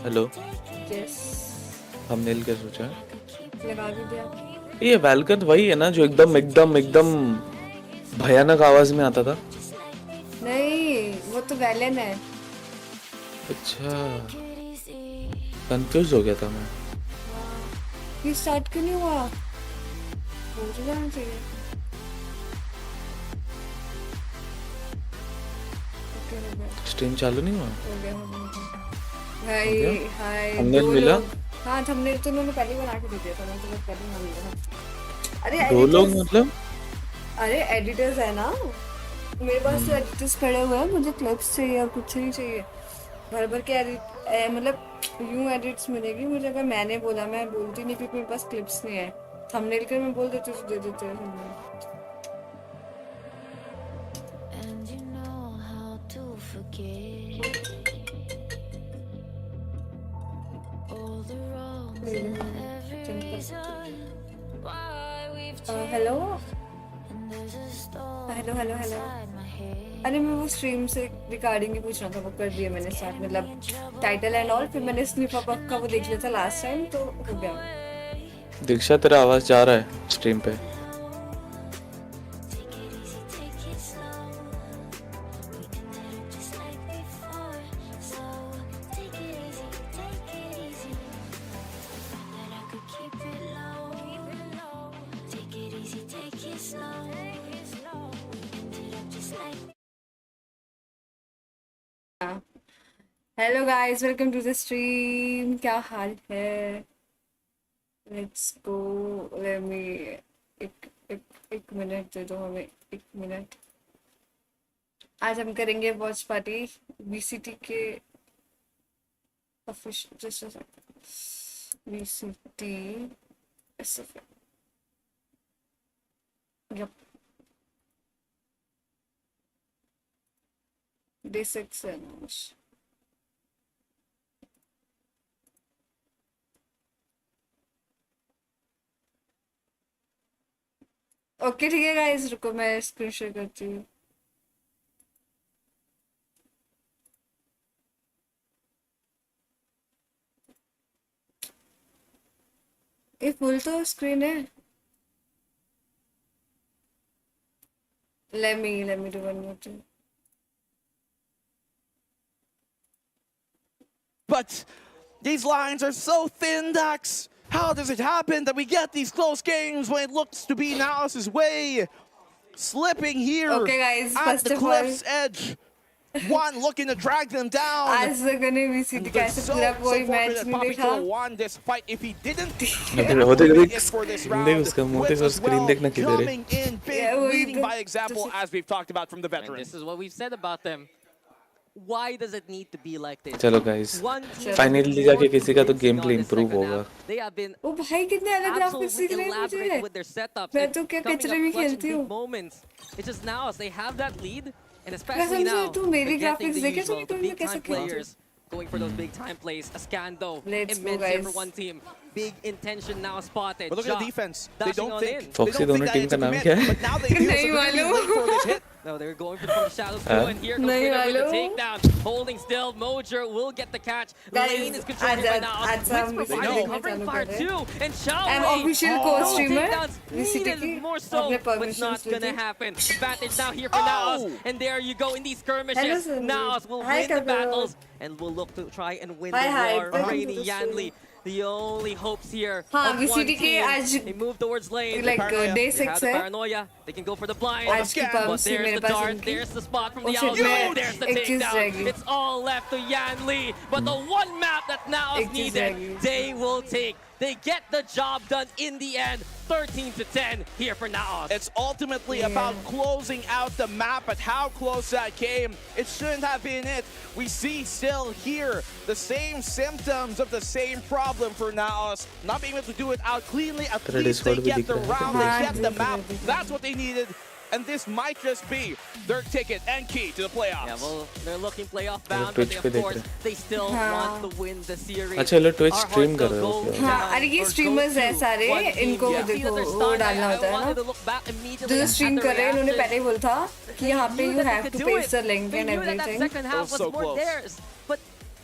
Hello, yes thumbnail क्या सोचा? लगा भी दिया। ये वेलकम वही है ना जो एकदम एकदम एकदम भयानक आवाज में आता था? नहीं वो तो वैलन है। अच्छा, कंफ्यूज हो गया था मैं। ये स्टार्ट क्यों नहीं हुआ? हो जाना चाहिए। ओके हो गया स्ट्रीम चालू नहीं हुआ? हो गया हो गया। हो हाय गया? हाय थंबनेल दो मिला? लोग। हाँ थंबनेल तो उन्होंने पहले ही बना के दे दिया था, मैंने तो पहले ही मान लिया था। अरे दो लोग एडिटर्स, मतलब? अरे एडिटर्स है ना मेरे पास, तो एडिटर्स पड़े हुए हैं। मुझे क्लिप्स चाहिए और कुछ नहीं चाहिए। भर भर के एडिट मतलब यूं एडिट्स मिलेगी मुझे अगर मैंने बोला। मैं बोलती नहीं क्योंकि मेरे पास क्लिप्स नहीं है। थंबनेल के मैं बोल देती हूँ तो दे देते हैं thumbnail। And you know how to forget all the wrongs and every reason why we've hello and there's a storm hello hello hello. inside my head. अरे मैं वो स्ट्रीम से रिकॉर्डिंग ही पूछना था, वो कर दिया मैंने स्टार्ट, मतलब टाइटल एंड ऑल। फिर मैंने स्निप अप का वो देख लिया था लास्ट टाइम तो हो गया। दीक्षा तेरा आवाज जा रहा है स्ट्रीम पे। Take it easy, take it slow. We can let it just like before. So take it easy, take it easy. That I could keep it low. Take it easy, take it slow. Ended up just like. Hello guys, welcome to the stream. क्या हाल है? Let's go. Let me एक minute दे दो हमें, एक minute. आज हम करेंगे वॉच पार्टी वीसीटी के official. Just VCT yup day 6 है ना। ओके ठीक है गाइस, रुको मैं स्क्रीन शेयर करती हूँ। ये फुल तो स्क्रीन है। let me do one more thing. But these lines are so thin, Dax. How does it happen that we get these close games when it looks to be Naus's way? Slipping here Okay, guys, at first the of all- cliff's edge. One looking to drag them down. आज तक मैंने VCT का ऐसे पूरा कोई match नहीं देखा। won this fight. If he didn't, वो देख it for this स्क्रीन देख round, उसका मुंह Blitz देख और as स्क्रीन well, देखना किधर है। coming in big, Yeah, we leading did- by example, as we've talked about from the And veterans. this is what we've said about them. Why does it need to be like this? चलो guys, One team finally with जाके more किसी का तो convincing game play on the improve second होगा। half. They have been ओ भाई कितने अलग graphics दिख absolutely रहे हैं elaborate मुझे। with their setups. मैं and तो क्या coming कचरे up में clutch in खेलती big हूँ। moments. It's just now as they have that lead, and especially कसम से now, तू मेरी they're getting ग्राफिक्स the देखे usual, तूने the तुमने big कैसे time खेलती players going for those big time plays. Ascando, Let's go, immense here for guys. one team. Big intention now spotted. But look at the Ja defense. They dashing don't on think. in. They Foxy don't दोनों think team that का it's a नाम commit, क्या है? but now they do. So नहीं they're gonna be मालूम। late for this hit. No, they're going for the shadows too, Huh? and here comes नहीं Winner with the मालूम। takedown. Holding still, Mojo will get the catch. Guys, Lane is controlling right now. आज Blitz हम providing देखना covering चालू fire कर रहे हैं। too, and Shao I'm Wei. official No co-streamer takedowns VCT needed, की। more so, अपने but permissions not gonna लेके। happen. Advantage now here for Oh! Naos, and there you go in these skirmishes. Hello, Sandeep. Naos will Hi, win the Kabir. battles and will look to try and win Hi, the hi. war. Welcome to Rainy the Yanli, stream. the only hopes here हाँ, of one VCT के team. आज They move towards lane. like paranoia. day They have 6 the है। paranoia. They can go for the blind. आज की scan. Pump But C there's मेरे the pass dart, इनकी। there's the spot from Oh the shit, outside, मैं there's the एक चीज रह takedown. गई। It's all left to Yan Lee, but the one map that now is एक चीज रह needed, गई। they will take. They get the job done in the end, 13-10 here for Naos. It's ultimately Yeah. about closing out the map, but how close that came, it shouldn't have been it. We see still here the same symptoms of the same problem for Naos. Not being able to do it out cleanly, at तेरा least they Discord भी get दिख the रहा है। round, they हाँ, get the दिख map. रहा है। That's what they needed. And this might just be their ticket and key to the playoffs. Yeah, well, they're looking playoff bound, but Twitch they, पे of देख course, रहे हैं। they still हाँ। want to win the series. अच्छा, ये लोग Twitch Our stream hearts कर will रहे हो go क्या? down हाँ, अरे ये or go streamers हैं to सारे, one team. इनको Yeah. See देखो, that they're वो stunned. डालना I होता है ना। wanted to look back immediately जो at स्ट्रीम the कर रहे हैं उन्होंने reaction. पहले ही बोला था कि यहाँ पे They you knew that have they to could do face it. the link They and knew that everything। second half was was so more close. theirs. But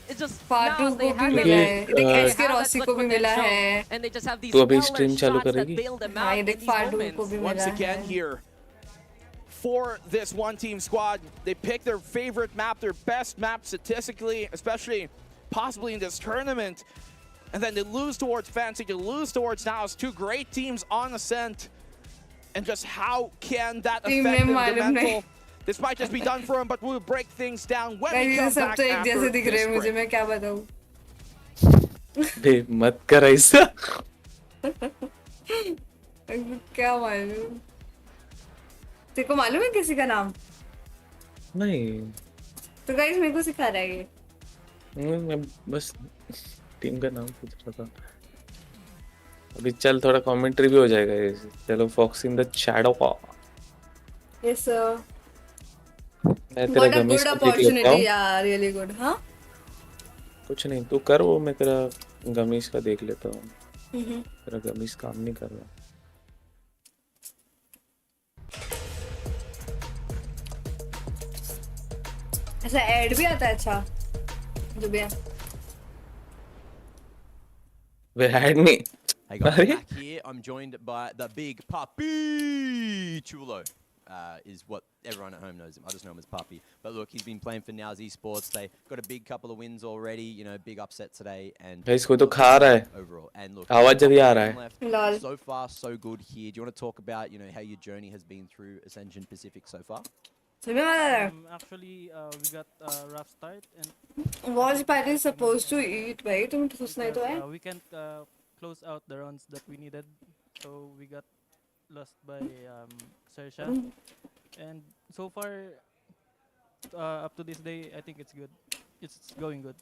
It's just फाटू now को they भी have मिला that- है, क्योंकि, देख they S के have that Rossi clutch को भी मिला potential, है, and they just have these तू अभी stellar stream चालू shots that करेगी? bail them हाँ out ये in देख these फाटू को moments. भी मिला Once again है. here, for this one team squad, they pick their favorite map, their best map statistically, especially possibly in this tournament. And then they lose towards Fancy, they lose towards now. It's two great teams on Ascent. And just how can that Team affect name them, the मालूम mental? नहीं. This might just be done for them, but we'll break things down when Guys, we ये come सब back तो एक after जैसे दिख रहे this हैं मुझे, break. मैं क्या बताऊँ. बे मत कर ऐसा. क्या मालूम. तेरे को मालूम है किसी का नाम? नहीं, तो गाइस मेरे को सिखा रहा है ये. मैं बस टीम का नाम पूछ रहा था. अभी चल थोड़ा कमेंट्री भी हो जाएगा ये. चलो फॉक्सी इन द शैडो का. Yes sir. मैं तेरा What a गमीज good का देख लेता opportunity हूँ. यार, really good. हाँ? कुछ नहीं, तू कर वो, मैं तेरा गमीज का देख लेता हूँ. तेरा गमीज काम नहीं कर रहा. ऐसा ऐड भी आता है अच्छा. जो भी है. वे हैड नहीं. Hey guys, Sorry? back here. I'm joined by the big Puppy Chulo. Is what everyone at home knows him. I just know him as Puppy. But look, he's been playing for Now's eSports. They got a big couple of wins already. You know, big upset today. And भाई इसको तो खा रहा है. overall. And look, आवाज जब ही आ रहा है. left. Lol. So far, so good here. Do you want to talk about, you know, how your journey has been through Ascension Pacific so far? सुबह वाला. Actually, we got a rough start, and Was party supposed to eat भाई, तुम सोचना ही तो है. we can't close out the runs that we needed, so we got lost by Sersha. And so far, up to this day, I think it's good. It's going good.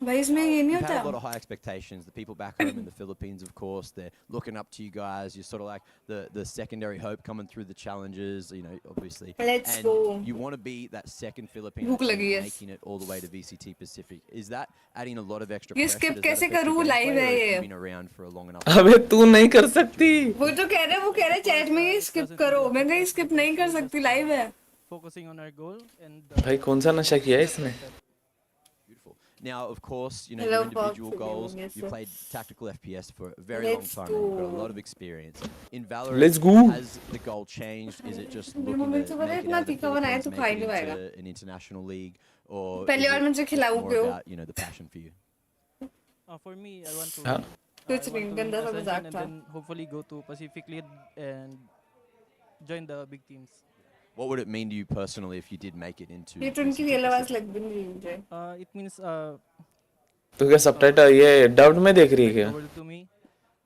भाई इसमें ये नहीं You've had a lot होता. of high expectations. The people back home in the Philippines, of course, they're looking up to you guys. You're sort of like the secondary hope coming through the challenges, you know, obviously. Let's and go. you want to be that second Filipino भूख team लगी है. making it all the way to VCT Pacific. Is that adding a lot of extra ये pressure? skip Does that कैसे affect your करूँ? gameplay, Live or है have ये. you been around for a long enough? अबे तू नहीं कर सकती. वो तो कह रहे चैट में ये स्किप करो. मैं कहीं स्किप नहीं कर सकती, लाइव है. Focusing on our goal and भाई कौन सा नशा किया है इसने? Beautiful. Now, of course, you know, Hello, your individual Fox. goals. Yes, You sir. played tactical FPS for a very Let's long time. You've got a go. lot of experience. In Valorant, Let's go. has the goal changed? Is it just मेरे looking mummy to से make बोले it इतना out of the तीखा बनाया Philippines, तो खा ही make नहीं it पाएगा. into an international league, or पहली is बार it मुझे just खिलाऊं more क्यों? about, you know, the passion for you? for me, I want to. हाँ. कुछ I नहीं, want to गंदा सा win मजाक Ascension था. and then hopefully go to Pacific League and join the big teams. What would it mean to you personally if you did make it into? ये तो उनकी VCT रियल आवाज Pacific? लग भी नहीं रही मुझे. It means तो क्या सबटाइटल ये डब्ड में देख रही है क्या? world to me.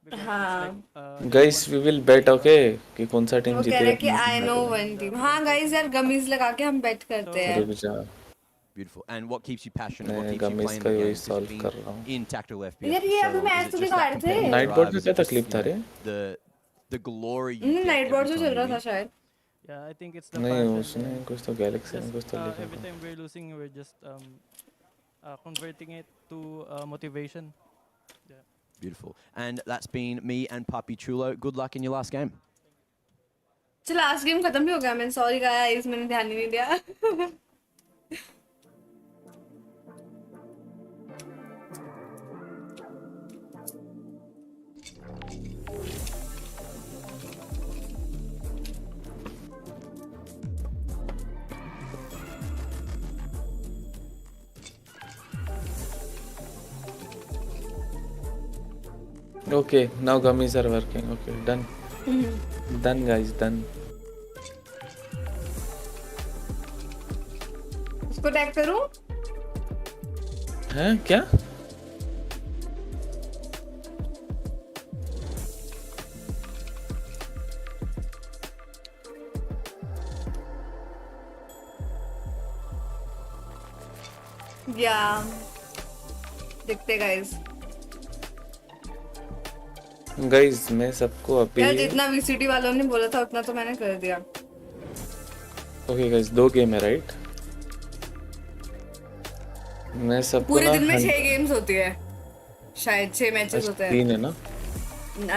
because हाँ. it's like, guys we will bet okay कि कौन सा टीम वो कह रहे जीतेगा. कि आई नो वन टीम. हाँ गाइस यार गमीज लगा के हम बेट करते हैं. रुक जा. Beautiful. And what keeps you passionate? What मैं keeps you गमीज playing का the यही game? सॉल्व Just कर being रहा हूँ. in tactical FPS. यार ये अभी So मैच is तो it just दिखा that रहे थे. competitive night board drive? में Is क्या it just, तकलीफ था you रे? know, the glory you get night board every तो time चल you रहा था win? शायद. yeah, I think it's the नहीं passion. उसने कुछ तो गैलेक्सी में Just, कुछ तो लिखा every था. time we're losing, we're just converting it to motivation. Yeah. Beautiful. And that's been me and Puppy Chulo. Good luck in your last game. चल लास्ट गेम खत्म भी हो गया. मैंने सॉरी गाइस, मैंने ध्यान ही नहीं दिया. Okay, now gummies are working. Okay, done. Done guys, done. इसको टैग करूं? हैं क्या? या देखते गाइस. गाइस मैं सबको अभी. यार जितना वीसीटी वालों ने बोला था उतना तो मैंने कर दिया. ओके गाइस 2 गेम है राइट. मैं सबको पूरे ना दिन में 6 गेम्स होती है शायद. 6 मैचेस होते हैं. 3 है ना.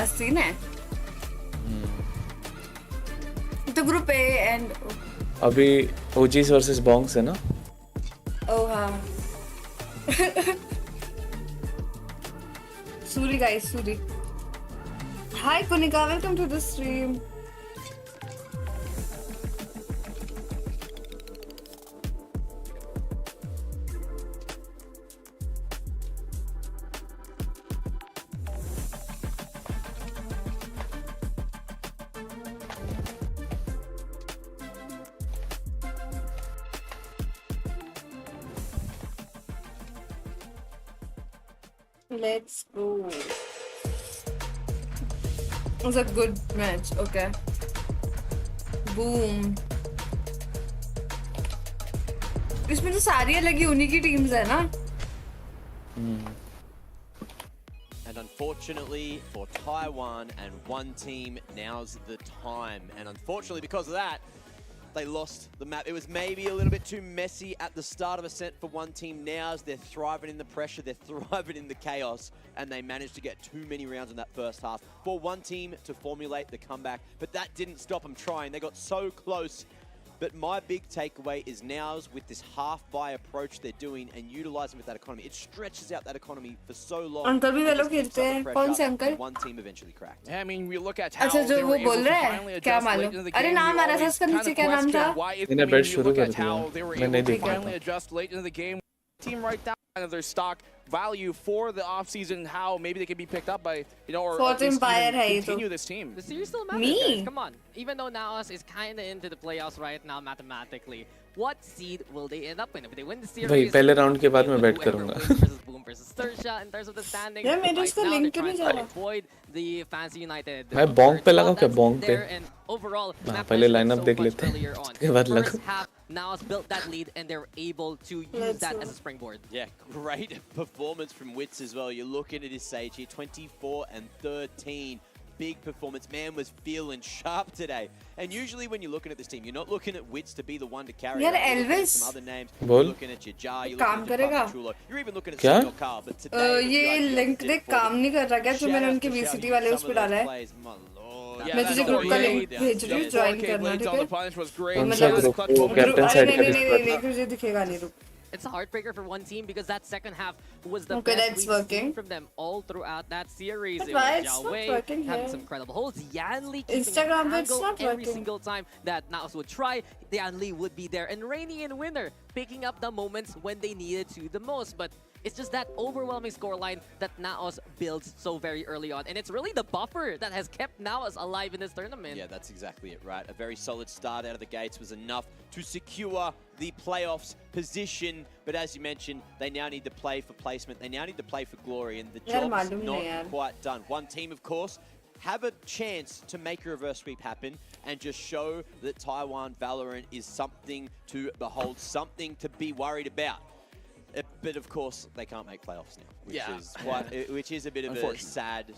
80 है तो ग्रुप ए एंड. अभी ओजीस वर्सेस बॉन्ग्स है ना. ओह हाँ Suri guys, Suri. Hi Kunika, welcome to the stream. Let's go. It was a good match. Okay. Boom. इसमें तो सारी अलग ही उन्हीं की टीम्स है ना? And unfortunately for Taiwan and one team, now's the time. And unfortunately because of that, they lost the map. It was maybe a little bit too messy at the start of Ascent for one team. Now's they're thriving in the pressure, they're thriving in the chaos, and they managed to get too many rounds in that first half for one team to formulate the comeback. But that didn't stop them trying. They got so close. But my big takeaway is Nows with this half-buy approach they're doing and utilizing with that economy. It stretches out that economy for so long. Uncle भी वे and लोग just keeps खेलते up हैं the कौन pressure, से uncle? and one team eventually cracked. Yeah, I mean, we look at how अच्छा जो they were वो able बोल to रहा finally है क्या adjust late मालूम? into the अरे game. नाम You आ रहा था always उसका kind नीचे of क्या नाम था? question why if मैंने I mean, bet you शुरू look कर at दिया। how they were मैं able नहीं to देख रहा finally था। adjust late into the game. Team right down kind of their stock value for the offseason, how maybe they could be picked up by, you know, or Fourth at least Empire even है ये तो। continue this team. The series still matters, Me? guys. Come on. Even though Naos is kind of into the playoffs right now mathematically, what seed will they end up in? If they win the series, भाई पहले round के बाद मैं with bat whoever करूंगा। wins versus Boom versus Stersha in terms of the standings. यार मेरे Right उसका now, they're link क्यों trying नहीं जा to रहा? avoid the Fancy United. भाई bonk पे लगाओ क्या? That's bonk पे? there, and overall, हाँ, map पहले management lineup so देख much लेते हैं, earlier on. उसके बाद First लगा। half, Naos built that lead, and they were able to use Let's that go. as a springboard. Yeah, great performance from Wits as well. You're looking at his Sage here, 24 and 13. Big performance. Man was feeling sharp today. And usually when you're looking at this team, you're not looking at Wits to be the one to carry. यार it. You're looking at Elvis some other names. बोल। You're looking at your Jar, you're काम looking at your करेगा? Puppy Chulo. You're even looking at क्या? Samuel Carl. But today, the ये UPI link did देख it for काम them. नहीं कर रहा क्या? तो Shout मैंने out उनके to VCT Shouty, वाले some उस of पे those डाला है। plays, my lord. Yeah, मैं that तुझे ग्रुप का story लिंक made भेज रही हूँ, the ज्वाइन 4K करना blades ठीक on the है? punch was great. कौन मतलब सा That was ग्रुप? clutch वो moment. कैप्टन अरे साइड नहीं का नहीं नहीं डिस्कॉर्ड। नहीं तुझे दिखेगा नहीं रुक। It's a heartbreaker for one team because that second half was the Okay, best that's we've working. seen from them all throughout that series. But It why was it's Zhao not Wei working having here? some incredible holds. Yanli keeping Instagram, an but it's angle not every working. single time that Naos would try. Yanli would be there. And Rainy and Winner picking up the moments when they needed to the most. But it's just that overwhelming scoreline that Naos builds so very early on. And it's really the buffer that has kept Naos alive in this tournament. Yeah, that's exactly it, right? A very solid start out of the gates was enough to secure the playoffs position. But as you mentioned, they now need to play for placement. They now need to play for glory, and the यार job's मालूम not नहीं यार। quite done. One team, of course, have a chance to make a reverse sweep happen and just show that Taiwan Valorant is something to behold, something to be worried about. But of course, they can't make playoffs now, which is a bit of a sad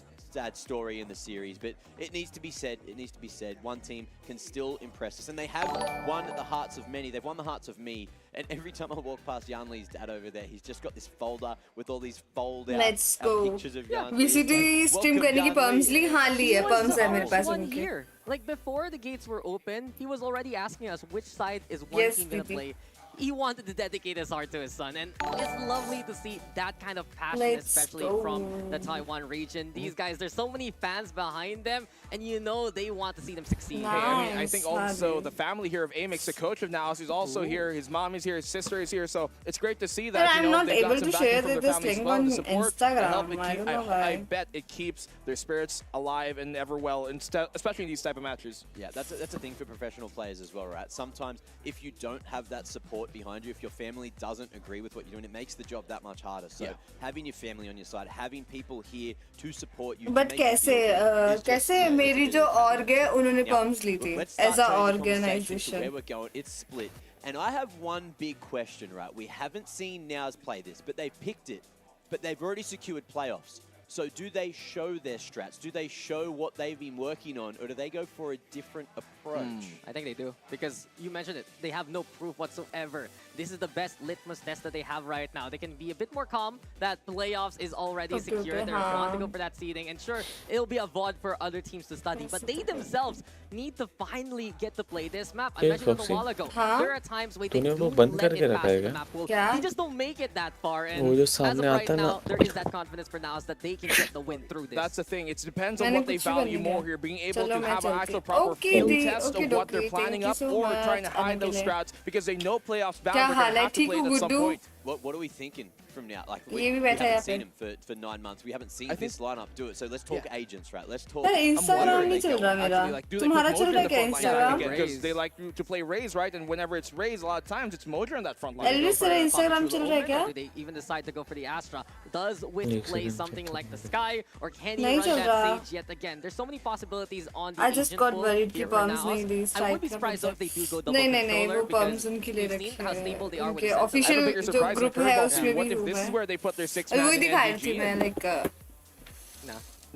story in the series. But it needs to be said. It needs to be said. One team can still impress us, and they have won the hearts of many. They've won the hearts of me. And every time I walk past Yanli's dad over there, he's just got this folder with all these fold-out Let's go. pictures of Yanli. VCT stream करने की perms ली हाँ ली है perms है मेरे पास one उनके। year. Like before the gates were open, he was already asking us which side is one Yes, team gonna PP. play. He wanted to dedicate his heart to his son, and it's lovely to see that kind of passion, Let's especially go. from the Taiwan region. These guys, there's so many fans behind them, and you know they want to see them succeed. Nice. Hey, I mean, I think also Harvey. the family here of Amix, the coach of Naos, is also here. His mom is here. His sister is here. So it's great to see But that. I'm You know, not they've got able some to backing share from their this family as link well on to support and Instagram. help it I keep. don't know I why. bet it keeps their spirits alive and ever well, and especially in these type of matches. Yeah, that's a thing for professional players as well, right? Sometimes if you don't have that support behind you, if your family doesn't agree with what you're doing, it makes the job that much harder. So having your family on your side, having people here to support you. to But make you कैसे feel good is just, कैसे you know, मेरी it's a जो bit of a org है उन्होंने Now, perms ली look, थी let's start as a turning the conversation to organization. where we're going. It's split. And I have one big question, right? We haven't seen Nows play this, but they've picked it. But they've already secured playoffs. So do they show their strats? Do they show what they've been working on? Or do they go for a different approach? approach. I think they do, because you mentioned it. They have no proof whatsoever. This is the best litmus test that they have right now. They can be a bit more calm that playoffs is already Okay, secure. okay, They want to go for that seeding, and sure, it'll be a VOD for other teams to study, but they themselves need to finally get to play this map. I Okay, mentioned it a Foxy. while ago. Huh? There are times where they तूने do वो बंद let करके it रखा pass है in the क्या? map pool. क्या? They just don't make it that far, and वो जो as of सामने right आता है now, ना there is that confidence for Naos that they can get the win through this. That's the thing. It depends on मैंने what they कुछ भी value बन गया। more here, being able चलो to मैं have an चलती actual हूँ। proper Okay, full the, test okay, of what they're okay, planning thank up, you so or trying to much, hide those Anukile। strats because they know playoffs bound. क्या They're hall going to है? have to ठीक play हूँ it at some Guddu? point. What are we thinking from now? Like ये भी we बैठा है haven't यहाँ seen पे। him for 9 months. We haven't seen I think- this lineup do it. So let's talk agents, right? Let's talk. यार Instagram wondering, नहीं चल रहा मेरा। Actually, like, do they put तुम्हारा चल Mojo रहा in है the क्या front line Instagram? again? Because they like to play Raze, right? And whenever it's Raze, a lot of times it's Mojo in that front line. Elvis तेरा Instagram चल रहा है क्या? Or do they even decide to go for the Astra? Does Witch एक play second, something check like the Sky, or can he नहीं run चल that रहा। Sage yet again? There's so many possibilities on the I just agent got pool worried here कि for pumps Naos. नहीं दी, I would strike be का surprised though if they do go double नहीं नहीं नहीं, controller, वो pumps because उनके लिए we've रखी seen how stable they are with उनके the I have a official bigger जो surprise in ग्रुप है curveball. उसमें What भी if हूँ this is मैं। where they put their 6 वही man in दिखाई थी NVG? मैं like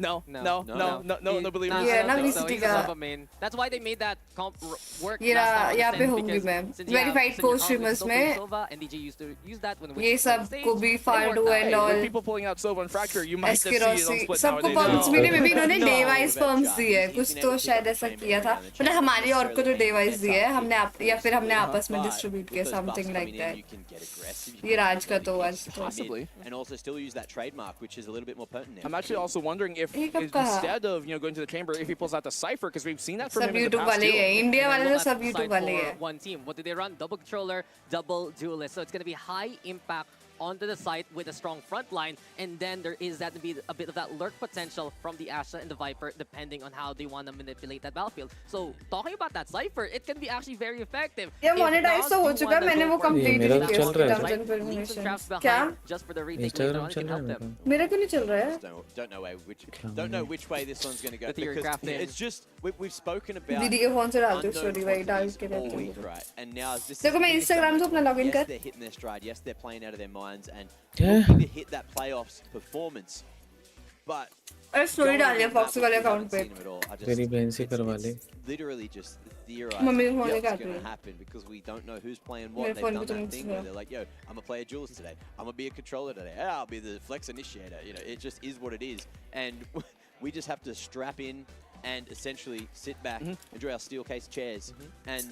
No. No believers. Yeah, I ना don't think so. VCT He's का। a Nova main. That's why they made that comp work ये last time on यहाँ पे Ascent, होंगी because मैं। since you have Verified senior co-streamers confidence, still playing में Sova, NDG used to use that when ये Witch सब played stage. को भी It फाड़ worked हुआ out. है Hey, lol. with people pulling out Silva and Fracture, you might just see it on एस्किरोसी split सबको nowadays. Pumps No. मिले में भी इन्होंने No. Day wise No. Pumps दिए He's कुछ been तो able to शायद pick up ऐसा the किया था frame rate मतलब हमारे और को तो डे वाइज necessarily दिए है better हमने या फिर हमने but आपस में with डिस्ट्रीब्यूट किया those buffs something like coming in, that you can get aggressive, you ये can राज का really तो get आज to तो come in Possibly. and also still use that trademark, which is a little bit more potent now. I'm actually also wondering if ये कब कहा? instead of going to the chamber, if he pulls out the Cypher, because we've seen that from सब him in the YouTube past वाले too. हैं India And वाले then तो we'll सब have to YouTube decide वाले for हैं one team. What do they run? Double controller, double duelist. So it's going to be high impact onto the site with a strong front line, and then there is that to be a bit of that lurk potential from the Astra and the Viper, depending on how they want to manipulate that battlefield. So talking about that Cypher, it can be actually very effective. ये If monetize Nas तो हो do चुका है, wanna मैंने go वो for complete मेरा नहीं तो किया चल रहा है। terms and leave some traps permissions क्या behind just for the retake later Instagram on, it चल can रहा help है them. मेरा। मेरा क्यों नहीं चल रहा है Don't know which way this one's going to go. The theory Because crafting. it's just we've spoken about दीदी के फोन से डालती हूँ unknown स्टोरी वही डाल quantities के all रहती week, हूँ right? And now this देखो मैं is इंस्टाग्राम से अपना लॉगिन yes, कर they're hitting their stride. Yes, they're playing out of their minds and Yeah. looking to hit that playoffs performance. But अरे story going डाल दिया on that, foxy we वाले haven't account पे seen him at all. I just- तेरी बहन से it's- करवा it's ले। literally just theorizing मम्मी के फोन what's लेके आती going to हूँ happen because we don't know who's playing मेरे what. They've फोन done पे तो that नहीं thing चल where रहा they're like, yo, I'm going to play a duelist today. I'm going to be a controller today. Yeah, I'll be the flex initiator. You know, it just is what it is. And we just have to strap in and essentially sit back, enjoy our steel case chairs, and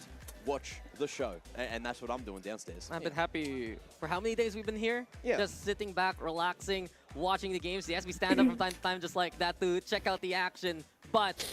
watch the show. And that's what I'm doing downstairs. I've been happy for how many days we've been here? Yeah. Just sitting back, relaxing, watching the games. Yes, we stand up from time to time just like that to check out the action. But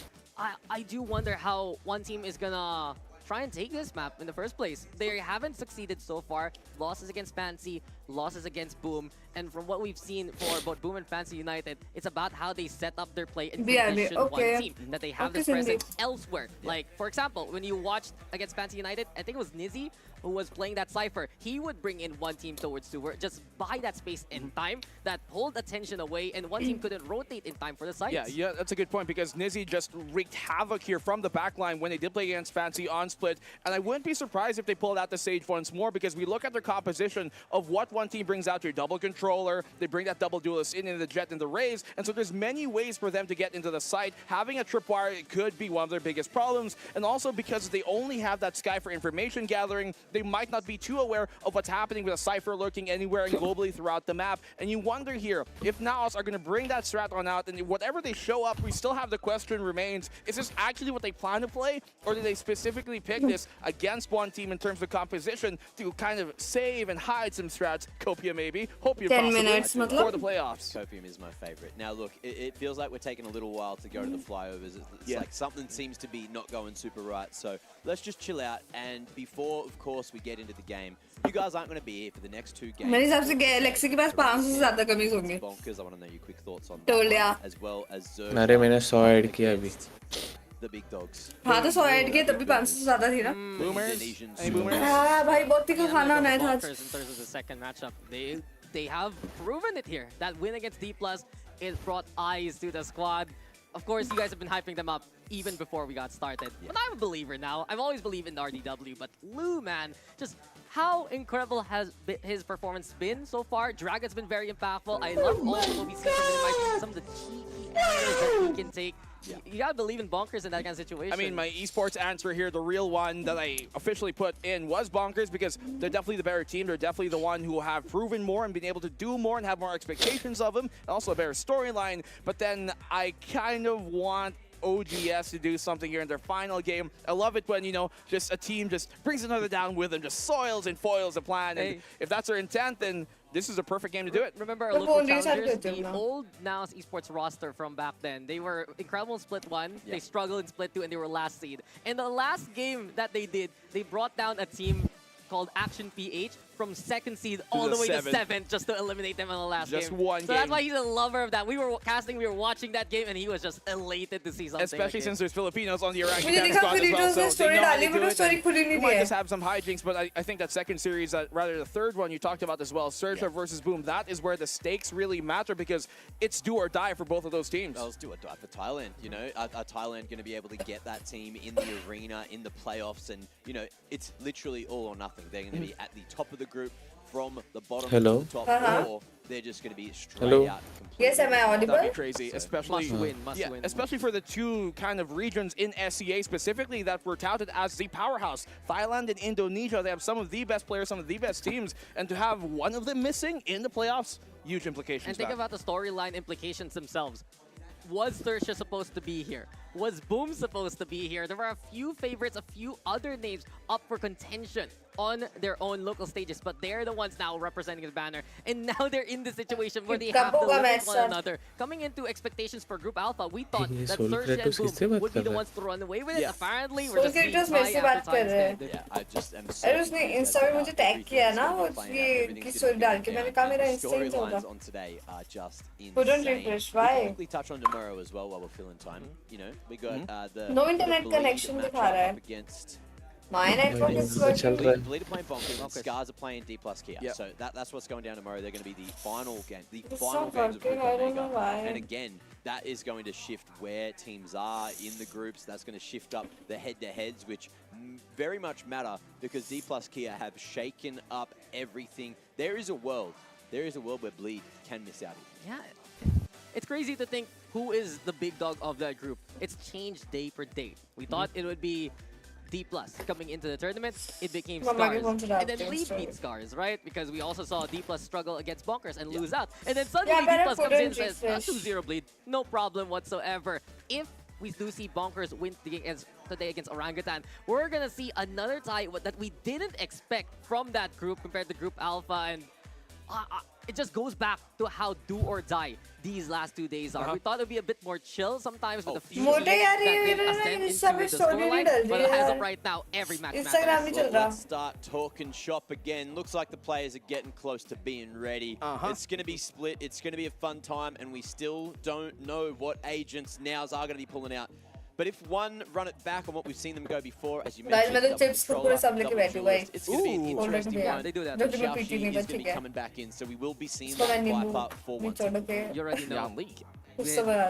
I do wonder how one team is gonna try and take this map in the first place. They haven't succeeded so far. Losses against Fancy, losses against Boom. And from what we've seen for both Boom and Fancy United, it's about how they set up their play and condition okay. one team. That they have Okay, this presence Cindy. elsewhere. Like, for example, when you watched against Fancy United, I think it was Nizzy who was playing that Cypher. He would bring in one team towards Sewer, just buy that space in time, that pulled attention away, and one team couldn't rotate in time for the sites. Yeah, that's a good point because Nizzy just wreaked havoc here from the backline when they did play against Fancy on split. And I wouldn't be surprised if they pulled out the Sage once more because we look at their composition of what one team brings out here. Double controller, they bring that double duelist in the Jet and the Raze. And so there's many ways for them to get into the site. Having a tripwire could be one of their biggest problems. And also because they only have that Sky for information gathering, they might not be too aware of what's happening with a Cypher lurking anywhere and globally throughout the map. And you wonder here, if Naos are going to bring that strat on out, and whatever they show up, we still have the question remains, is this actually what they plan to play? Or do they specifically pick this against one team in terms of composition to kind of save and hide some strats? Copia maybe, Hopium 10 possibly, minutes, for matlab? the playoffs. Copium is my favorite. Now, look, it feels like we're taking a little while to go to the flyovers. It's Yeah. like something seems to be not going super right. So let's just chill out. And before, of course, we get into the game, you guys aren't going to be here for the next two games. मेरे हिसाब से Galaxy के पास 500 से ज्यादा कमीज होंगे Bonkers. I want to know your quick thoughts on Told that ya. one, as well as Zerg. अरे मैंने 100 ऐड किया अभी। The big dogs. हाँ तो 100 ऐड किए तब भी 500 से ज्यादा थी ना Boomers? Indonesian Any Zerg. boomers? हाँ भाई बहुत ही Yeah, खाना I'm बनाया gonna था go आज bonkers in terms of the second matchup. They have proven it here. That win against D+, it brought eyes to the squad. Of course, you guys have been hyping them up even before we got started. But I'm a believer now. I've always believed in RDW, but Lou, man, just how incredible has his performance been so far? Dragon's been very impactful. I love all the we've seen from him, like some of the cheeky angles that he can take. You gotta believe in Bonkers in that kind of situation. I mean, my esports answer here, the real one that I officially put in was Bonkers, because they're definitely the better team. They're definitely the one who have proven more and been able to do more and have more expectations of them. And also a better storyline. But then I kind of want OGS to do something here in their final game. I love it when, you know, just a team just brings another down with them, just soils and foils the plan. And if that's their intent, then this is a perfect game to do it. Remember our local challengers, the old NOW's esports roster from back then. They were incredible in Split 1, they struggled in Split 2, and they were last seed. And the last game that they did, they brought down a team called Action PH from 2nd seed all the way to 7th just to eliminate them in the last game. Just one so game. that's why he's a lover of that. We were casting, we were watching that game, and he was just elated to see something. Especially since there's Filipinos on the Iraqi मुझे squad दिखा as well, so they know how to do it. story खुद ही नहीं You might दिया just have some hijinks, but I think that second series, rather the third one you talked about as well, Surge versus Boom, that is where the stakes really matter, because it's do or die for both of those teams. Well, let's do or die for Thailand, you know. Are Thailand going to be able to get that team in the arena, in the playoffs? And, you know, it's literally all or nothing. They're going to be at the top of the group from the bottom to the top four. They're just going to be straight out completely. Yes, am I audible? That'd be crazy, especially Must win. especially for the two kind of regions in SEA specifically that were touted as the powerhouse. Thailand and Indonesia, they have some of the best players, some of the best teams, and to have one of them missing in the playoffs, huge implications. And think about the storyline implications themselves. Was Thursha supposed to be here? Was Boom supposed to be here? There were a few favorites, a few other names up for contention on their own local stages, but they're the ones now representing the banner. And now they're in the situation where they have to live with one another. Coming into expectations for Group Alpha, we thought that Thursha and Boom would be the ones to run away with it. Apparently, we're just being high after time standard. Yeah, I just am so अरे उसने Insta पे मुझे tag किया ना वो ये की story डाल के मैंने कहा मेरा इंस्टा ही चल रहा storylines on today are just Couldn't insane. refresh, We can why? quickly touch on tomorrow as well while we're filling time. You know, we got the No internet the Bleed connection matchup दिखा रहा है. up against My network is चल working. रहा है Bleed are playing Bonkers, and Scars are playing D plus Kia. So that's what's going down tomorrow. They're going to be the final game, the It's final not games of working, Group I don't know Omega. why. And again, that is going to shift where teams are in the groups. That's going to shift up the head-to-heads, which very much matter because D plus Kia have shaken up everything. There is a world where Bleed can miss out. Yeah. It's crazy to think who is the big dog of that group. It's changed day per day. We thought it would be D+ coming into the tournament. It became Scars. And then Lead beat Scars, right? Because we also saw D+ struggle against Bonkers and lose out. And then suddenly D+ comes in and says, 2-0 Bleed. No problem whatsoever. If we do see Bonkers win today against Orangutan, we're going to see another tie that we didn't expect from that group compared to Group Alpha. And it just goes back to how do or die these last 2 days are. We thought it would be a bit more chill sometimes with a few teams that can ascend into the scoreline, but as of right now, every match matters. Well, let's start talking shop again. Looks like the players are getting close to being ready. It's going to be split. It's going to be a fun time, and we still don't know what agents nows are going to be pulling out. But if one run it back on what we've seen them go before, as you mentioned, double controller, double duelist, it's going to be an interesting one. They do that. Xiaoxi is going to be coming back in, so we will be seeing that Viper for once. You already know.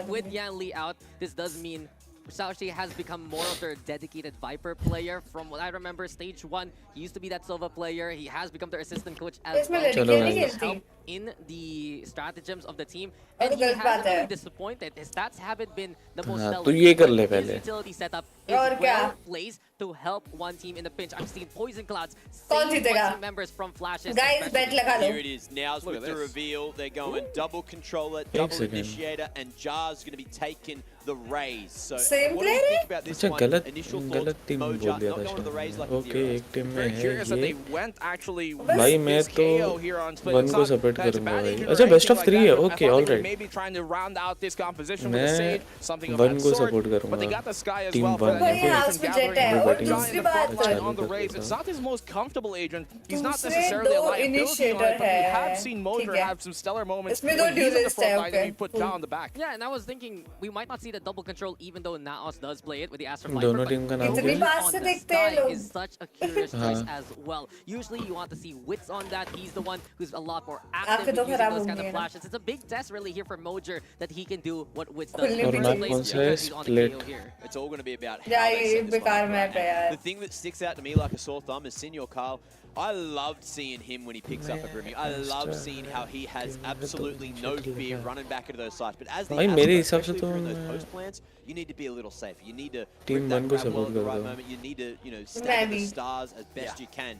With Yan Li out, this does mean Xiaoxi has become more of their dedicated Viper player. From what I remember, stage 1, he used to be that Sova player. He has become their assistant coach as well. Help in the stratagems of the team. And he hasn't been disappointed. His stats haven't been the most stellar. His utility setup is well placed to help one team in the pinch. I'm seeing Poison Clouds save team members from flashes. Guys, bet laga do. Here it is. Now's with the reveal. They're going double controller, double initiator, and Jar's going to be taking the raise. So what do you think about this one? Initial thoughts, Moja, not going to the raise like okay एक team में Very है curious that ये they went actually भाई मैं this तो KO here on Split. 1 It's को not support that it's करूंगा bad भाई agent or अच्छा बेस्ट anything ऑफ 3 like है that. I okay thought they were alright maybe trying to round out this composition with मैं a Sage, something of 1 that को sort. Support But they करूंगा got the Sky as team well for 1 that भाई यहाँ पे jet है और दूसरी बात on the raise. It's not his most comfortable agent. He's not necessarily a liability on it, but we have seen Motor have some stellar moments when he's in the front line and he put down the back. Yeah, and I was thinking we might not see the double control even though Naos does play it with the Acer दोनों team का नाम इतनी क्या बात से देखते हैं लोग is such a curious choice as well. Usually you want to see Wits on that. He's the one who's a lot more आंखें तो using खराब those हो kind गई of है ना। flashes. It's a big test really here for Mojer that he can do what Wits does खुलने in भी the first चाहिए। place कौन सा है? because he's on a Split. KO here. It's all going to be about how Yeah, they ये set this one बेकार up, right? map है यार। And the thing that sticks out to me like a sore thumb is Senior Carl. I loved seeing him when he picks up a Grimmy. I love seeing how he has absolutely no fear running back into those sites. But as the भाई Asper, मेरे हिसाब से especially if तो you're in those मैं post plants, you need to be a little safer. You need to Team grip that one को grab well support at the करता right हूँ। moment. You need to, you know, मैं stay at the भी। stars as best you can.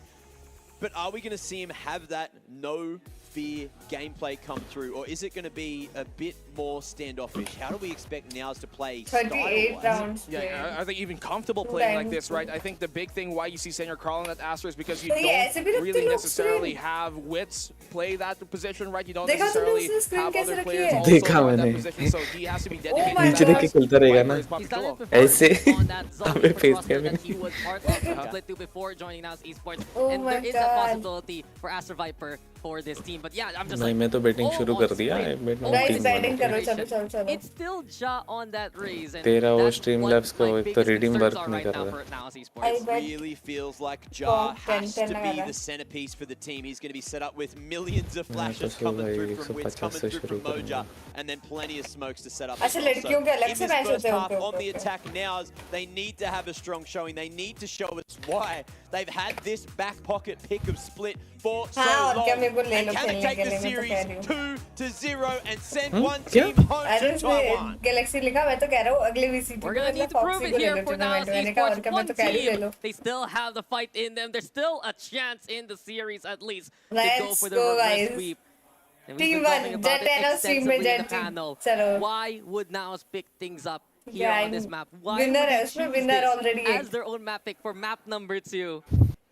But are we going to see him have that no fear gameplay come through, or is it going to be a bit more standoffish? How do we expect Nows to play 38 style-wise? rounds. Yeah, I think even comfortable playing like this, right? I think the big thing why you see Senior Carl in that Aster is because you So, yeah, ऐसे भी don't रखते really लोग necessarily screen। have Wits play that position, right? You don't देखा तुमने necessarily उसने screen have कैसे other रखी players है? also देखा in that मैंने। position, so he has to be dedicated my to नीचे that देख के खेलता रहेगा right ना where his He's puppy done pillow. it before. ऐसे। On that zombie हमें face roster cam that नहीं। he was part of the split 2 before joining Nows eSports. Oh And my there is a God. possibility for Aster Viper for this team. But yeah, I'm just नहीं like, मैं तो batting oh, शुरू on कर दिया split, I bet on oh, Guys, team this batting one। करो, चलो configuration. चलो चलो। It's still Ja on that raise. And तेरा वो that's stream what labs का my वो एक तो biggest redeem concerns work are नहीं right कर now रहा। for Nows I eSports. bet Really feels like Ja Top 10 has to be लगा the centerpiece for the team. He's going to be set up with millions of मैं तो flashes सो coming भाई through from Wits, 150 coming से through शुरू from Moja, करूँगा। and then plenty of smokes to set up. अच्छा, as well. लड़कियों के अलग in से this match first होते हैं, half okay, on the okay, attack nows, they need to have a strong showing. They need to show us why they've had this back pocket pick of split for so हाँ, और long. क्या मेरे को ले And low can they खेलने take के the लिए, मैं तो कह series रही हूँ। 2-0 and send one क्या? team home अरे to उसमें Taiwan? गैलेक्सी लिखा, मैं तो कह रहा हूँ अगले VCT We're को gonna मतलब need to prove Foxy it को ले here low for Nows tournament मैंने कहा और eSports. क्या मैं One तो कह रही ले team, low. they still have the fight in them. There's still a chance in the series at least to go Let's for the go, reverse guys. sweep. And we've Team been talking one, about Jet it and us team में extensively in the Jet team. panel. चलो। Why would Nows pick things up here Yeah, on this map? Why winner would है they उसमें, choose winner this already as एक। their own map pick for map number 2?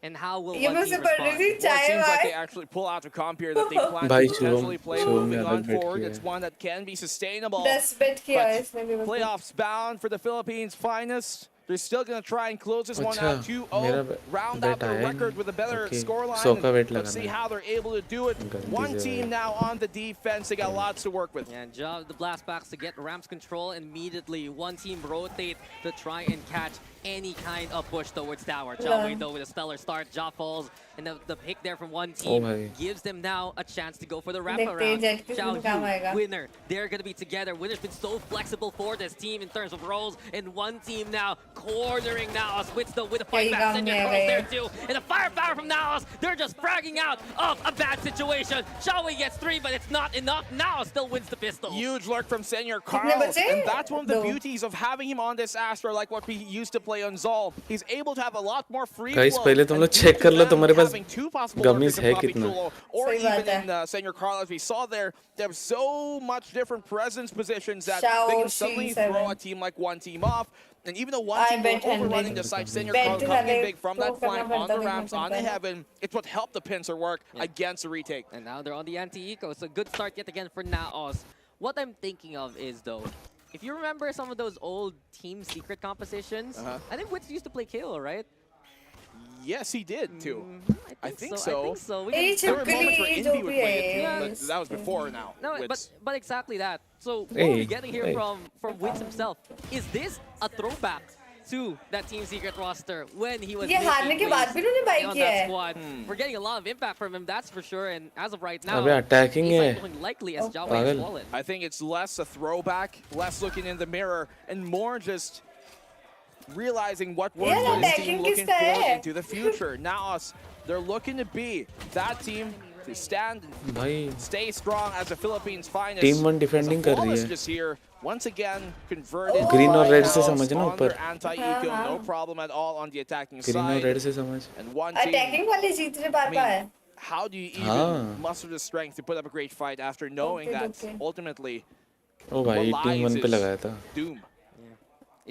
And how will ये one मुझसे team पढ़ रही respond? थी Well, it चाय seems like they Y. actually pull out a comp here that they plan भाई to Shubham potentially play Shubham moving ने on अलग बेट forward. किया It's है। one that can be sustainable. 10 bet किया है But इसने भी मुझे। playoffs bound for the Philippines' finest. They're still going to try and close this one अच्छा out 2-0, मेरा round out bet their आया record नहीं। with a better okay 100 scoreline. का वेट Let's see लगाना how they're able to do it. गलती One से team भाई। now on the defense. They got lots to work with. And job the blast backs to get Ram's control immediately. One team rotate to try and catch any kind of push towards tower. Ja Wei though with a stellar start. Ja falls, and the pick there from one team भाई। gives them now a chance to go for the देखते हैं wraparound. Jet किस Xiao दिन काम आएगा। Yu, Winner, they're gonna be together. Winner's been so flexible for this team in terms of roles, and one team now cornering Naos with a fight सही back. काम Senior है Carl's there भाई। too, and a firepower from Naos. They're just fragging out of a bad situation. Xiao Wei gets 3, but it's not enough. Naos still wins the pistol. Huge lurk from Senior कितने Carl. बचे? And that's one of the दो। beauties of having him on this Astra, like what we used to play on Zol. He's able to have a lot more free Guys, flow. पहले तुम and लोग due check to कर लो them तुम्हारे पास having two possible gummies lurkers in है Papi कितना। Chulo, or सही even बात है। in Senior Carl, as we saw there, they have so much different presence positions that Xiao they can Shi suddenly 7. throw a team like one team off. And even though one I team bet was overrunning 100. the site, Senior Bet Carl coming in वाले big from को that करना flank on the पड़ता है, ramps, देखना on the पड़ता है। heaven. It's what helped the pincer work against the retake. And now they're on the anti-eco, so good start yet again for Naos. What I'm thinking of is, though, if you remember some of those old Team Secret compositions, I think Wits used to play KO, right? Yes, he did too. I I think think so. I so. think so. We Hey, can- There were moments where Chipkali, Envy would play it too, Yeah. but that was before now. No, Wits. but exactly that. So what are we Hey, getting here hey. from Wits himself? Is this a throwback to that Team Secret roster when he was ये हारने making के बाद waves भी उन्होंने buy on किया that है। squad? We're getting a lot of impact from him, that's for sure. And as of right now, अबे attacking he's है। like looking likely as Jao Wei has पागल। fallen. I think it's less a throwback, less looking in the mirror, and more just realizing what works Yeah, for this team attacking looking किसका forward है? into the future. Now they're looking to be that team to stand and भाई stay strong as the Philippines' finest. Team one defending There's a कर रही flawless है। just here, once again converted. Green और by red से Naos समझना on ऊपर। their anti-eco, no problem at all on the attacking green और side. Red से समझ। And one team, अटैकिंग वाले जीत रहे बार I mean, बार है। how do you even हाँ। muster the strength to put up a great fight after knowing Okay, that okay. ultimately ओ भाई what team lies one पे is लगाया था। doom?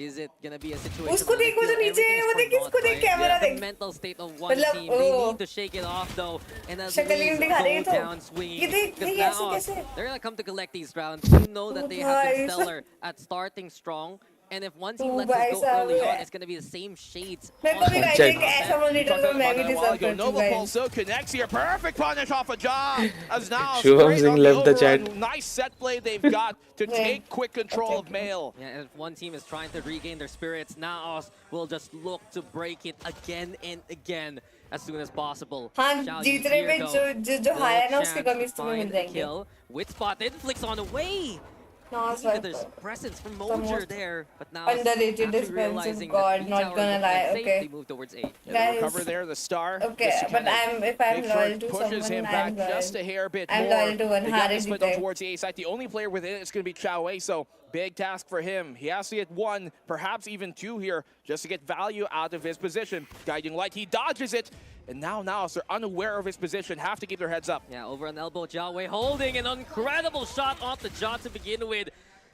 Is it gonna be a situation उसको where they देखो feel तो नीचे, everything's वो for देख naught, इसको देख right? कैमरा The देख। mental state of one मतलब, team, they oh। need to shake it off though. And as शक्ल Leeds दिखा रही है go तो। down swinging, ये देख, because ये ऐसे now कैसे? they're gonna come to collect these rounds. You know that they have been guys. stellar at starting strong. And if one team Oh, lets us guys, go early on, yeah. it's gonna be the same shades. मेरे को भी on guys Check. एक ऐसा monitor Talked तो about मैं भी that a while deserve ago. करती हूँ Nova guys. also connects here. Perfect punish off a jaw. As now Shubham straight Singh on the left the overrun. chat. Nice set play they've got to Yeah. take quick control of Okay. Mail. Yeah, and if one team is trying to regain their spirits, Naos will just look to break it again and again. as soon as possible. हाँ Xiao जीतने Yu's पे here, जो though. जो जो Still हारा a है ना उसके chance कमीज to तुम्हें मिल find a जाएंगे. kill. Wit spotted, flicks on away. No, See that there's presence from Mojer there, but now underrated after defensive realizing god, that not gonna lie, okay. they move towards A. Yeah, the Guys, recover there, the star. Okay, just to but kinda if I'm make sure loyal it to pushes him someone, back I'm loyal. just a hair bit I'm more. loyal to one. The Hard gap is as split you on say. towards the A side. The only player within it is going to be Chao Wei, so big task for him. He has to get 1, perhaps even 2 here, just to get value out of his position. Guiding light, he dodges it, and now they're unaware of his position, have to keep their heads up. Yeah, over an elbow, Jia Wei holding an incredible shot off the jaw to begin with.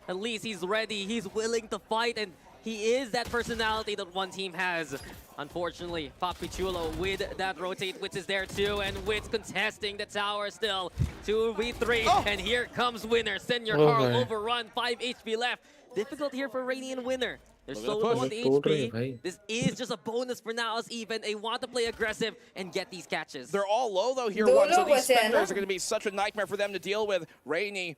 At least he's ready, he's willing to fight, and he is that personality that one team has. Unfortunately, Papi Chulo with that rotate, Wits is there too, and Wits contesting the tower still. 2v3, and here comes Winner. Senior Carl overrun, 5 HP left. Difficult here for Rainy and Winner. They're so low on the HP. This is just a bonus for now, as even they want to play aggressive and get these catches. They're all low though here, Dono so these बचे हैं Spectres ना? are going to be such a nightmare for them to deal with. Rainy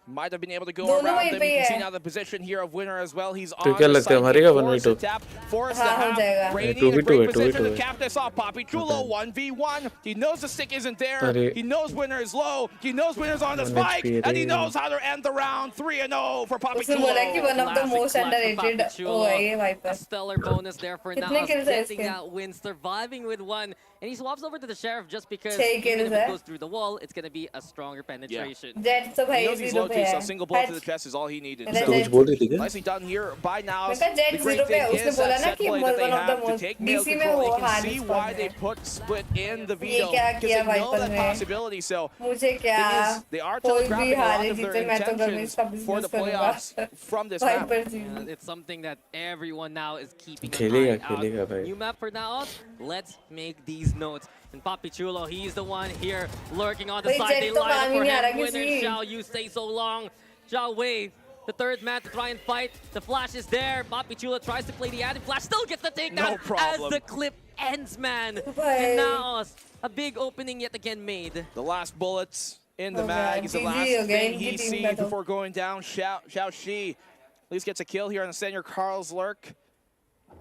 might have been able to go Dono around वहीं them. पे You he can see है. now the position here of Winner as well. He's तो on क्या the लगता है, site. मारेगा Forced to 1v2? tap, forced to हाँ, हो have जाएगा. Rainy 2v2 in a great है, position 2v2 to cap this off. Papi Chulo 1v1. He knows the stick isn't there. अरे. He knows Winner is low. He knows Winner's on the 1 spike, HP and he रे. knows how to end the round. 3-0 for Papi उसने बोला कि Chulo. one of the Classic most clutch for underrated Papi Chulo. वो है ये A Viper. stellar bonus there for कितने now. kills है Getting इसके? that win, surviving with 1. And he swaps over to the Sheriff just because 6 even kills if it है. goes through the wall, it's going to be a stronger penetration. Jet तो He भाई knows he's 0 low पे too, so है. a single bullet to the chest is all he needed. मैंने So, तो कुछ बोल रही थी क्या? nicely done here by now. मैं कहा Jet The great 0 पे thing उसने is बोला that ना set कि play that they one of the have to most take nail DC में control. वो You can hard see spot why है. they put split in the ये veto क्या because किया they know Viper that ने? possibility. So मुझे क्या thing is, they are कोई भी telegraphing a lot हारे of their जीते मैं तो गमीज intentions का for बिजनेस the playoffs करूंगा. from this map. Viper Yeah, जी. it's something that everyone now is keeping an खेलेगा, eye out. खेलेगा भाई. New map for now. Let's make these notes. And Papi Chulo, he's the one here lurking on the भाई side. Jet They तो line up काम ही for नहीं आ रहा him. Winner, किसी. Xiao Yu stay so long. Xiao Wei, the third man to try and fight. The flash is there. Papi Chulo tries to play the anti-flash. Still gets the takedown No problem. as the clip ends, man. Bye. And now a big opening yet again made. The last bullets in the Oh, mag man. is the GG last again. thing he GG sees battle. before going down. Xiao Shi at least gets a kill here on the senior Carl's lurk.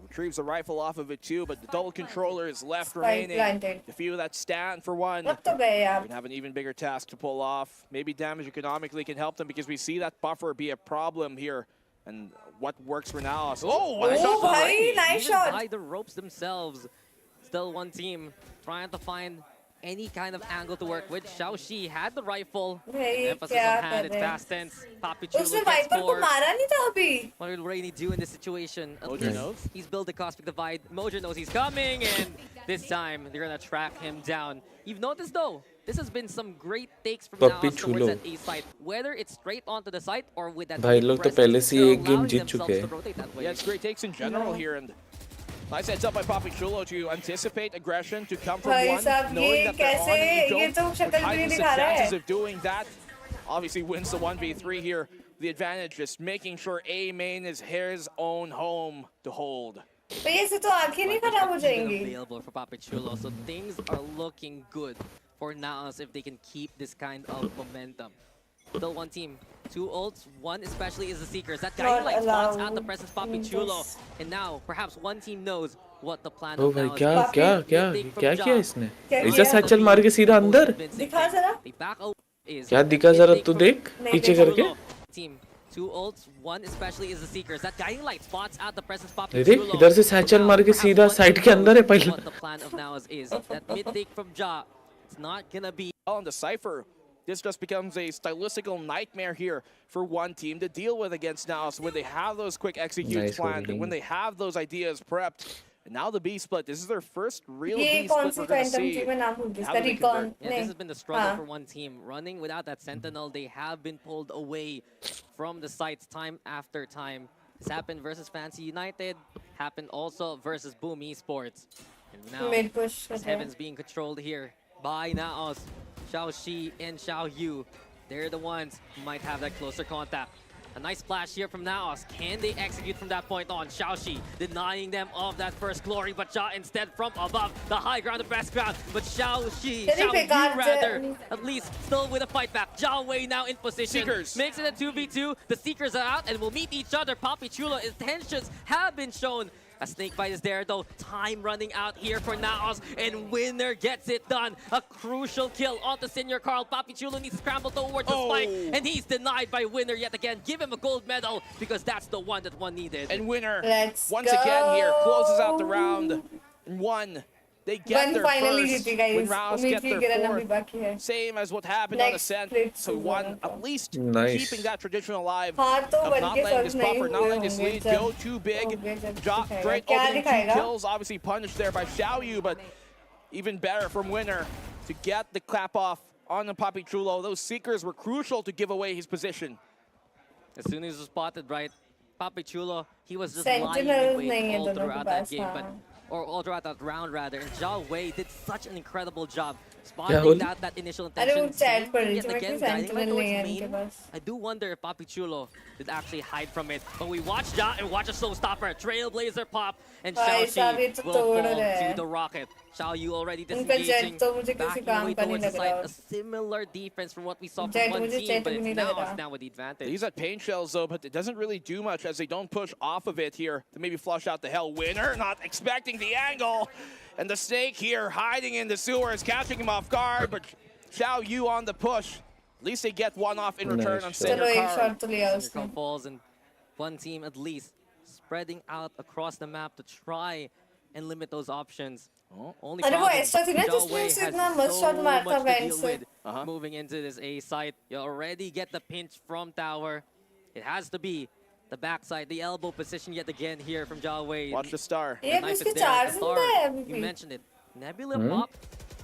Retrieves the rifle off of it too, but the double controller is left Spike remaining. planted. The few that stand for one. अब तो गए We आप. can have an even bigger task to pull off. Maybe damage economically can help them because we see that buffer be a problem here. And what works for now? So, what a Oh, shot from bhai, Rainy. nice Even shot. by the ropes themselves. Still one team trying to find any kind of angle to work with. Xiao Shi had the rifle. भाई Emphasis क्या on hand, कर it's रहे हैं? fast tense. Papi Chulo उसने gets Viper को 4. मारा नहीं था अभी. What will Rainy do in this situation? At Mojo least knows. he's built the Cosmic Divide. Mojo knows he's coming, and this time they're gonna track him down. You've noticed though, this has been some great takes from Papi now towards Chulo. that A site. Whether it's straight onto the site or with that भाई mid लोग तो presence, पहले से ही they're एक game allowing जीत themselves चुके to हैं. rotate that way. Yeah, it's great takes in general here, and nice heads up by Papi Chulo to anticipate aggression to come from भाई one, साहब, knowing ये that they're on कैसे- an ये eco, तो which शक्ल भी नहीं heightens the दिखा रहा है. chances of doing that. Obviously wins the 1v3 here. The advantage just making sure A main is his own home to hold. भाई ऐसे तो आंखें नहीं खराब हो Even जाएंगी. available for Papi Chulo, so things are looking good for Naos if they can keep this kind of momentum. Still one team, 2 ults, one especially is the Seekers. That guy Not like spots allowed out the presence Papi in Chulo, this. and now perhaps one team knows what the plan O of भाई Naos क्या is. क्या क्या Mid-take from क्या Ja. किया इसने? क्या ऐसा किया? सैचल मार के सीधा अंदर? दिखा जरा. The back out is क्या दिखा जरा mid-take तू from देख नहीं पीछे देखा. करके. Team, 2 ults, one especially is the Seekers. That guiding light spots out the presence Papi ये देख, Chulo. इधर से सैचल Now, मार के perhaps सीधा one साइड team के अंदर है knows पहले. what the plan of Naos is. That mid-take from Ja, it's not gonna be On the Cypher, this just becomes a stylistical nightmare here for one team to deal with against Naos when they have those quick executes Nice planned, holding. when they have those ideas prepped. And now the B split. This is their first real ये B कौन split C we're going to Phantom see. थी मैं नाम भूल गई. How इसका do they recon convert? Yeah, this नहीं. has been the struggle हाँ. for one team. Running without that Sentinel, they have been pulled away from the sites time after time. This happened versus Fancy United, happened also versus Boom Esports. And now, Mid push. as Heaven's being controlled here by Naos, Xiao Shi and Xiao Yu. They're the ones who might have that closer contact. A nice splash here from Naos. Can they execute from that point on? Xiao Shi denying them of that first glory, but Ja instead from above. The high ground, the best ground. But Xiao Shi, Can he Xiao pick Yu out rather, at least still with a fight back. Zhao Wei now in position. Seekers. Makes it a 2v2. The Seekers are out and will meet each other. Papi Chulo, intentions have been shown. A snake bite is there though. Time running out here for Naos, and Winner gets it done. A crucial kill onto Senior Carl. Papi Chulo needs to scramble towards the spike, and he's denied by Winner yet again. Give him a gold medal because that's the one that one needed. And Winner, Let's once go. again here, closes out the round. And one, they get One their finally first. जीती guys. When Rouse उम्मीद get थी their गिरना भी fourth. बाकी है. Same as what happened on Next Ascent. split So one, at least Nice. keeping that tradition alive. हाँ तो Of बन not के letting फर्क this नहीं buffer, not हुए letting this होंगे lead जब go too big. होंगे जब Drop दिखाएगा. straight क्या opening 2 दिखाएगा? kills, obviously punished there by Xiaoyu, but even better from Winner to get the clap off on the Papi Chulo. Those Seekers were crucial to give away his position. As soon as he was spotted, right, Papi Chulo, he was just Sentinel lying in wait नहीं है all दोनों के throughout that pass, game, but हाँ. or all throughout that round rather. And Zhao Wei did such an incredible job Hola? spotting that initial अरे वो intention. chat पढ़ रही Yet थी मैं again, कि guiding by Sentinel towards नहीं है main. इनके पास. I do wonder if Papi Chulo did actually hide from it. But we watch Zhao and watch a slow stopper. Trailblazer pop, and भाई साहब ये Xiaoxi तो will तोड़ fall रहा है. to the rocket. Xiaoyu already उनका disengaging, jet तो मुझे किसी backing काम away का नहीं towards the लग side. रहा. A similar defense from what we saw Jet from one मुझे team, jet but भी it's नहीं लग Naos रहा. now with the advantage. He's at pain shells though, but it doesn't really do much as they don't push off of it here to maybe flush out the hell. Winner not expecting the angle, and the snake here hiding in the sewer is catching him off guard, but Xiao Yu on the push. At least they get one off in return on Nice Senior चलो एक Carl. Shot तो लिया Senior उसने. Carl falls, and one team at least spreading out across the map to try and limit those options. Only अरे वो problem, extra थी ना, Zhao जिसमें Wei उसे has इतना must shot so मारा था much to vent deal से. with moving into this A site. You already get the pinch from tower. It has to be the backside, the elbow position yet again here from Zhao Wei. Watch the star. ये Knife उसके is there, चार the जिंदा star, है अभी you भी. mentioned it. Nebula pop.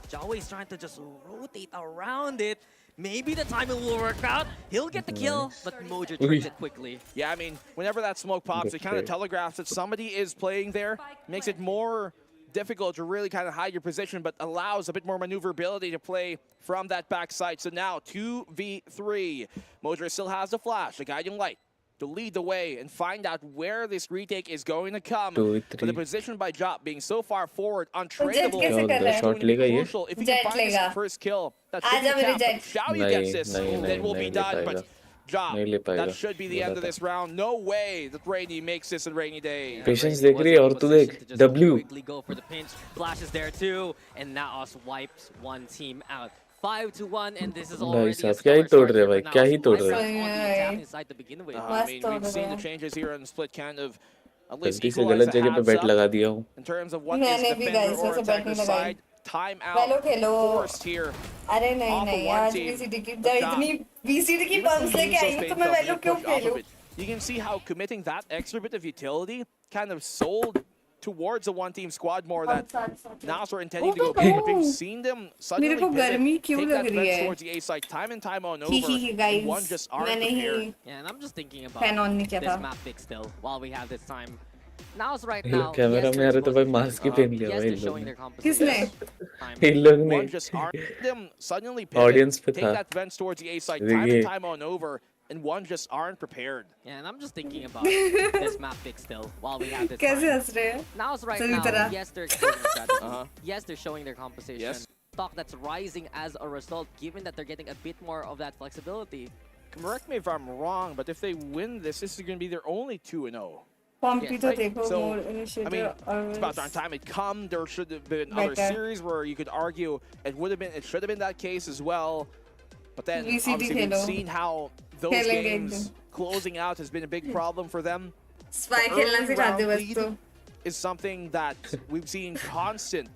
Zhao Wei is trying to just rotate around it. Maybe the timing will work out. He'll get the kill, but Mojo turns it quickly. Yeah, I mean, whenever that smoke pops, it kind of Okay. telegraphs that somebody is playing there. Makes it more difficult to really kind of hide your position, but allows a bit more maneuverability to play from that backside. So now 2v3. Mojo still has the flash, the guiding light, to lead the way and find out where this retake is going to come. 2v3. But the position by Jop being so far forward, Jet untradeable, कैसे कर रहा है? Shot लेगा ये? crucial. If you Jet can find this लेगा. first kill, that आजा should be मेरे capped. Jet. If Xiaoyu gets this, नहीं, then we'll be नहीं ले done. पाएगा. But Job, नहीं ले पाएगा. that should be the end of this round. No way that Rainy makes this a rainy day. Patience Rainy देख रही है was और in तू position देख, to just W. quickly go for the pinch. Flash is there too, and Naos wipes one team out. 5-1, and this is already a साहब, क्या ही stellar तोड़ start रहे here भाई, for क्या ही Naos. तोड़ Nice रहे. run on the attacking side to begin with. I Must mean, totally. we've seen the changes here on the split kind of at least गलती से equalize गलत the जगह पे halves बैट up लगा दिया हूँ. in terms of what मैंने is भी defender guys or वैसे बैट attacker नहीं लगाई. side. Time Valo out Khelo. forced here. अरे नहीं Off of नहीं one आज team. VCT की But इतनी VCT की Even some पंप्स लेके teams आई will हूँ तो fade मैं themselves, वैलो they क्यों push off of खेलूं? it. You can see how committing that extra bit of utility kind of sold towards a one-team squad more that Naos were intending to go big, but we've seen them suddenly को गर्मी pivot, क्यों take लग that रही fence है? towards the A side time and time on over, he and guys one just aren't मैंने prepared. He Yeah, and I'm just thinking about fan on नहीं किया this था. map pick still while we have this time. Naos right ये now. Camera yes, में they're आ रहा तो भाई exposing mask ही themselves. पहन लिया Yes, भाई they're इन लोगों showing ने. their composition. किसने? Time. इन लोगों ने One just aren't them suddenly pivot, Audience पे take था. that fence towards the A side देखिए. time and time on over, and one just aren't prepared. Yeah, and I'm just thinking about this map pick still while we have this कैसे time. हंस रहे हैं? Naos right सभी now, तरह. yes, they're exposing their strategy. Uh-huh. Yes, they're showing their composition. Yes. Stock that's rising as a result, given that they're getting a bit more of that flexibility. Correct me if I'm wrong, but if they win this, this is going to be their only 2-0. Pump भी तो right? देखो So, more I mean, initiative it's about darn time it come. There should have been other Better. series where you could argue it should have been that case as well. But then VCT obviously we've Khelo. seen how those खेलेंगे games closing out has been a big problem for them. Spy The खेलना early सिखा round दे बस lead तो. is something that we've seen constant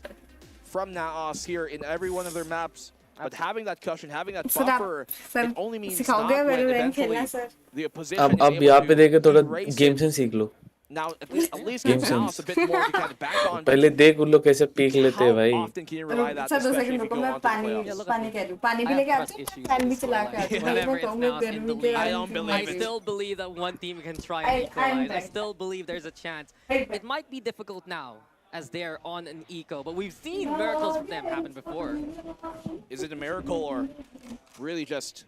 from Naos here in every one of their maps. But having that cushion, having that sir buffer, आप it only means सिखाओगे not when Valorant eventually खेलना sir? the opposition is अब able यहाँ पे to देखे थोड़ा erase game it. Sense सीख लो. Now, at least Game gives Naos sense. a bit more to kind of back on. but पहले देख उन लोग कैसे पीक लेते हैं How भाई. often can you rely that, sir 2 especially second if you रुको go मैं on to the पानी playoffs? पानी कह दूं पानी भी I have लेके trust आते issues फैन भी with this चला के scoreline. आते Whenever मैं it's कहूंगा Naos in the गर्मी के lead. I don't believe I it. still believe that one team can try I'm and equalize. I back. still believe there's a chance. Right back. It might be difficult now as they're on an eco, but we've seen miracles from them happen before. Is it a miracle or really just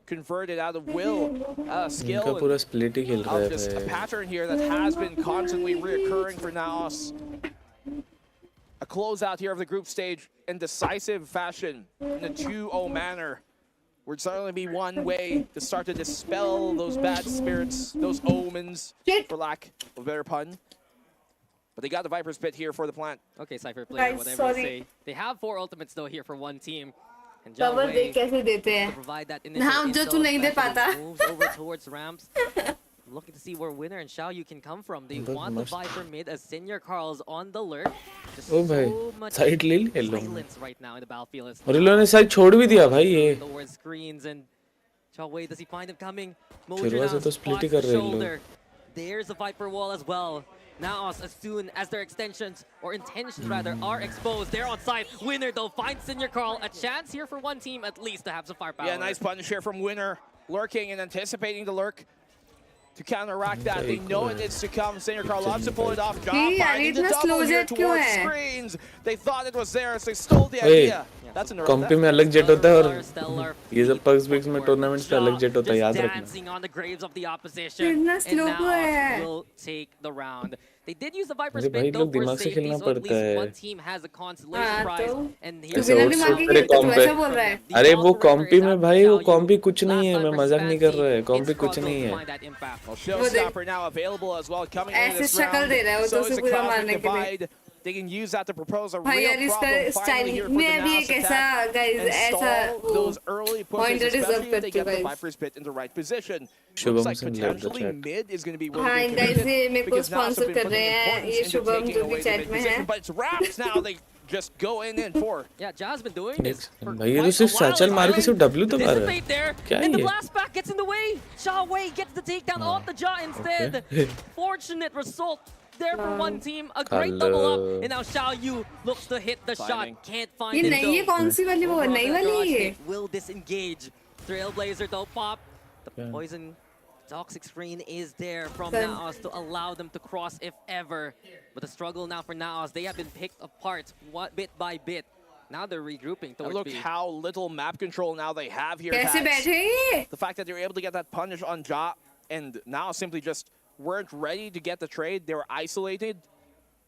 converted out of will, इनका skill, पूरा and split ही खेल रहा of है just a भाई. pattern here that has been constantly reoccurring for Naos? A closeout here of the group stage in decisive fashion in a 2-0 manner would certainly be one way to start to dispel those bad spirits, those omens, for lack of a better pun. But they got the Viper's Pit here for the plant. Okay, Cypher player, Guys, whatever sorry. you say. They have 4 ultimates though here for one team. And Cover देख Wei कैसे देते to हैं provide that initial हाँ जो intel, तू नहीं दे especially पाता moves over towards ramps. Looking to see where Winner and Xiaoyu can come from. They That's want the must. Viper mid as Senior Carl's on the lurk. Just Oh भाई, so much side ले ली इन लोगों ने। silence right now in the battlefield. It's और इन लोगों ने side छोड़ भी दिया भाई ये। towards screens and Wei, does he find him coming? शुरुआत से तो split ही कर रहे हैं इन लोग। There's the Viper wall as well. Now, as soon as their extensions, or intentions rather, are exposed, they're on site. Winner, though, finds Senior Carl. A chance here for one team, at least, to have some firepower. Yeah, nice punish here from Winner. Lurking and anticipating the lurk to counteract that. They know it is to come. Senior Carl loves to pull it off. Job finding the double here towards screens. They thought it was theirs. They stole the idea. That's an कॉम्पी में अलग jet होता है और Stellar, ये सब pugs बिग्स में tournaments पे अलग जेट होता है याद just रखना। dancing on the graves of the opposition, कितना and slow now है। will take the round. They did use the Viper अरे भाई spin though लोग for दिमाग से safety, खेलना so at पड़ता least है। one team has a consolation हाँ, prize. तो And तू here's ऐसे बिना और दिमाग शूट के करे खेलता कॉम तू पे। ऐसा बोल रहा है अरे वो कॉम्पी में भाई वो कॉम्पी कुछ नहीं है, मैं मजाक नहीं कर रहा है, कॉम्पी कुछ नहीं है। Well, Showstopper now available as well, coming into ऐसे this शक्ल round. दे रहा है वो So तो is उसे the पूरा Cosmic मारने के लिए। Divide. They can use that to propose a हाँ real यार इसका problem finally style here for the मैं भी Naus एक ऐसा attack गाइस and ऐसा stall those early pushes, pointer deserve especially if they करते get the guys Viper's Pit in the right position. Shubham Looks like Singh led the potentially chat. mid is going to be where हाँ they guys commit ये it, मेरे को because Naus have sponsor been कर putting रहे हैं importance ये into Shubham taking जो away भी the चैट mid में position, है but it's Raps now they just go in for. Yeah, Jazz been doing this for भाई ये तो quite सिर्फ a while. सैचल मार के सिर्फ W The तो मार रहा है। dissipate there, क्या and the है ये? blast back gets in the way. Wei gets the takedown off the jaw instead. Fortunate result there for one team. A great double up, and now Xiaoyu looks to hit the Timing. shot. Can't find ये it नहीं है though. कौन सी वाली वो Overall, नई the वाली garage है hit will disengage. Trailblazer though pop. The Yeah. poison toxic screen is there from Then- Naos to allow them to cross if ever. But the struggle now for Naos, they have been picked apart bit by bit. Now they're regrouping And towards look B. how little map control now they have here. कैसे Tax. बैठे ये The fact that they were able to get that punish on Ja and now simply just weren't ready to get the trade. They were isolated.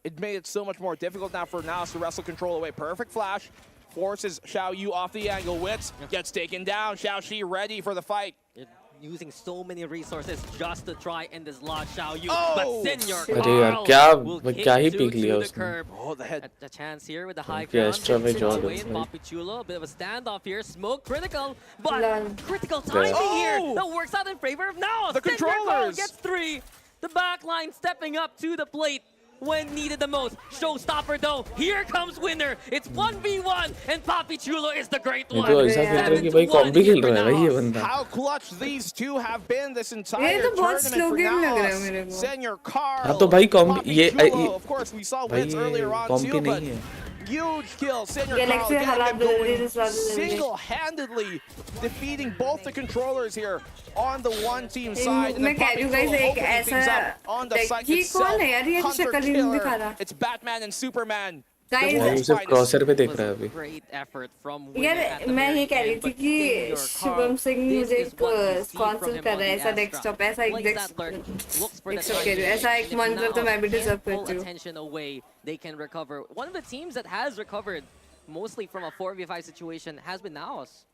It made it so much more difficult now for Naos to wrestle control away. Perfect flash. Forces Xiao Yu off the angle. Wits gets taken down. Xiao Shi ready for the fight. They're using so many resources just to try and dislodge Xiaoyu. Oh! But Senior अरे यार Carl क्या will क्या ही kick peak to लिया the उसने। curb. Oh, the head. A chance here with the high क्या ground. extra में jaw Win, they Poppy Chulo, a bit of a standoff here. Smoke critical, but Lol. critical timing Oh! here. That works out in favor of Naos. The Senior Carl controllers. gets 3. The back line stepping up to the plate when needed the most. Showstopper though. Here comes Winner. It's 1v1, and Poppy Chulo is the great ये one. तो ऐसा खेल रहा है कि भाई कॉम्पी खेल रहा है भाई ये बंदा। How clutch these two have been this entire ये तो बहुत tournament slow for game लग रहा है Naos. मेरे को। Senior Carl. हाँ तो भाई कॉम्पी Poppy ये Chulo. Of course, we saw भाई wins ये earlier on कॉम्पी too, but नहीं है। huge kill. Senior Galaxy Carl हालात getting बदल रही him है going इस बात में। single-handedly defeating both the controllers here on the one-team side. And मैं then कह Poppy रही हूँ guys, Chulo एक opening things ऐसा- up on the like, site ये itself. कौन है यार? ये तो Hunter शक्ल ही नहीं दिखा Killer. रहा। It's Batman and Superman. Guys, The भाई world's सिर्फ finest. क्रॉसर पे देख Was रहा है a अभी। great effort from Winner यार at the मैं very ये कह रही end, थी but कि Senior Shubham Carl, Singh this मुझे is what we see sponsor from him कर on रहा है the ऐसा Astra. डेस्कटॉप ऐसा एक Plays that lurk, looks for the desktop कह target, रही हूँ ऐसा एक and if मॉनिटर तो Naos मैं भी can't डिजर्व pull करती हूँ attention away, they can recover. One of the teams that has recovered mostly from a 4v5 situation has been Naos.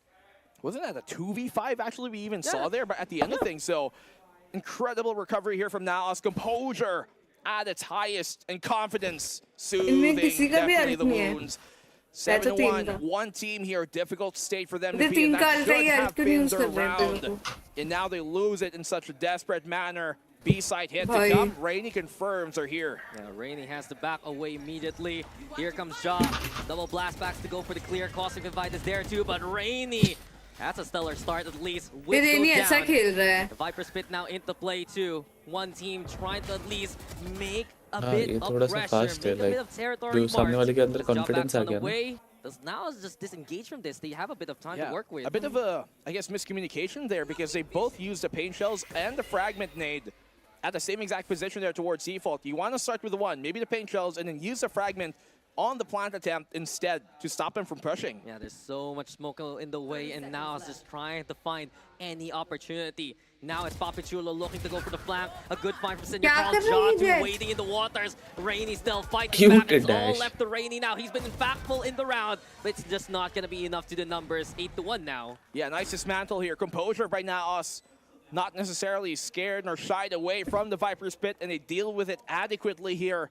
Wasn't that a 2v5 actually we even Yeah. saw there, but at the end of things, so incredible recovery here from Naos. Composure at its highest and confidence soothing किसी का भी definitely earth the नहीं है। wounds. That's a team 7-1, का। one team here, difficult state for them to इधर be team in. का That earth should है have यार क्यों been यूज their कर रहे हैं तेरे round. को And now they lose it in such a desperate manner. B-side hit to Bhai. come. Rainy confirms are here. Yeah, Rainey has to back away immediately. Here comes Ja. Double blast backs to go for the clear. Cosmic Divide is there too, but Rainey, that's a stellar start at least. ये Wits रेनी go ऐसा down. खेल रहा है The Viper Spit now into play too. One team trying to at least make a हाँ, bit ये of थोड़ा सा pressure, fast है, make a bit like, of territory जो सामने marks. वाले के अंदर Jump confidence backs uh on the गया ना। way. Does now just disengage from this. They have a bit of time to work with. A bit of a, I guess, miscommunication there because they both used the pain shells and the fragment nade at the same exact position there towards default. You want to start with the one, maybe the pain shells, and then use the fragment on the plant attempt instead to stop them from pushing. Yeah, there's so much smoke in the way, and now it's just trying to find any opportunity. Now it's Papichulo looking to go for the flank. A good find from Senior क्या Carl. कर रही है Jatu Jet? waiting in the waters. Rainy still fighting Cute back. It's all dash. left to Rainy now. He's been impactful in the round, but it's just not going to be enough to the numbers. 8-1 now. Yeah, nice dismantle here. Composure by Naos. Not necessarily scared nor shied away from the Viper's Pit, and they deal with it adequately here.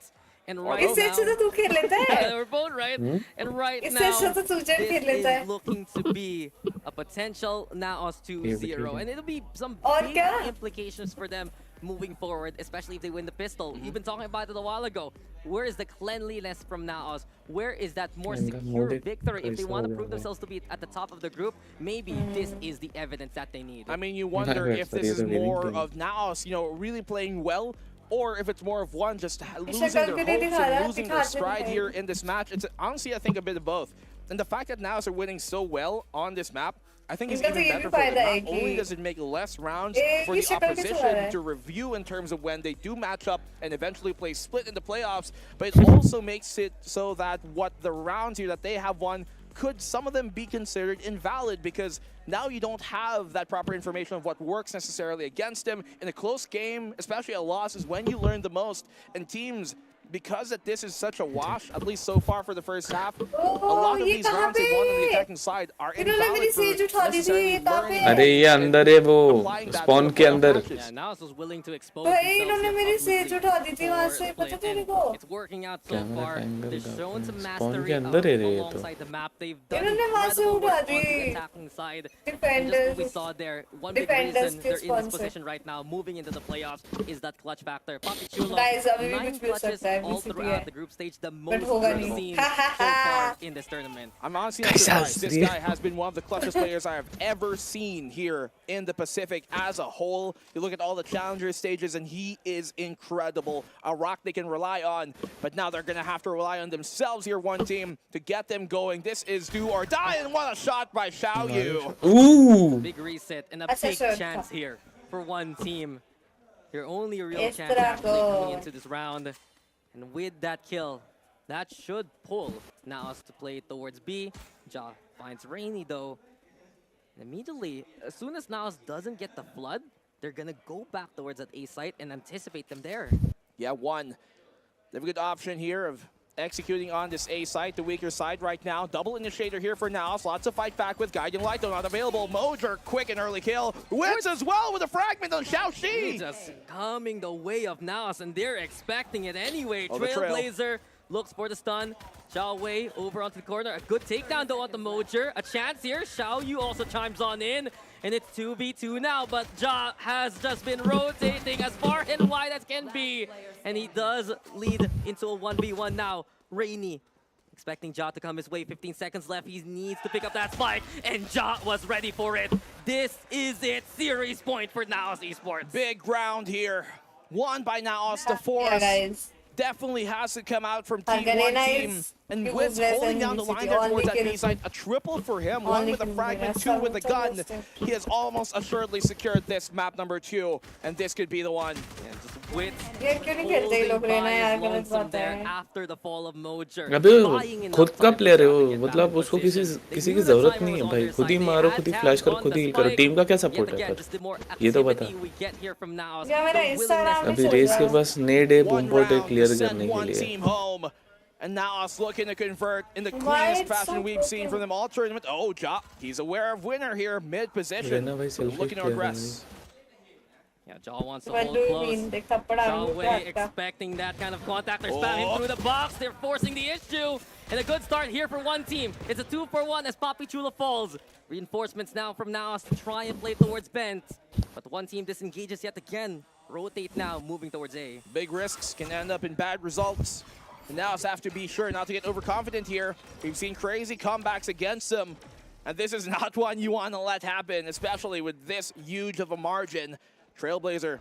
minutes. And right इससे अच्छा तो now, तू खेल लेता है we're both right. And right इससे now, अच्छा तो तू चल खेल लेता this है is looking to be a potential Naos 2-0. And it'll be some और big क्या? implications for them moving forward, especially if they win the pistol. You've been talking about it a while ago. Where is the cleanliness from Naos? Where is that more secure victory? If they want to prove themselves to be at the top of the group, maybe this is the evidence that they need. I mean, you wonder if this is more of Naos, you know, really playing well, or if it's more of one just losing their hopes and losing their stride here in this match. It's honestly, I think, a bit of both. And the fact that Naos are winning so well on this map, I think is even better for them. Not only does it make less rounds for the opposition to review in terms of when they do match up and eventually play split in the playoffs, but it also makes it so that what the rounds here that they have won could some of them be considered invalid, because now you don't have that proper information of what works necessarily against them. In a close game, especially a loss, is when you learn the most. And teams, because that this is such a wash, at least so far for the first half, a lot of these rounds they won on the attacking side are invalid for necessarily learning. अरे ये अंदर है वो spawn के अंदर. Yeah, Naos was willing to expose themselves. It's working out so far. They've shown some mastery alongside the map. They've done incredible work on the attacking side. And just what we saw there, one big reason they're in this position right now, moving into the playoffs, is that clutch factor. Papi Chulo, 9 clutches all throughout the group stage, the most we've seen so far in this tournament. I'm honestly not surprised. This guy has been one of the clutchest players I have ever seen here in the Pacific as a whole. You look at all the challenger stages, and he is incredible. A rock they can rely on, but now they're going to have to rely on themselves here, one team, to get them going. This is do or die, and what a shot by Xiaoyu. Ooh. Big reset and a big chance here for one team. Your only real chance actually coming into this round. And with that kill, that should pull Naos to play towards B. Ja finds Rainy though. And immediately, as soon as Naos doesn't get the flood, they're gonna go back towards that A site and anticipate them there. Yeah, one. They have a good option here of executing on this A site, the weaker side right now. Double initiator here for Naos. Lots of fight back with Guiding Light, though not available. Mojer, quick and early kill. Wins as well with a fragment on Xiaoxi. Just coming the way of Naos, and they're expecting it anyway. Trailblazer looks for the stun. Xiao Wei over onto the corner. A good takedown though on the Mojer. A chance here. Xiaoyu also chimes on in. And it's 2v2 now, but Ja has just been rotating as far and wide as can be. And he does lead into a 1v1 now. Rainy expecting Ja to come his way. 15 seconds left. He needs to pick up that spike, and Ja was ready for it. This is it. Series point for Naos eSports. Big round here. Won by Naos. The force definitely has to come out from team one team. And Wiz holding down the line there towards that B side. A triple for him. One with a fragment, two with a gun. He has almost assuredly secured this map number 2. And this could be the one. Yeah, just Wit holding by his lonesome there after the fall of Mojer. अबे खुद का player है वो, मतलब उसको किसी की जरूरत नहीं है भाई. खुद ही मारो, खुद ही फ्लैश करो, खुद ही करो. टीम का क्या सपोर्ट है पर ये तो बता. अभी रेस के पास नेड है, बूमबॉट है क्लियर करने के लिए. And Naos looking to convert in the cleanest fashion we've seen from them all tournament. Oh, Ja, he's aware of winner here, mid position, looking to aggress. Yeah, Ja wants to hold close. Ja Wei expecting that kind of contact. They're spamming through the box. They're forcing the issue. And a good start here for one team. It's a 2-for-1 as Papi Chula falls. Reinforcements now from Naos to try and play towards Bent. But one team disengages yet again. Rotate now, moving towards A. Big risks can end up in bad results. And Naos have to be sure not to get overconfident here. We've seen crazy comebacks against them. And this is not one you want to let happen, especially with this huge of a margin. Trailblazer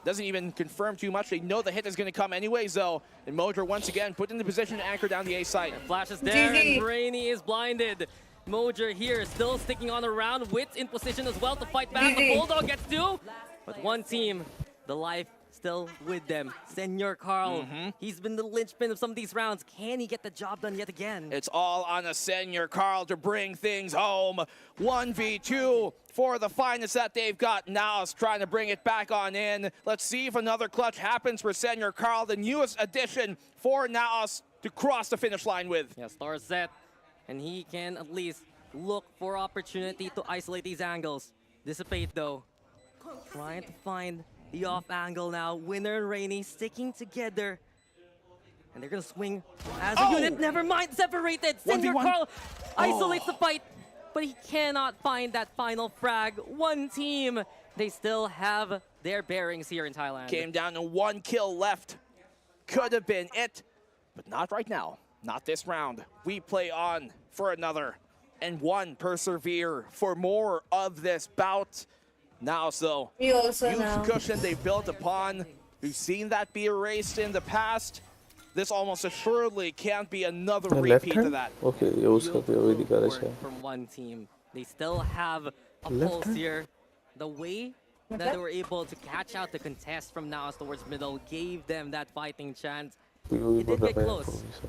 doesn't even confirm too much. They know the hit is going to come anyways, though. And Mojer once again put in the position to anchor down the A site. Flash is there, and Rainy is blinded. Mojer here still sticking on around. Wit's in position as well to fight back. The Bulldog gets 2. But one team, the life still with them. Senor Carl, he's been the linchpin of some of these rounds. Can he get the job done yet again? It's all on a Senor Carl to bring things home. 1v2 for the finest that they've got. Now is trying to bring it back on in. Let's see if another clutch happens for Senor Carl, the newest addition for Naos to cross the finish line with. Yeah, star set, and he can at least look for opportunity to isolate these angles. Dissipate though. Trying to find the off angle now. Winner and Rainy sticking together. And they're gonna swing as a unit. Never mind, separated. Senor Carl isolates the fight, but he cannot find that final frag. One team, they still have their bearings here in Thailand. Came down to 1 kill left. Could have been it, but not right now. Not this round. We play on for another. And one persevere for more of this bout. Now, so We also huge now. cushion they built upon. We've seen that be erased in the past. This almost assuredly can't be another left repeat of hand that. Okay ये उसका भी वही दिखा रहा है From one team. They still have a Left pulse hand? here. The way that they were able to catch out the contest from Naos towards middle gave them that fighting chance. वही It did बोल get रहा close. है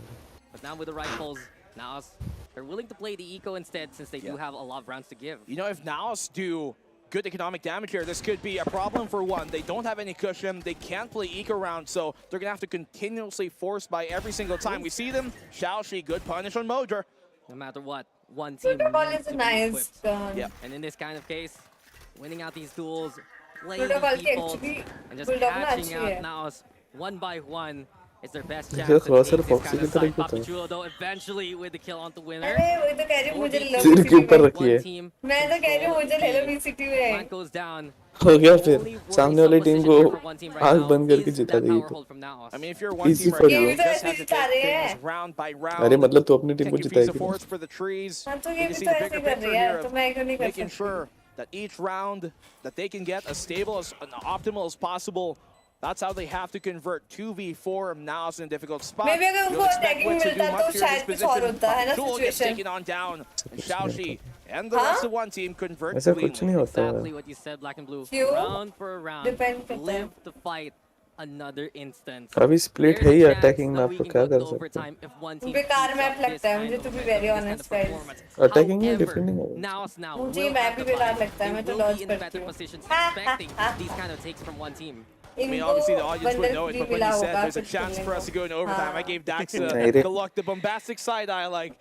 But now with the rifles, Naos, they're willing to play the eco instead since they do have a lot of rounds to give. You know, if Naos do good economic damage here, this could be a problem for one. They don't have any cushion. They can't play eco round, so they're going to have to continuously force by every single time we see them. Xiaoxi, good punish on Mojer. No matter what, one team Protocol needs is to a be nice equipped. gun. Yep. And in this kind of case, winning out these duels, playing Protocol the की default, actually and just build up ना catching अच्छी out है. Naos one by one is their best chance. ये to थोड़ा सा take this Foxy kind की of तरह side. ही होता है। Papi Chulo, though, eventually with the kill on the winner. अरे वही तो कह रही हूँ मुझे ले लो सिर के ऊपर VCT में. रखी है One team. मैं तो कह रही हूँ मुझे ले लो VCT में. Flank goes down. हो गया Only फिर worrisome सामने वाली टीम position को here for one team right आग now बंद करके is जिता that देगी power तो hold from Naos. I mean, if you're one Easy team for right now, you. you just have to जिता रहे take हैं. things round by round. अरे मतलब तू अपनी टीम को Can confuse the जिताएगी forest for the trees. हाँ तो You ये can भी see तो the ऐसे bigger ही कर picture रही है here तो of मैं क्यों नहीं कर making सकती. sure that each round that they can get as stable as optimal as possible. That's how they have to convert 2v4 now in a difficult spot. Maybe अगर You उनको don't expect attacking Win to do मिलता तो much here in शायद this कुछ और position. होता है ना Jewel gets situation. taken on down, and Xiaoxi and the Huh? rest of one team convert ऐसा कुछ cleanly. नहीं होता है Exactly what you said, Black and Blue. क्यों? Round for round, Depend करता है. live to fight another instance. अभी split There's है a ही chance अटैकिंग में that आप we तो can क्या go कर to सकते हैं overtime if one team बेकार keeps मैप up लगता है this मुझे kind to of be momentum, very this kind honest, of guys. performance. Attacking में However, डिफेंडिंग होगा Naos now मुझे will मैप have भी the बेकार fight. लगता है, They मैं तो will dodge be in करती better हूँ. positions, expecting these kind of takes from one team. I mean, obviously the audience would know it, but when you said there's a chance for us to go into overtime, I gave Dax the look, the bombastic side eye, like,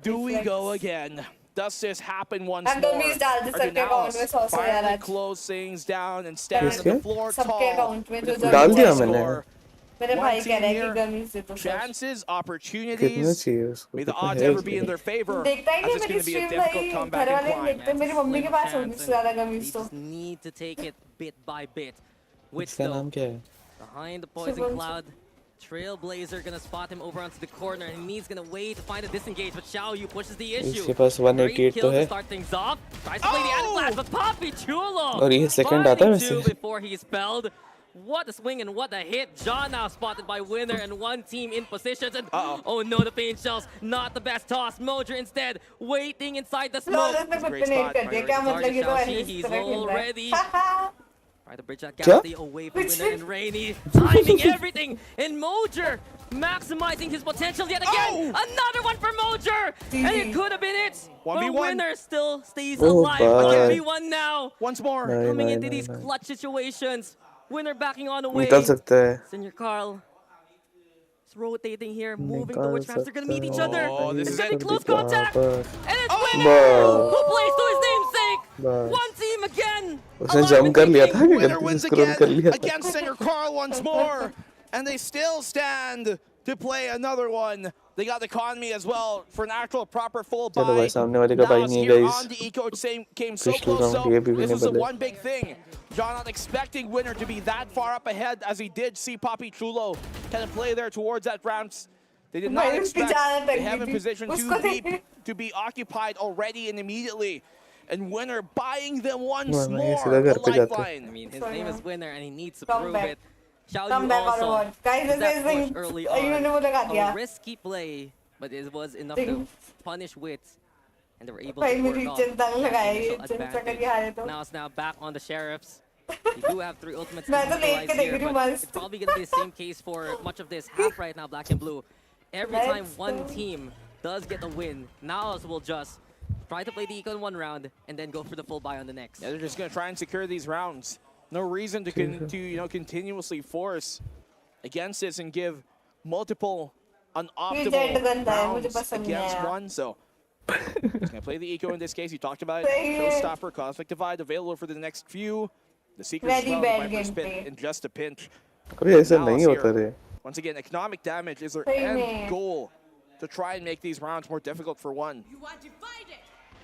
do we go again? Does this happen once हम more? तो मीज डाल दे Or do सबके account में Naos 100 यार finally आज. close things down and stand on किसके? the floor सबके tall? अकाउंट में with जो a जो डाल दिया three-point मैंने. score? मेरे One भाई कह team रहे हैं कि here, गमीज दे दो. Chances, कितना opportunities. चाहिए उसको May the कितना odds है ever be in उसके their favor, देखता ही as नहीं it's मेरी going to be a stream difficult भाई. comeback घर and वाले नहीं climb. देखते. मेरी मम्मी के पास होगी उससे ज्यादा They गमीज तो. just need to take it bit by bit. Which इसका though, नाम क्या है behind the poison Shubham. cloud, Trailblazer gonna spot him over onto the corner, and he's gonna wait to find a disengage, but Xiaoyu pushes the issue. इसके पास 188 Great तो kill to है start things off. Tries to play the anti blast, but Papi Chulo और ये second आता है finding two वैसे. before he's spelled. What a swing and what a hit. John now spotted by Winner and one team in positions. And oh no, the paint shells. Not the best toss. Mojer instead waiting inside the smoke. Lawrence ने खुद Great पे net spot. कर दिया. क्या मतलब ये तो Xiaoxi, enemy he's तरह खेल रहा already है. try to bridge that क्या? gap, stay away from Winner and Rainy. Timing everything. And Mojer maximizing his potential yet again. Another one for Mojer. And it could have been it. But 1v1. Winner still stays Oh, alive. bye. 1v1 now. Once more. नहीं Coming नहीं into नहीं these नहीं clutch situations. Winner backing on away. निकल सकता है Senior Carl is rotating here, moving निकाल towards perhaps they're gonna meet each other. Oh, this is It's gonna it. be close contact. बस And it's Oh! Winner who plays to his namesake. बस One team again. उसने alive jump and कर लिया kicking. था कि Winner गलती wins से scroll कर again लिया था against Senior Carl once more. And they still stand to play another one. They got the economy as well for an actual proper full buy. चलो भाई सामने वाले का Now भाई it's नहीं है here guys. on the eco came so पिछले close. round So ये भी this was the winnable है. one big thing. John not expecting Winner to be that far up ahead as he did see Papi Chulo kind of play there towards that ramps. They did not भाई उसकी expect जान they लगी have in थी. position too उसको deep to be occupied already and immediately. And Winner buying them once नहीं, more सीधा a घर पे जाते. lifeline. I mean, his name is Winner and he needs to Come prove back. it. Xiao Come Yu back or also what? Guys, did this that is push early इन्होंने वो लगा on. दिया. A risky play, but it was enough Thing. to punish Wits. And they were able भाई to मेरी work off चिंता that लगाई initial चिंता करके advantage. हारे तो. Now it's now back on the Sheriffs. They do have 3 ultimates to मैं तो लेट के utilize देख here, रही हूँ but मस्त. it's probably going to be the same case for much of this half right now, Black and Blue. Every time Let's one go. team does get a win, Naos will just try to play the eco in one round and then go for the full buy on the next. Yeah, they're just going to try and secure these rounds. No reason to continuously force against this and give multiple Reject unoptimal गंदा है, मुझे rounds पसंद नहीं against आया. one. So he's going to play the eco in this case. You talked about it. सही है. Showstopper, Cosmic Divide available for the next few. The Seekers as Very well, the bad Viper Spit gameplay. in just a pinch. अरे ऐसा Now नहीं it's होता here. रे Once again, economic damage is their सही end में. goal to try and make these rounds more difficult for one.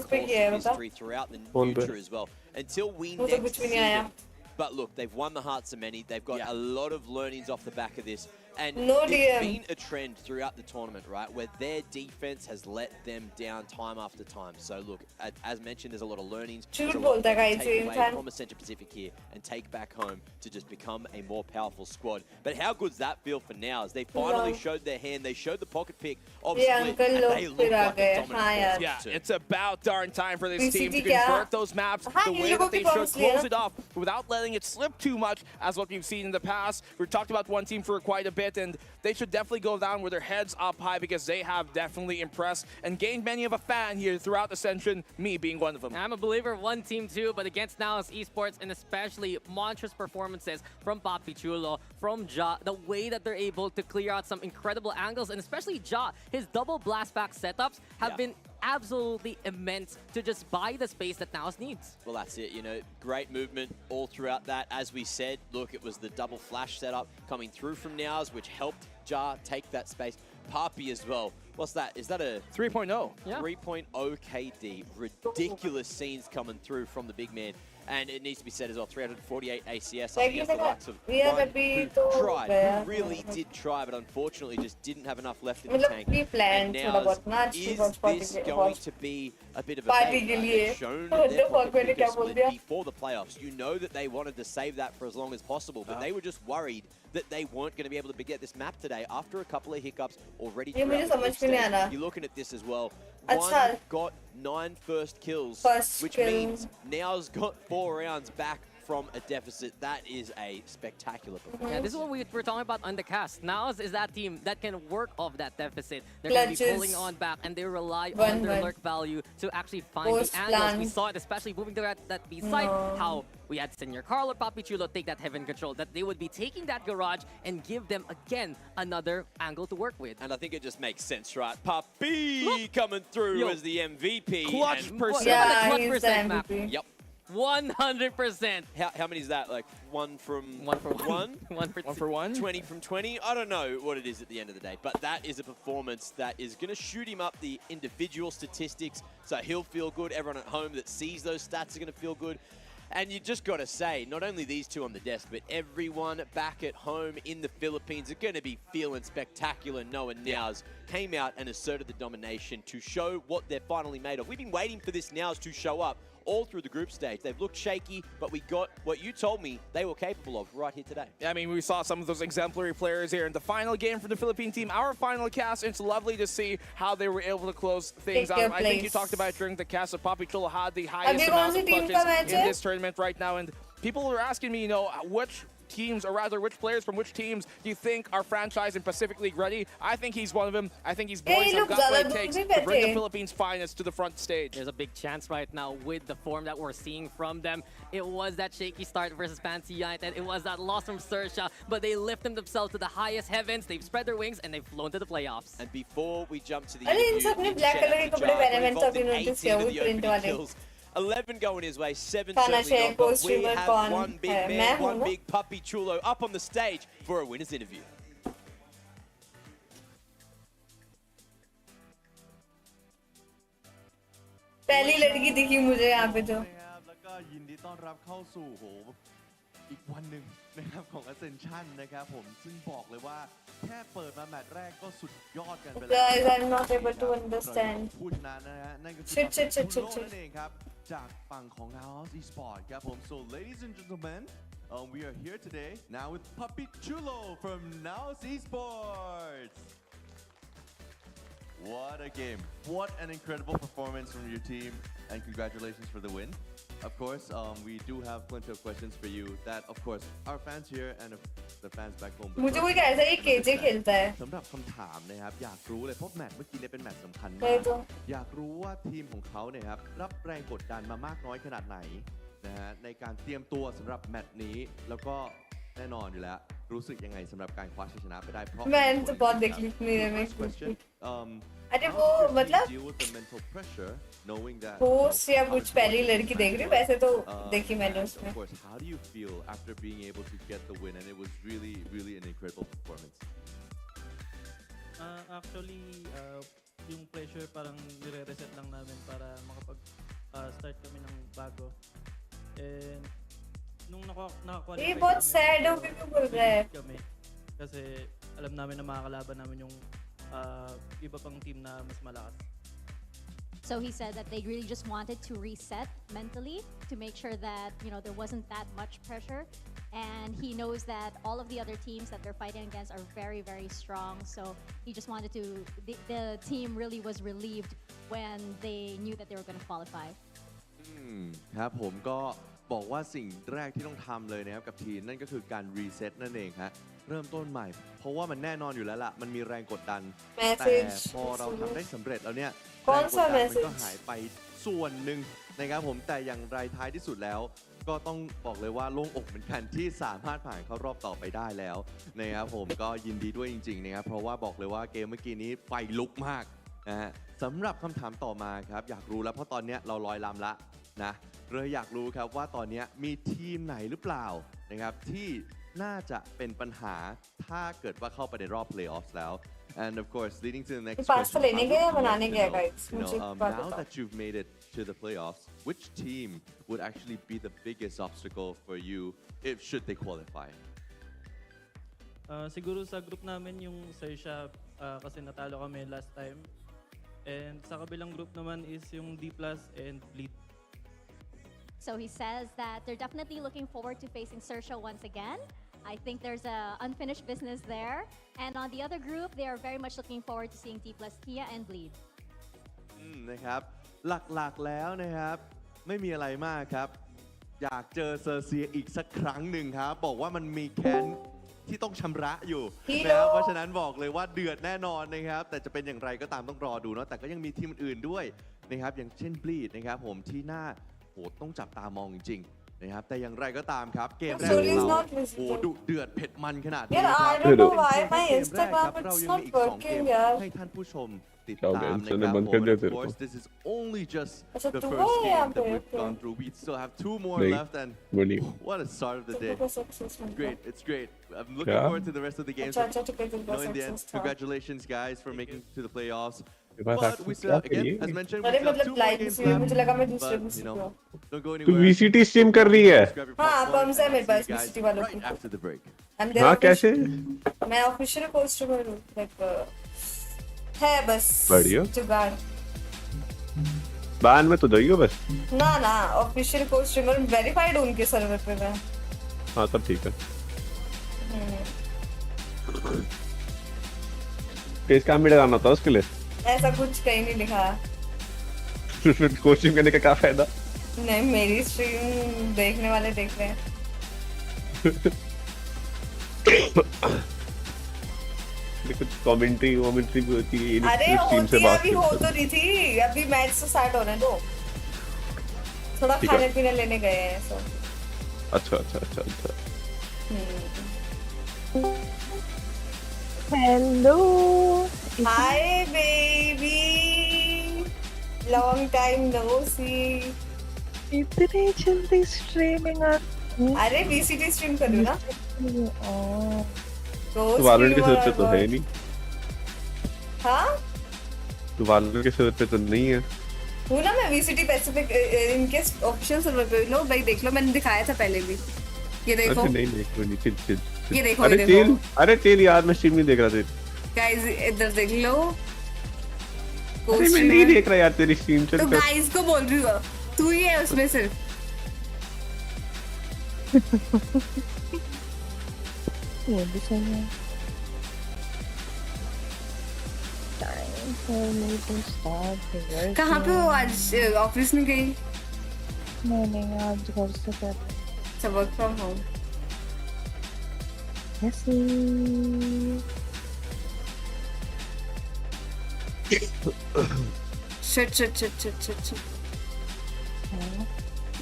किस पे किया है बता? history throughout the Phone पे. future as well. Until we वो तो next कुछ भी see नहीं आया. them. But look, they've won the hearts of many. They've got a lot of learnings off the back of this. And No it's DM. been a trend throughout the tournament, right, where their defense has let them down time after time. So look, as mentioned, there's a lot of learnings. There's a lot बोलता है they guys, can take in away fact. from Ascension Pacific here and take back home to just become a more powerful squad. But how good's that feel for now? As they finally Yeah. showed their hand, they showed the pocket pick of Yeah, Split, uncle and look they look फिर आ like a गए. dominant हाँ यार. force. Yeah, it's about darn time for this team to VCT क्या? convert those maps हाँ, the in way लोगों that they की should, promise लिया close ना. it off without letting it slip too much, as what we've seen in the past. We've talked about one team for quite a bit, and they should definitely go down with their heads up high because they have definitely impressed and gained many of a fan here throughout Ascension, me being one of them. I'm a believer of one team too, but against Naos eSports and especially monstrous performances from Papi Chulo, from Ja, the way that they're able to clear out some incredible angles, and especially Ja, his double blast back setups have been absolutely immense to just buy the space that Naos needs. Well, that's it, you know, great movement all throughout that. As we said, look, it was the double flash setup coming through from Nows, which helped Jar take that space. Papi as well. What's that? Is that a 3.0? Yeah. 3.0 KD? Ridiculous scenes coming through from the big man. And it needs to be said as well, 348 ACS up against the likes of one who tried, who really did try, but unfortunately just didn't have enough left in the tank. And now, is this going to be a bit of a Party bait? के They've लिए. shown What the their fuck, pocket मैंने picker क्या बोल split दिया? before the playoffs. You know that they wanted to save that for as long as possible, but they were just worried that they weren't going to be able to get this map today after a couple of hiccups already. ये मुझे throughout the समझ में नहीं आ stage. रहा. You're looking at this as well. अच्छा. One got 9 first kills, First which kill. means Now's got 4 rounds back from a deficit. That is a spectacular performance. Yeah, this is what we were talking about on the cast. Naos is that team that can work off that deficit. They're going to be Clutches. pulling on back, and they rely One on their man. lurk value to actually find Post the angles. We plan. saw it, especially moving to that B side, No. how we had Senor Carl or Papi Chulo take that heaven control, that they would be taking that garage and give them, again, another angle to work with. And I think it just makes sense, right? Papi coming through Yo. as the MVP. Clutch and- percent. Yeah, Clutch he's the percent map. MVP. Yep. 100%. How many is that? Like 1 from One for one. 1? 1 for 1 for 1? 20 from 20? I don't know what it is at the end of the day, but that is a performance that is going to shoot him up the individual statistics, so he'll feel good. Everyone at home that sees those stats are going to feel good. And you just got to say, not only these two on the desk, but everyone back at home in the Philippines are going to be feeling spectacular knowing Nows came out and asserted the domination to show what they're finally made of. We've been waiting for this Nows to show up all through the group stage. They've looked shaky, but we got what you told me they were capable of right here today. I mean, we saw some of those exemplary players here in the final game for the Philippine team. Our final cast, it's lovely to see how they were able to close things Take out. your I think you place. talked about it during the cast of Papi Chulo had the highest अभी कौन amount C of team clutches का match in है? this tournament right now. And people are asking me, you know, which teams, or rather which players from which teams do you think are franchise and Pacific League ready? I think he's one of them. I think he's boys have look, got what it ज़्यादा takes दूर to भी bring the बैठे. Philippines finest to the front stage. There's a big chance right now with the form that we're seeing from them. It was that shaky start versus Fancy United. It was that loss from Sersha, but they lifted themselves to the highest heavens. They've spread their wings and they've flown to the playoffs. And before we jump to the अरे इन interview, सब ने big black shout out color के to कपड़े Jar, पहने, got मैंने involved तभी in notice 18 किया, of वो the print opening वाले. kills. 11 going his way, 7 खाना certainly share not, but we co-streamer have कौन one big है? man, मैं हूँ one ना? big Papi Chulo up on the stage for a winner's interview. पहली लड़की दिखी मुझे यहाँ पे तो. นะครับแล้วก็ยินดีต้อนรับเข้าสู่โหอีกวันหนึ่งนะครับของ Ascension นะครับผมซึ่งบอกเลยว่าแค่เปิดมาแมตช์แรกก็สุดยอดกันไปแล้ว Guys, I'm not able to understand. ผู้ชนะนะฮะนั่นก็คือ Shit. คุณโลนั่นเองครับจากฝั่งของ House eSports ครับผม so ladies and gentlemen we are here today now with Papi Chulo from House eSports. What a game. What an incredible performance from your team and congratulations for the win. Of course, we do have plenty of questions for you that, of course, our fans here and the fans back home. मुझे कोई कह रहा है ये KJ खेलता है. สำหรับคำถามนะครับอยากรู้เลยเพราะแมตช์เมื่อกี้เนี่ยเป็นแมตช์สำคัญ ใช่ มาก ตัว อยากรู้ว่าทีมของเขาเนี่ยครับรับแรงกดดันมามากน้อยขนาดไหนนะฮะในการเตรียมตัวสำหรับแมตช์นี้แล้วก็แน่นอนอยู่แล้วรู้สึกยังไงสำหรับการคว้าชัยชนะไปได้เพราะ मैंने तो बहुत देख ली मेरे में. Next question अरे how वो did you मतलब deal with the mental pressure knowing that post या कुछ पहली लड़की देख रही हूँ, वैसे तो देखी मैंने of उसमें. course how do you feel after being able to get the win and it was really an incredible performance. Actually, yung pressure parang nire-reset lang namin para makapag-start kami ng bago. And nung nakaqualify ये बहुत kami, sad हो क्यों बोल रहा है? kami. Kasi alam namin na makakalaban namin yung iba pang team na mas malakas. So he said that they really just wanted to reset mentally to make sure that, you know, there wasn't that much pressure. And he knows that all of the other teams that they're fighting against are very, very strong. So he just wanted to, the team really was relieved when they knew that they were going to qualify. ครับผมก็บอกว่าสิ่งแรกที่ต้องทำเลยนะครับกับทีมนั่นก็คือการรีเซ็ตนั่นเองฮะเริ่มต้นใหม่เพราะว่ามันแน่นอนอยู่แล้วล่ะมันมีแรงกดดันแต่พอเราทำได้สำเร็จแล้วเนี่ยแรงกดดันมันก็หายไปส่วนหนึ่งนะครับผมแต่อย่างไรท้ายที่สุดแล้วก็ต้องบอกเลยว่าโล่งอกเหมือนกันที่สามารถผ่านเข้ารอบต่อไปได้แล้วนะครับผมก็ยินดีด้วยจริงๆนะครับเพราะว่าบอกเลยว่าเกมเมื่อกี้นี้ไฟลุกมากนะฮะสำหรับคำถามต่อมาครับอยากรู้แล้วเพราะตอนนี้เราลอยลำละนะเลยอยากรู้ครับว่าตอนนี้มีทีมไหนหรือเปล่านะครับที่น่าจะเป็นปัญหาถ้าเกิดว่าเข้าไปในรอบ playoffs แล้ว and of course leading to the next question now that you've made it to the playoffs which team would actually be the biggest obstacle for you if should they qualify Siguro sa group namin yung Sersha kasi natalo kami last time. And sa kabilang group naman is yung D+ and Bleed. So he says that they're definitely looking forward to facing Sersha once again. I think there's a unfinished business there. And on the other group, they are very much looking forward to seeing D+ Kia and Bleed. นะครับหลักๆแล้วนะครับไม่มีอะไรมากครับอยากเจอเซอร์เซียอีกสักครั้งหนึ่งครับบอกว่ามันมีแค้นที่ต้องชำระอยู่นะครับเพราะฉะนั้นบอกเลยว่าเดือดแน่นอนนะครับแต่จะเป็นอย่างไรก็ตามต้องรอดูเนาะแต่ก็ยังมีทีมอื่นๆด้วยนะครับอย่างเช่น Bleed นะครับผมที่น่าโหต้องจับตามองจริงๆนะครับแต่อย่างไรก็ตามครับเกมแรกของเราโหดุเดือดเผ็ดมันขนาดนี้ครับเรายังมีอีก2เกมให้ท่านผู้ชมติดตามนะครับผม Of course this is only just the first game that we've gone through we still have 2 more left and what a start of the day it's great I'm looking forward to the rest of the games in the end congratulations guys for making to the playoffs but we still again as mentioned we still have 2 more games left but you know don't go anywhere VCT stream कर रही है हाँ pumps है मेरे पास VCT वालों right after the break हाँ कैसे मैं ऑफिशियल कस्टमर हूँ लाइक है बस बढ़िया जुगाड़ बान में तो दइयो बस ना ना ऑफिशियल कस्टमर वेरीफाइड हूँ उनके सर्वर पे मैं हाँ तब ठीक है पेज काम भी लगाना था उसके लिए ऐसा कुछ कहीं नहीं लिखा कोचिंग करने का क्या फायदा नहीं मेरी स्ट्रीम देखने वाले देख रहे हैं कुछ कमेंट्री भी होती है अरे होती है अभी हो तो रही थी अभी मैच से स्टार्ट होने दो थोड़ा खाने पीने लेने गए हैं सब अच्छा hello hi baby long time no see इतनी जल्दी स्ट्रीमिंग अरे VCT स्ट्रीम कर रही हूँ ना तो वालोरेंट के सर्वर पे तो है नहीं हाँ तो वालोरेंट के सर्वर पे तो नहीं है हूँ ना मैं VCT पैसिफिक इनके ऑफिशियल सर्वर पे लो भाई देख लो मैंने दिखाया था पहले भी ये देखो नहीं चिल ये देखो अरे तेल यार मैं स्ट्रीम नहीं देख रहा था गाइस इधर देख लो अरे मैं नहीं देख रहा यार तेरी स्ट्रीम चल तो गाइस को बोल रही हूँ तू ही है उसमें सिर्फ ये भी सही है time for me to start work कहाँ पे हो आज ऑफिस में गई नहीं आज घर से कर सब work from home yes shit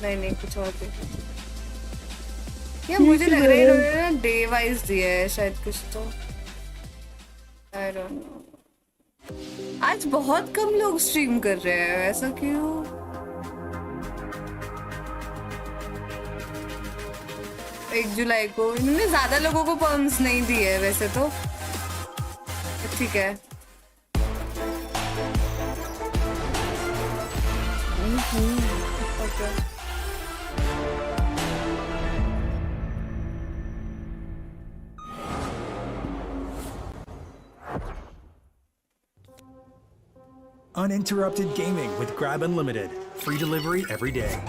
नहीं कुछ और देखो यार मुझे लग रहा है इन्होंने ना डे वाइज दिया है शायद कुछ तो आई डोंट नो आज बहुत कम लोग स्ट्रीम कर रहे हैं ऐसा क्यों 1 जुलाई को इन्होंने ज्यादा लोगों को पर्म्स नहीं दिए है वैसे तो ठीक है okay Uninterrupted gaming with Grab Unlimited. Free delivery every day.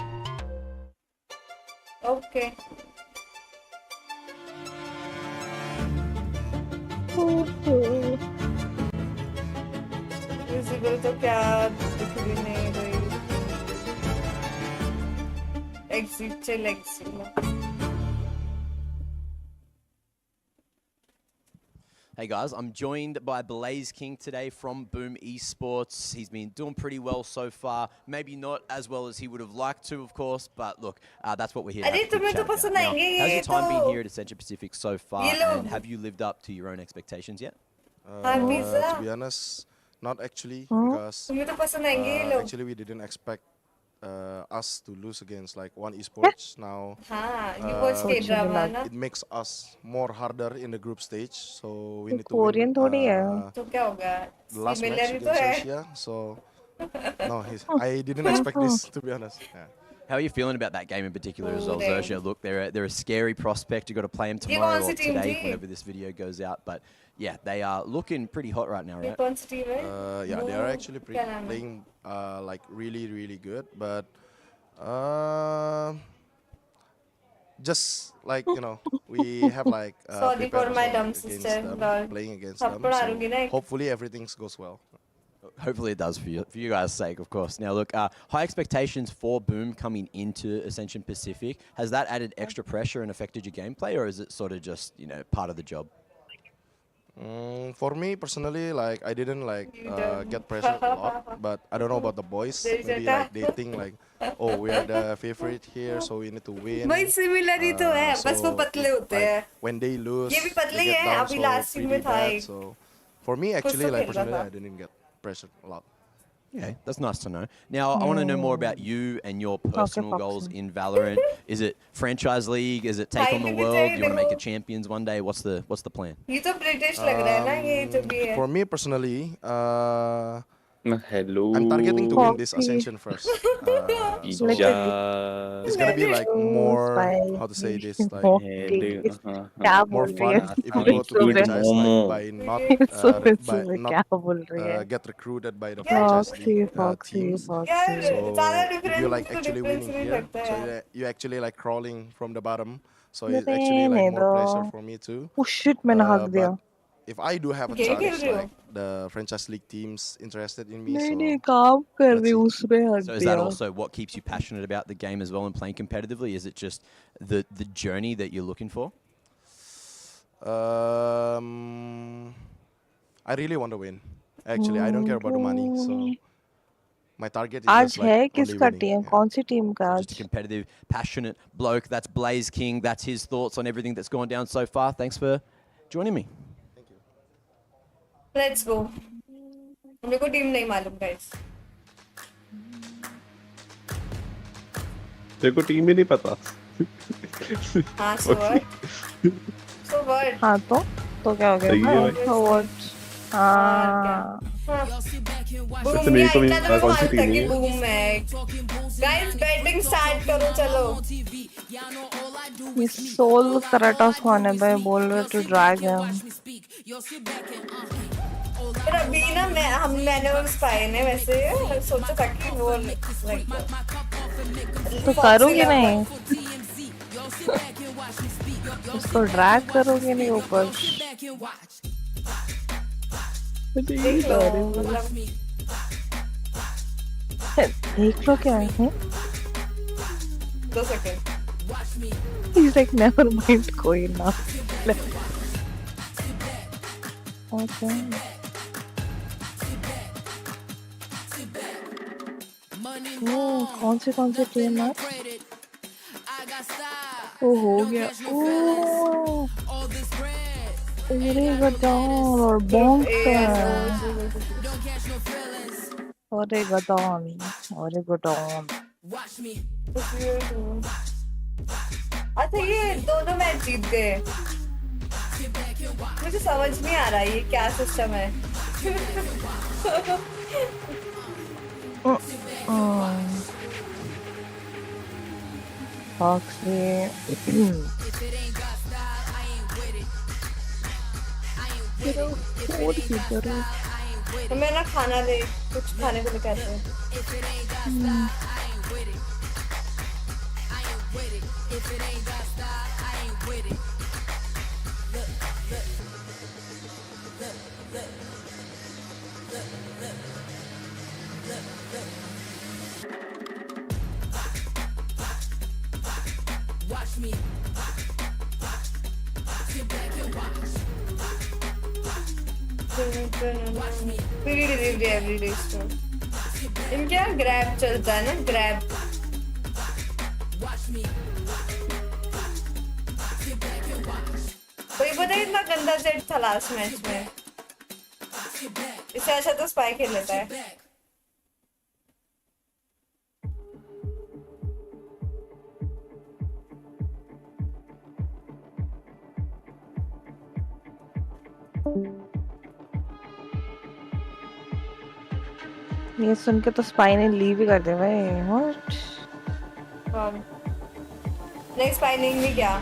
Okay. Visible तो क्या दिख भी नहीं रही. Exit चल exit. Hey guys, I'm joined by Blaze King today from Boom Esports. He's been doing pretty well so far. Maybe not as well as he would have liked to, of course, but look, that's what we're here to have a quick chat about. Now, how's your time been here at Ascension Pacific so far, and have you lived up to your own expectations yet? To be honest, not actually, because actually we didn't expect us to lose against like one esports. Now it makes us more harder in the group stage, so we need to win the last match against Asia. So no, I didn't expect this, to be honest. Yeah. How are you feeling about that game in particular as well, Xerxia? Look, they're a scary prospect. You've got to play them tomorrow or today, whenever this video goes out. But yeah, they are looking pretty hot right now, right? Yeah, they are actually playing like really good. But just like, you know, we have like prepared against them, playing against them. So hopefully everything goes well. Hopefully it does for you guys' sake, of course. Now, look, high expectations for Boom coming into Ascension Pacific. Has that added extra pressure and affected your gameplay, or is it sort of just, you know, part of the job? For me personally, like I didn't like get pressured a lot, but I don't know about the boys. Maybe like they think like, oh, we are the favorite here, so we need to win. So like, when they lose, they get down so pretty bad. So for me, actually, like personally, I didn't get pressured a lot. Yeah, that's nice to know. Now, I want to know more about you and your personal goals in Valorant. Is it franchise league? Is it take on the world? Do you want to make it champions one day? What's the plan? For me personally, Hello. I'm targeting to win this Ascension first. So it's gonna be like more, how to say this, like more fun if you go to franchise, like by not get recruited by the franchise teams. So if you like actually winning here, so you actually like crawling from the bottom. So it's actually like more pressure for me too. But if I do have a chance, like the franchise league teams interested in me, so is that also what keeps you passionate about the game as well and playing competitively? Is it just the journey that you're looking for? I really want to win. Actually, I don't care about the money, so my target is just like only winning. Just a competitive, passionate bloke. That's Blaze King. That's his thoughts on everything that's gone down so far. Thanks for joining me. Let's go. मेरे को team नहीं मालूम guys. तेरे को team ही नहीं पता. हाँ, so what? So what? हाँ तो क्या हो गया? So what? हाँ. वैसे मेरे को भी कौन सी टीम है? Boom है. Guys, betting start करो चलो. ये सोल कराटोस कौन है भाई? बोल रहे तो ड्रैगन. पर अभी ना मैंने उस पाए ने वैसे सोचा था कि वो तो करोगे नहीं? उसको ड्रैग करोगे नहीं ऊपर? देख लो क्या है? 2 second. He's like never mind कोई ना. Okay. कौन से टीम है? ओ हो गया. ओ Oregadon और Bonker. Oregadon. अच्छा ये दोनों मैच जीत गए. मुझे समझ नहीं आ रहा ये क्या सिस्टम है. Foxy. तो मैं ना खाना ले कुछ खाने को लेकर आते हैं फ्री डिलीवरी एवरीडे स्टोर इनके यहाँ ग्रैब चलता है ना ग्रैब कोई पता है इतना गंदा सेट था लास्ट मैच में इससे अच्छा तो स्पाई खेल लेता है ये सुन के तो स्पाई ने लीव ही कर दिया भाई व्हाट नेक्स्ट स्पाई नहीं क्या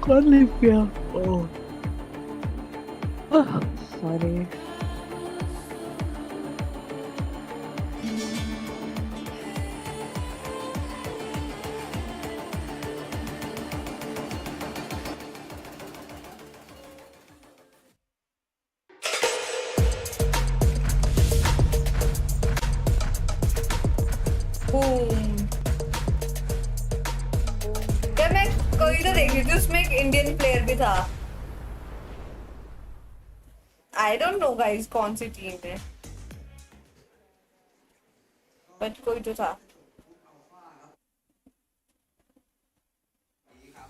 कौन लीव किया ओह सॉरी क्या मैं कोई तो देख रही थी उसमें एक इंडियन प्लेयर भी था आई डोंट नो गाइस कौन सी टीम है बट कोई तो था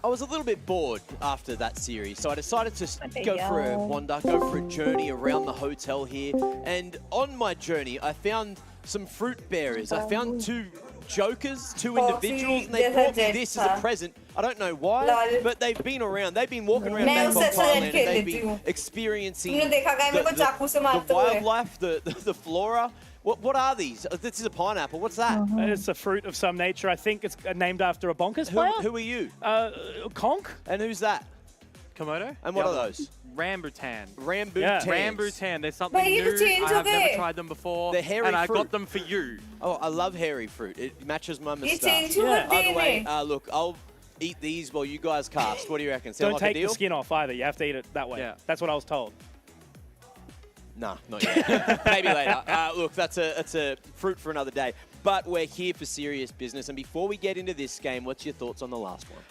I was a little bit bored after that series, so I decided to go for a wander, go for a journey around the hotel here. And on my journey, I found some fruit bearers. I found two jokers, two individuals, and they brought me this as a present. I don't know why, but they've been around. They've been walking around Bangkok, Thailand, and they've been experiencing the wildlife, the flora. What are these? This is a pineapple. What's that? It's a fruit of some nature. I think it's named after a bonkers player. Who are you? Conk. And who's that? Komodo. And what are those? Rambutan. Rambutan. Rambutan. There's something new. I have never tried them before. They're hairy and fruit. I got them for you. Oh, I love hairy fruit. It matches my moustache. Yeah. By the way, look, I'll eat these while you guys cast. What do you reckon? Sound Don't like take a deal? the skin off either. You have to eat it that way. Yeah. That's what I was told. Nah, not yet. Maybe later. Look, that's a fruit for another day. But we're here for serious business. And before we get into this game, what's your thoughts on the last one?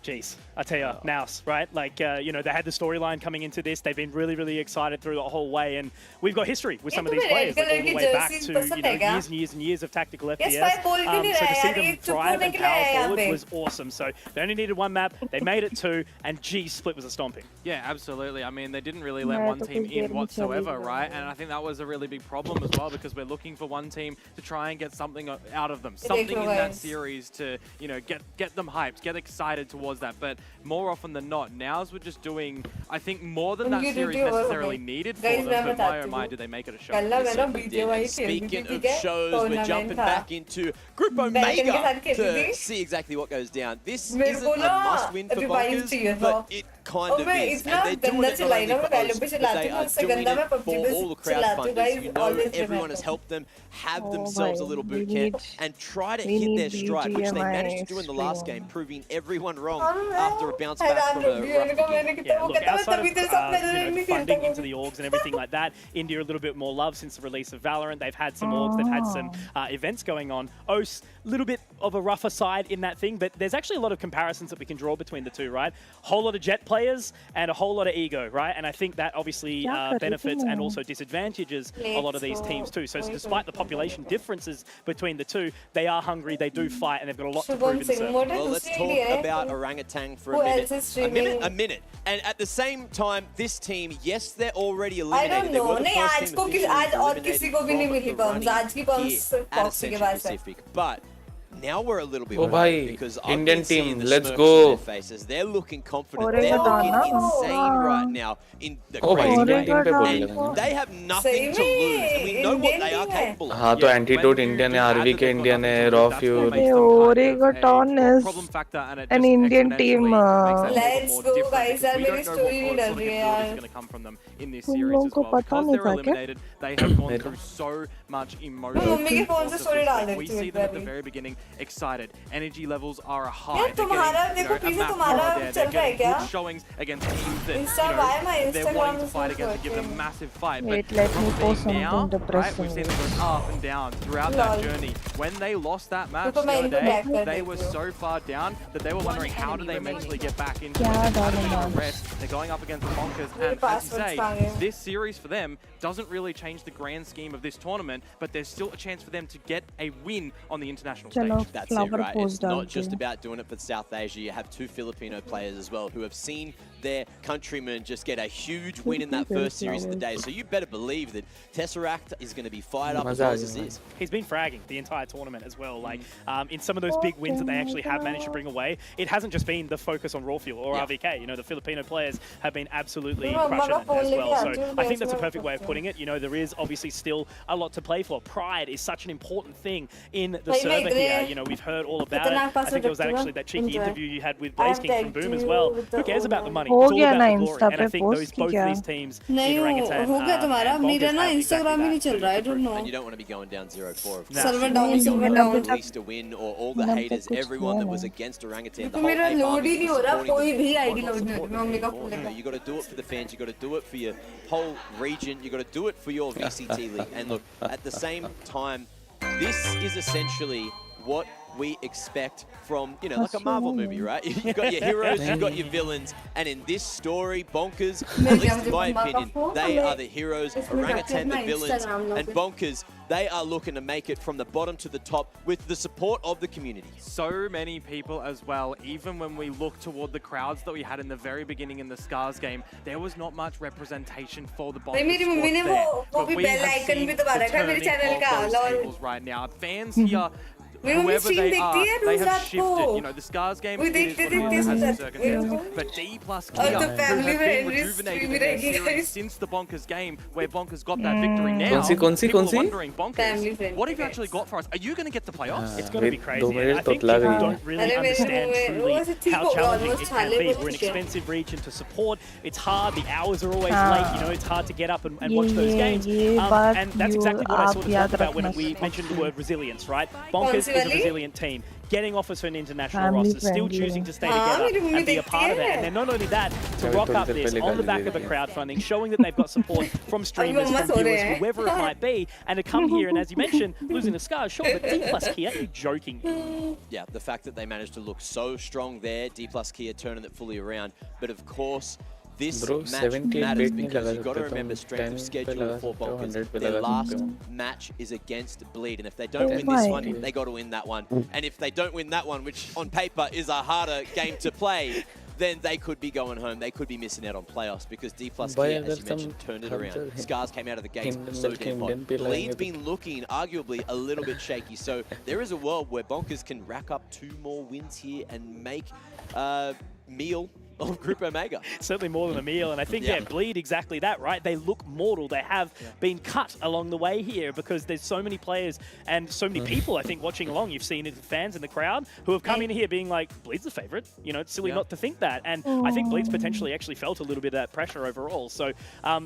Jeez, I tell you, Naus, right? Like, you know, they had the storyline coming into this. They've been really, really excited through the whole way. And we've got history with some of these players, like all the way back to, you know, years and years and years of tactical FPS. So to see them thrive and power forward was awesome. So they only needed one map. They made it two, and G Split was a stomping. Yeah, absolutely. I mean, they didn't really let one team in whatsoever, right? And I think that was a really big problem as well, because we're looking for one team to try and get something out of them, something in that series to, you know, get them hyped, get excited towards that. But more often than not, nows we're just doing, I think, more than that series necessarily needed for them, but my oh my, did they make it a show. Speaking of shows, we're jumping back into Group Omega to see exactly what goes down. This isn't a must-win for Bonkers, but it kind of is. And they're doing it not only for us, but they are doing it for all the crowdfunders. You know, everyone has helped them have themselves a little boot camp and try to hit their stride, which they managed to do in the last game, proving everyone wrong after a bounce back from a rough beginning. Yeah, look, outside of you know, funding into the orgs and everything like that, India a little bit more love since the release of Valorant. They've had some orgs, they've had some events going on. OS, a little bit of a rougher side in that thing, but there's actually a lot of comparisons that we can draw between the two, right? Whole lot of jet players and a whole lot of ego, right? And I think that obviously benefits and also disadvantages a lot of these teams too. So despite the population differences between the two, they are hungry, they do fight, and they've got a lot to prove in the circuit. Well, let's talk about Orangutan for a minute. A minute. And at the same time, this team, yes, they're already eliminated. I don't know. आज और किसी को भी नहीं मिली bumps. आज की bumps Foxy के पास है. But now we're a little bit worried because Indian team, let's go. Faces. They're looking confident. They're looking insane right now in the crazy game. And they have nothing to lose. And we know what they are capable of. हाँ तो Antidote Indian है, RV के Indian है, Raw Fuel. Oregon is an Indian team. Let's go guys. यार मेरी story नहीं डल रही है यार. in this तुम series लोगों as को well. पता Because नहीं they're था क्या? eliminated, they have gone through so much emotion. Mummy के फोन से Force of story this डाल thing. We देती हूँ see एक them at the बारी। very beginning, excited. Energy levels are high. यार They're तुम्हारा getting, देखो a पीछे map तुम्हारा there. They're चल रहा है getting क्या? good showings against teams that Insta why my they're Instagram wanting to is fight not against and give them working? massive fight. Wait, But let the me problem post being now, something right, we've depressing. seen them go up and down throughout that Lol. journey. When they lost that match तो the मैं other इनको back day, कर they देती were हूँ। so far down that they were wondering how do they mentally get back into क्या it, how do they डालूं get rest. They're going up against the Bonkers, मेरे and as you passwords say, कहाँ गए? this series for them doesn't really change the grand scheme of this tournament, but there's still a chance for them to get a win on the international चलो stage. That's it, flower right? pose It's not डालती just हूँ. about doing it for South Asia. You have two Filipino players as well who have seen their countrymen just get a huge win in that first series of the day. So you better believe that Tesseract is going to be fired up as well as this. He's been fragging the entire tournament as well. Like in some of those big wins that they actually have managed to bring away, it hasn't just been the focus on Raw Fuel or RVK. You know, the Filipino players have been absolutely crushing it as well. So I think that's a perfect way of putting it. You know, there is obviously still a lot to play for. Pride is such an important thing in the server here. You know, we've heard all about it. I think there was actually that cheeky interview you had with Blaze King from Boom as well. Who cares about the money? हो It's all गया about ना the glory. Insta And I पे think post those की both क्या? of these teams, नहीं in Orangutan हो गया तुम्हारा and मेरा Bonkers, ना have Instagram ही exactly नहीं चल रहा है I don't know And you don't want to be going down 0-4. Of course. server down नहीं, server मैंने down अभी At least to win, or all the मैंने haters, कुछ everyone किया that was नहीं. against Orangutan, the तो whole मेरा APE load army ही नहीं हो was रहा supporting कोई them. भी Or ID not load नहीं हो supporting रहा मम्मी का them. Phone You know, you got to do it for the fans, you got to do it for your whole region, you got to do it for your VCT league. And look, at the same time, this is essentially what we expect from, you know, like a Marvel movie, right? You've got your heroes, you've got your villains, and in this story, Bonkers, at least in my opinion, they are the heroes, Orangutan the villains, and Bonkers, they are looking to make it from the bottom to the top with the support of the community. So many people as well, even when we look toward the crowds that we had in the very beginning in the Scars game, there was not much representation for the Bonkers मेरी squad mummy ने there. वो But भी we bell have icon seen भी the दबा रखा है मेरे turning channel का of those lol tables right now. Fans here, मेरी mummy whoever stream they are, देखती है they रोज have रात shifted. को You know, the Scars game वो it is देखते what it देखते is, has सुनता its circumstances. मेरे को But D plus और Kia, तो who family have been friendly rejuvenated stream in their रहेगी series guys since the Bonkers game, where Bonkers got that victory now, कौन सी people are wondering, Family Bonkers, friendly what have you guys. actually got for us? Are you going to get the playoffs? It's going to be crazy. दो And minute I तो think लग people गई don't really अरे मेरे understand मुंह में truly वो ऐसे ठीक how हो गया challenging almost it can छाले be. बच We're an चुके हैं expensive region to support. It's hard. The hours are always late. You know, it's hard to get up and watch those games. ये बात And that's exactly what I आप sort of याद talked about when रखना we mentioned the word resilience, right? Bonkers see is a वाली? resilient team. Getting offers for an international Family roster, still friendly. choosing to stay हाँ, together मेरी mummy and be a देखती part of it. है। And then not only that, to अभी rock थोड़ी up there this पहले on the गाली back they of a दी है। crowdfunding, showing that they've got support from streamers, mamma from सो रहे viewers, हैं। whoever it might be, and to come here and, as you mentioned, losing the Scars, sure, but D plus Kia, you're joking. Yeah, the fact that they managed to look so strong there, D plus Kia turning it fully around. But of course, this Bro, match 78 matters bait नहीं because लगा you've got to सकते, remember तुम strength of 10 पे schedule लगा for सकते हो, Bonkers. 100 पे Their लगा last सकते हो। match is against Bleed, and if they don't Oh win this my. one, they got to win that one. And if they don't win that one, which on paper is a harder game to play, then they could be going home. They could be missing out on playoffs because D plus भाई Kia, अगर as you mentioned, तुम turned it हम around. तो Scars came out of the gates Kingdom so मिलके damn hot. Indian पे Bleed's लाएंगे तो- been looking arguably a little bit shaky. So there is a world where Bonkers can rack up 2 more wins here and make meal of Group Omega. Certainly more than a meal, and I think, yeah, Bleed exactly that, right? They look mortal. They have been cut along the way here because there's so many players and so many people, I think, watching along. You've seen it, fans in the crowd who have come in here being like, Bleed's the favorite. You know, it's silly not to think that. And I think Bleed's potentially actually felt a little bit of that pressure overall. So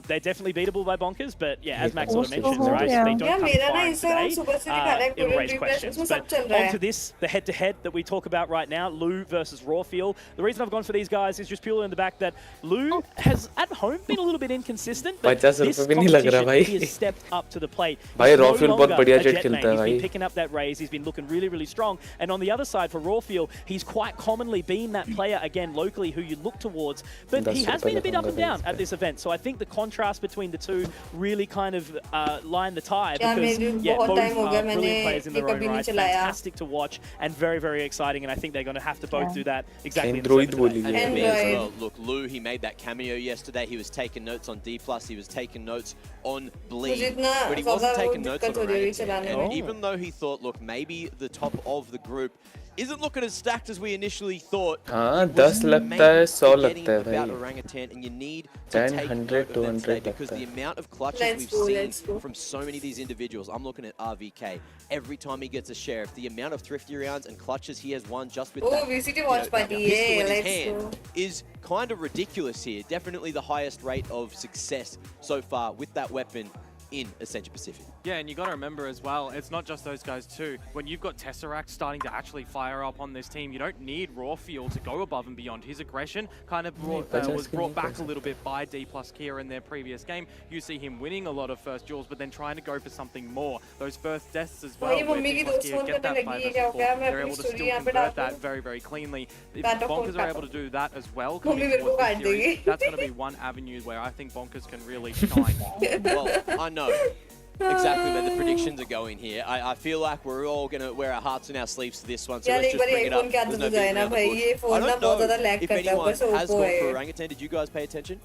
they're definitely beatable by Bonkers, but yeah, as Max sort of mentions, right, if they don't come firing today, it'll raise questions. But onto this, the head-to-head that we talk about right now, Lou versus Raw Fuel. The reason I've gone for these guys is just purely on the back that Lou has at home been a little bit inconsistent, but this 50 रुपए भी नहीं लग रहा competition भाई। he has stepped up to the plate. भाई He's Raw no Fuel बहुत longer बढ़िया a jet jet खेलता main. है He's been भाई। picking up that raise. He's been looking really, really strong. And on the other side for Raw Fuel, he's quite commonly been that player again locally who you look towards, but he has been a bit up and down at this event. So I think the contrast between the two really kind of line the tie because both are brilliant players in their own right. Fantastic to watch and very, very exciting. And I think they're going to have to both do that exactly in the Android server today. बोली And है। me as well. Look, Lou, he made that cameo yesterday. He was taking notes on D+, he was taking notes on Bleed, but he wasn't taking notes on Orangutan. And even though he thought, look, maybe the top of the group isn't looking as stacked as we initially thought. हाँ, It was 10 लगता है, 100 forgetting लगता है about भाई. orangutan, and you need to 10, take 100, note of them today 200 because लगता the है. amount of clutches Let's we've go. seen from so many of these individuals. I'm looking at RVK. Every time he gets a sheriff, the amount of thrifty rounds and clutches he has won just with Oh, that VCT watch party, pistol in his let's hand go. is kind of ridiculous here. Definitely the highest rate of success so far with that weapon in Ascension Pacific. Yeah, and you got to remember as well, it's not just those guys too. When you've got Tesseract starting to actually fire up on this team, you don't need Raw Fuel to go above and beyond. His aggression kind of was brought back a little bit by D plus Kia in their previous game. You see him winning a lot of first duels, but then trying to go for something more. Those first deaths as well, where D plus Kia get that 5 they're able to still convert that very, very cleanly. If Bonkers are able to do that as well, coming towards the series, that's going to be one avenue where I think Bonkers can really shine. Well, I know exactly where the predictions are going here. I feel like we're all going to wear our hearts in our sleeves to this one, so let's just bring it up. There's no beating around the bush. I don't know if anyone has gone for orangutan. Did you guys pay attention?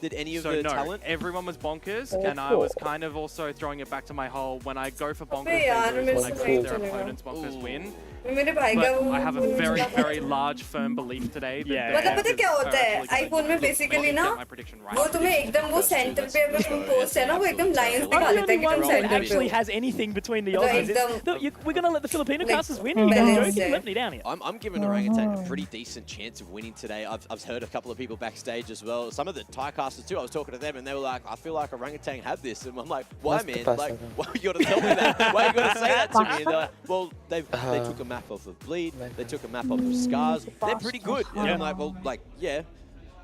Did any of the talent? Everyone was Bonkers, and I was kind of also throwing it back to my whole, when I go for Bonkers, they lose. When I go for their opponents, Bonkers win. But I have a very, very large, firm belief today that मतलब पता क्या होता है iPhone में basically ना वो तुम्हें एकदम वो सेंटर पे अगर तुम पोस्ट है ना वो एकदम लाइंस दिखा देता है कि तुम सेंटर पे actually हो. has anything between the Aussies. We're going to let the Filipino casters win. You guys joking? You let me down here. I'm giving orangutan a pretty decent chance of winning today. I've heard a couple of people backstage as well. Some of the Thai casters too. I was talking to them and they were like, I feel like orangutan have this. And I'm like, why, man? Like, why you got to tell me that? Why you got to say that to me? And they're like, well, they took a map off of Bleed. They took a map off of Scars. They're pretty good. And I'm like, well, like, yeah.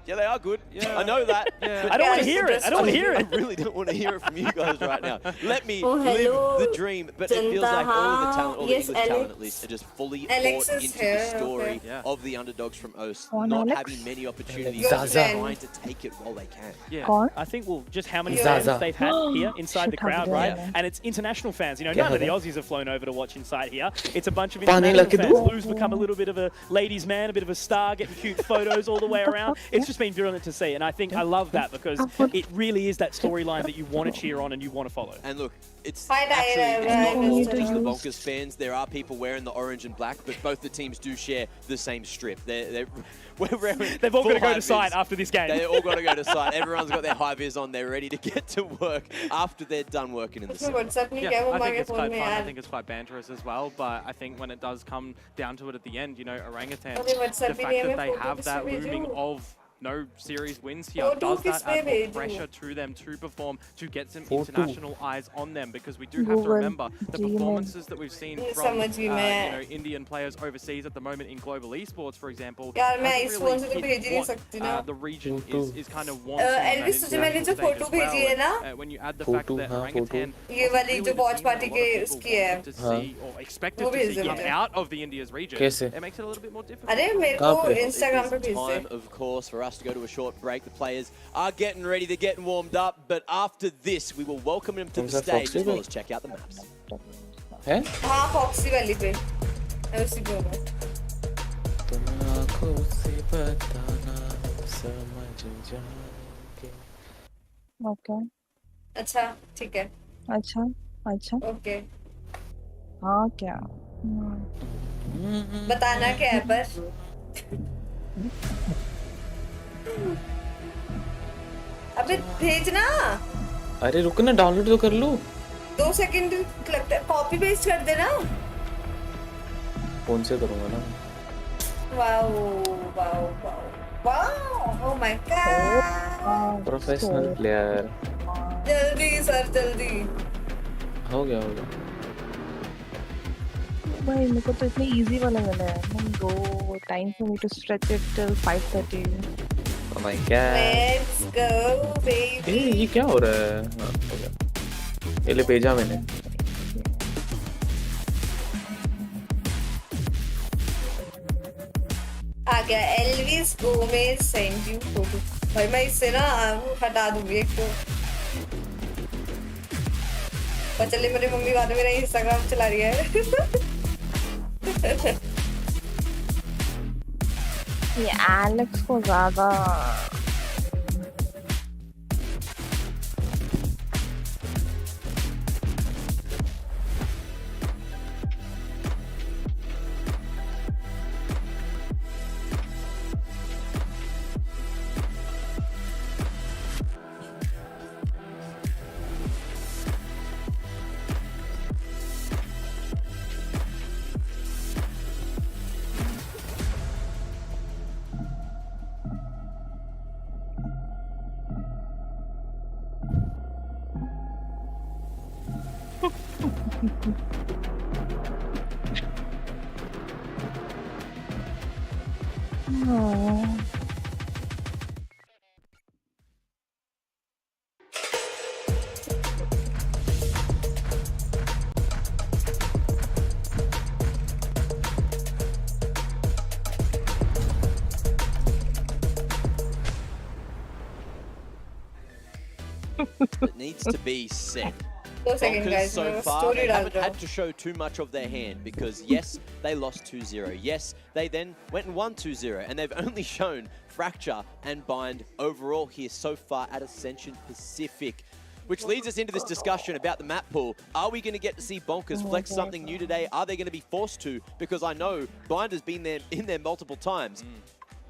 Yeah, they are good. Yeah. I know that. Yeah. I don't want to hear it. I don't want to hear it. I really don't want to hear it from you guys right now. Let me live the dream. But it feels like all of the talent, all the English talent at least, are just fully bought into the story of the underdogs from OS, not having many opportunities, trying to take it while they can. Yeah, I think, well, just how many fans they've had here inside the crowd, right? And it's international fans. You know, none of the Aussies have flown over to watch inside here. It's a bunch of international fans. Lou's become a little bit of a ladies' man, a bit of a star, getting cute photos all the way around. It's just been brilliant to see, and I think I love that because it really is that storyline that you want to cheer on and you want to follow. And look, it's not all just the Bonkers fans. There are people wearing the orange and black, but both the teams do share the same strip. They've all got to go to site after this game. They all got to go to site. Everyone's got their high vis on. They're ready to get to work after they're done working in the city. Yeah, I think it's quite fun. I think it's quite banterous as well. But I think when it does come down to it at the end, you know, orangutan, the fact that they have that looming of no series wins here does that add more pressure to them to perform, to get some international eyes on them, because we do have to remember the performances that we've seen from you know, Indian players overseas at the moment in global esports, for example, hasn't really hit what the region is kind of wanting. When you add the fact that orangutan to see or expected to see get out of the India's region, it makes it a little bit more difficult. It's time, of course, for us to go to a short break. The players are getting ready, they're getting warmed up, but after this, we will welcome them to the stage as well as check out the maps. हैं? हाँ, Foxy वाली पे. मैं उसी पे हूँ. तुम आँखों से बताना समझ जाओगे. Okay. अच्छा, ठीक है. अच्छा. Okay. हाँ क्या? बताना क्या है पर? अबे भेजना. अरे रुक ना, डाउनलोड तो कर लूं. 2 सेकंड लगता है. कॉपी पेस्ट कर देना. फोन से करूंगा ना. Wow. Oh my god. Professional player. जल्दी सर, जल्दी. हो गया. भाई मेरे को तो इतने इजी वाला मिला है. Go time for me to stretch it till 5:30. Oh my god. Let's go baby. ये क्या हो रहा है? हाँ, हो गया. ये ले भेजा मैंने. आ गया. Elvis Gomez send you photo. भाई मैं इससे ना हटा दूंगी एक तो. पर चलिए, मेरी मम्मी बाद में मेरा इंस्टाग्राम चला रही है. ये एलेक्स को ज़्यादा Oh. It needs to be said. 2 seconds, Bonkers guys. so मैं far, story they डाल haven't रहा had हूँ. to show too much of their hand because yes, they lost 2-0. Yes, they then went and won 2-0, and they've only shown fracture and bind overall here so far at Ascension Pacific. Which leads us into this discussion about the map pool. Are we going to get to see Bonkers flex something new today? Are they going to be forced to? Because I know Bind has been there in there multiple times.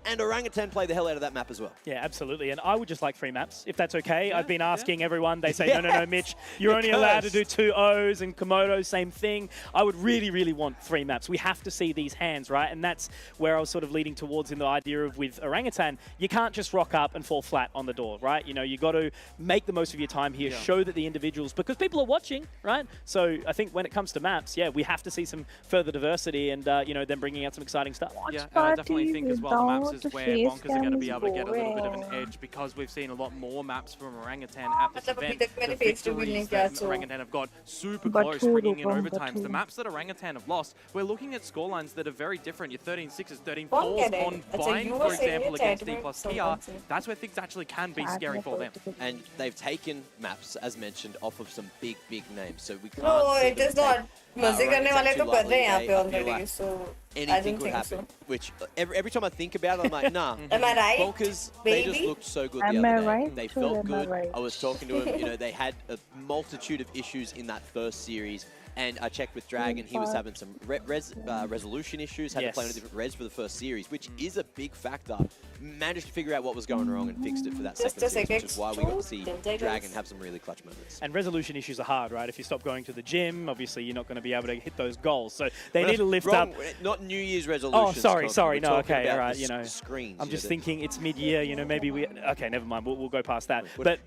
And Orangutan play the hell out of that map as well. Yeah, absolutely. And I would just like free maps, if that's okay. I've been asking everyone. They say, no, Mitch, you're only allowed to do 2 O's, and Komodo, same thing. I would really, really want 3 maps. We have to see these hands, right? And that's where I was sort of leading towards in the idea of with Orangutan, you can't just rock up and fall flat on the door, right? You know, you got to make the most of your time here, show that the individuals, because people are watching, right? So I think when it comes to maps, yeah, we have to see some further diversity and, you know, them bringing out some exciting stuff. Yeah, and I definitely think as well the maps is where Bonkers are going to be able to get a little bit of an edge because we've seen a lot more maps from Orangutan at this event. The victories that Orangutan have got super close, bringing in overtimes. The maps that Orangutan have lost, we're looking at scorelines that are very different. Your 13-6s, 13-4s on Bind, for example, against D plus TR. That's where things actually can be scary for them. And they've taken maps, as mentioned, off of some big, big names. So we can't No, see it them is take, not. मजे करने वाले तो कर रहे हैं यहाँ पे I feel already, like so I anything don't could think so. happen. Which every time I think about it, I'm like, nah. Am I right, Bonkers, they just baby? looked so good Am the I other day. right They or felt am I good. right? I was talking to him. You know, they had a multitude of issues in that first series. And I checked with Dragon, he was having some resolution issues, had to play on a different res for the first series, which is a big factor. Managed to figure out what was going wrong and fixed it for that second series, which is why we got to see Dragon have some really clutch moments. And resolution issues are hard, right? If you stop going to the gym, obviously you're not going to be able to hit those goals. So they need to lift up. Not New Year's resolutions. Oh, sorry. We're No, talking okay, about all right. the You know, screens. I'm just thinking it's mid-year. You know, maybe we. Okay, never mind. We'll go past that. But.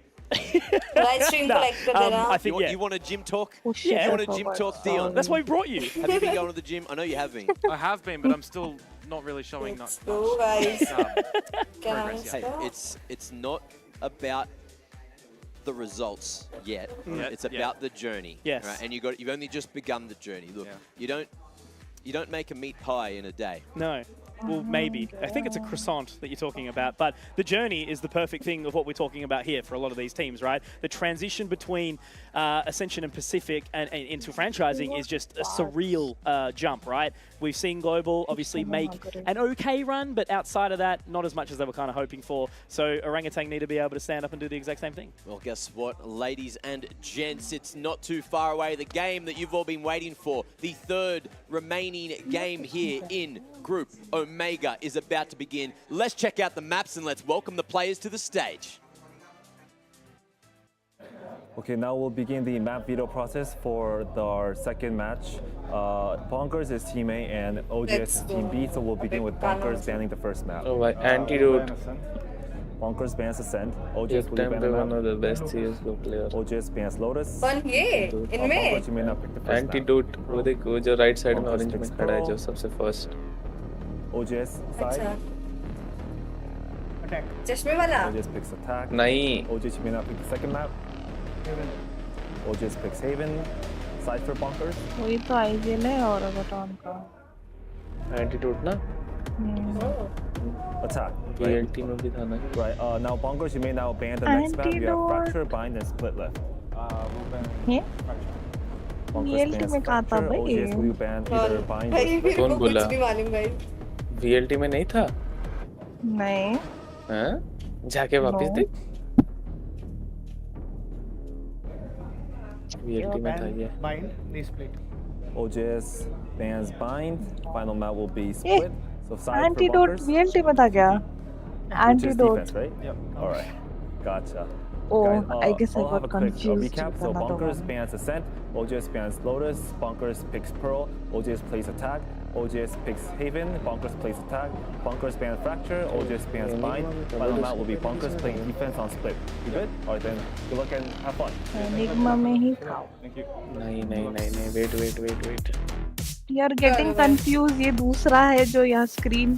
Live stream No, collector I think you want a gym talk? Yeah. You want a gym talk, Dion? That's why we brought you. Have you been going to the gym? I know you have been. I have been, but I'm still not really showing much go, guys. progress Hey, yet. it's not about the results yet. It's about the journey. Yes. Right? And you've only just begun the journey. Look, you don't make a meat pie in a day. No. Well, maybe. I think it's a croissant that you're talking about, but the journey is the perfect thing of what we're talking about here for a lot of these teams, right? The transition between Ascension and Pacific and into franchising is just a surreal jump, right? We've seen Global obviously make an okay run, but outside of that, not as much as they were kind of hoping for. So Orangutan need to be able to stand up and do the exact same thing. Well, guess what, ladies and gents? It's not too far away. The game that you've all been waiting for, the third remaining game here in Group Omega is about to begin. Let's check out the maps and let's welcome the players to the stage. Okay, now we'll begin the map veto process for our second match. Bonkers is team A and OGS is team B, so we'll begin with Bonkers banning the first map. Oh, Antidote. Bonkers bans Ascent. OGS This will time ban they the one map. of the best CSGO players. OGS bans Lotus. कौन ये इनमें Bonkers, you may not pick the first Antidote वो देख वो जो right side में Bonkers orange picks में खड़ा है Pearl. जो सबसे first. OGS side. अच्छा चश्मे वाला OGS picks attack. नहीं. OGS, you may not pick the second map. OGS picks Haven. Side for Bonkers. वही तो आइडियल है और बटन का Antidote ना. Attack. VLT में भी था ना. Right. Now Bonkers, you may now ban the next map. You have Fracture, Bind, and Split left. ये Bonkers VLT bans में कहाँ था Fracture. भाई OGS, will you ban either Bind or भाई Split? मेरे कौन को बोला? कुछ नहीं मालूम भाई VLT में नहीं था. नहीं हाँ? जाके वापस देख. VLT में था ये. Bind, they split. OGS bans Bind. Final map will be Split. So side for antidote Bonkers. VLT में था क्या Which is antidote defense, right? Yep. All right. Gotcha. Oh, Guys, I guess I I'll have got a quick confused recap. with So another Bonkers one. bans Ascent, OGS bans Lotus, Bonkers picks Pearl, OGS plays Attack, OGS picks Haven, Bonkers plays attack, Bonkers bans Fracture, OGS bans Bind. Final map will be Bonkers playing defense on split. You good? Alright then, good luck and have fun. Enigma में ही था. Thank you. नहीं wait. You are getting confused. ये दूसरा है जो यहाँ screen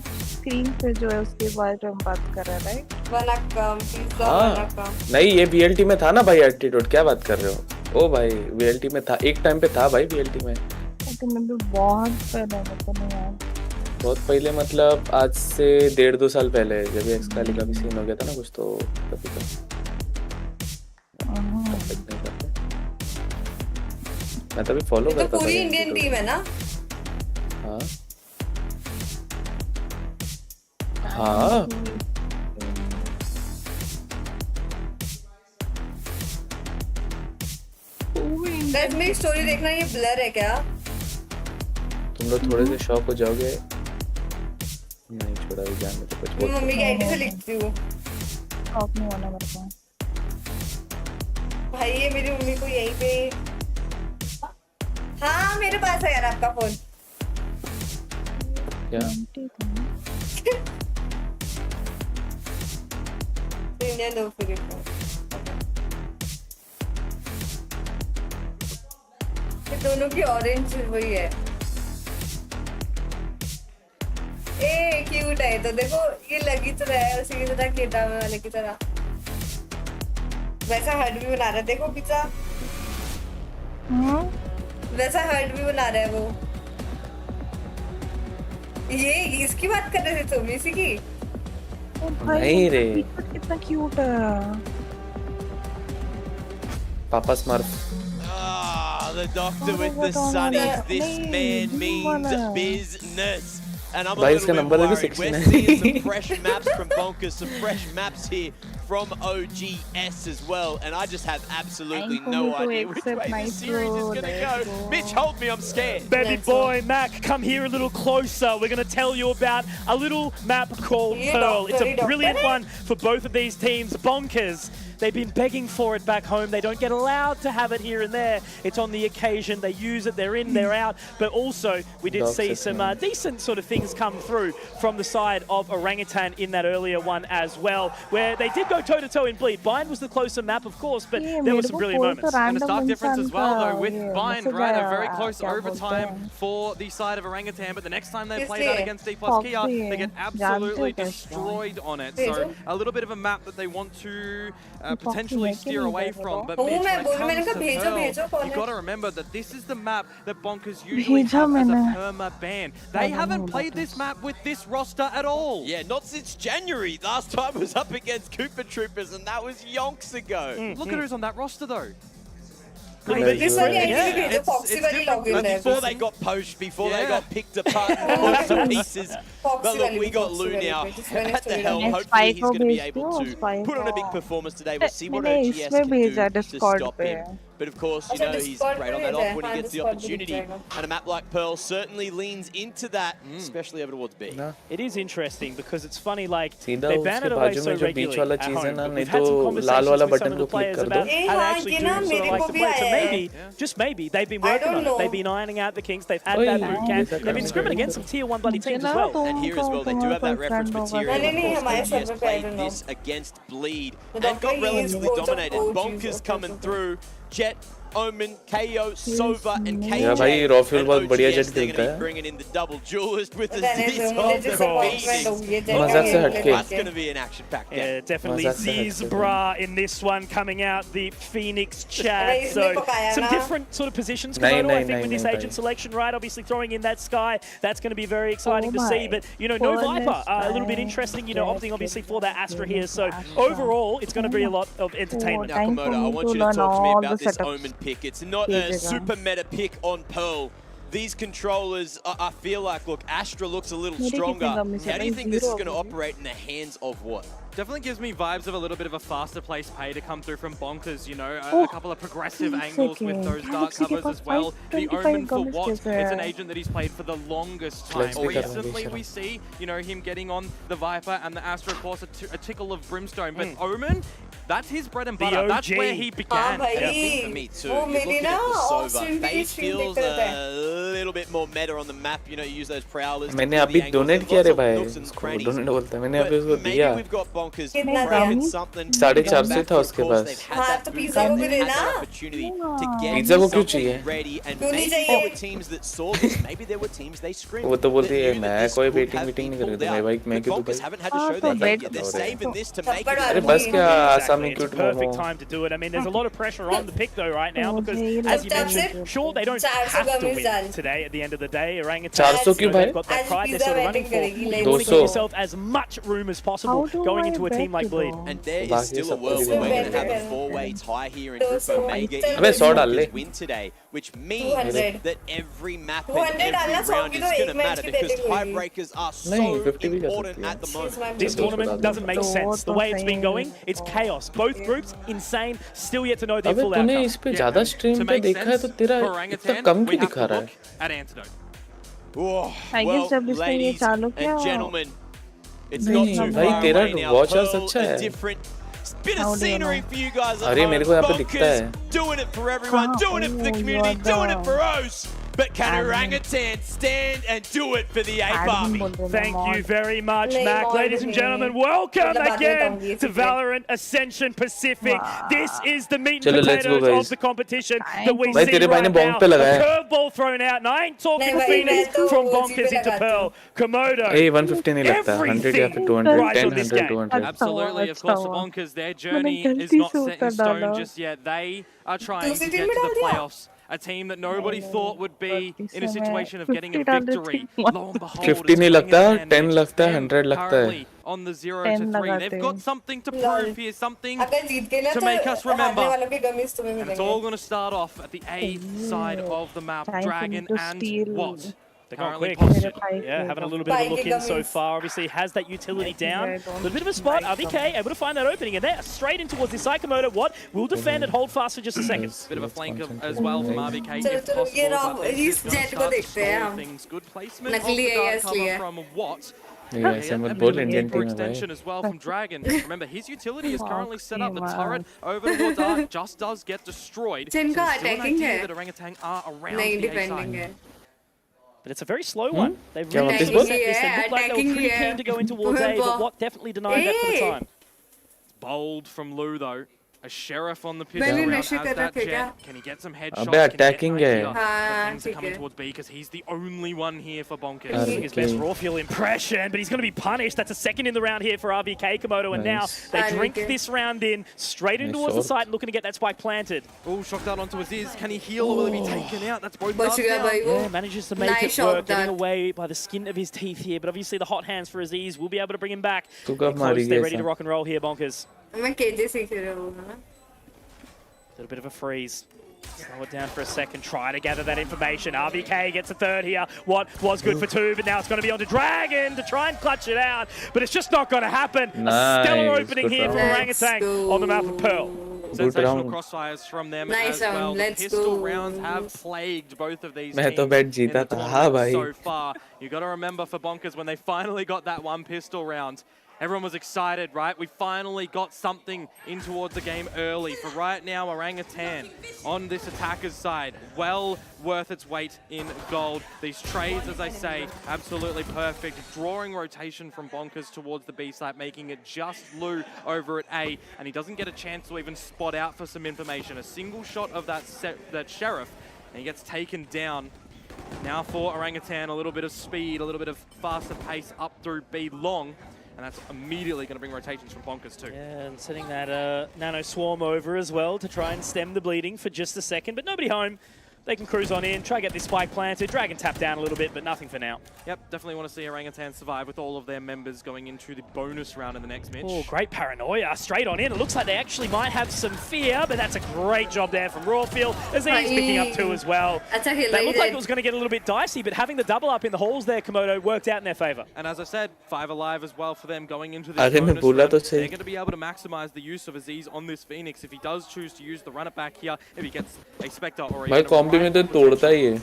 पे जो है उसके बारे में हम बात कर रहे हैं, right? वनक्कम, पिज़्ज़ा हाँ वनक्कम. नहीं, ये VLT में था ना भाई. एटीट्यूड क्या बात कर रहे हो? ओ भाई VLT में था, एक टाइम पे था भाई VLT में. तो मैं भी बहुत पहले मतलब नहीं यार. बहुत पहले मतलब आज से 1.5-2 साल पहले जब ये एक्सकाली का भी सीन हो गया था ना कुछ, तो तभी तो मैं तभी फॉलो करता था. पूरी इंडियन टीम है ना? हाँ गाइस मेरी स्टोरी देखना, ये ब्लर है क्या? तुम लोग थोड़े से शॉक हो जाओगे. नहीं छोड़ा भी जाने तो कुछ. मैं मम्मी की आईडी से लिखती हूँ. शॉक नहीं होना मेरे को. भाई ये मेरी मम्मी को यहीं पे. हाँ मेरे पास है यार आपका फोन. क्या? इंडियन दो फिर. ये दोनों की ऑरेंज वही है. ए क्यूट है तो देखो, ये लगी तो रहा है उसी की तरह, केटा वाले की तरह. वैसा हर्ट भी बना रहा है, देखो पिज़्ज़ा. वैसा हर्ट भी बना रहा है वो. ये इसकी बात कर रहे थे तुम, इसी की? नहीं रे, कितना क्यूट है. पापा smart. The doctor with the sunnies. This man means business. And I'm a little bit worried. We're seeing some fresh maps from Bonkers, some fresh maps here from OGS as well. And I just have absolutely no idea which way this series is going to go. Mitch, hold me, I'm scared. Baby boy, Mac, come here a little closer. We're going to tell you about a little map called Pearl. It's a brilliant one for both of these teams. Bonkers. They've been begging for it back home. They don't get allowed to have it here and there. It's on the occasion. They use it. They're in, they're out. But also, we did see some decent sort of things come through from the side of Orangutan in that earlier one as well, where they did go toe-to-toe in Bleed. Bind was the closer map, of course, but there were some brilliant moments. And a stark difference as well, though, with Bind, right? A very close overtime for the side of Orangutan, but the next time they play that against D plus Kia, they get absolutely destroyed on it. So a little bit of a map that they want to potentially steer away from. But Mitch, when it comes to Pearl, you've got to remember that this is the map that Bonkers usually have as a perma ban. They haven't played this map with this roster at all. Yeah, not since January. Last time was up against Cooper Troopers, and that was yonks ago. Look at who's on that roster, though. This one is Foxy वाली login है. Before they got poached, before they got picked apart and pulled to pieces. But look, we got Lou now at the helm. Hopefully he's going to be able to put on a big performance today. We'll see what OGS can do to stop him. But of course, you know, he's great on that off when he gets the opportunity. And a map like Pearl certainly leans into that, especially over towards B. It is interesting because it's funny, like, they ban it away so regularly at home. But we've had some conversations with some of the players about how to actually do sort of like to play. So maybe, just maybe, they've been working on it. They've been ironing out the kinks. They've had that boot camp. They've been scrimming against some tier 1 bloody teams as well. And here as well, they do have that reference material. And of course, OGS played this against Bleed and got relatively dominated. Bonkers coming through. Jet, Omen, KO, Sova, and KJ. Yeah, भाई Rafael बहुत बढ़िया jet खेलता है. Bringing in the double duelist with the Ziz of the Phoenix. मजाक से हटके. That's going to be an action-packed game. Yeah, definitely Zizbra in this one coming out the Phoenix chat. So some different sort of positions. Komodo, I think with this agent selection, right? Obviously throwing in that Sky, that's going to be very exciting to see. But you know, no Viper, a little bit interesting. You know, opting obviously for that Astra here. So overall, it's going to be a lot of entertainment. Now, Komodo, I want you to talk to me about this Omen pick. It's not a super meta pick on Pearl. These controllers, I feel like, look, Astra looks a little stronger. How do you think this is going to operate in the hands of what? Definitely gives me vibes of a little bit of a faster place pay to come through from Bonkers, you know, a couple of progressive angles with those dark covers as well. The Omen for what? It's an agent that he's played for the longest time. Recently we see, you know, him getting on the Viper and the Astra, of course, a tickle of Brimstone. But Omen, That's his bread and The butter. That's OG. where he began. भाई, And I think for me too, वो you're मेरी looking ना at the off Sova. stream Phase stream feels देखते रहता है. a little bit more meta on the map. You know, you use those prowlers. मैंने अभी donate किया रे भाई उसको डोनेट बोलता है मैंने अभी उसको दिया 450 था उसके पास हाँ तो पिज़्ज़ा को भी देना. पिज़्ज़ा को क्यों चाहिए क्यों नहीं चाहिए? वो तो बोलती है मैं कोई बेटिंग मीटिंग नहीं करूँगा मैं भाई मैं क्यों दूँ अरे बस क्या आसामी cute Perfect time to do it. I mean, there's a lot of pressure on the pick though right now because, as you mentioned, sure they don't have to win today. At the end of the day, Orangutan, 400 क्यों भाई? they've got that pride they're sort of running for. You want to give yourself as much room as possible going into a team like Bleed. And there is still a world where we're going to have a four-way tie here in Group Omega. अबे 100 डाल ले win today, which means that every map and every round is going to matter because tiebreakers are so important at the moment. This tournament doesn't make sense. The way it's been going, it's chaos. Both groups, insane, still yet to know their अबे full तूने outcome. इस पे ज्यादा stream पे देखा है तो तेरा इतना कम क्यों दिखा रहा है At Antidote. Well, ladies and gentlemen, it's not नहीं too भाई far तेरा away now. वॉच Pearl, अच्छा a है different bit of scenery for you guys at अरे home. मेरे को यहाँ पे दिखता Bonkers, है doing it for everyone, doing it for the community, doing it for us. But can Orangutan stand and do it for the Ape Army? Thank you very much, Mac. Ladies and gentlemen, welcome again to Valorant Ascension Pacific. This is the meat and potatoes of the competition that we see right now. A curveball thrown out, and I ain't talking Phoenix from Bonkers into Pearl. Komodo. ए 150 नहीं लगता 100 या फिर 200 10 100 200 Absolutely, of course, the Bonkers, their journey is not set in stone just yet. They are trying to get to the playoffs. A team that nobody thought would be in a situation of getting a victory. Lo and behold, 50 नहीं लगता 10 लगता है 100 लगता है on the 0 to 3. They've got something to prove here, something to make us remember. And it's all going to start off at the A side of the map. Dragon and what? They're going quick. Yeah, having a little bit of a look in so far. Obviously, has that utility down. A little bit of a spot. RVK able to find that opening, and they're straight in towards this side. Komodo, what? Will defend and hold fast for just a second. Bit of a flank as well from RVK if possible. But इस jet को देखते हैं हम. Good placement of नकली the है dark असली cover है. from what? Yeah, someone both Indian team है भाई Extension as well from Dragon. Remember, his utility is currently set up. The turret over towards Arc just does get destroyed. So जिनका there's still an attacking idea है. that Orangutan are around नहीं the A defending side. है. But it's a very slow one. They क्या really वापस set बोल this. They looked like they were pretty keen to go in towards A, but what definitely denied that for the time. Bold from Lou though. A sheriff on the pistol मैंने round नशे has कर that रखे क्या? jet. Can he get some headshots? अबे attacking है हाँ Things are ठीक coming है. towards B because he's the only one here for Bonkers. Using his best raw fuel impression, but he's going to be punished. That's a second in the round here for RVK Komodo, and now Nice. they drink this round in straight in Nice towards the shot. site and looking to get that spike planted. Oh, shocked out onto Aziz. Can he heal or will he be taken out? That's both बच guards गया down. भाई वो. Yeah, manages to make Nice it shot, work, getting Dad. away by the skin of his teeth here, but obviously the hot hands for Aziz will be able to bring him back. तू They're कब मारी close, they're ready ऐसा to rock and roll here, Bonkers. मैं KJ सीख रहा हूँ ना. A little bit of a freeze. Slow it down for a second, try to gather that information. RVK gets a third here. What was good for two, but now it's going to be on to Dragon to try and clutch it out. But it's just not going to happen. Nice. A stellar opening Good here from round. Orangutan on the map of Pearl. Sensational round. crossfires from them Nice as well. round, The let's pistol go. rounds have plagued both of these मैं teams तो bat in जीता the था हाँ tournament भाई so far. You got to remember for Bonkers when they finally got that one pistol round. Everyone was excited, right? We finally got something in towards the game early. For right now, Orangutan on this attacker's side, well worth its weight in gold. These trades, as I say, absolutely perfect. Drawing rotation from Bonkers towards the B site, making it just Lou over at A, and he doesn't get a chance to even spot out for some information. A single shot of that sheriff, and he gets taken down. Now for Orangutan, a little bit of speed, a little bit of faster pace up through B long. And that's immediately going to bring rotations from Bonkers too. Yeah, and sending that nano swarm over as well to try and stem the bleeding for just a second. But nobody home. They can cruise on in, try to get this spike planted. Dragon tap down a little bit, but nothing for now. Yep, definitely want to see Orangutan survive with all of their members going into the bonus round in the next match. Oh, great paranoia. Straight on in. It looks like they actually might have some fear, but that's a great job there from Rawfield. Aziz picking up two as well. That looked like it was going to get a little bit dicey, but having the double up in the halls there, Komodo, worked out in their favor. And as I said, 5 alive as well for them going into this अरे मैं bonus बोला round. तो सही They're going to be able to maximize the use of Aziz on this Phoenix if he does choose to use the run it back here, if he gets a Spectre or भाई even a combi में तो तोड़ता ही है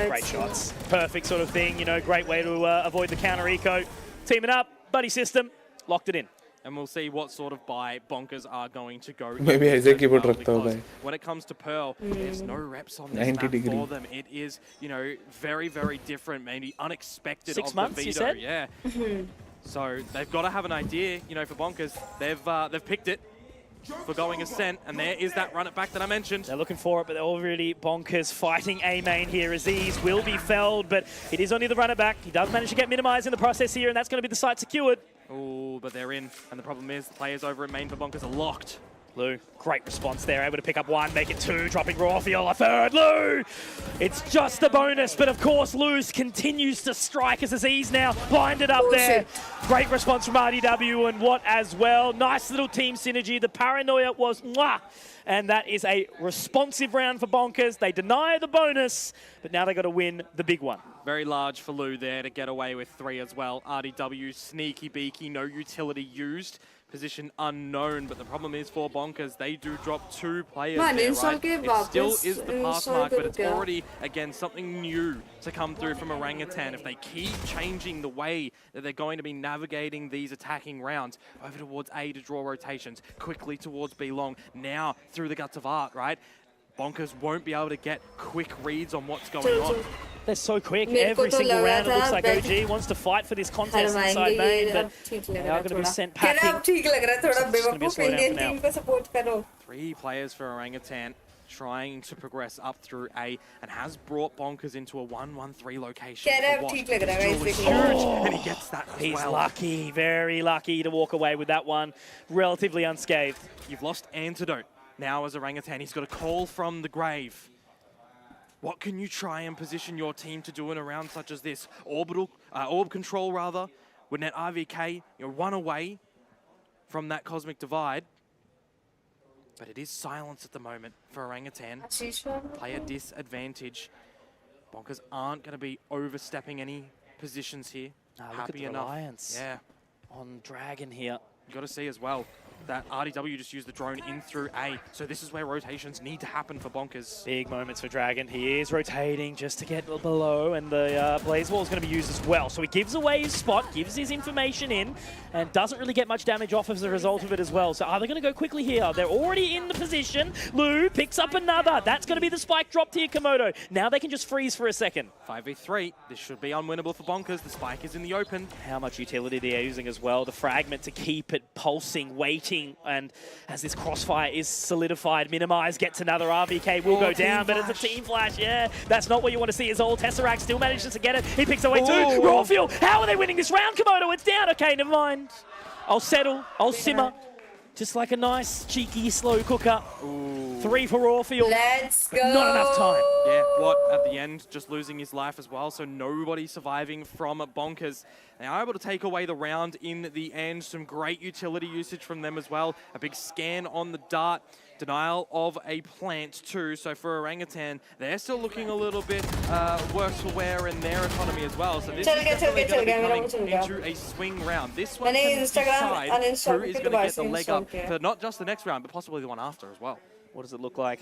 Great shots. Perfect sort of thing, you know, great way to avoid the counter eco. Teaming up, buddy system, locked it in. And we'll see what sort of buy Bonkers are going to go. Maybe into ऐसे as keyboard well, रखता होगा because ये. when it comes to Pearl, there's no reps on this 90 map degree. for them. It is, you know, very, very different, maybe unexpected. 6 of months, the you veto. said? Yeah. So they've got to have an idea, you know, for Bonkers. They've picked it for going Ascent, and there is that run it back that I mentioned. They're looking for it, but they're already Bonkers fighting A main here. Aziz will be felled, but it is only the run it back. He does manage to get minimized in the process here, and that's going to be the site secured. Oh, but they're in, and the problem is the players over at main for Bonkers are locked. Lou, great response there, able to pick up 1, make it 2, dropping Rawfield a 3rd. Lou! It's just a bonus, but of course Luz continues to strike as Aziz now blinded up there. Great response from RDW, and what as well. Nice little team synergy. The paranoia was mwah! And that is a responsive round for Bonkers. They deny the bonus, but now they got to win the big one. Very large for Lou there to get away with 3 as well. RDW, sneaky beaky, no utility used. Position unknown, but the problem is for Bonkers, they do drop 2 players there, right? It still is the pass mark, but it's already, again, something new to come through from Orangutan. If they keep changing the way that they're going to be navigating these attacking rounds, over towards A to draw rotations, quickly towards B long, now through the guts of art, right? Bonkers won't be able to get quick reads on what's going on. They're so quick. Every single round, it looks like OG wants to fight for this contest inside main, but they are going to be sent packing. So it's going to be a slowdown for now. 3 players for Orangutan trying to progress up through A, and has brought Bonkers into a 1-1-3 location. Huge, and he gets that as He's well. lucky, very lucky to walk away with that one, relatively unscathed. You've lost Antidote. Now as Orangutan, he's got a call from the grave. What can you try and position your team to do in a round such as this? Orb control, rather. With net RVK, you're 1 away from that cosmic divide. But it is silence at the moment for Orangutan. Player disadvantage. Bonkers aren't going to be overstepping any positions here. Look at the reliance on Dragon here. You got to see as well that RDW just used the drone in through A. So this is where rotations need to happen for Bonkers. Big moments for Dragon. He is rotating just to get below, and the Blaze Wall is going to be used as well. So he gives away his spot, gives his information in, and doesn't really get much damage off as a result of it as well. So are they going to go quickly here? They're already in the position. Lou picks up another. That's going to be the spike dropped here, Komodo. Now they can just freeze for a second. 5v3. This should be unwinnable for Bonkers. The spike is in the open. How much utility they're using as well. The fragment to keep it pulsing, waiting, and as this crossfire is solidified, minimize, gets another RVK, will go down, but it's a team flash, that's not what you want to see as all. Tesseract still manages to get it, he picks away 2, Rawfield, how are they winning this round, Komodo? It's down, okay, never mind. I'll settle, I'll simmer, just like a nice, cheeky, slow cooker. 3 for Rawfield. Let's go. Not enough time. Yeah, what at the end, just losing his life as well, so nobody surviving from Bonkers. They are able to take away the round in the end. Some great utility usage from them as well. A big scan on the dart. Denial of a plant too. So for Orangutan, they're still looking a little bit worse for wear in their economy as well. So this is definitely going to be coming into a swing round. This one can decide who is going to get the leg up for not just the next round, but possibly the one after as well. What does it look like?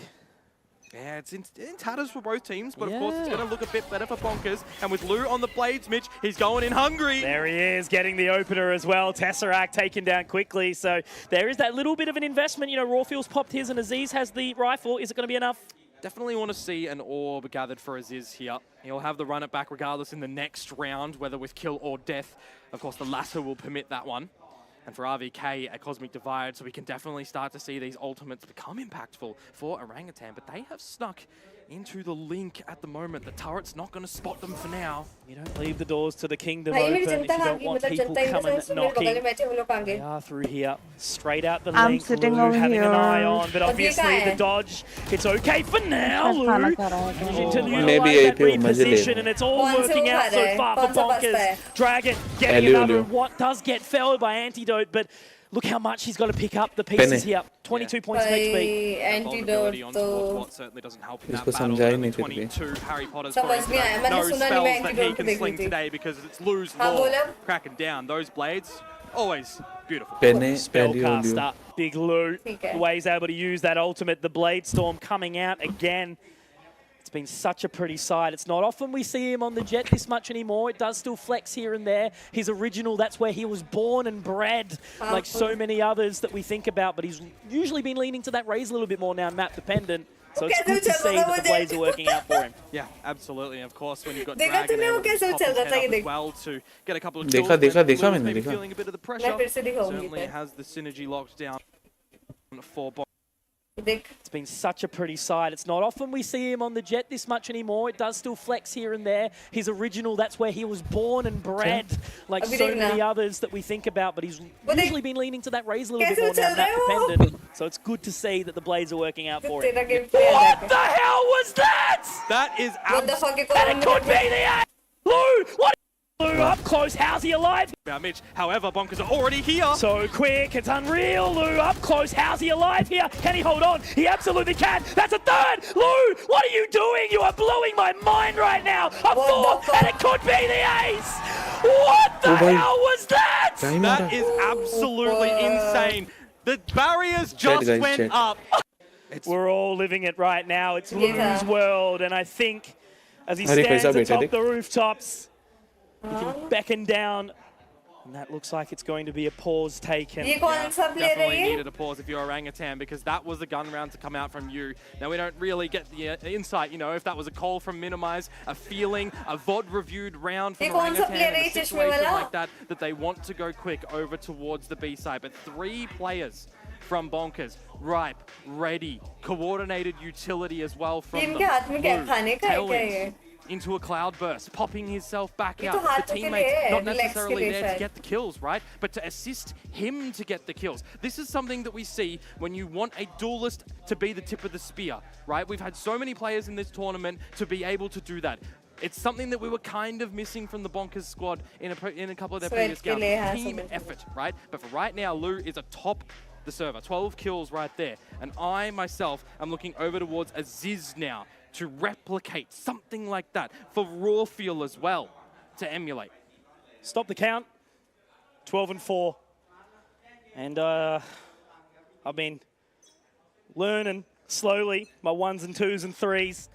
Yeah, it's in tatters for both teams, but of course it's going to look a bit better for Bonkers. And with Lou on the blades, Mitch, he's going in hungry. There he is, getting the opener as well. Tesseract taken down quickly. So there is that little bit of an investment. You know, Rawfield's popped his and Aziz has the rifle. Is it going to be enough? Definitely want to see an orb gathered for Aziz here. He'll have the run it back regardless in the next round, whether with kill or death. Of course, the latter will permit that one. And for RVK, a Cosmic Divide, so we can definitely start to see these ultimates become impactful for Orangutan, but they have snuck into the link at the moment. The turret's not going to spot them for now. You don't leave the doors to the kingdom open if you don't want people coming knocking. They are through here, straight out the link. Sitting Lou over having here. an eye on, but obviously the dodge, it's okay for now, Lou. Managing to utilize that reposition, and it's all working out so far for Bonkers. Dragon getting another, what does get felled by Antidote, but look how much he's got to pick up the pieces here. 22 points of HP. Vulnerability on towards what certainly doesn't help in that इसको battle. समझा ही नहीं 22 Harry Potter's समझ going नहीं आया, मैंने no सुना नहीं, spells मैं that he Antidote can देख sling रही थी। today because it's Lou's हाँ, law. बोला? Cracking down those blades. Always beautiful. Spellcaster, big Lou. ठीक है। The way he's able to use that ultimate, the Blade Storm coming out again. It's been such a pretty sight. It's not often we see him on the jet this much anymore. It does still flex here and there. His original, that's where he was born and bred, like so many others that we think about, but he's usually been leaning to that raise a little bit more now, map dependent. So it's good to see that the plays are working out for him. Yeah, absolutely. And of course, when you've got देखा Dragon तूने वो able to कैसे pop his चल रहा head था up ये as देख well to get a couple of देखा kills, देखा when देखा Blues मैंने may be देखा feeling a bit of the मैं pressure. फिर से दिखाऊंगी Certainly इधर has the synergy locked down for Bonkers. It's been such a pretty sight. It's not often we see him on the jet this much anymore. It does still flex here and there. His original, that's where he was born and bred, like so many others that we think about, but he's usually been leaning to that raise a little bit more now, map dependent. So it's good to see that the blades are working out for him. What the hell was that? That is What the fuck? And it could be the A. Lou, what? Lou up close, how's he alive? Mitch, however, Bonkers are already here. So quick, it's unreal. Lou up close, how's he alive here? Can he hold on? He absolutely can. That's a third. Lou, what are you doing? You are blowing my mind right now. A fourth, and it could be the ace. What the hell was that? That is absolutely insane. The barriers just went up. We're all living it right now. It's Lou's world, and I think as he stands atop the rooftops, he can beckon down, and that looks like it's going to be a pause taken. Definitely needed a pause if you're Orangutan, because that was the gun round to come out from you. Now, we don't really get the insight, you know, if that was a call from Minimize, a feeling, a VOD-reviewed round from Orangutan in a situation like that, that they want to go quick over towards the B side. But 3 players from Bonkers, ripe, ready, coordinated utility as well from them. Tailwind into a cloud burst, popping himself back out. The teammates not necessarily there to get the kills, right? But to assist him to get the kills. This is something that we see when you want a duelist to be the tip of the spear, right? We've had so many players in this tournament to be able to do that. It's something that we were kind of missing from the Bonkers squad in a couple of their previous games. Team effort, right? But for right now, Lou is atop the server. 12 kills right there. And I, myself, am looking over towards Aziz now to replicate something like that for raw feel as well, to emulate. Stop the count. 12-4. And I've been learning slowly my 1s and 2s and 3s.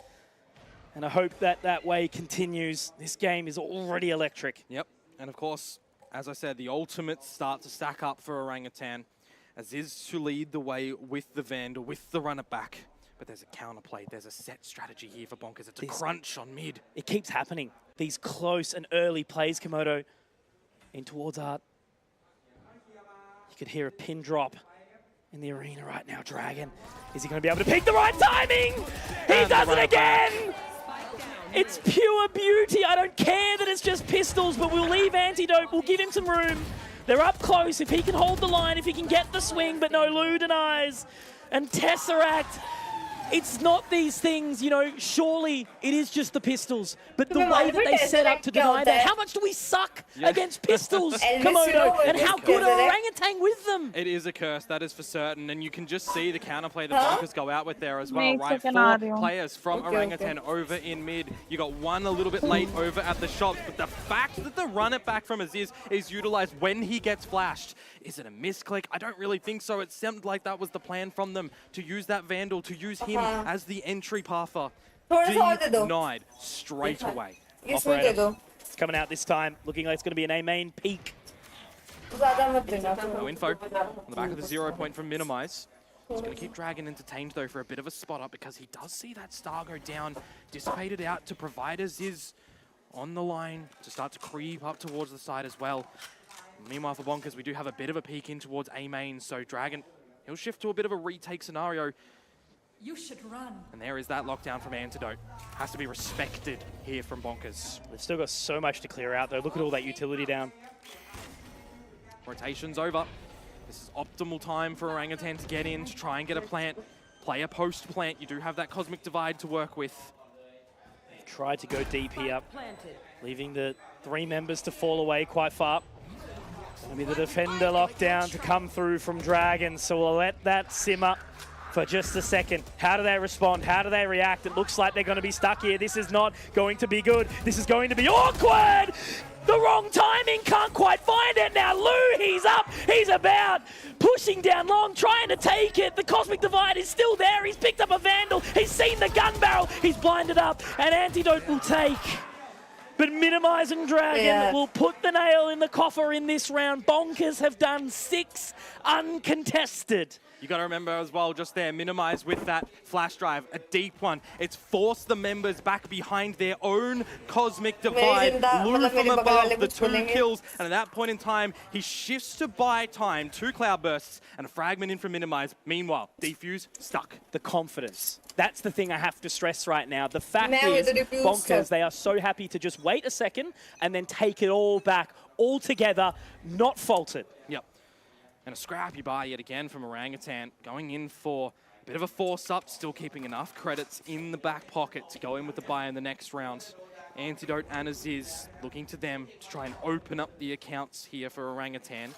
And I hope that that way continues. This game is already electric. Yep. And of course, as I said, the ultimates start to stack up for Orangutan. Aziz to lead the way with the Vandal, with the runner back. But there's a counterplay, there's a set strategy here for Bonkers. It's a crunch on mid. It keeps happening. These close and early plays, Komodo, in towards Art. You could hear a pin drop in the arena right now. Dragon, is he going to be able to pick the right timing? He does it again! It's pure beauty. I don't care that it's just pistols, but we'll leave Antidote. We'll give him some room. They're up close. If he can hold the line, if he can get the swing, but no, Lou denies. And Tesseract, it's not these things, you know, surely it is just the pistols, but the way that they set up to deny that, how much do we suck against pistols, Komodo, and how good are Orangutan with them? It is a curse, that is for certain, and you can just see the counterplay that Bonkers go out with there as well, right? 4 players from Orangutan over in mid. You got one a little bit late over at the shops, but the fact that the run it back from Aziz is utilized when he gets flashed. Is it a misclick? I don't really think so. It seemed like that was the plan from them, to use that Vandal, to use him as the entry pather. Denied straight away. Operator. It's coming out this time, looking like it's going to be an A main peak. No info on the back of the 0 point from Minimize. He's going to keep Dragon entertained though for a bit of a spot up, because he does see that star go down, dissipated out to provide Aziz on the line to start to creep up towards the side as well. Meanwhile for Bonkers, we do have a bit of a peek in towards A main, so Dragon, he'll shift to a bit of a retake scenario. You should run. And there is that lockdown from Antidote. Has to be respected here from Bonkers. They've still got so much to clear out though. Look at all that utility down. Rotation's over. This is optimal time for Orangutan to get in, to try and get a plant. Play a post plant. You do have that Cosmic Divide to work with. They've tried to go deep here, leaving the 3 members to fall away quite far. Gonna be the defender lockdown to come through from Dragon, so we'll let that simmer for just a second. How do they respond? How do they react? It looks like they're going to be stuck here. This is not going to be good. This is going to be awkward. The wrong timing, can't quite find it. Now Lou, he's up, he's about, pushing down long, trying to take it. The Cosmic Divide is still there. He's picked up a Vandal. He's seen the the gun barrel. He's blinded up, and Antidote will take. But Minimize and Dragon will put the nail in the coffer in this round. Bonkers have done 6 uncontested. You got to remember as well, just there, Minimize with that flash drive, a deep one. It's forced the members back behind their own cosmic divide. Lou from above, the 2 kills, and at that point in time, he shifts to buy time, 2 cloud bursts, and a fragment in from Minimize. Meanwhile, Defuse stuck. The confidence. That's the thing I have to stress right now. The fact is, Bonkers, they are so happy to just wait a second and then take it all back, all together, not faltered. Yep. And a scrappy buy yet again from Orangutan, going in for a bit of a force-up, still keeping enough credits in the back pocket to go in with the buy in the next round. Antidote and Aziz looking to them to try and open up the accounts here for Orangutan.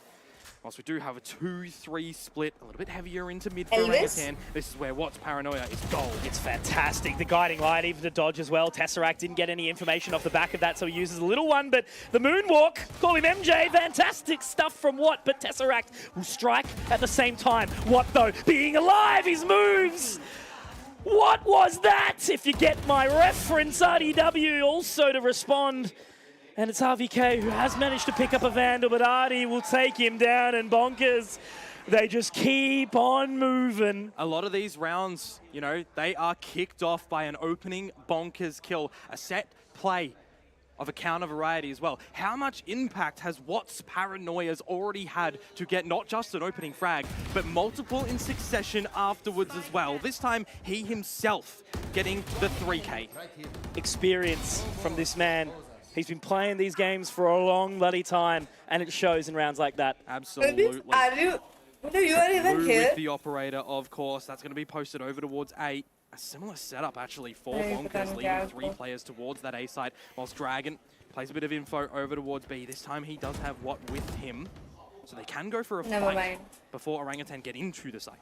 Whilst we do have a 2-3 split, a little bit heavier into mid for Orangutan, this is where Watt's Paranoia is gold. It's fantastic. The guiding light, even the dodge as well. Tesseract didn't get any information off the back of that, so he uses a little one, but the moonwalk, call him MJ, fantastic stuff from Watt, but Tesseract will strike at the same time. Watt, though, being alive, his moves! What was that? If you get my reference, RDW also to respond. And it's RVK who has managed to pick up a Vandal, but Artie will take him down, and Bonkers, they just keep on moving. A lot of these rounds, you know, they are kicked off by an opening Bonkers kill, a set play of a counter variety as well. How much impact has Watt's Paranoias already had to get not just an opening frag, but multiple in succession afterwards as well? This time, he himself getting the 3K. Experience from this man. He's been playing these games for a long bloody time, and it shows in rounds like that. Absolutely. Are you even here? With the operator, of course. That's going to be posted over towards A. A similar setup, actually, for Bonkers, leading 3 players towards that A side, whilst Dragon plays a bit of info over towards B. This time, he does have Watt with him, so they can go for a fight before Orangutan get into the site.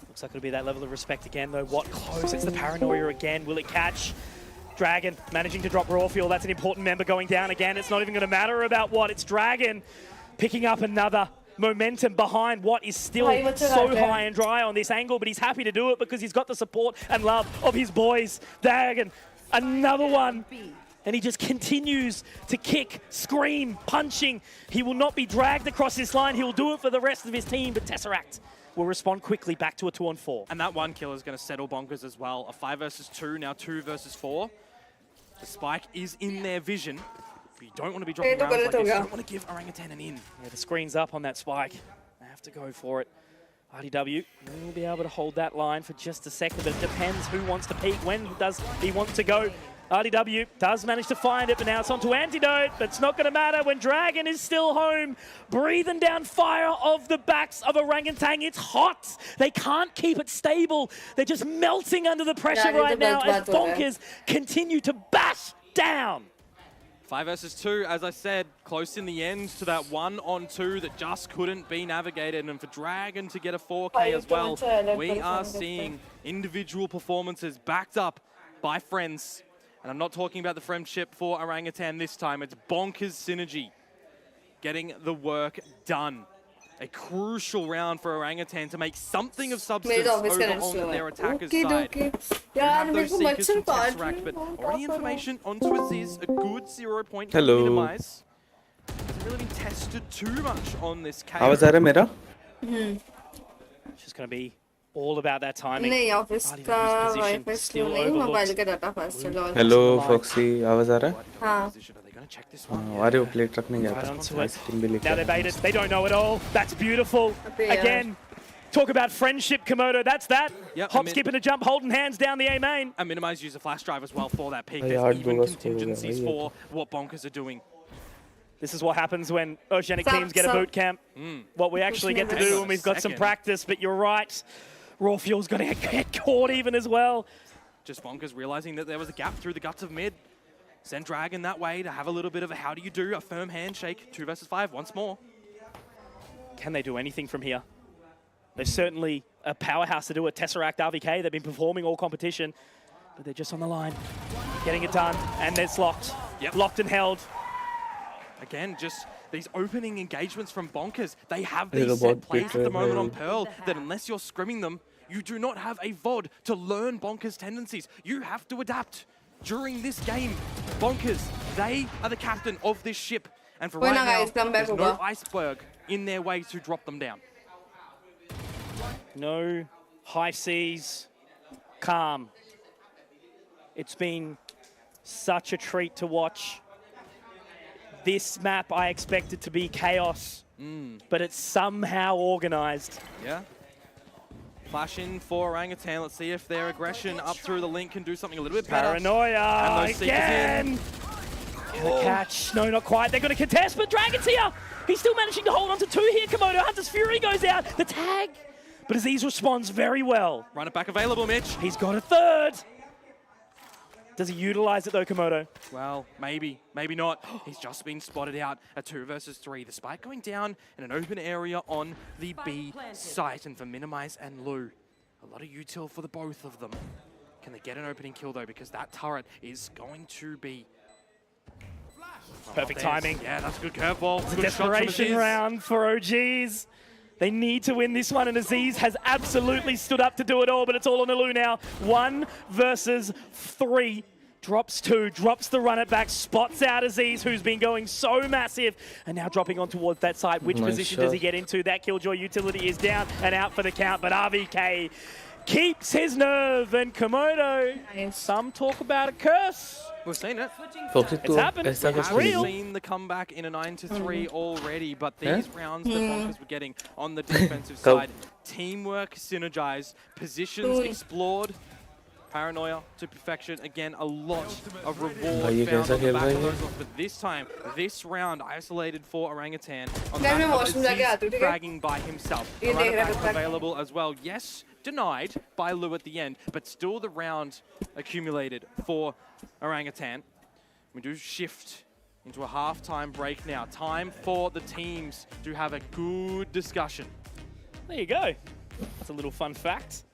Looks like it'll be that level of respect again, though. Watt close. It's the Paranoia again. Will it catch? Dragon managing to drop raw fuel. That's an important member going down again. It's not even going to matter about Watt. It's Dragon picking up another momentum behind Watt is still so high and dry on this angle, but he's happy to do it because he's got the support and love of his boys. Dragon, another one. And he just continues to kick, scream, punching. He will not be dragged across this line. He will do it for the rest of his team, but Tesseract will respond quickly back to a 2-on-4. And that 1 kill is going to settle Bonkers as well. A 5 versus 2, now 2 versus 4. The spike is in their vision, but you don't want to be dropping rounds like this. You don't want to give Orangutan an in. Yeah, the screen's up on that spike. They have to go for it. RDW will be able to hold that line for just a second, but it depends who wants to peek. When does he want to go? RDW does manage to find it, but now it's onto Antidote. But it's not going to matter when Dragon is still home, breathing down fire off the backs of Orangutan. It's hot. They can't keep it stable. They're just melting under the pressure right now as Bonkers continue to bash down. 5 versus 2, as I said, close in the end to that 1-on-2 that just couldn't be navigated. And for Dragon to get a 4K as well, we are seeing individual performances backed up by friends. And I'm not talking about the friendship for Orangutan this time. It's Bonkers Synergy getting the work done. A crucial round for Orangutan to make something of substance over on their attacker's side. They have those Seekers from Tesseract, but already information onto Aziz, a good 0 point to minimize. Hasn't really been tested too much on this case. आवाज आ रहा है मेरा? It's just going to be all about that timing. नहीं office का wifi slow नहीं mobile का data fast चलो hello foxy आवाज आ रहा है? हाँ अरे वो प्लेट रखने गया था Now they're baited. They don't know it all. That's beautiful. Again, talk about friendship, Komodo. That's that. Yep, Hop, skip, and a jump, holding hands down the A main. And Minimize use a flash drive as well for that peak. There's even contingencies for what Bonkers are doing. This is what happens when Oceanic teams get a boot camp. What we actually get to do when we've got some practice. But you're right. Raw Fuel's going to get caught even as well. Just Bonkers realizing that there was a gap through the guts of mid. Send Dragon that way to have a little bit of a how do you do, a firm handshake. 2 versus 5 once more. Can they do anything from here? They're certainly a powerhouse to do it. Tesseract, RVK, they've been performing all competition, but they're just on the line, getting it done, and it's locked. Yep. Locked and held. Again, just these opening engagements from Bonkers. They have these set plays at the moment on Pearl that unless you're scrimming them, You do not have a VOD to learn Bonkers' tendencies. You have to adapt during this game. Bonkers, they are the captain of this ship. And for right now, there's no iceberg in their way to drop them down. No high seas, calm. It's been such a treat to watch. This map, I expected to be chaos, but it's somehow organized. Yeah. Flash in for Orangutan. Let's see if their aggression up through the link can do something a little bit better. Paranoia again. The catch. No, not quite. They're going to contest, but Dragon's here. He's still managing to hold on to 2 here. Komodo Hunter's Fury goes out. The tag. But Aziz responds very well. Run it back available, Mitch. He's got a third. Does he utilize it though, Komodo? Well, maybe, maybe not. He's just been spotted out at 2 versus 3. The spike going down in an open area on the B site. And for Minimize and Lou, a lot of util for the both of them. Can they get an opening kill though? Because that turret is going to be... Perfect timing. Yeah, that's a good curveball. It's a desperation round for OGs. They need to win this one, and Aziz has absolutely stood up to do it all, but it's all on Lou now. 1 versus 3. Drops 2, drops the run it back, spots out Aziz, who's been going so massive, and now dropping on towards that side. Which position does he get into? That Killjoy utility is down and out for the count, but RVK keeps his nerve, and Komodo, some talk about a curse. We've seen it. It's happened. It's real. We've seen the comeback in a 9-3 already, but these rounds that Bonkers were getting on the defensive side, teamwork synergized, positions explored, paranoia to perfection. Again, a lot of reward found on the back of those ones, but this time, this round isolated for Orangutan on the back of Aziz fragging by himself. A run back available as well. Yes, denied by Lou at the end, but still the round accumulated for Orangutan. We do shift into a halftime break now. Time for the teams to have a good discussion. There you go. That's a little fun fact.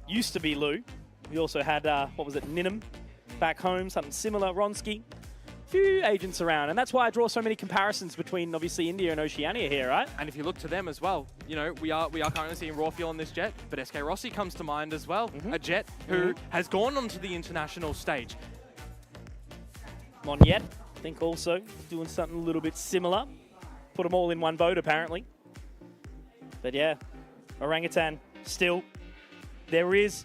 Used to be Lou. We also had, what was it, Ninum back home, something similar, Ronsky. Few agents around, and that's why I draw so many comparisons between obviously India and Oceania here, right? And if you look to them as well, you know, we are currently seeing raw fuel on this jet, but SK Rossi comes to mind as well, a jet who has gone onto the international stage. Monyet, I think also doing something a little bit similar. Put them all in one boat apparently. But yeah, Orangutan, still, there is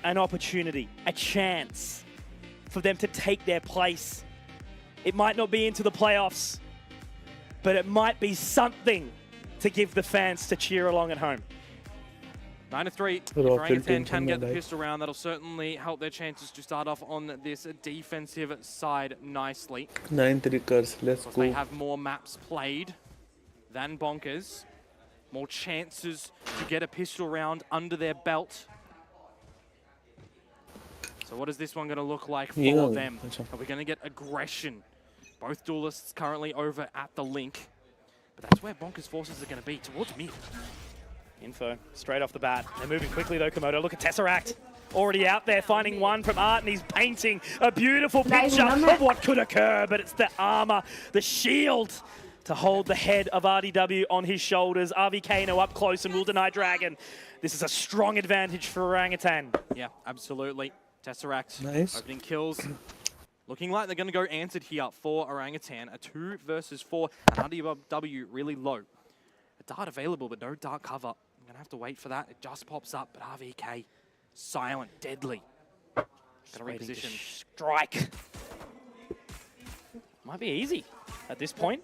an opportunity, a chance for them to take their place. It might not be into the playoffs, but it might be something to give the fans to cheer along at home. 9-3. If Orangutan can get the pistol round, that'll certainly help their chances to start off on this defensive side nicely. 9-3 curse, let's go. They have more maps played than Bonkers. More chances to get a pistol round under their belt. So what is this one going to look like for them? Are we going to get aggression? Both duelists currently over at the link. But that's where Bonkers' forces are going to be, towards mid. Info, straight off the bat. They're moving quickly though, Komodo. Look at Tesseract. Already out there, finding one from Art, and he's painting a beautiful picture of what could occur. But it's the armor, the shield, to hold the head of RDW on his shoulders. RVK now up close and will deny Dragon. This is a strong advantage for Orangutan. Yeah, absolutely. Tesseract, nice. Opening kills. Looking like they're going to go answered here for Orangutan. A 2 versus 4, and RDW really low. A dart available, but no dart cover. I'm going to have to wait for that. It just pops up, but RVK, silent, deadly. Going to reposition. Strike. Might be easy at this point.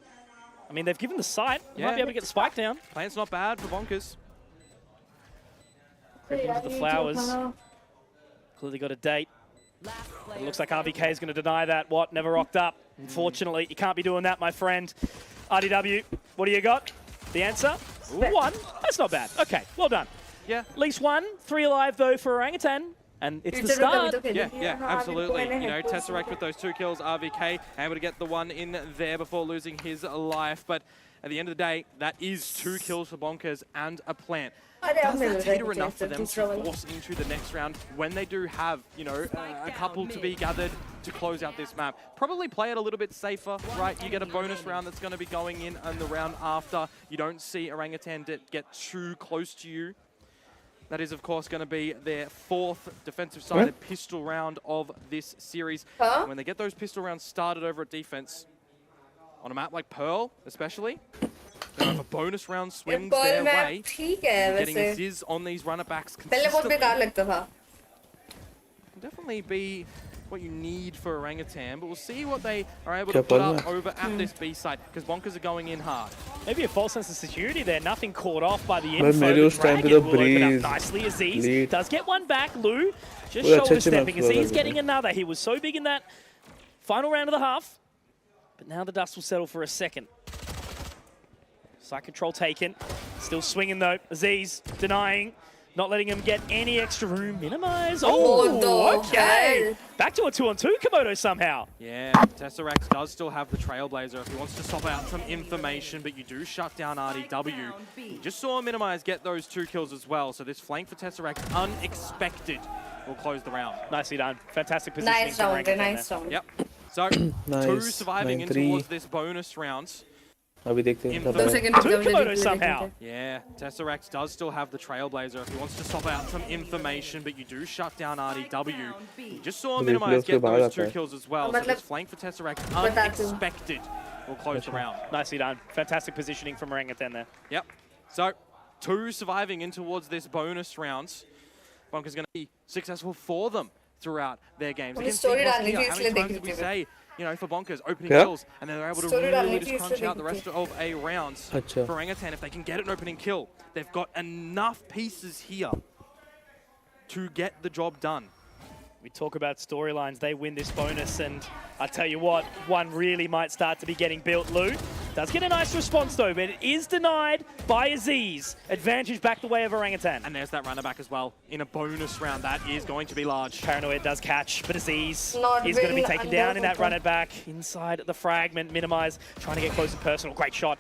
I mean, they've given the sight. You might be able to get the spike down. Plan's not bad for Bonkers. Creep into the flowers. Clearly got a date. It looks like RVK is going to deny that. What? Never rocked up. Unfortunately, you can't be doing that, my friend. RDW, what do you got? The answer? Ooh, 1. That's not bad. Okay, well done. Yeah. At least 1. 3 alive, though, for Orangutan. And it's the start. Yeah, absolutely. You know, Tesseract with those 2 kills, RVK able to get the 1 in there before losing his life. But at the end of the day, that is 2 kills for Bonkers and a plant. Does that tater enough for them to force into the next round when they do have, you know, a couple to be gathered to close out this map? Probably play it a little bit safer, right? You get a bonus round that's going to be going in and the round after. You don't see Orangutan get too close to you. That is, of course, going to be their 4th defensive-sided pistol round of this series. And when they get those pistol rounds started over at defense, on a map like Pearl, especially, if a bonus round swings their way, getting assists on these runner-backs consistently will definitely be what you need for Orangutan, but we'll see what they are able to put up over at this B side, because Bonkers are going in hard. Maybe a false sense of security there. Nothing caught off by the info. Dragon will open up nicely. Aziz does get one back. Lou just shoulder stepping. Aziz getting another. He was so big in that final round of the half, but now the dust will settle for a second. Side control taken. Still swinging though. Aziz denying. Not letting him get any extra room. Minimize. Oh, okay. Back to a 2-on-2 Komodo somehow. Yeah, Tesseract does still have the Trailblazer if he wants to swap out some information, but you do shut down RDW. You just saw Minimize get those 2 kills as well, so this flank for Tesseract, unexpected, will close the round. Nicely done. Fantastic positioning. Nice round. Yep. So, 2 surviving in towards this bonus round. अभी देखते हैं 2 Komodo somehow. Yeah, Tesseract does still have the Trailblazer if he wants to swap out some information, but you do shut down RDW. You just saw Minimize get those 2 kills as well, so this flank for Tesseract, unexpected, will close the round. Nicely done. Fantastic positioning from Orangutan there. Yep. So, 2 surviving in towards this bonus round. Bonkers going to be successful for them throughout their games. Again, how many times did we say, you know, for Bonkers, opening kills, and then they're able to really just crunch out the rest of a round. For Orangutan, if they can get an opening kill, they've got enough pieces here to get the job done. We talk about storylines, they win this bonus, and I tell you what, one really might start to be getting built. Lou does get a nice response though, but it is denied by Aziz. Advantage back the way of Orangutan. And there's that runner back as well in a bonus round. That is going to be large. Paranoid does catch, but Aziz is going to be taken down in that runner back inside the fragment. Minimize, trying to get close and personal. Great shot.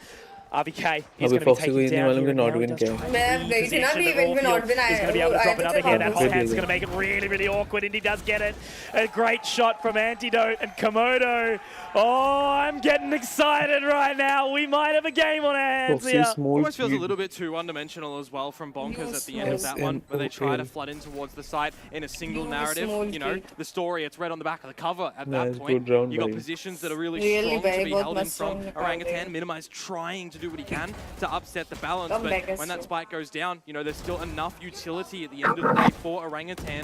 RVK is going to be taken down here. Now he does try to reposition, but Orfield is going to be able to drop another hit. That hot hand's going to make it really, really awkward, and he does get it. A great shot from Antidote and Komodo. Oh, I'm getting excited right now. We might have a game on our hands here. Almost feels a little bit too one-dimensional as well from Bonkers at the end of that one, where they try to flood in towards the site in a single narrative. You know, the story, it's right on the back of the cover at that point. You got positions that are really strong to be held in from Orangutan. Minimize trying to do what he can to upset the balance, but when that spike goes down, you know, there's still enough utility at the end of the day for Orangutan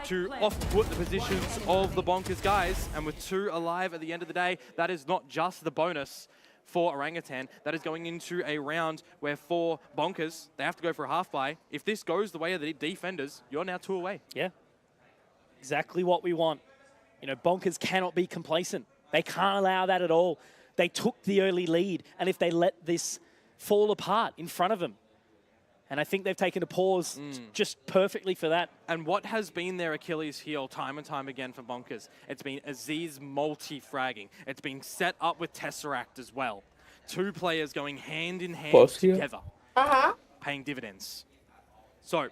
to off-put the positions of the Bonkers guys, and with 2 alive at the end of the day, that is not just the bonus for Orangutan, that is going into a round where for Bonkers, they have to go for a half-buy. If this goes the way of the defenders, you're now 2 away. Yeah, exactly what we want. You know, Bonkers cannot be complacent. They can't allow that at all. They took the early lead, and if they let this fall apart in front of them, and I think they've taken a pause just perfectly for that. And what has been their Achilles heel time and time again for Bonkers? It's been Aziz multi-fragging. It's been set up with Tesseract as well. 2 players going hand in hand together, paying dividends. So,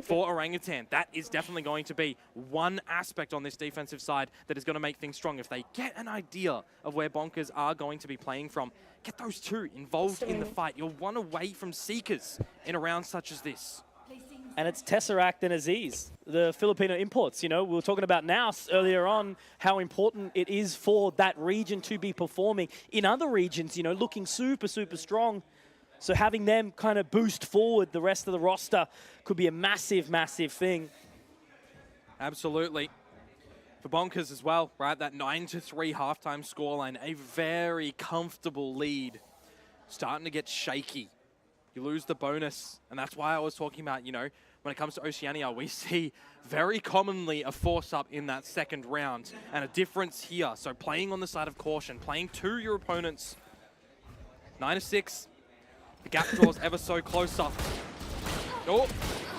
for Orangutan, that is definitely going to be one aspect on this defensive side that is going to make things strong. If they get an idea of where Bonkers are going to be playing from, get those 2 involved in the fight. You're 1 away from Seekers in a round such as this. And it's Tesseract and Aziz, the Filipino imports. You know, we were talking about Naus earlier on, how important it is for that region to be performing in other regions, you know, looking super, super strong. So having them kind of boost forward the rest of the roster could be a massive, massive thing. Absolutely. For Bonkers as well, right? That 9-3 halftime scoreline, a very comfortable lead. Starting to get shaky. You lose the bonus, and that's why I was talking about, you know, when it comes to Oceania, we see very commonly a force-up in that second round, and a difference here. So playing on the side of caution, playing to your opponents. 9-6. The gap draws ever so closer. Oh,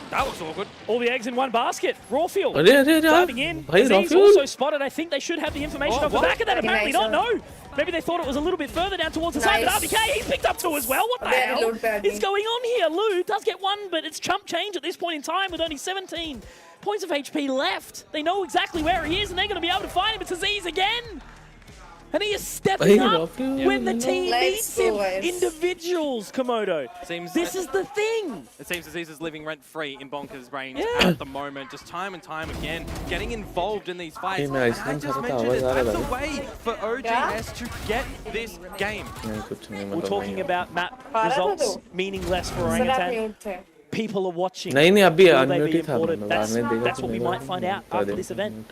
that looks awkward. All the eggs in one basket. Rawfield diving diving in. Aziz also spotted. I think they should have the information off the back of that. Apparently not. No. Maybe they thought it was a little bit further down towards the side. But RBK, he picked up 2 as well. What the hell is going on here? Lou does get 1, but it's chump change at this point in time with only 17 points of HP left. They know exactly where he is, and they're going to be able to find him. It's Aziz again. And he is stepping Hey, up when the team Let's needs him. go, guys. Individuals, Komodo. This is the thing. It seems Aziz is living rent-free in Bonkers' brains Yeah. at the moment, just time and time again, getting involved in these fights. Hey, And मैं I ice cream just खा रहा था, mentioned it, आवाज आ रहा that's था a way for OGS to get this game. नहीं कुछ नहीं We're मतलब talking नहीं about map Para results to. meaningless for sir आप Orangutan. म्यूट थे People are watching. नहीं नहीं अभी Will they अनम्यूट be ही था imported? मतलब बाद में देखा That's what we might find out after this event.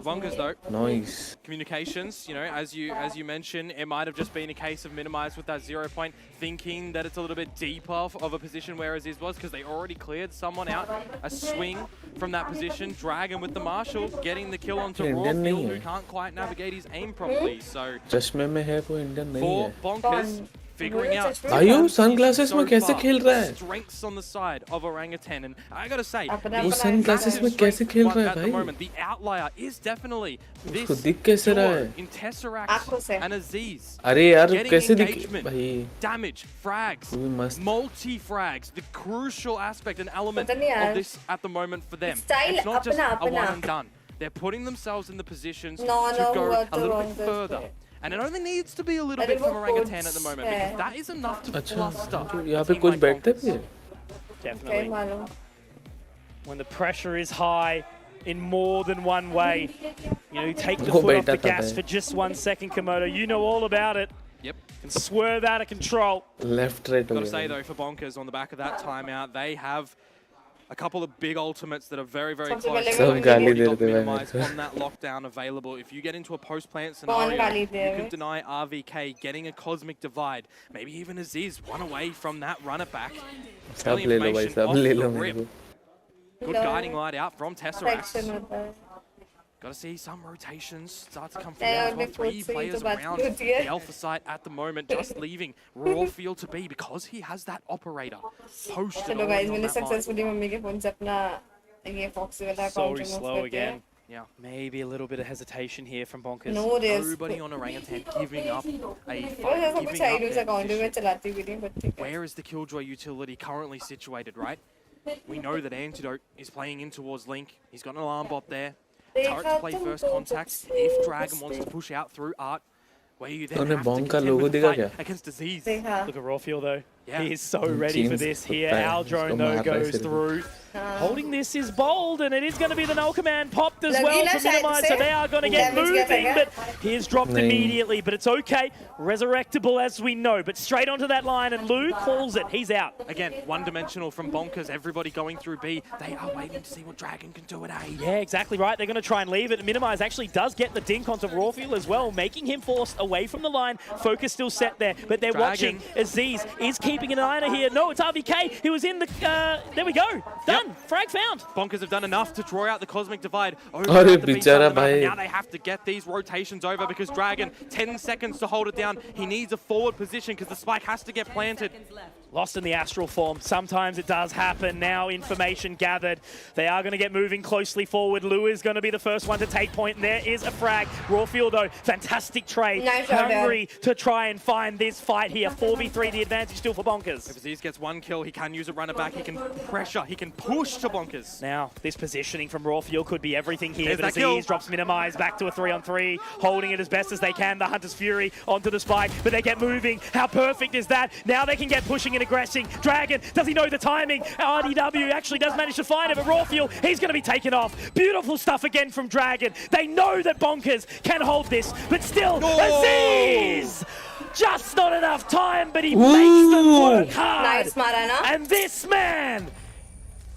Bonkers though, Noise. communications, you know, as you mentioned, it might have just been a case of minimize with that 0 point, thinking that it's a little bit deeper of a position where Aziz was, because they already cleared someone out, a swing from that position, Dragon with the Marshal, getting the kill onto Indian नहीं Rawfield, है। who can't quite navigate his aim properly, so चश्मे में है वो Indian नहीं for है Bonkers, figuring out भाइयों sunglasses में कैसे खेल रहा है strengths on the side of Orangutan, and I gotta say, वो सनग्लासेस में कैसे खेल रहा है at the भाई moment, the outlier is definitely this उसको दिख कैसे रहा duo है in Tesseract and Aziz. अरे यार Getting कैसे दिख engagement, भाई damage, frags, वो भी मस्त multi-frags, the crucial aspect and element पता नहीं यार। of this at the moment for them. Style It's not just अपना, a अपना। one and done. They're putting themselves in the positions No, to no, go हुआ a तो little wrong bit further. है। And it only needs to be a little अरे bit वो from Orangutan coach at the moment, है। because that is enough to अच्छा fluster तो a यहाँ पे team कुछ like बैठते Bonkers. भी है Definitely. मालूम When the pressure is high in more than one way, you know, you take the वो foot off the बैठा था gas भाई। for just 1 second, Komodo. You know all about it. Yep. Can swerve out of control. Left right हो Got to say गया though, for Bonkers on the back of that timeout, they have a couple of big ultimates that are very, very सबसे close. पहले सब They've गाली already दे got रहे थे भाई minimized मेरे को। on that lockdown available. If you get into a post-plant कौन scenario, गाली you दे रहे can deny RVK getting a cosmic divide. Maybe even Aziz one away from that runner back. सब Early ले लो भाई information सब off ले the लो मेरे rip. को Good guiding light out from Tesseract. Section होता है Got to see some rotations start to come Yeah, through as well. the 3 coach से players तो बात around होती है। the alpha site at the moment, just leaving Rawfield to be because he has that operator posted चलो already guys on मैंने that line. Successfully mummy के phone से अपना ये फॉक्सी वाला So अकाउंट रिमूव slow कर दिया again. Yeah. Maybe a little bit of hesitation here from Bonkers. No risk Nobody on Orangutan giving up a बस fight, ऐसा कुछ giving है up ही उस their अकाउंट में position. चलाती भी नहीं बट ठीक है Where is the Killjoy utility currently situated, right? We know that Antidote is playing in towards Link. He's got an alarm bot there. Turret to play first contact. If Dragon wants to push out through Art, where you then उन्हें have to Bong का contend logo with the दिखा fight क्या against Aziz. देखा Look at Rawfield though. Yeah. He is so ready for Jeans this here. होता है, Our drone उसको though मार रहा है goes सिर्फ। through. Holding this is bold, and it is going to be the null command popped as लगी well ना to शायद minimize, से? so they are going to get Damage किया था moving, क्या? but he is dropped नहीं। immediately, but it's okay. Resurrectable as we know, but straight onto that line, and Lou calls it. He's out. Again, one-dimensional from Bonkers. Everybody going through B. They are waiting to see what Dragon can do at A. Yeah, exactly right. They're going to try and leave it. Minimize actually does get the dink onto Rawfield as well, making him forced away from the line. Focus still set there, but they're Dragon. watching. Aziz is keeping an eye on here. No, it's RVK. He was in the... there we go. Done. Frag found. Bonkers have done enough to draw out the Cosmic Divide. Over अरे at the B side बेचारा of the map, and भाई। now they have to get these rotations over because Dragon, 10 seconds to hold it down. He needs a forward position because the spike has to get planted. Lost in the astral form. Sometimes it does happen. Now information gathered. They are going to get moving closely forward. Lou is going to be the first one to take point. And there is a frag. Rawfield, though, fantastic trade. Nice shot, Hungry to try and find this fight here. 4v3, the advantage still for Bonkers. If Aziz gets one kill, he can use a runner back. He can pressure. He can push to Bonkers. Now, this positioning from Rawfield could be everything here. There's But that kill. Aziz drops minimize back to a 3-on-3, holding it as best as they can. The Hunter's Fury onto the spike, but they get moving. How perfect is that? Now they can get pushing and aggressing. Dragon, does he know the timing? RDW actually does manage to find it, but Rawfield, he's going to be taken off. Beautiful stuff again from Dragon. They know that Bonkers can hold this, but still, Aziz! Just not enough time, but he makes them work hard. Nice मारा ना And this man,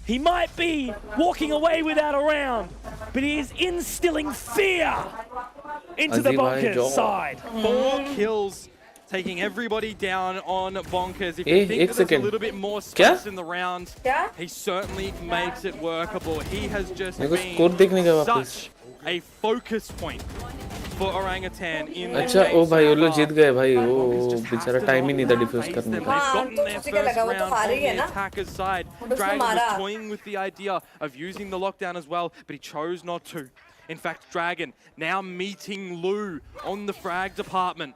he might be walking away without a round, but he is instilling fear into the Aziz bhai, Bonkers jo. side. 4 kills, taking everybody down on Bonkers. If you एक think that there's a second. little bit more क्या? space in the round, क्या he certainly makes it workable. He has just मेरे को score देखने का been वापस such a focus point for Orangutan in this अच्छा game ओ भाई so वो लोग far. जीत गए भाई वो Bonkers just बेचारा have to टाइम ही नहीं था not डिफ्यूज face करने them. का They've हाँ, gotten तो their उसी का first लगा, वो तो round हार on ही है the ना। attacker's side. उसको Dragon was मारा। toying with the idea of using the lockdown as well, but he chose not to. In fact, Dragon now meeting Lou on the frag department.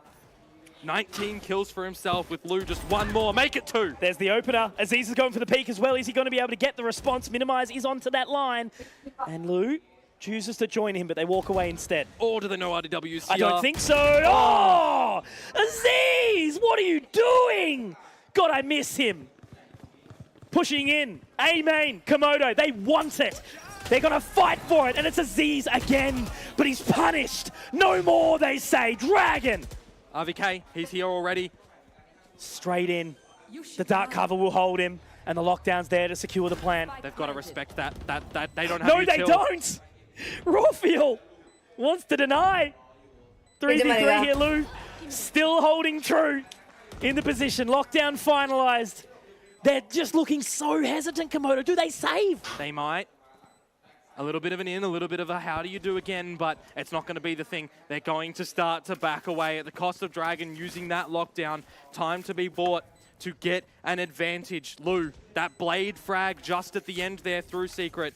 19 kills for himself with Lou, just one more, make it 2. There's the opener. Aziz is going for the peak as well. Is he going to be able to get the response? Minimize is onto that line. And Lou chooses to join him, but they walk away instead. Or do they know RDW's I here? don't think so. Oh! Aziz, what are you doing? God, I miss him. Pushing in. A-main, Komodo, they want it. They're going to fight for it, and it's Aziz again, but he's punished. No more, they say. Dragon. RVK, he's here already. Straight in. The dark cover will hold him, and the lockdown's there to secure the plant. They've got to respect that they don't have No, they util. don't. Rawfield wants to deny. 3v3 here, Lou. Still holding true in the position. Lockdown finalized. They're just looking so hesitant, Komodo. Do they save? They might. A little bit of an in, a little bit of a how do you do again, but it's not going to be the thing. They're going to start to back away at the cost of Dragon using that lockdown. Time to be bought to get an advantage. Lou, that blade frag just at the end there through Secret.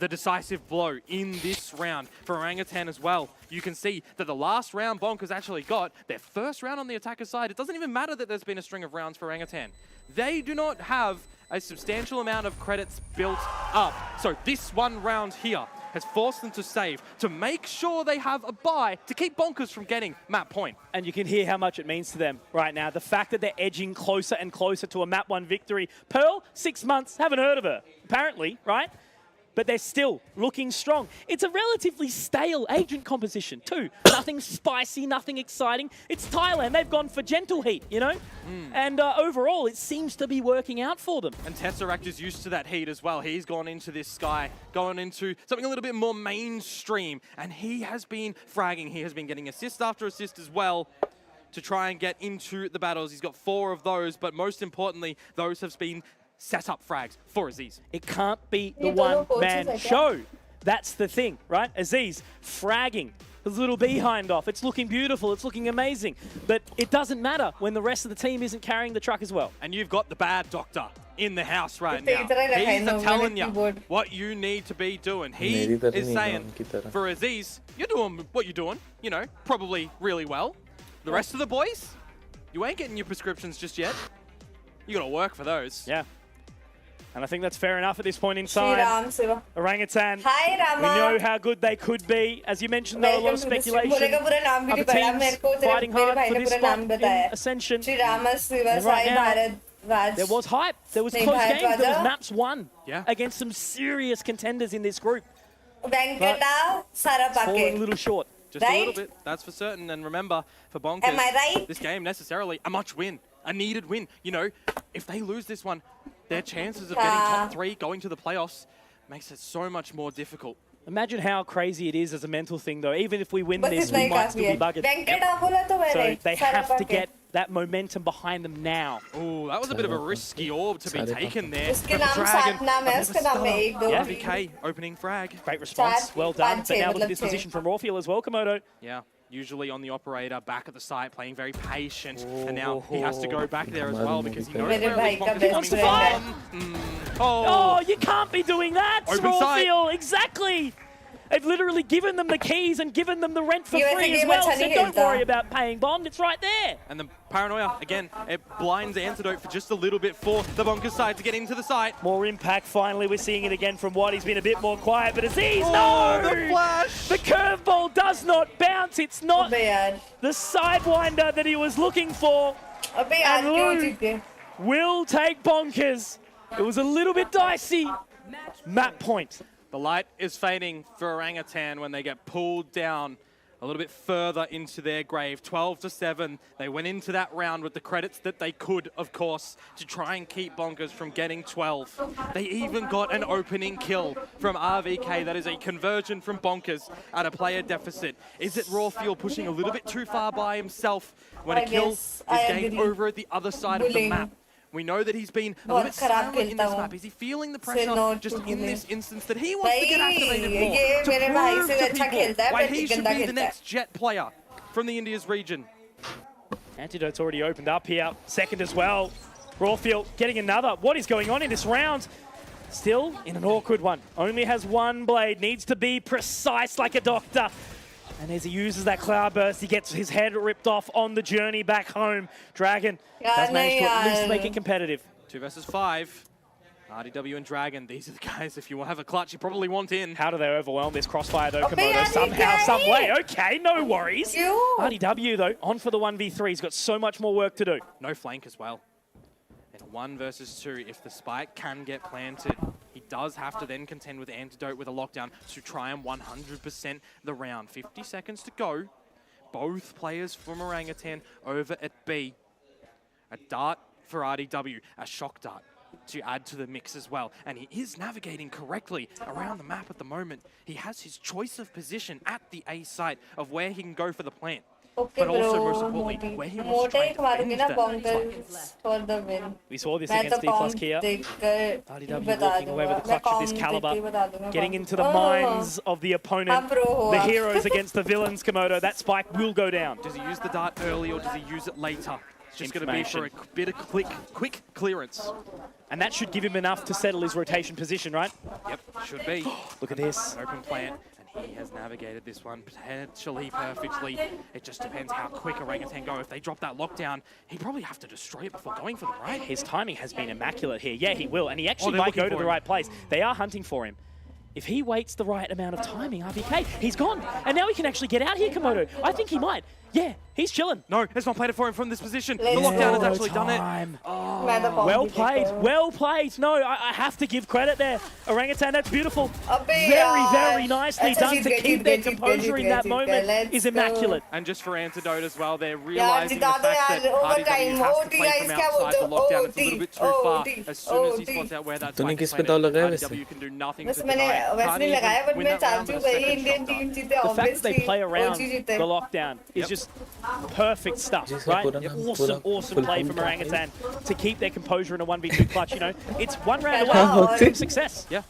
The decisive blow in this round for Orangutan as well. You can see that the last round Bonkers actually got their first round on the attacker side. It doesn't even matter that there's been a string of rounds for Orangutan. They do not have a substantial amount of credits built up. So this one round here has forced them to save to make sure they have a buy to keep Bonkers from getting map point. And you can hear how much it means to them right now. The fact that they're edging closer and closer to a map 1 victory. Pearl, 6 months, haven't heard of her, apparently, right? But they're still looking strong. It's a relatively stale agent composition too. Nothing spicy, nothing exciting. It's Thailand. They've gone for gentle heat, you know? And overall, it seems to be working out for them. And Tesseract is used to that heat as well. He's gone into this sky, gone into something a little bit more mainstream. And he has been fragging. He has been getting assist after assist as well to try and get into the battles. He's got 4 of those, but most importantly, those have been set up frags for Aziz. It can't be the one-man show. That's the thing, right? Aziz fragging. His little behind off. It's looking beautiful. It's looking amazing. But it doesn't matter when the rest of the team isn't carrying the truck as well. And you've got the bad doctor in the house right now. He's telling you what you need to be doing. He is saying, for Aziz, you're doing what you're doing, you know, probably really well. The rest of the boys, you ain't getting your prescriptions just yet. You got to work for those. Yeah. And I think that's fair enough at this point in time. Orangutan, Hi, Rama. we know how good they could be. As you mentioned, there are a lot of speculation. Other teams fighting hard for this spot in Ascension. And right now, there was hype. There was close games. There was maps won against some serious contenders in this group. But falling a little short. Just a little bit, that's for certain. And remember, for Bonkers, this game necessarily a must win, a needed win. You know, if they lose this one, their chances of getting top 3 going to the playoffs makes it so much more difficult. Imagine how crazy it is as a mental thing, though. Even if we win this, we might still be buggered. So they have to get that momentum behind them now. Oh, that was a bit of a risky orb to be taken there. VK opening frag. Great response, well done. But now look at this position from Rawfield as well, Komodo. Yeah, usually on the operator, back at the site, playing very patient. And now he has to go back there as well because he knows where he wants to fight. Oh, you can't be doing that, Rawfield. Exactly. They've literally given them the keys and given them the rent for free as well, so don't worry about paying bond, it's right there. And the paranoia, again, it blinds Antidote for just a little bit for the Bonkers side to get into the site. More impact, finally, we're seeing it again from Watt. He's been a bit more quiet, but Aziz, no! The flash! The curveball does not bounce, it's not the sidewinder that he was looking for. And Lou will take Bonkers. It was a little bit dicey. Map point. The light is fading for Orangutan when they get pulled down a little bit further into their grave. 12-7. They went into that round with the credits that they could, of course, to try and keep Bonkers from getting 12. They even got an opening kill from RVK. That is a conversion from Bonkers at a player deficit. Is it Rawfield pushing a little bit too far by himself when a kill is gained over at the other side of the map? We know that he's been a little bit silent in this map. Is he feeling the pressure just in this instance that he wants to get activated more to prove to people why he should be the next Jet player from the India's region? Antidote's already opened up here. Second as well. Rawfield getting another. What is going on in this round? Still in an awkward one. Only has one blade. Needs to be precise like a doctor. And as he uses that cloud burst, he gets his head ripped off on the journey back home. Dragon does manage to at least make it competitive. 2 versus 5. RDW and Dragon, these are the guys, if you have a clutch, you probably want in. How do they overwhelm this crossfire though, Komodo? Somehow, some way. Okay, no worries. RDW though, on for the 1v3. He's got so much more work to do. No flank as well. And 1 versus 2, if the spike can get planted, he does have to then contend with Antidote with a lockdown to try and 100% the round. 50 seconds to go. Both players from Orangutan over at B. A dart for RDW, a shock dart to add to the mix as well. And he is navigating correctly around the map at the moment. He has his choice of position at the A site of where he can go for the plant. Okay, but also, most importantly, where he wants to try and defend that. for the win. We saw this against D plus Kia. RDW walking away with a clutch of this caliber, getting into the minds of the opponent. The heroes against the villains, Komodo. That spike will go down. Does he use the dart early or does he use it later? It's just going to be for a bit of quick clearance. And that should give him enough to settle his rotation position, right? Yep, should be. Look at this. Open plant, and he has navigated this one potentially perfectly. It just depends how quick Orangutan go. If they drop that lockdown, he'd probably have to destroy it before going for them, right? His timing has been immaculate here. Yeah, he will. And he actually might go to the right place. They are hunting for him. If he waits the right amount of timing, RBK, he's gone. And now he can actually get out here, Komodo. I think he might. Yeah, he's chilling. No, it's not played it for him from this position. The lockdown has actually done it. Oh. Well played, well played. No, I have to give credit there. Orangutan, that's beautiful. Very nicely done to keep their composure in that moment is immaculate. And just for Antidote as well, they're realizing the fact that RDW has to play from outside the lockdown. It's a little bit too far. As soon as he spots out where that spike is planted, RDW can do nothing to deny it. The fact that they play around the lockdown is just perfect stuff, right? Awesome play from Orangutan to keep their composure in a 1v2 clutch, you know. It's one round away from success. Yeah.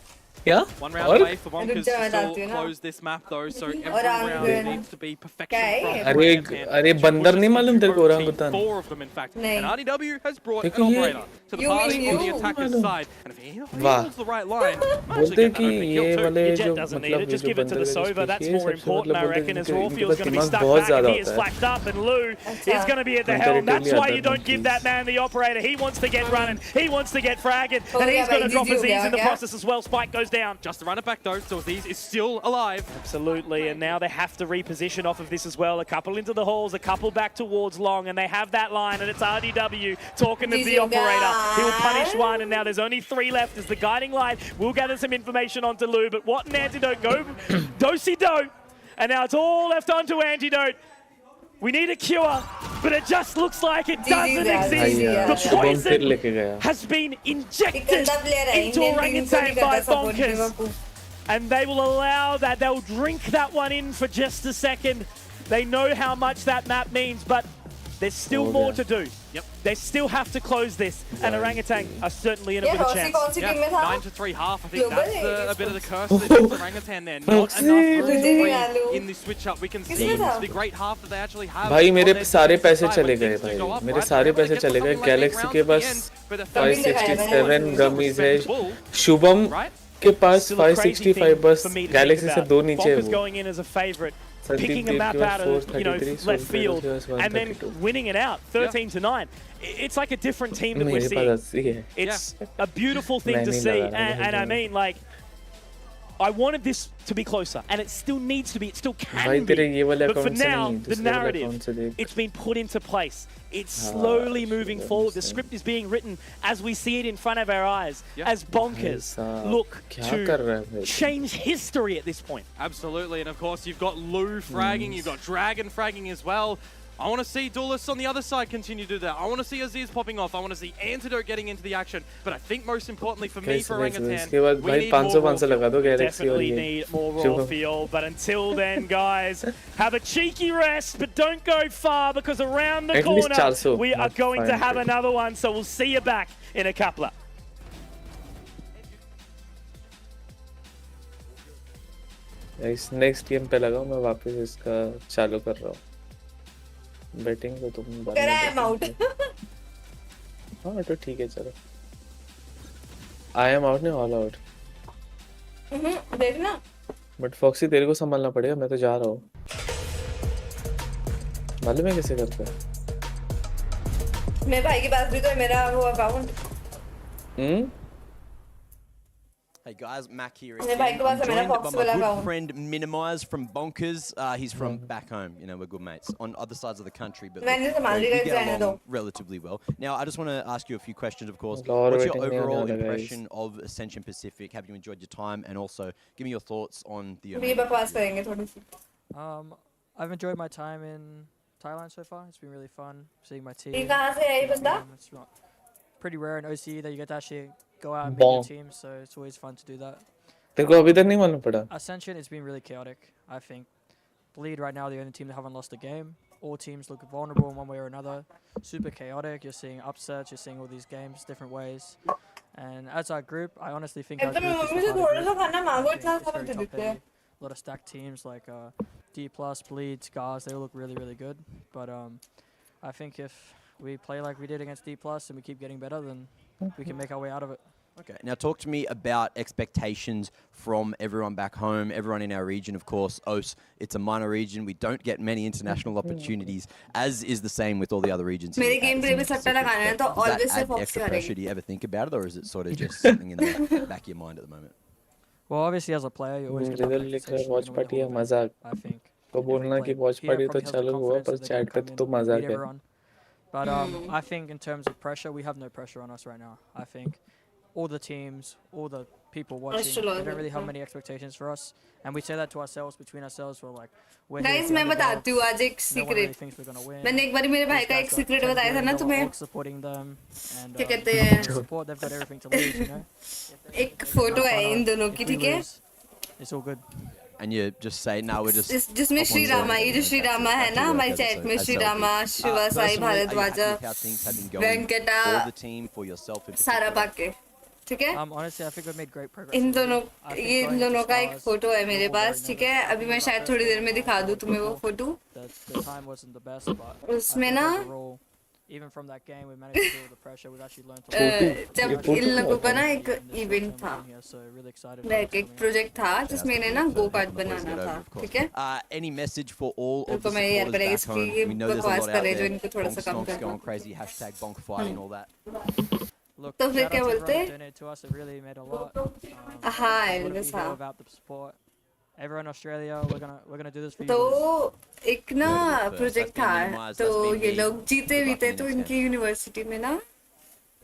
One round away for Bonkers to still close this map though, so every round needs to be perfection. अरे बंदर नहीं मालूम तेरे को orangutan? 4 of them in fact. And RDW has brought an operator to the party on the attacker's side. And if he holds the right line, बोलते कि ये वाले जो doesn't need it, just give it to the Sova. That's more important, I reckon, as Rawfield's going to be stuck back and he is flashed up and Lou is going to be at the helm. That's why you don't give that man the operator. He wants to get running, he wants to get fragging, and he's going to drop Aziz in the process as well. Spike goes down. Just to run it back though, so Aziz is still alive. Absolutely, and now they have to reposition off of this as well. A couple into the halls, a couple back towards long, and they have that line, and it's RDW talking to the operator. He will punish one, and now there's only 3 left as the guiding line. We'll gather some information onto Lou, but what an antidote. Go do-si-do. And now it's all left onto Antidote. We need a cure, but it just looks like it doesn't exist. The poison has been injected into Orangutan by Bonkers. And they will allow that. They'll drink that one in for just a second. They know how much that map means, but there's still more to do. Yep. They still have to close this, and Orangutan are certainly in a bit of chance. Yeah, 9-3 half. I think that's a bit of the curse that hits Orangutan there. Not enough room in the switch up. We can see the great half that they actually have. भाई मेरे सारे पैसे चले गए भाई. मेरे सारे पैसे चले गए. Galaxy के पास 567 गमीज है. शुभम के पास 565 बस. Galaxy से 2 नीचे है वो. Going in as a favorite. Picking a map out of left field and then winning it out 13-9. It's like a different team that we're seeing. It's a beautiful thing to see, and I mean, like, I wanted this to be closer, and it still needs to be. It still can be. But for now, the narrative, it's been put into place. It's slowly moving forward. The script is being written as we see it in front of our eyes, as Bonkers look to change history at this point. Absolutely, and of course you've got Lou fragging, you've got Dragon fragging as well. I want to see Duelists on the other side continue to do that. I want to see Aziz popping off. I want to see Antidote getting into the action. But I think most importantly for me, for Orangutan, we need more. Definitely need more raw feel. But until then, guys, have a cheeky rest, but don't go far because around the corner, we are going to have another one. So we'll see you back in a couple of. इस next game पे लगा मैं वापस इसका चालू कर रहा हूँ. बैटिंग तो तुम हाँ तो ठीक है चलो. आई एम आउट नहीं ऑल आउट. देखना. बट फॉक्सी तेरे को संभालना पड़ेगा. मैं तो जा रहा हूँ. मालूम है कैसे करते हैं. मेरे भाई के पास भी तो है मेरा वो account. Hey guys, Mac here मेरे भाई again. के पास I'm है मेरा joined by Fox my वाला good account. friend Minimize from Bonkers. He's from back home. You know, we're good mates on other sides of the country, but मैंने look, संभाल we लिया get जाने दो. along relatively well. Now, I just want to ask you a few questions, of course. Lord, What's your waiting नहीं overall आने वाला, guys. impression of Ascension Pacific? Have you enjoyed your time? And also, give me your thoughts on the ये बकवास करेंगे थोड़ी सी. I've enjoyed my time in Thailand so far. It's been really fun seeing my team. ये कहाँ से है ये बंदा? It's not pretty rare in OCE that you get to actually go out and meet your team, so it's always fun to do that. तेरे को अभी तक नहीं मालूम पड़ा. Ascension, it's been really chaotic, I think. Bleed right now, the only team that haven't lost a game. All teams look vulnerable in one way or another. Super chaotic. You're seeing upsets. You're seeing all these games different ways. And as our group, I honestly think our group is the harder group. I think it's very top heavy. A lot of stacked teams like D+, Bleed, Scars, they all look really, really good. But I think if we play like we did against D+, and we keep getting better, then we can make our way out of it. Okay, now talk to me about expectations from everyone back home, everyone in our region, of course. OS, it's a minor region. We don't get many international opportunities, as is the same with all the other regions. मेरे game पे भी सट्टा लगाना है तो always Does से that add Foxy extra हारेगी. pressure? Do you ever think about it, or is it sort of just something in the back of your mind at the moment? Well, obviously as a player, you always get result लिख रहा है watch party या मजाक. I think. तो बोलना कि watch party तो चालू हुआ पर चैट पे तो मजाक है. But I think in terms of pressure, we have no pressure on us right now. I think all the teams, all the people watching, they don't really have many expectations for us. And we say that to ourselves, between ourselves, we're like, we're here Guys, to मैं underdog. बताती हूँ आज एक No one really secret. thinks we're gonna win. मैंने एक बार मेरे भाई का एक secret बताया था ना तुम्हें. Supporting them and क्या कहते हैं? support, they've got everything to lose, you know. एक फोटो है इन दोनों की, ठीक है? It's all good. And you just say, no, we're just... जिसमें श्री रामा, ये जो श्री रामा है ना हमारी चैट में, श्री रामा, शिवा साई भारद्वाजा, वेंकटा, सारा पाके, ठीक है? Honestly, I think we've made great progress. इन दोनों का एक फोटो है मेरे पास, ठीक है? अभी मैं शायद थोड़ी देर में दिखा दूँ तुम्हें वो photo. The time wasn't the best, but उसमें ना even from that game, we managed to deal with the pressure. We've actually learned to learn. जब इन लोगों का ना एक इवेंट था, लाइक एक प्रोजेक्ट था जिसमें इन्हें ना गो कार्ड बनाना था, ठीक है? Any message for all of तो the मैं यार supporters पहले back home? इसकी We know there's a बकवास lot कर out रहे जो there. इनको थोड़ा सा कम Bonk कर. going crazy, hashtag bonk fighting, all that. Look, तो फिर shout क्या out to बोलते? everyone who donated to us. It really meant a lot. हाँ, what do we Elvis, know हाँ. about the support? Everyone in Australia, we're gonna do this for you. तो एक ना Yeah, project that's been था, minimized, तो that's been ये me. लोग जीते वीते तो इनकी यूनिवर्सिटी में ना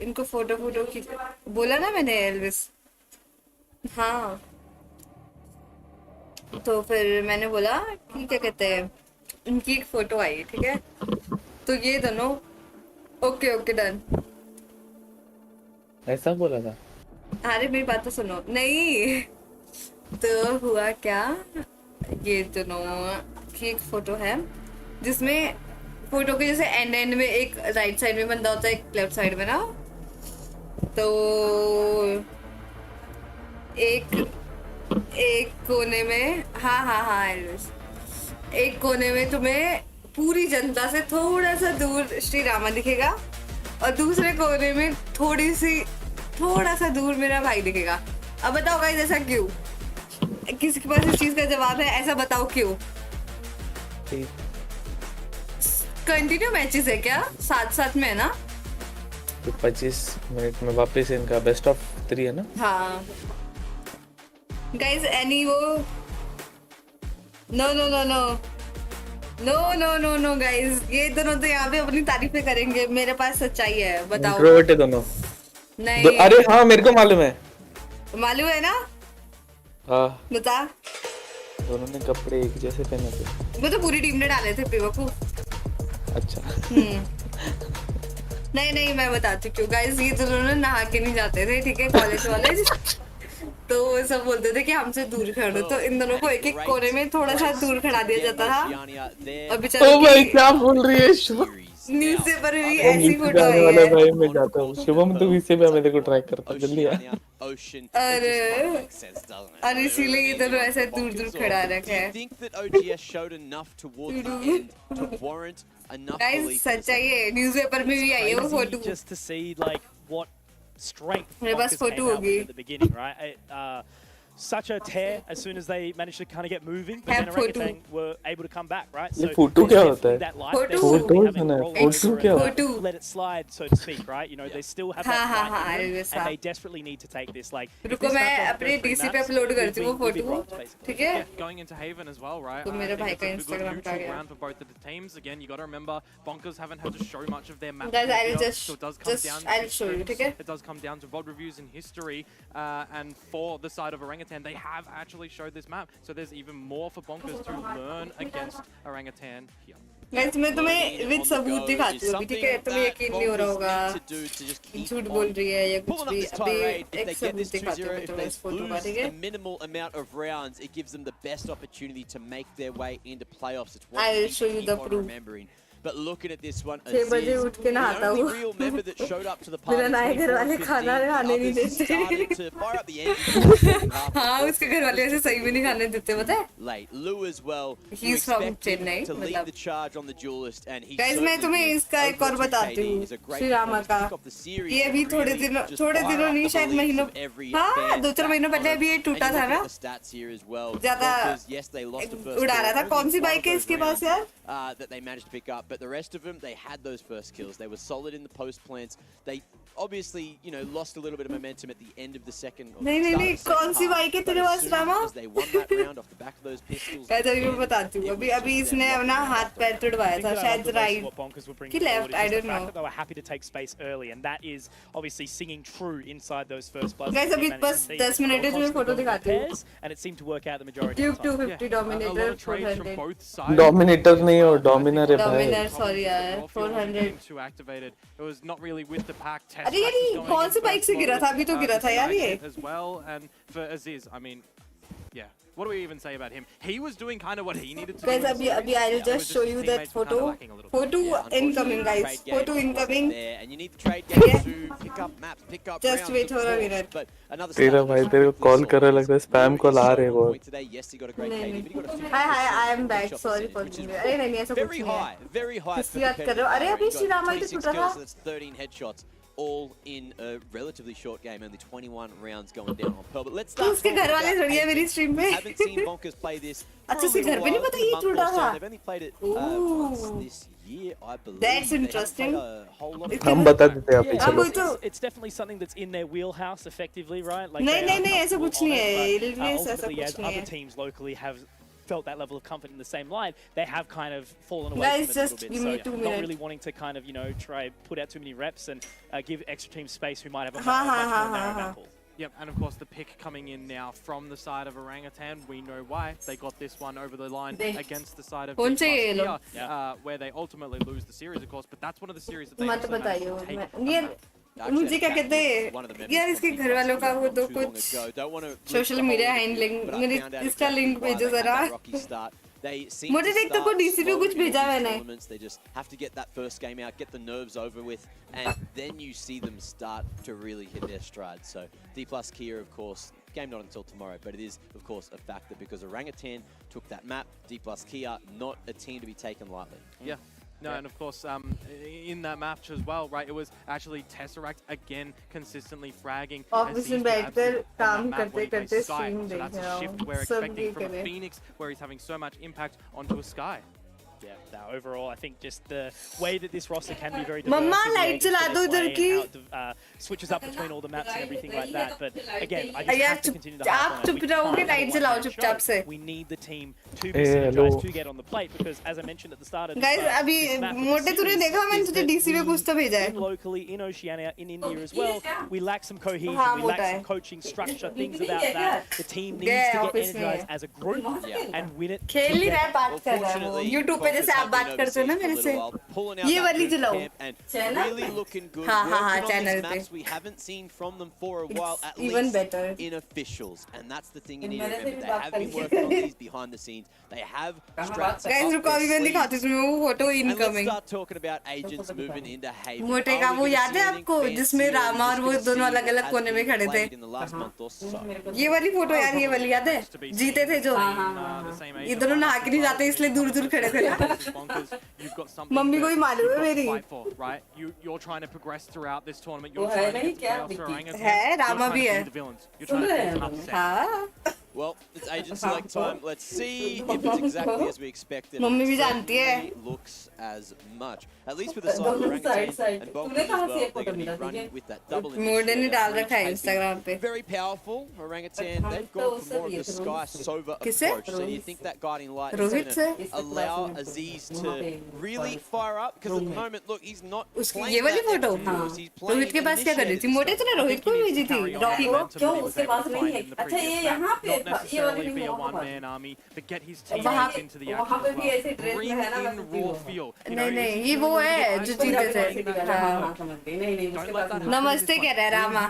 इनको फोटो खींच, बोला ना मैंने एल्विस. हाँ, तो फिर मैंने बोला कि क्या कहते हैं, इनकी एक फोटो आई, ठीक है? तो ये दोनों ओके डन. ऐसा बोला था. अरे मेरी बात तो सुनो. नहीं, तो हुआ क्या, ये दोनों की एक फोटो है जिसमें फोटो के जैसे एंड में एक राइट साइड में बंदा होता है, एक लेफ्ट साइड में ना. तो एक कोने में, हाँ एल्विस, एक कोने में तुम्हें पूरी जनता से थोड़ा सा दूर श्री रामा दिखेगा और दूसरे कोने में थोड़ा सा दूर मेरा भाई दिखेगा. अब बताओ गाइस ऐसा क्यों? किसी के पास इस चीज का जवाब है? ऐसा बताओ क्यों? कंटिन्यू मैचेस है क्या साथ में, है ना? 25 मिनट में वापस इनका बेस्ट ऑफ 3 है ना. हाँ गाइस, एनी वो नो गाइस, ये दोनों तो यहाँ पे अपनी तारीफें करेंगे. मेरे पास सच्चाई है, बताओ. इंट्रोवर्ट है दोनों. नहीं, अरे हाँ मेरे को मालूम है. मालूम है ना? हाँ बता. दोनों ने कपड़े एक जैसे पहने थे. वो तो पूरी टीम ने डाले थे बेवकूफ. अच्छा. नहीं मैं बताती क्यों. गाइस, ये दोनों ने नहा के नहीं जाते थे, ठीक है, कॉलेज वाले. तो वो सब बोलते थे कि हमसे दूर खड़ो, तो इन दोनों को एक कोने में थोड़ा सा दूर खड़ा दिया जाता था. और बेचारे ओ भाई क्या बोल रही है नीचे पर भी ऐसी फोटो आई वाला है. भाई मैं जाता हूँ. शुभम तो वीसे पे मेरे को ट्राई करता है, जल्दी आ. और इसीलिए ये दोनों ऐसे दूर खड़ा रखे हैं. गाइस, सच्चाई है, न्यूज़पेपर में भी आई है वो photo. Just to see like what strength मेरे पास Bonkers फोटो came out होगी. with at the beginning, right? such a tear as soon as they managed to kind of get moving, but then Orangutan were able to come back, right? ये photo क्या होता है? that life, photo सुना है, photo क्या होता है? let it slide, so to speak, right? You know, they still have that fight in them, and they desperately need to take this. Like, रुको मैं अपने DC पे अपलोड करती हूँ वो फोटो, ठीक है? Going into Haven as well, right? तो मेरे भाई का It's a good Instagram का neutral गया. ground for both of the teams. Again, you got to remember, Bonkers haven't had to show much of their map. Guys, I'll here, just- so it does come just- down I'll show you, ठीक है? It does come down to VOD reviews and history, and for the side of Orangutan, they have actually showed this map, so there's even more for Bonkers to learn against Orangutan here. Guys, मैं तुम्हें with सबूत दिखाती हूँ, ठीक है? तुम्हें यकीन नहीं हो रहा होगा, झूठ बोल रही है या कुछ भी, अभी एक सबूत दिखाती हूँ मैं तुम्हें इस फोटो का, ठीक है? A minimal amount of rounds, it gives them the best opportunity to make their way into playoffs. It's what I'll we show you keep the on proof. remembering. But looking at this one, 6 बजे Aziz, उठ के नहाता the only हूँ. real member that showed up to the मेरा party. नए घर वाले खाना खाने नहीं Others देते. started to fire up the engine. हाँ, उसके घर वाले ऐसे सही भी नहीं खाने देते, पता है? Late. Lou as well. He's from Chennai, to lead मतलब. the charge on the duelist, and he Guys, मैं तुम्हें इसका एक और बताती हूँ, श्री रामा का. ये अभी थोड़े दिनों नहीं, शायद महीनों, हाँ, 2-4 महीनों पहले अभी ये टूटा था ना? ज़्यादा उड़ा रहा था. कौन सी बाइक है इसके पास यार? That they managed to pick up, but the rest of them, they had those first kills. They were solid in the post plants. They obviously, you know, lost a little bit of momentum at the end of the second. नहीं, कौन सी bike है तेरे पास Rama? They won that round off the back of those pistols. ऐसा भी मैं बताती हूँ. अभी इसने अपना हाथ पैर तुड़वाया था, शायद राइट कि left, I don't know. They were happy to take space early, and that is obviously singing true inside those first bloods. Guys, अभी बस 10 मिनट है, तुम्हें फोटो दिखाती हूँ. And it seemed to work out the majority Duke of the time. 250 Dominator 400. Dominator नहीं और डोमिनर है भाई. Dominator, sorry यार, 400. Too activated. It was not really with the pack. अरे यार ये कौन सी बाइक से गिरा था? अभी तो गिरा था यार ये. As well, and for Aziz, I mean, yeah. What do we even say about him? He was doing kind of what he needed to Guys, do. अभी I'll just show you that photo. Photo incoming, guys. Photo incoming. And you need the trade games to pick up maps, pick up Just wait for a minute. But another तेरा भाई तेरे को call कर रहा लगता है, spam call आ रहे हैं बहुत. today. Yes, he got a great KD, but he got a Hi, I am back. Sorry for me. अरे नहीं ऐसा कुछ very नहीं high, है. very high. किसकी बात कर रहे हो? अरे अभी श्री रामा ही तो टूटा था. So that's 13 headshots. All in a relatively short game, only 21 rounds going down on Pearl. But let's तो start. उसके घर वाले थोड़ी है मेरी स्ट्रीम में. Haven't seen Bonkers play this. अच्छा उसके घर पे नहीं पता ये टूटा था. They've only played it once this year, I believe. That's interesting. हम बता देते हैं अभी चलो. It's definitely something that's in their wheelhouse, effectively, right? Like नहीं ऐसा कुछ नहीं है. ऐसा ultimately, कुछ as नहीं other है. teams locally have felt that level of comfort in the same line, they have kind of fallen away Guys, from it a just little give bit. me So 2 not minutes. really wanting to kind of, you know, try put out too many reps and give extra teams space who might have a Ha, much ha, more ha, narrow ha, map ha. pool. Yep, and of course the pick coming in now from the side of Orangutan. We know why. They got this one over the line against the side of कौन से ये here, लोग? where they ultimately lose the series, of course. But that's one of the series that they मत also managed बताइयो. to take. ये मुझे क्या कहते हैं यार इसके घर वालों का वो तो कुछ सोशल मीडिया हैंडलिंग मेरे इसका लिंक भेजो जरा. मुझे देख तो को डीसी पे कुछ भेजा मैंने. They just have to get that first game out, get the nerves over with, and then you see them start to really hit their stride. So D plus Kia, of course, game not until tomorrow, but it is, of course, a factor because Orangutan took that map. D plus Kia, not a team to be taken lightly. Yeah. No, and of course, in that match as well, right, it was actually Tesseract again consistently fragging. Office में बैठकर काम करते stream देख that's रहा a shift हूँ. we're सब expecting ये from करे. Phoenix, where he's having so much impact onto a Sky. Yeah, now overall, I think just the way that this roster can be very diverse. Mama in the light angles चला that दो they इधर play, की. how it switches up between all the maps and everything like that. But again, I just यार have to continue to harp on आप it. चुप We रहोगे can't light let चलाओ one man चुपचाप show. से. We need the team to be Hey, synergized hello. to get on the plate because, as I mentioned at the start of Guys अभी मोटे तूने देखा मैंने तुझे डीसी पे कुछ तो भेजा है. locally in Oceania, in India as well, we lack some cohesion, हाँ, we lack मोटा some है. coaching structure, things about that. The team needs गया to get ऑफिस में. energized as a group and win it खेल नहीं रहा है, together. बात कर रहा है वो. YouTube पे जैसे आप बात करते हो ना मेरे से. ये वाली चलाओ. Really looking good. हाँ Working on चैनल these पे. maps we haven't seen from them for a while, at even least better. in officials, and that's the thing you need to मैंने remember. फिर They बात have been करी. working on these behind the scenes. They have strats Guys up रुको अभी their मैं दिखाती sleeves. हूँ वो photo And let's incoming. start talking about agents moving into Haven. मोटे का Are we वो gonna याद see है anything आपको fancy जिसमें or रामा और just वो gonna दोनों see अलग अलग as कोने में been खड़े थे. played in the last month or so? ये वाली फोटो यार ये वाली याद है जीते थे जो ये दोनों नहा के नहीं जाते इसलिए दूर दूर खड़े थे. cases, Bonkers, you've got something mummy को ही that मालूम है you've got to मेरी fight for, right? You're trying to progress throughout this tournament. You're trying to get to playoffs for Orangutan. है You're रामा trying भी to है be the villains. You're trying to be upset. हाँ Well, it's agent select time. Let's see if it's exactly as we expected. Mummy भी It जानती है certainly looks as much. At least with the side of Orangutan and Bonkers as well, they're going to be running with that double मोड़े ने डाल रखा है initiative. Instagram पे Very powerful, Orangutan. They've gone for more of the Sky Sova किससे? approach. So do you think that guiding light is Rohit going से to allow Aziz to really fire up? Because at the moment, look, he's not उसकी playing ये वाली that photo F2, he's playing Rohit के पास क्या कर रही थी मोटे तो ना रोहित को भेजी थी रॉकी को क्यों उसके पास नहीं है अच्छा ये यहाँ पे not necessarily be a one-man army, but get his teammates into the action as well. Bring in raw feel. नहीं नहीं ये वो है जो जीते थे नमस्ते कह रहा है रामा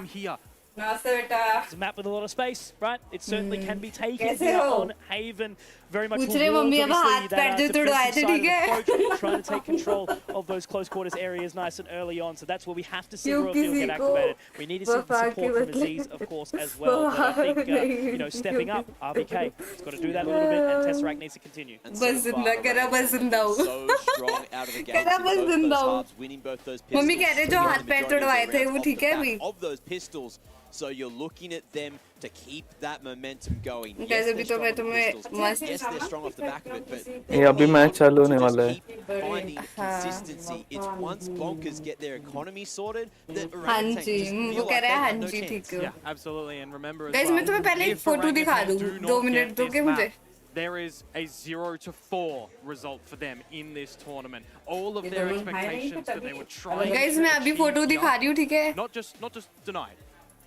नमस्ते बेटा It's a map with a lot of space, right? It certainly can be taken कैसे here हो? on Haven. Very much पूछ रहे मम्मी अब हाथ पैर जो तुड़वाए थे ठीक है trying to take control of those close quarters areas nice and early on. So that's where we have to see क्यों Royal Field किसी get को activated. We need to see the support from Aziz, of course, as well. But I think, you know, stepping up, RBK, it's got to do that a little bit, and Tesseract needs to continue. बस जिंदा करा बस जिंदा हूँ so strong out of the gate. करा बस जिंदा हूँ Winning both those pistols. Mummy कह रहे जो हाथ पैर तुड़वाए थे वो ठीक है अभी Of those pistols, so you're looking at them to keep that momentum going. कैसे भी तो मैं तुम्हें मस्त Yes, they're strong off the back of it, but ये अभी मैच चालू होने वाला है finding consistency. It's once Bonkers get their economy sorted that हाँ Orangutan जी just वो feel कह like रहा they है हाँ have no जी chance. ठीक है Yeah, absolutely. And remember as guys मैं well, तुम्हें पहले एक if फोटो दिखा Orangutan दूँ do 2 not मिनट get दोगे this मुझे map, there is a 0-4 result for them in this tournament. All of their expectations that they were trying guys to मैं अभी achieve फोटो दिखा here, रही हूँ ठीक है not just denied,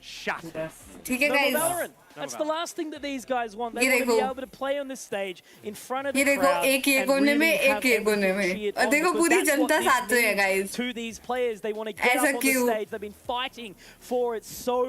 shattered. ठीक है No more guys Valorant. That's the last thing that these guys want. They ये want to be देखो। able to play on this stage in front of ये the देखो crowd एक ये and कोने में really एक have ये कोने everyone में cheered और on, देखो because पूरी that's what जनता this साथ में है means guys to these players. They want to get ऐसा up on the क्यों? stage. They've been fighting for it so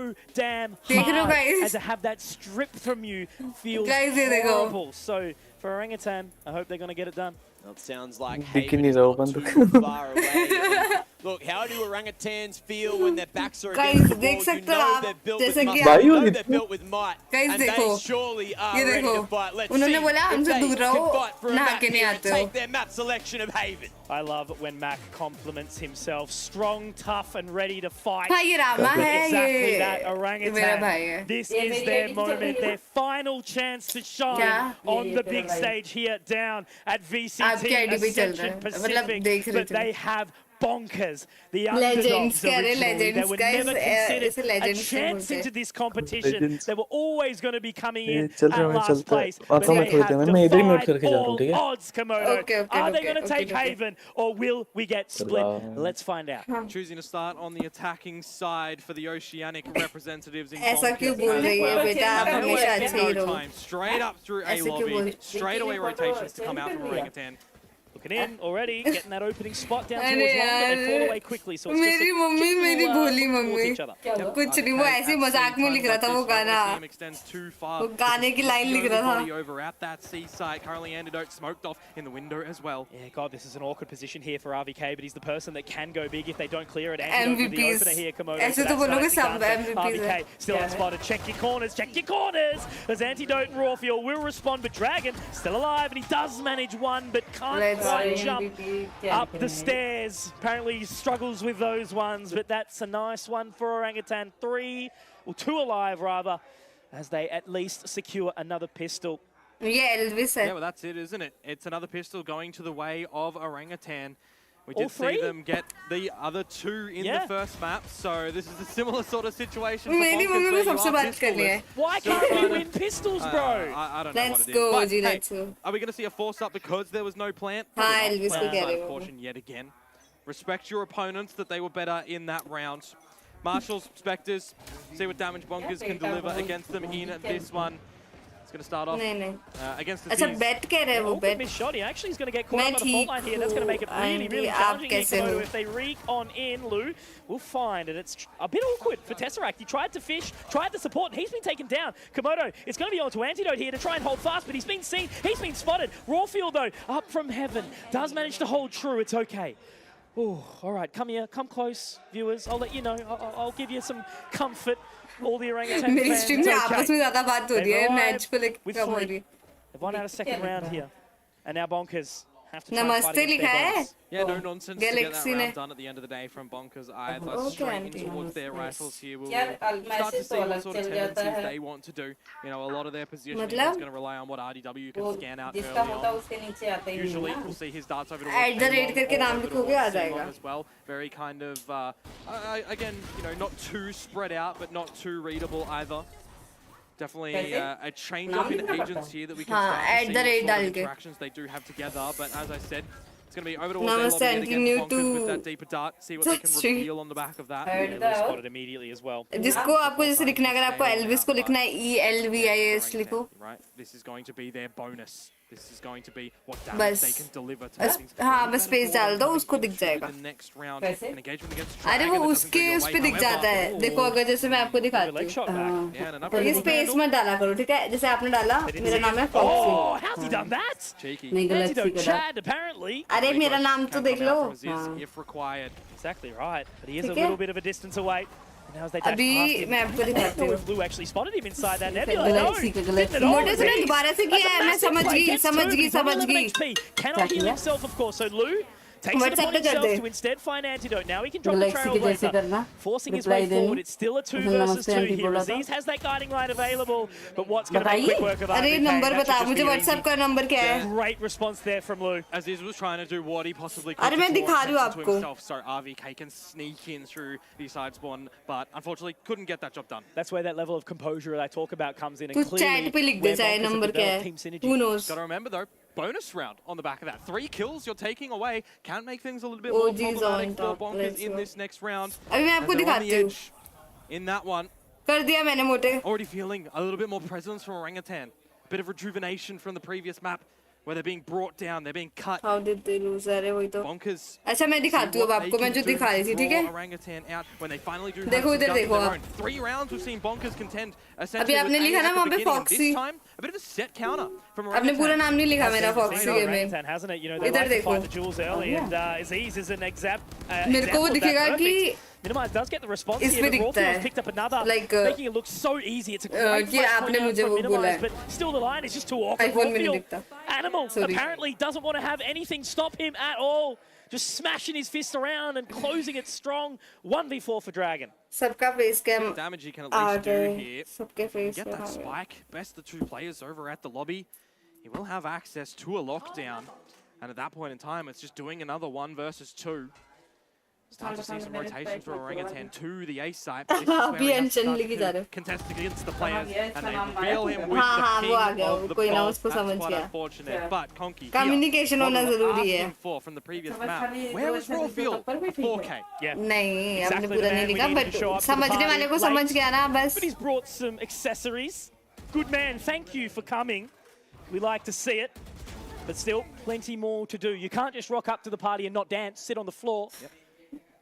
damn देख रहे हो hard, guys? and to have that stripped from you feels Guys, ये देखो। horrible. So for Orangutan, I hope they're going to get it done. Well, it sounds like दिख ही Haven नहीं is रहा वो not बंदा too far away. Look, how do orangutans feel when their backs are Guys, against the देख wall? You सकते हो know आप, they're built जैसे with कि muscle. आप- You know they're built with might. Guys, And देखो। they surely are ये ready देखो। to fight. Let's उन्होंने see बोला if हमसे they दूर can रहो, fight for a नहा map के नहीं here and आते हो। take their map selection of Haven. I love it when Mac compliments himself. Strong, tough, and ready to fight. हाँ ये रामा But है exactly ये that, मेरा Orangutan. भाई है This is their moment, their final chance to shine क्या? on the big stage here down at VCT आपकी ID पे चल रहा Ascension है मतलब Pacific. देख रही But थी they have Bonkers, the Legends, underdogs कह रहे originally. They legends, were guys, never इसे considered a legends chance बोलते हैं। into this competition. Legends. They were always going to be coming in चल at रहा है last चलता है place. But आता मैं they थोड़ी have देर में मैं इधर ही म्यूट defied करके जा रहा हूँ all ठीक है odds, Komodo. Okay, okay, Are they okay, going to okay, take okay. Haven, or will we get split? Wow. Let's find out. Choosing to start on the attacking side for the Oceanic representatives in ऐसा क्यों Bonkers बोल as रही है well. बेटा आप And हमेशा in अच्छे ही no रहो time, straight up through A ऐसे क्यों lobby, बोल- straight away rotations to come out from Orangutan. Looking in already, getting that opening spot down towards अरे one, but they fall यार away quickly. So it's just मेरी mummy a मेरी gentle, भोली towards mummy each other. कुछ नहीं वो ऐसे मजाक में लिख रहा था वो गाना वो गाने की लाइन लिख रहा था Over at that C site, currently Antidote smoked off in the window as well. Yeah, God, this is an awkward position here for RVK, but he's the person that can go big if they don't clear it. Antidote with the MVPs opener here, Komodo. ऐसे So तो that's बोलोगे nicely सब done for MVPs RVK हैं still unspotted. Check your corners, as Antidote and Rawfield will respond, but Dragon still alive, and he does manage one, but can't Let's quite see. jump up the stairs. Apparently he struggles with those ones, but that's a nice one for Orangutan. 2 alive rather, as they at least secure another pistol. ये Elvis है Yeah, well, that's it, isn't it? It's another pistol going to the way of Orangutan. We All did see three? them get the other 2 in Yeah. the first map, so this is a similar sort of situation for मेरी Bonkers mummy where को you सबसे are बात करनी है pistolless. Why can't we win pistols, bro? I don't know Let's what it is. go, But, G, hey, let's go. are we going to see a force up because there was no plant? हाँ, Probably not. Elvis को Plant कह side रही of हूँ। caution yet again. Respect your opponents that they were better in that round. Marshals, Spectres, see what damage Bonkers can deliver against them in this one. It's going to start off नहीं नहीं against the अच्छा Z's. bet कह रहे हैं वो Awkward bet miss shot. He actually is going to get caught मैं up on the fault ठीक line here. That's going to make it हूँ, really, really आंटी, challenging आप here, कैसे Komodo. हो? If they reek on in, Lou, we'll find it. It's a bit awkward for Tesseract. He tried to fish, tried to support, and he's been taken down. Komodo, it's going to be onto Antidote here to try and hold fast, but he's been seen, he's been spotted. Rawfield, though, up from heaven, does manage to hold true. It's okay. Oh, all right, come here, come close, viewers. I'll let you know. I'll give you some comfort. All the Orangutan मेरी fans, stream it's में okay. आपस में ज़्यादा बात हो रही है They've match को arrived लेकर with कम हो three. रही है They've won out a second round here. And now Bonkers have to try and fight against their bonus. Yeah, no nonsense to get that Galaxy round ने done at the end of the day from Bonkers either. Okay, Straight in towards their rifles here. We'll start to see what sort of tendencies they want to do. You know, a lot of their positioning is going to rely on what RDW can scan out early on. Usually, we'll see his darts over towards करके नाम लिखोगे आ जाएगा. as well. Very kind of, again, you know, not too spread out, but not too readable either. Definitely a change up in agents here that we can start to see what sort of interactions they do have together. But as I said, it's going to be over towards their lobby again. Bonkers with that deeper dart. See what they can reveal on the back of that. Yeah, they spotted immediately as well. जिसको आपको जैसे लिखना है, अगर आपको Elvis को लिखना है ELVIS लिखो. Right, this is going to be their bonus. This is going to be what damage they can deliver to things. हाँ बस स्पेस डाल दो उसको दिख जाएगा. अरे वो उसके उस पे दिख जाता है. देखो अगर जैसे मैं आपको दिखाती हूँ. ये स्पेस मत डाला करो, ठीक है? जैसे आपने डाला, मेरा नाम है Foxy. Oh, how's he done that? Cheeky. नहीं गलत सी करा. Chad, apparently. अरे मेरा नाम तो देख लो. If required. Exactly right. But he is a little bit of a distance away. And now as they dash अभी past him, मैं आपको दिखाती हूँ. Blue actually spotted him inside that nebula. No, गलत सी. मोटे से मैं दोबारा से किया है. मैं समझ गई. Cannot heal himself, of course. So Lou takes it upon himself to instead find Antidote. Now he can drop the Trailblazer, forcing his way forward. It's still a 2 versus 2 here. Aziz has that guiding light available, but what's going to be quick work of अरे RVK? Number बता मुझे WhatsApp का number क्या है? Great response there from Lou. Aziz was trying to do what he possibly could. अरे मैं दिखा रही हूँ आपको. So RVK can sneak in through the side spawn, but unfortunately couldn't get that job done. That's where that level of composure that I talk about comes in. तू chat पे लिख दे चाहे नंबर क्या है. Who knows? Got to remember though, bonus round on the back of that. 3 kills you're taking away can make things a little bit more problematic for Bonkers in this next round. अभी मैं आपको दिखाती हूँ. In that one. कर दिया मैंने मोटे. Already feeling a little bit more presence from Orangutan. A bit of rejuvenation from the previous map. Where they're being brought down, they're being cut. How did they lose? अरे वही तो. Bonkers. अच्छा मैं दिखाती हूँ अब आपको. मैं जो दिखा रही थी, ठीक है? Orangutan out when they finally do. देखो इधर देखो आप. 3 rounds we've seen Bonkers contend. अभी आपने लिखा ना वहाँ पे Foxy. A bit of a set counter from Orangutan. आपने पूरा नाम नहीं लिखा मेरा Foxy के में. Hasn't it? You know, they like to find the jewels early, and Aziz is an मेरे को वो दिखेगा कि Minimize does get the response here, but Rawfield's picked up another, making it look so easy. It's a great flash point out from Minimize, but still the line is just too awkward. Rawfield, Animal, apparently doesn't want to have anything stop him at all. Just smashing his fist around and closing it strong. 1v4 for Dragon. सबका face cam damage he can at least do here. सबके face Get that spike. Best the 2 players over at the lobby. He will have access to a lockdown. And at that point in time, it's just doing another 1 versus 2. Start to see some rotation for Orangutan to the A site. But this is where he has to start to contest against the players, and they reveal him with the king of the ball. That's quite unfortunate. But Conky here, communication होना ज़रूरी है. From the previous map. Where was Rawfield? 4K. Yeah. नहीं, आपने पूरा नहीं लिखा, but समझने वाले को समझ गया ना बस. But he's brought some accessories. Good man, thank you for coming. We like to see it, but still plenty more to do. You can't just rock up to the party and not dance, sit on the floor. Yep.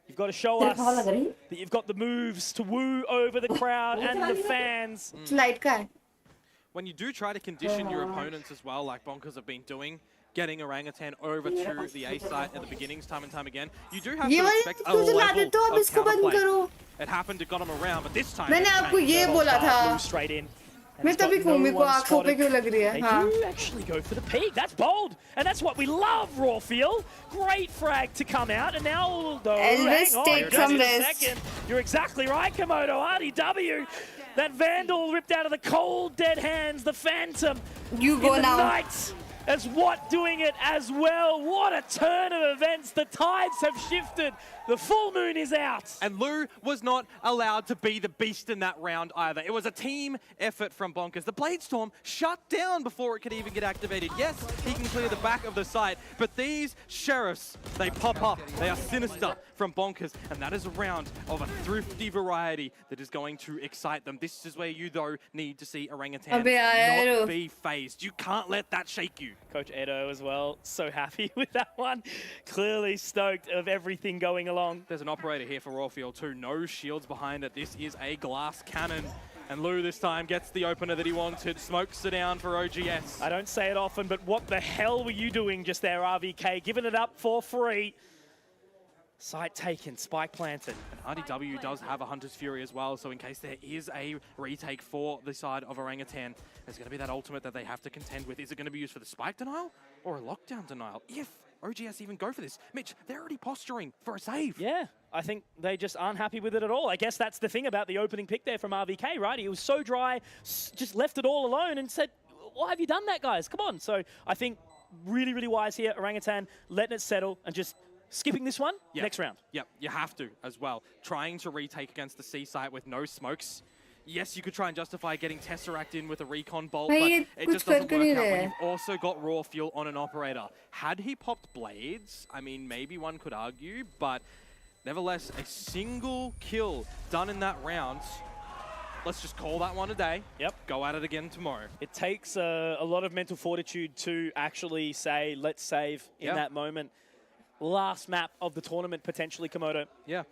You've got to show us that you've got the moves to woo over the crowd and the fans. When you do try to condition your opponents as well, like Bonkers have been doing, getting Orangutan over to the A site at the beginnings time and time again, you do have to expect a level of counterplay. It happened, it got him around, but this time मैंने आपको ये बोला था. Straight in. मैं तभी कहूँ मेरे को आँखों पे क्यों लग रही है? They do actually go for the peak. That's bold, and that's what we love. Rawfield, great frag to come out, and now though, Elvis, take some rest. You're exactly right, Komodo. RDW, that Vandal ripped out of the cold dead hands. The Phantom. You go now. Knights as what doing it as well. What a turn of events. The tides have shifted. The full moon is out. And Lou was not allowed to be the beast in that round either. It was a team effort from Bonkers. The Bladestorm shut down before it could even get activated. Yes, he can clear the back of the site, but these Sheriffs, they pop up. They are sinister from Bonkers, and that is a round of a thrifty variety that is going to excite them. This is where you, though, need to see Orangutan not be phased. You can't let that shake you. Coach Edo as well, so happy with that one. Clearly stoked of everything going along. There's an operator here for Rawfield too. No shields behind it. This is a glass cannon. And Lou this time gets the opener that he wanted. Smokes it down for OGS. I don't say it often, but what the hell were you doing just there, RVK? Giving it up for free. Site taken, spike planted. And RDW does have a Hunter's Fury as well, so in case there is a retake for the side of Orangutan, there's going to be that ultimate that they have to contend with. Is it going to be used for the spike denial or a lockdown denial? If OGS even go for this. Mitch, they're already posturing for a save. Yeah, I think they just aren't happy with it at all. I guess that's the thing about the opening pick there from RVK, right? He was so dry, just left it all alone and said, why have you done that, guys? Come on. So I think really, really wise here. Orangutan letting it settle and just skipping this one next round. Yep, you have to as well. Trying to retake against the C site with no smokes. Yes, you could try and justify getting Tesseract in with a recon bolt, but it just doesn't work out when you've also got raw fuel on an operator. Had he popped blades, I mean, maybe one could argue, but nevertheless, a single kill done in that round. Let's just call that one a day. Yep. Go at it again tomorrow. It takes a lot of mental fortitude to actually say, let's save in that moment. Last map of the tournament, potentially, Komodo. Yeah.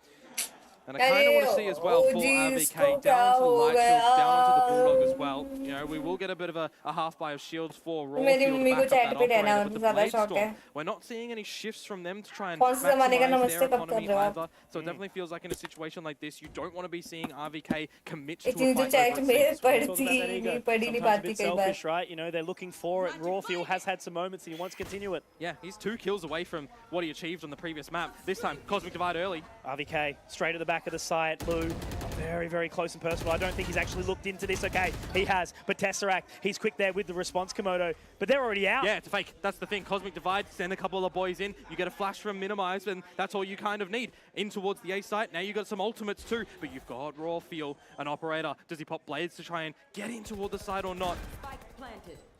And I kind of want to see as well for RVK down to the light shields, down onto the Bulldog as well. You know, we will get a bit of a half buy of shields for Raw Field to back up that operator, but the Blade Storm, we're not seeing any shifts from them to try and maximize their economy either. So it definitely feels like in a situation like this, you don't want to be seeing RVK commit to a fight over a Sometimes a bit selfish, right? You know, they're looking for it. Raw Field has had some moments and he wants to continue it. Yeah, he's 2 kills away from what he achieved on the previous map. This time, Cosmic Divide early. RVK straight at the back of the site. Lou, very, very close and personal. I don't think he's actually looked into this. Okay, he has. But Tesseract, he's quick there with the response, Komodo. But they're already out. Yeah, it's a fake. That's the thing. Cosmic Divide, send a couple of boys in. You get a flash from Minimize, and that's all you kind of need. In towards the A site. Now you got some ultimates too, but you've got Raw Field, an operator. Does he pop blades to try and get in toward the side or not?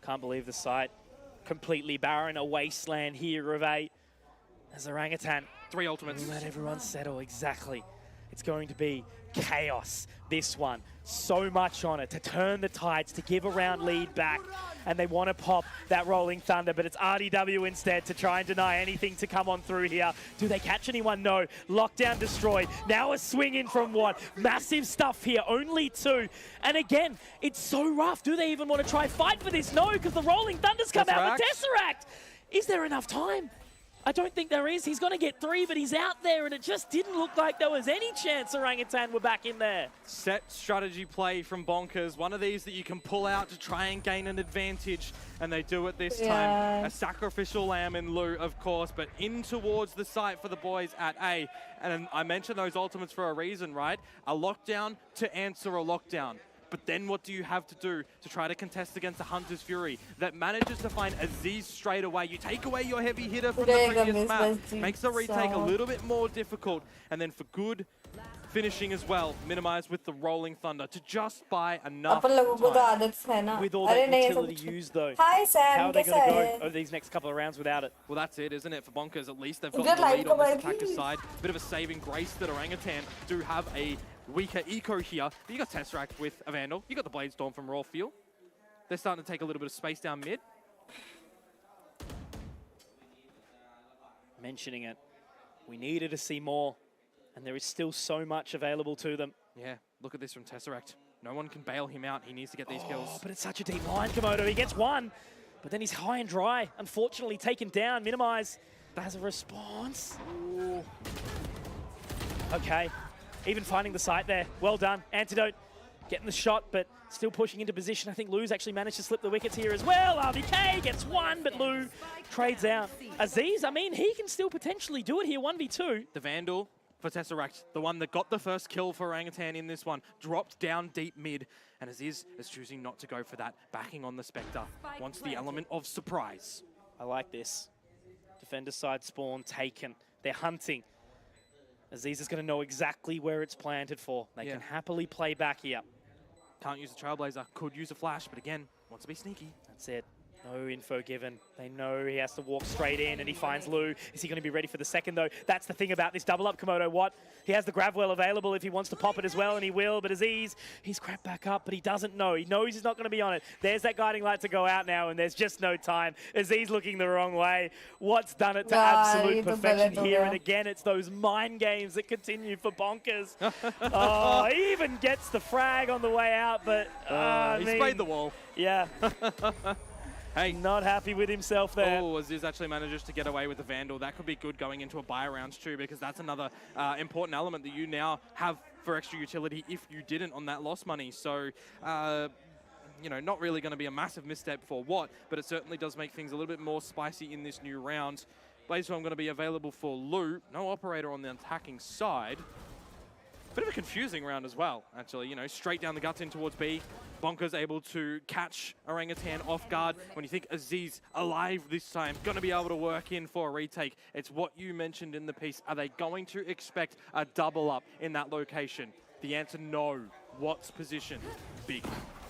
Can't believe the site. Completely barren, a wasteland here of 8. As Orangutan. 3 ultimates. Let everyone settle, exactly. It's going to be chaos, this one. So much on it to turn the tides, to give a round lead back. And they want to pop that Rolling Thunder, but it's RDW instead to try and deny anything to come on through here. Do they catch anyone? No. Lockdown destroyed. Now a swing in from what? Massive stuff here, only 2. And again, it's so rough. Do they even want to try fight for this? No, because the Rolling Thunder's come out with Tesseract. Is there enough time? I don't think there is. He's going to get 3, but he's out there, and it just didn't look like there was any chance Orangutan were back in there. Set strategy play from Bonkers. One of these that you can pull out to try and gain an advantage, and they do it this time. A sacrificial lamb in lieu, of course, but in towards the site for the boys at A. And I mentioned those ultimates for a reason, right? A lockdown to answer a lockdown. But then what do you have to do to try to contest against a Hunter's Fury that manages to find Aziz straight away? You take away your heavy hitter from the previous map, makes the retake a little bit more difficult, and then for good finishing as well, Minimize with the Rolling Thunder to just buy enough time. With all that utility used though, Hi Sam, how are they going to go over these next couple of rounds without it? Well, that's it, isn't it, for Bonkers? At least they've got the lead on this attacker side. Bit of a saving grace that Orangutan do have a weaker eco here. But you got Tesseract with a Vandal. You got the Blade Storm from Raw Field. They're starting to take a little bit of space down mid. Mentioning it, we needed to see more, and there is still so much available to them. Yeah, look at this from Tesseract. No one can bail him out. He needs to get these kills. But it's such a deep line, Komodo. He gets 1, but then he's high and dry. Unfortunately taken down. Minimize has a response. Ooh. Okay. Even finding the site there. Well done. Antidote getting the shot, but still pushing into position. I think Lou's actually managed to slip the wickets here as well. RVK gets 1, but Lou trades out. Aziz, I mean, he can still potentially do it here, 1v2. The Vandal for Tesseract, the one that got the first kill for Orangutan in this one, dropped down deep mid, and Aziz is choosing not to go for that, backing on the Spectre. Wants the element of surprise. I like this. Defender side spawn taken. They're hunting. Aziz is going to know exactly where it's planted for. They can happily play back here. Can't use a Trailblazer. Could use a flash, but again, wants to be sneaky. That's it. No info given. They know he has to walk straight in, and he finds Lou. Is he going to be ready for the second, though? That's the thing about this double up, Komodo. What? He has the grab well available if he wants to pop it as well, and he will. But Aziz, he's crept back up, but he doesn't know. He knows he's not going to be on it. There's that guiding light to go out now, and there's just no time. Aziz looking the wrong way. What's done it to absolute perfection here? And again, it's those mind games that continue for Bonkers. Oh, he even gets the frag on the way out, but he sprayed the wall. Yeah. Hey. Not happy with himself there. Oh, Aziz actually manages to get away with the Vandal. That could be good going into a buy round too, because that's another important element that you now have for extra utility if you didn't on that loss money. So, you know, not really going to be a massive misstep for Watt, but it certainly does make things a little bit more spicy in this new round. Blaze-Storm going to be available for loot. No operator on the attacking side. Bit of a confusing round as well, actually. You know, straight down the guts in towards B. Bonkers able to catch Orangutan off guard. When you think Aziz alive this time, going to be able to work in for a retake. It's what you mentioned in the piece. Are they going to expect a double up in that location? The answer, no. Watt's position, big.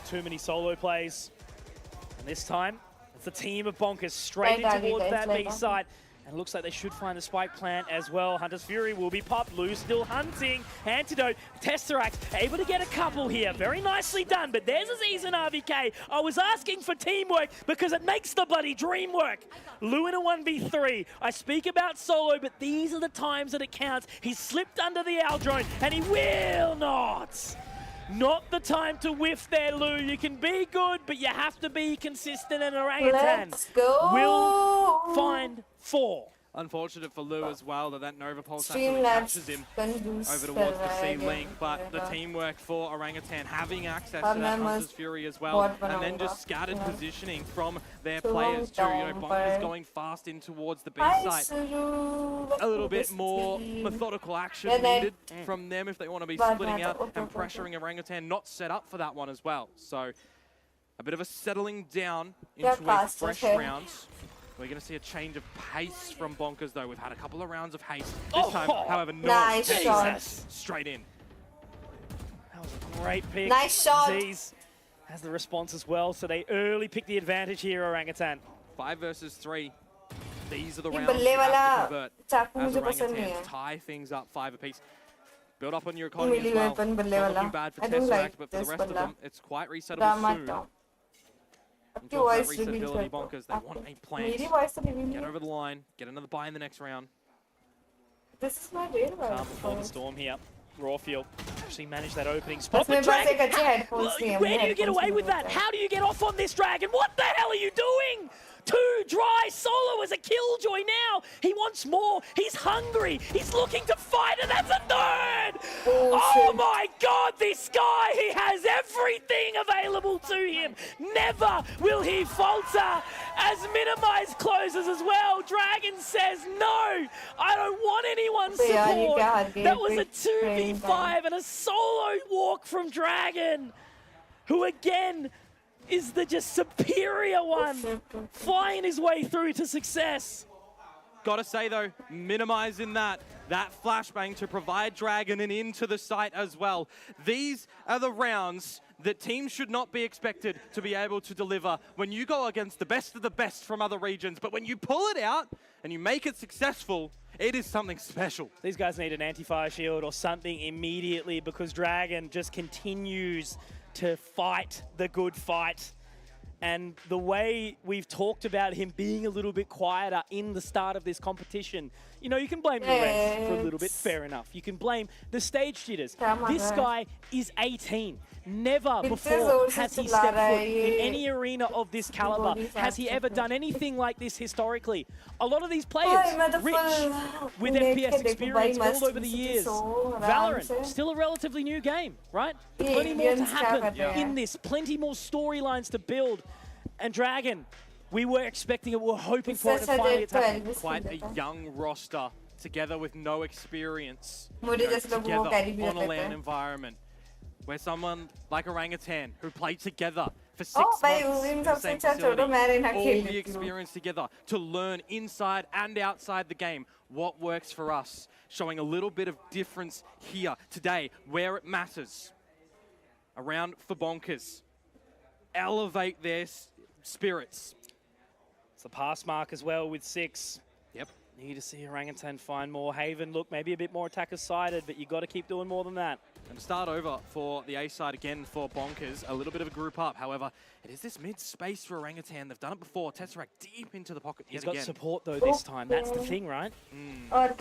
Too many solo plays. And this time, it's a team of Bonkers straight in towards that B side. And it looks like they should find the spike plant as well. Hunter's Fury will be popped. Lou still hunting. Antidote. Tesseract able to get a couple here. Very nicely done. But there's Aziz and RVK. I was asking for teamwork because it makes the bloody dream work. Lou in a 1v3. I speak about solo, but these are the times that it counts. He's slipped under the owl drone and he will not. Not the time to whiff there, Lou. You can be good, but you have to be consistent, and Orangutan will find 4. Unfortunate for Lou as well that Nova Pulse actually catches him over towards the C-Link, but the teamwork for Orangutan having access to that Hunter's Fury as well, and then just scattered positioning from their players too. You know, Bonkers going fast in towards the B site. A little bit more methodical action needed from them if they want to be splitting out and pressuring Orangutan. Not set up for that one as well. So a bit of a settling down into a fresh round. We're going to see a change of pace from Bonkers, though. We've had a couple of rounds of haste. This time, however, no. Nice shot. Straight in. That was a great pick. Nice shot. Aziz has the response as well, so they early pick the advantage here, Orangutan. 5 versus 3. These are the rounds you have to convert as Orangutans tie things up 5 apiece. Build up on your economy as well. Not looking bad for Tesseract, but for the rest of them, it's quite resettable soon. Resettability Bonkers, they want a plant. Get over the line, get another buy in the next round. This is my real Calm before the storm here. Rawfield actually managed that opening spot. The Dragon, where do you get away with that? How do you get off on this Dragon? What the hell are you doing? Too dry. Solo as a killjoy now. He wants more. He's hungry. He's looking to fight, and that's a third. Oh my God, this guy, he has everything available to him. Never will he falter. As Minimize closes as well, Dragon says, no, I don't want anyone's support. That was a 2v5 and a solo walk from Dragon, who again is the just superior one, flying his way through to success. Gotta say though, minimizing that flashbang to provide Dragon and into the site as well. These are the rounds that teams should not be expected to be able to deliver when you go against the best of the best from other regions. But when you pull it out and you make it successful, it is something special. These guys need an anti-fire shield or something immediately, because Dragon just continues to fight the good fight. And the way we've talked about him being a little bit quieter in the start of this competition, you know, you can blame the rest for a little bit, fair enough. You can blame the stage jitters. This guy is 18. Never before has he stepped foot in any arena of this caliber. Has he ever done anything like this historically? A lot of these players, rich with FPS experience all over the years. Valorant, still a relatively new game, right? Plenty more to happen in this, plenty more storylines to build. And Dragon, we were expecting it, we were hoping for it, and finally it's happening. Quite a young roster, together with no experience, together on a LAN environment, where someone like Orangutan, who played together for 6 months in the same facility, all the experience together to learn inside and outside the game what works for us, showing a little bit of difference here today where it matters. A round for Bonkers. Elevate their spirits. It's a pass mark as well with 6. Yep. Need to see Orangutan find more. Haven, look, maybe a bit more attacker-sided, but you got to keep doing more than that. And start over for the A side again for Bonkers. A little bit of a group up. However, it is this mid-space for Orangutan. They've done it before. Tesseract deep into the pocket yet again. He's got support, though, this time. That's the thing, right? Who's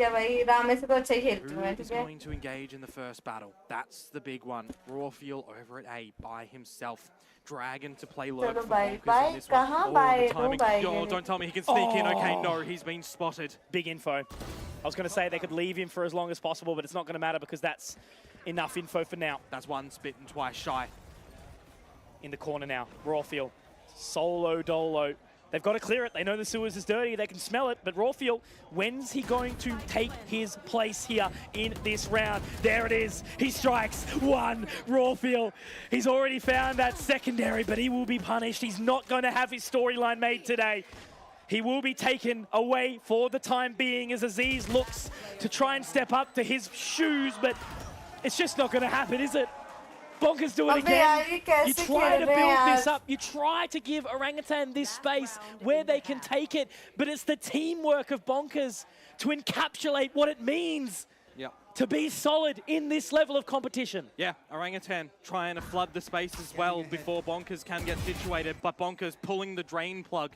going to engage in the first battle? That's the big one. Rawfield over at A by himself. Dragon to play lurk चलो for bye Bonkers on this one. कहाँ Oh, bye the timing. bye Yo, don't tell me he can sneak in. Okay, no, he's been spotted. Big info. I was going to say they could leave him for as long as possible, but it's not going to matter because that's enough info for now. That's once bitten, twice shy. In the corner now, Rawfield, solo dolo. They've got to clear it. They know the sewers is dirty. They can smell it. But Rawfield, when's he going to take his place here in this round? There it is. He strikes one. Rawfield. He's already found that secondary, but he will be punished. He's not going to have his storyline made today. He will be taken away for the time being as Aziz looks to try and step up to his shoes, but it's just not going to happen, is it? Bonkers do it again. You try to build this up. You try to give Orangutan this space where they can take it, but it's the teamwork of Bonkers to encapsulate what it means to be solid in this level of competition. Yeah, Orangutan trying to flood the space as well before Bonkers can get situated, but Bonkers pulling the drain plug,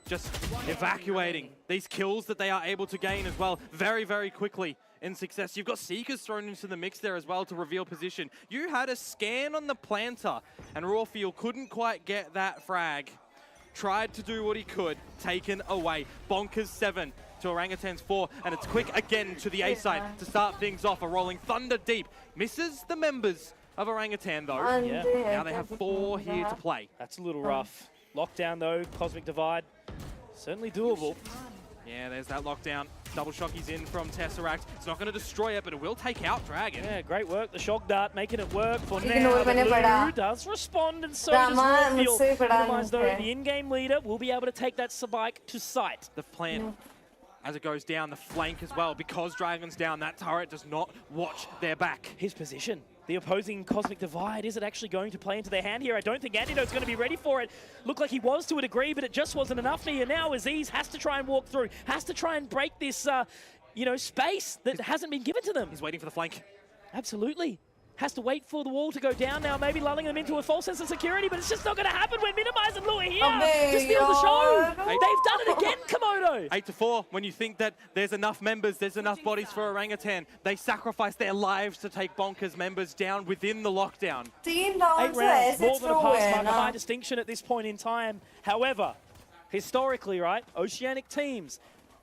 just evacuating these kills that they are able to gain as well very, very quickly. In success. You've got Seekers thrown into the mix there as well to reveal position. You had a scan on the planter, and Rawfield couldn't quite get that frag. Tried to do what he could, taken away. Bonkers 7 to Orangutan's 4, and it's quick again to the A side to start things off. A rolling thunder deep. Misses the members of Orangutan though. Yeah. Now they have 4 here to play. That's a little rough. Lockdown though, Cosmic Divide, certainly doable. Yeah, there's that lockdown. Double shock is in from Tesseract. It's not going to destroy it, but it will take out Dragon. Yeah, great work. The shock dart making it work for now. Ignore The मैंने पढ़ा. Blue does respond, and so Drama does मुझसे Rawfield. पढ़ा Minimize though, नहीं है. the in-game leader will be able to take that spike to sight. The plan as it goes down the flank as well. Because Dragon's down, that turret does not watch their back. His position. The opposing Cosmic Divide, is it actually going to play into their hand here? I don't think Antidote's going to be ready for it. Looked like he was to a degree, but it just wasn't enough here. Now Aziz has to try and walk through, has to try and break this, you know, space that hasn't been given to them. He's waiting for the flank. Absolutely. Has to wait for the wall to go down now, maybe lulling them into a false sense of security, but it's just not going to happen when Minimize and Lua here to steal the show. They've done it again, Komodo. 8-4. When you think that there's enough members, there's enough bodies for Orangutan, they sacrifice their lives to take Bonkers members down within the lockdown. 3 8 rounds rounds, more than a pass mark, a high है distinction at this point in time. However, historically, right, Oceanic teams,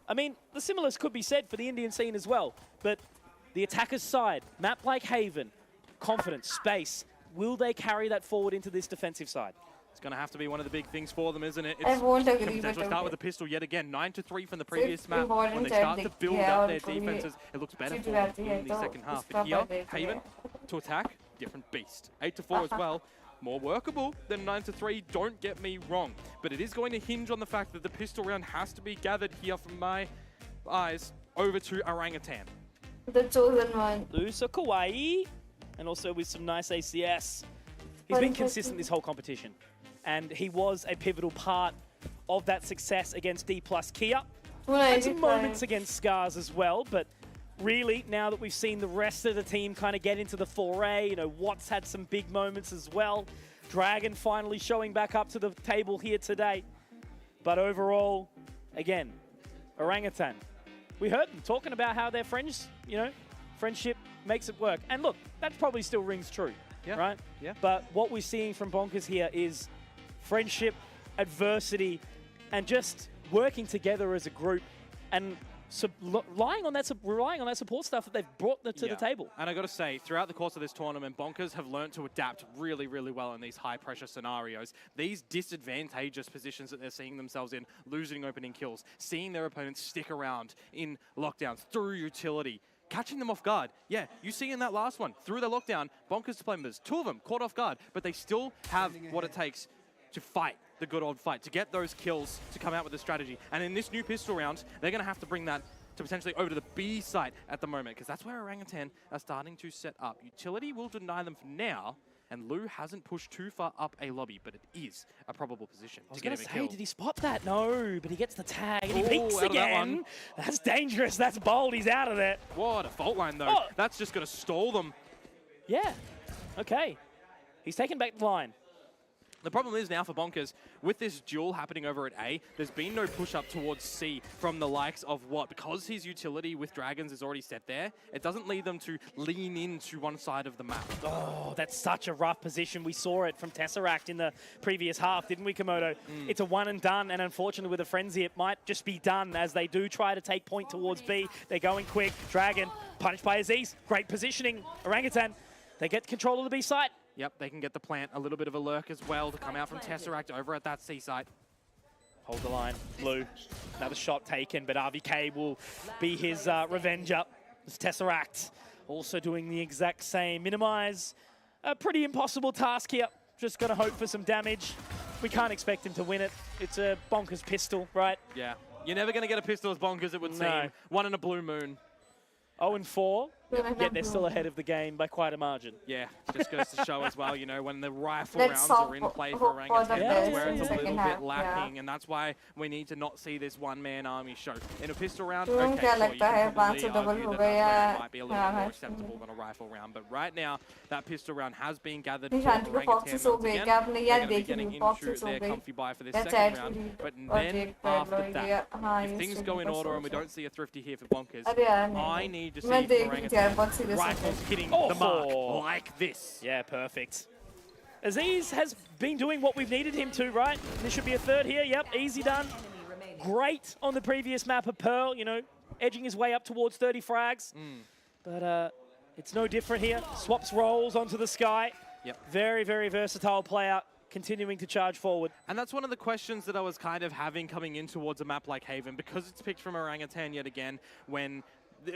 I mean, the similars could be said for the Indian scene as well, but the attacker's side, map like Haven, confidence, space, will they carry that forward into this defensive side? It's going to have to be one of the big things for them, isn't it? I won't agree, can potentially but start with okay. a pistol yet again. 9-3 from the previous सिर्फ map. When they start to important build है up और their थोड़ी defenses, it looks better चीज for them रहती है in the तो second half. उसका But here, पहले Haven to attack, different beast. 8-4 as well. More workable than 9-3, don't get me wrong. But it is going to hinge on the fact that the pistol round has to be gathered here from my eyes over to Orangutan. The chosen one. Lusa Kawaii, and also with some nice ACS. He's been consistent this whole competition, and he was a pivotal part of that success against D+ Kia. Had some moments against Scars as well, but really, now that we've seen the rest of the team kind of get into the foray, you know, Watts had some big moments as well. Dragon finally showing back up to the table here today. But overall, again, Orangutan. We heard them talking about how they're friends, you know, friendship makes it work. And look, that probably still rings true, right? Yeah. But what we're seeing from Bonkers here is friendship, adversity, and just working together as a group and relying on that support stuff that they've brought to the table. And I got to say, throughout the course of this tournament, Bonkers have learned to adapt really, really well in these high-pressure scenarios. These disadvantageous positions that they're seeing themselves in, losing opening kills, seeing their opponents stick around in lockdowns through utility, catching them off guard. Yeah, you see in that last one, through the lockdown, Bonkers members, 2 of them caught off guard, but they still have what it takes to fight the good old fight, to get those kills, to come out with a strategy. And in this new pistol round, they're going to have to bring that to potentially over to the B site at the moment, because that's where Orangutan are starting to set up. Utility will deny them for now, and Lou hasn't pushed too far up a lobby, but it is a probable position I was to get going him to a say, kill. did he spot that? No, but he gets the tag, and he peeks out of that again. one. That's dangerous. That's bold. He's out of there. What a fault line, though. That's just going to stall them. Yeah. Okay. He's taken back the line. The problem is now for Bonkers, with this duel happening over at A, there's been no push up towards C from the likes of what? Because his utility with Dragons is already set there, it doesn't lead them to lean into one side of the map. Oh, that's such a rough position. We saw it from Tesseract in the previous half, didn't we, Komodo? It's a one and done, and unfortunately with a Frenzy, it might just be done as they do try to take point towards B. They're going quick. Dragon, punished by Aziz. Great positioning. Orangutan, they get control of the B site. Yep, they can get the plant, a little bit of a lurk as well to come out from Tesseract over at that C site. Hold the line, Blue. Another shot taken, but RVK will be his revenge up. It's Tesseract also doing the exact same. Minimize, a pretty impossible task here. Just gonna hope for some damage. We can't expect him to win it. It's a Bonkers pistol, right? Yeah, you're never gonna get a pistol as Bonkers, it would seem. One in a blue moon. 0-4, yet they're still ahead of the game by quite a margin. Yeah, just goes to show as well, you know, when the rifle rounds are in play for Orangutan, that's where it's a little bit lacking, and that's why we need to not see this one-man army show. In a pistol round, okay, sure, you can probably argue that it might be a little bit more acceptable than a rifle round, but right now, that pistol round has been gathered for Orangutan once again. They're going to be getting into their comfy buy for this second round, but then after that, if things go in order and we don't see a thrifty here for Bonkers, I need to see Orangutan rifles hitting the mark like this. Yeah, perfect. Aziz has been doing what we've needed him to, right? This should be a third here. Yep, easy done. Great on the previous map of Pearl, you know, edging his way up towards 30 frags. But it's no different here. Swaps rolls onto the sky. Yep. Very, very versatile player, continuing to charge forward. And that's one of the questions that I was kind of having coming in towards a map like Haven, because it's picked from Orangutan yet again when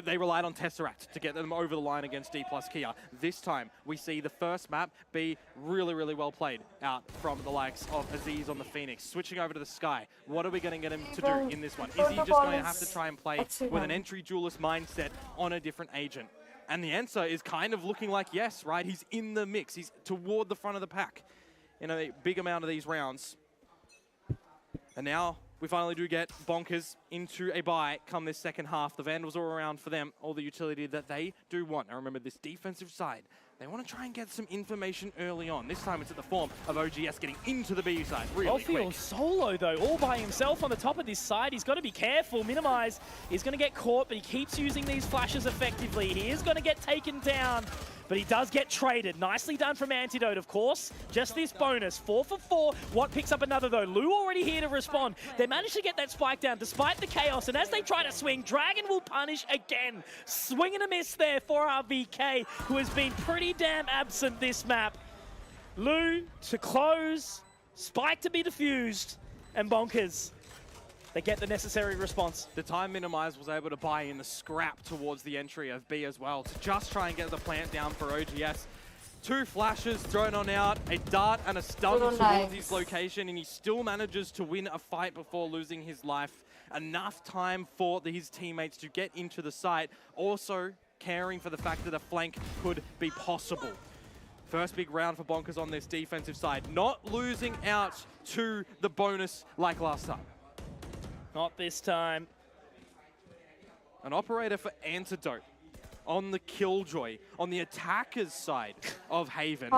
they relied on Tesseract to get them over the line against D+ Kia. This time, we see the first map be really, really well played out from the likes of Aziz on the Phoenix. Switching over to the Sky. What are we going to get him to do in this one? Is he just going to have to try and play with an entry duelist mindset on a different agent? And the answer is kind of looking like yes, right? He's in the mix. He's toward the front of the pack in a big amount of these rounds. And now we finally do get Bonkers into a bye come this second half. The Vandals are around for them, all the utility that they do want. Now remember, this defensive side, they want to try and get some information early on. This time it's in the form of OGS getting into the B side really quick. Solo though, all by himself on the top of this side. He's got to be careful. Minimize is going to get caught, but he keeps using these flashes effectively. He is going to get taken down, but he does get traded. Nicely done from Antidote, of course. Just this bonus, 4 for 4. Watt picks up another though. Lou already here to respond. They managed to get that spike down despite the chaos, and as they try to swing, Dragon will punish again. Swing and a miss there for RVK, who has been pretty damn absent this map. Lou to close, spike to be defused, and Bonkers, they get the necessary response. The time Minimize was able to buy in the scrap towards the entry of B as well to just try and get the plant down for OGS. 2 flashes thrown on out, a dart and a stun towards his location, and he still manages to win a fight before losing his life. Enough time for his teammates to get into the site, also caring for the fact that a flank could be possible. First big round for Bonkers on this defensive side, not losing out to the bonus like last time. Not this time. An operator for Antidote on the Killjoy, on the attacker's side of Haven.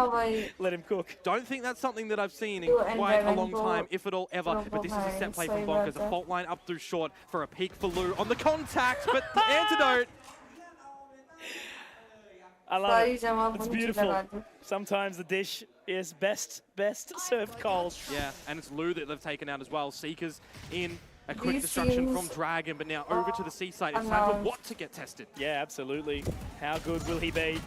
Let him cook. Don't think that's something that I've seen in quite a long time, if at all ever. But this is a set play from Bonkers. A fault line up through short for a peek for Lou on the contact, but the Antidote. I love it. It's beautiful. Sometimes the dish is best served cold. Yeah, and it's Lou that they've taken out as well. Seekers in. A quick destruction from Dragon, but now over to the C side. It's time for Watt to get tested. Yeah, absolutely. How good will he be?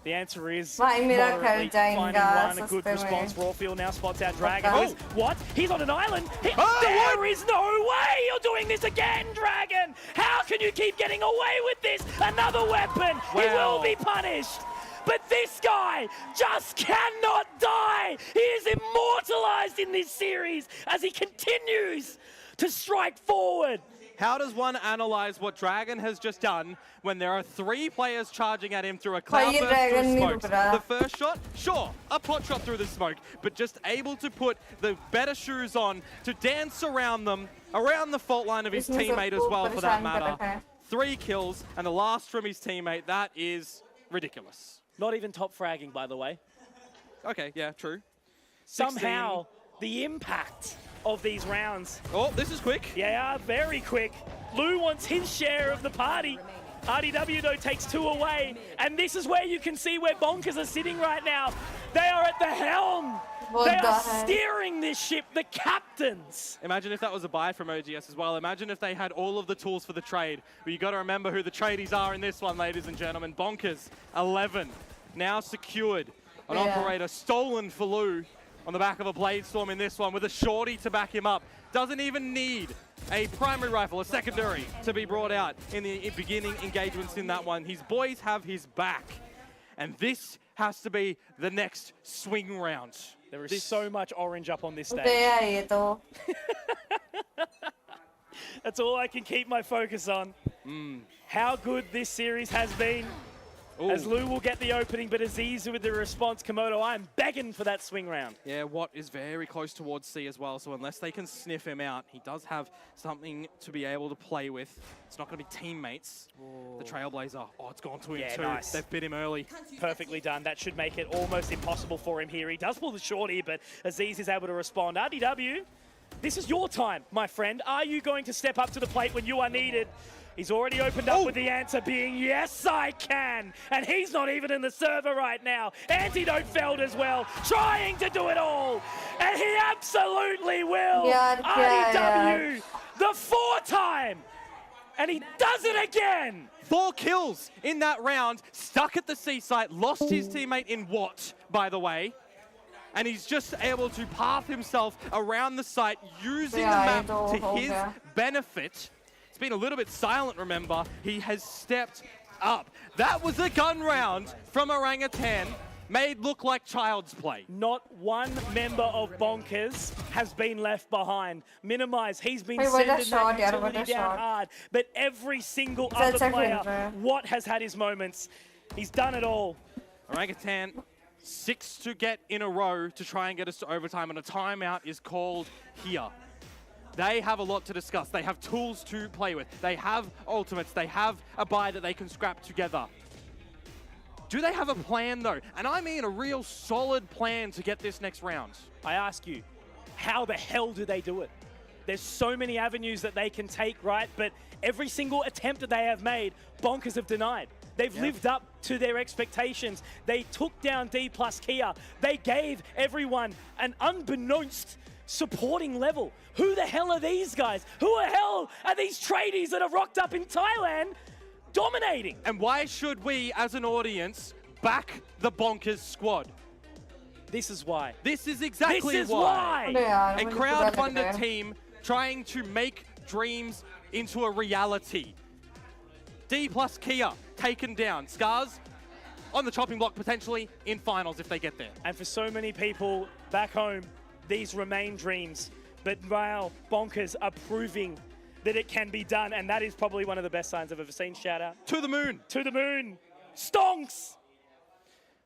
The answer is moderately. Finding one, a good response. Rawfield now spots out Dragon. What? He's on an island. There is no way you're doing this again, Dragon. How can you keep getting away with this? Another weapon. Wow. He will be punished. But this guy just cannot die. He is immortalized in this series as he continues to strike forward. How does one analyze what Dragon has just done when there are 3 players charging at him through a cloudburst through smoke? The first shot, sure, a pot shot through the smoke, but just able to put the better shoes on to dance around them, around the fault line of his teammate as well for that matter. 3 kills, and the last from his teammate, that is ridiculous. Not even top fragging, by the way. Okay, yeah, true. somehow the impact of these rounds. Oh, this is quick. Yeah, very quick. Lou wants his share of the party. RDW, though, takes 2 away. And this is where you can see where Bonkers are sitting right now. They are at the helm. They are steering this ship, the captains. Imagine if that was a buy from OGS as well. Imagine if they had all of the tools for the trade. But you got to remember who the tradies are in this one, ladies and gentlemen. Bonkers, 11, now secured. An operator stolen for Lou on the back of a Blade Storm in this one with a shorty to back him up. Doesn't even need a primary rifle, a secondary, to be brought out in the beginning engagements in that one. His boys have his back. And this has to be the next swing round. There is so much orange up on this stage. That's all I can keep my focus on. How good this series has been. As Lou will get the opening, but Aziz with the response. Komodo, I'm begging for that swing round. Yeah, Watt is very close towards C as well, so unless they can sniff him out, he does have something to be able to play with. It's not going to be teammates. The Trailblazer, it's gone to him too. Nice. They've bit him early. Perfectly done. That should make it almost impossible for him here. He does pull the shorty, but Aziz is able to respond. RDW, this is your time, my friend. Are you going to step up to the plate when you are needed? He's already opened up with the answer being, yes, I can. And he's not even in the server right now. Antidote failed as well, trying to do it all. And he absolutely will. RDW, the 4th time. And he does it again. 4 kills in that round, stuck at the C site, lost his teammate in Watt, by the way. And he's just able to path himself around the site using the map to his benefit. Been a little bit silent, remember. He has stepped up. That was a gun round from Orangutan, made look like child's play. Not one member of Bonkers has been left behind. Minimize, he's been sending that utility down hard. But every single other player, Watt has had his moments. He's done it all. Orangutan, 6 to get in a row to try and get us to overtime, and a timeout is called here. They have a lot to discuss. They have tools to play with. They have ultimates. They have a buy that they can scrap together. Do they have a plan, though? And I mean a real solid plan to get this next round. I ask you, how the hell do they do it? There's so many avenues that they can take, right? But every single attempt that they have made, Bonkers have denied. They've lived up to their expectations. They took down D plus Kia. They gave everyone an unbeknownst supporting level. Who the hell are these guys? Who the hell are these tradies that are rocked up in Thailand dominating? And why should we, as an audience, back the Bonkers squad? This is why. This is exactly This is why. A crowd-funded team trying to make dreams into a reality. D plus Kia taken down. Scars on the chopping block potentially in finals if they get there. And for so many people back home, these remain dreams, but now Bonkers are proving that it can be done, and that is probably one of the best signs I've ever seen. Shout out. To the moon. To the moon. Stonks!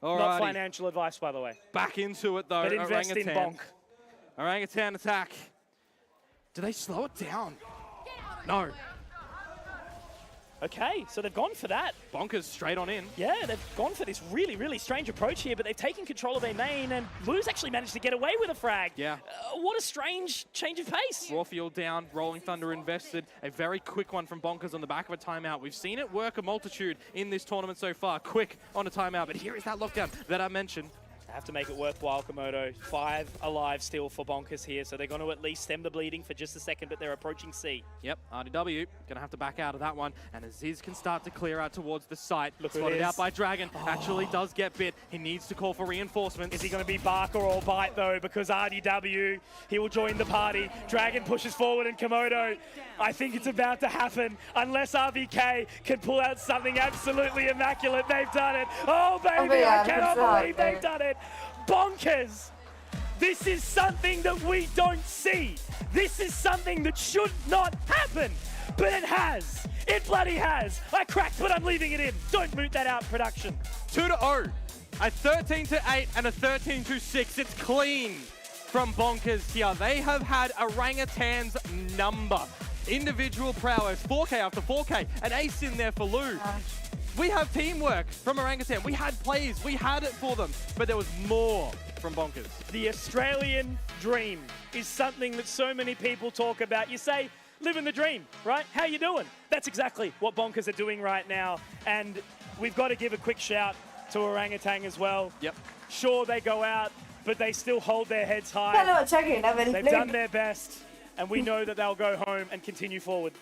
Alrighty. Not financial advice, by the way. Back into it, though. But invest in Bonk. Orangutan attack. Do they slow it down? No. Okay, so they've gone for that. Bonkers straight on in. Yeah, they've gone for this really, really strange approach here, but they've taken control of their main, and Blue's actually managed to get away with a frag. Yeah. What a strange change of pace. Rawfield down, Rolling Thunder invested. A very quick one from Bonkers on the back of a timeout. We've seen it work a multitude in this tournament so far. Quick on a timeout, but here is that lockdown that I mentioned. Have to make it worthwhile, Komodo. 5 alive still for Bonkers here, so they're going to at least stem the bleeding for just a second, but they're approaching C. Yep, RDW going to have to back out of that one, and Aziz can start to clear out towards the site. Look Spotted out by Dragon, actually does get bit. He needs to call for reinforcements. Is he going to be Barker or Bite, though? Because RDW, he will join the party. Dragon pushes forward, and Komodo, I think it's about to happen. Unless RVK can pull out something absolutely immaculate, they've done it. Oh, baby, I cannot believe they've done it. Bonkers! This is something that we don't see. This is something that should not happen, but it has. It bloody has. I cracked, but I'm leaving it in. Don't moot that out, production. 2-0, a 13-8 and a 13-6. It's clean from Bonkers here. They have had Orangutan's number. Individual prowess, 4K after 4K, an ace in there for Lou. We have teamwork from Orangutan. We had plays. We had it for them. But there was more from Bonkers. The Australian dream is something that so many people talk about. You say, living the dream, right? How you doing? That's exactly what Bonkers are doing right now. And we've got to give a quick shout to Orangutan as well. Yep. Sure, they go out, but they still hold their heads high. They've done their best, and we know that they'll go home and continue forward.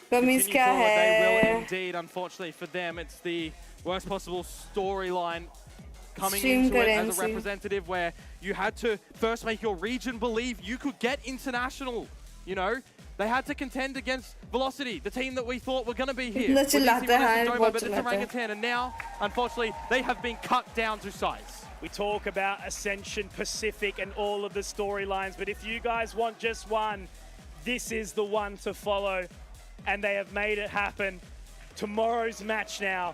Continue forward, they will indeed. Unfortunately for them, it's the worst possible storyline coming Stream into it as currency. a representative where you had to first make your region believe you could get international, you know? They had to contend against Velocity, the team that we thought were going to be here. इतना With this चिल्लाते team हैं, against Doma, बहुत but it's चिल्लाते हैं। Orangutan, and now, unfortunately, they have been cut down to size. We talk about Ascension, Pacific, and all of the storylines, but if you guys want just one, this is the one to follow, and they have made it happen. Tomorrow's match now,